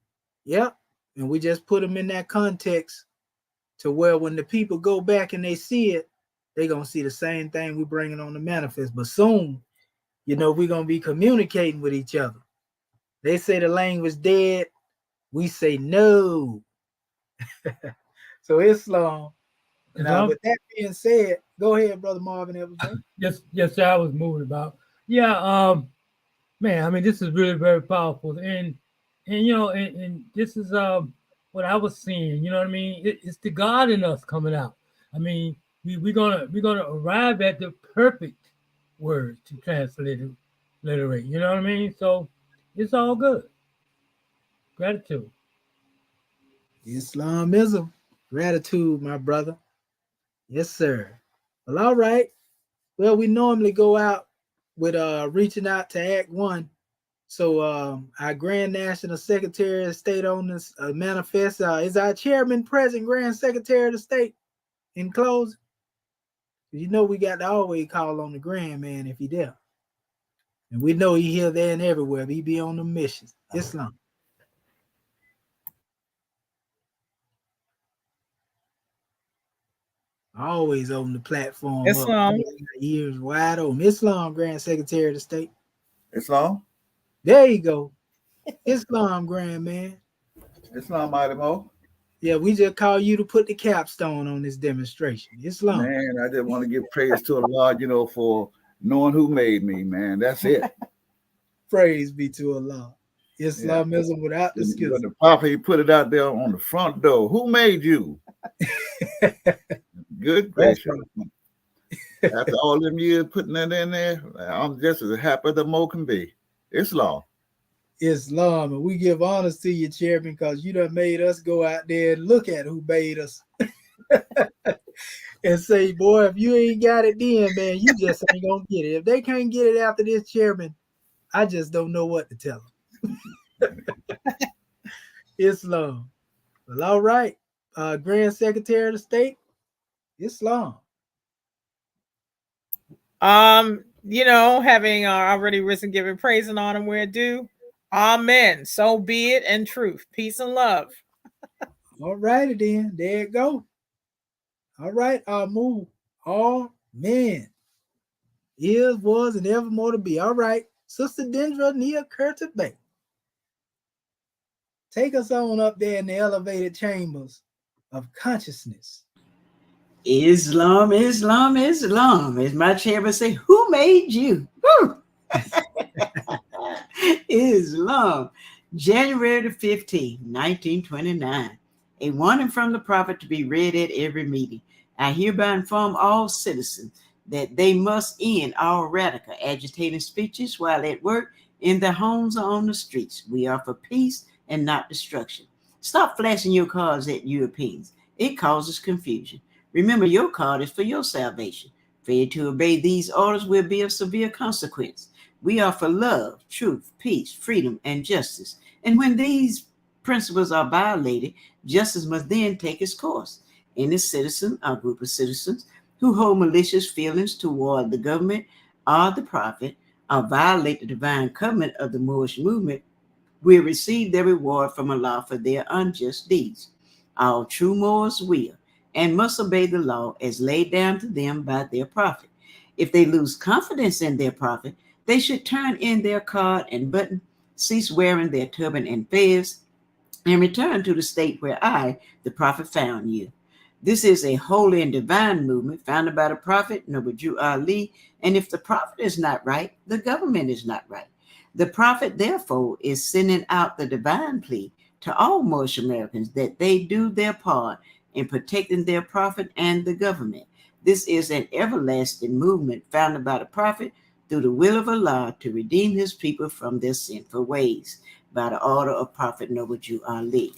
we just put them in that context to where when the people go back and they see it, they're going to see the same thing we're bringing on the manifest. But soon, we're going to be communicating with each other. They say the language dead. We say no. So Islam. And with that being said, go ahead, Brother Marvin Evans. Yes, sir, I was moving about. Yeah, man, I mean, this is really very powerful. And this is what I was seeing, you know what I mean? It's the God in us coming out. I mean, we're gonna arrive at the perfect words to transliterate, you know what I mean? So it's all good. Gratitude. Islamism. Gratitude, my brother. Yes, sir. Well, all right. Well, we normally go out with reaching out to Act 1. So our Grand National Secretary of State on this manifest is our chairman present, Grand Secretary of the State, in closing. We got to always call on the Grand Man if he there. And we know he here, there, and everywhere. But he be on the missions. Islam. Always open the platform Islam. up. Ears wide open. Islam, Grand Secretary of the State. Islam. There you go. Islam, Grand Man. Islam, Mighty Mo. Yeah, we just call you to put the capstone on this demonstration. Islam. Man, I just want to give praise to Allah, for knowing who made me, man. That's it. Praise be to Allah. Islamism without the skills. The Prophet, he put it out there on the front door. Who made you? Good gracious. After all them years putting that in there, I'm just as happy as the Mo can be. Islam. Islam. And we give honors to you, Chairman, because you done made us go out there and look at who made us. And say, boy, if you ain't got it then, man, you just ain't going to get it. If they can't get it after this, Chairman, I just don't know what to tell them. Islam. Well, all right. Grand Secretary of the State, Islam. having already risen, giving praise and honor where due. Amen. So be it, and truth, peace, and love. All righty then. There it go. All right, I'll move. Amen. Is, was, and evermore to be. All right. Sister Dendra Nia Curtis Bay. Take us on up there in the elevated chambers of consciousness. Islam, Islam, Islam. As my chairman say, who made you? Woo! Islam. January the 15th, 1929. A warning from the prophet to be read at every meeting. I hereby inform all citizens that they must end all radical agitating speeches while at work, in their homes, or on the streets. We are for peace and not destruction. Stop flashing your cards at Europeans. It causes confusion. Remember, your card is for your salvation. Failure to obey these orders will be of severe consequence. We are for love, truth, peace, freedom, and justice. And when these principles are violated, justice must then take its course. Any citizen or group of citizens who hold malicious feelings toward the government or the prophet or violate the divine covenant of the Moorish movement will receive their reward from Allah for their unjust deeds. All true Moors will and must obey the law as laid down to them by their prophet. If they lose confidence in their prophet, they should turn in their card and button, cease wearing their turban and fez, and return to the state where I, the prophet, found you. This is a holy and divine movement founded by the prophet Medu Re En, and if the prophet is not right, the government is not right. The prophet, therefore, is sending out the divine plea to all Moorish Americans that they do their part in protecting their prophet and the government. This is an everlasting movement founded by the prophet through the will of Allah to redeem his people from their sinful ways by the order of Prophet Medu Re En.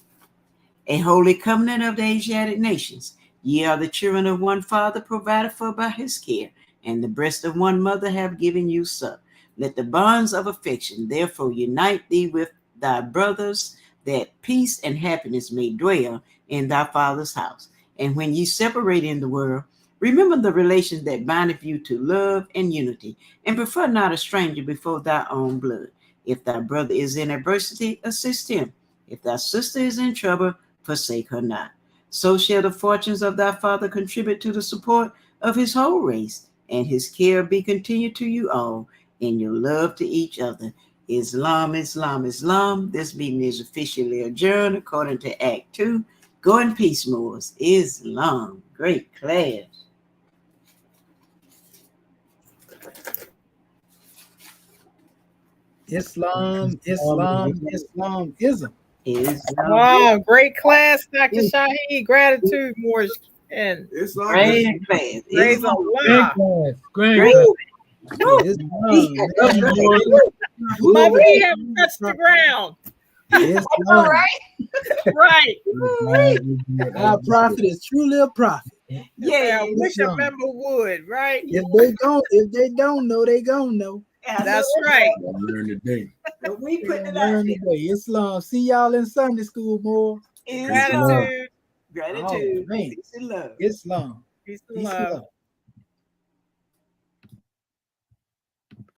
A holy covenant of the Asiatic nations. Ye are the children of one father provided for by his care, and the breast of one mother have given you suck. Let the bonds of affection therefore unite thee with thy brothers, that peace and happiness may dwell in thy father's house. And when ye separate in the world, remember the relations that bindeth you to love and unity, and prefer not a stranger before thy own blood. If thy brother is in adversity, assist him. If thy sister is in trouble, forsake her not. So shall the fortunes of thy father contribute to the support of his whole race, and his care be continued to you all in your love to each other. Islam, Islam, Islam. This meeting is officially adjourned according to Act 2. Go in peace, Moors. Islam. Great class. Islam, Islamism. Islam. Wow, great class, Dr. Shaheed. Gratitude, Moorish. And It's all Grand class. praise Islam. Allah. Great class. My feet have touched the ground. All right. Right. Our prophet is truly a prophet. Yeah, I wish a Islam. member would, right? If they don't know, they gonna know. That's right. Learn today. But we put it out Learn there. today. Islam. See y'all in Sunday school, more. Gratitude. Gratitude. Oh, man. Peace and love. Islam. Peace and Peace and love. love.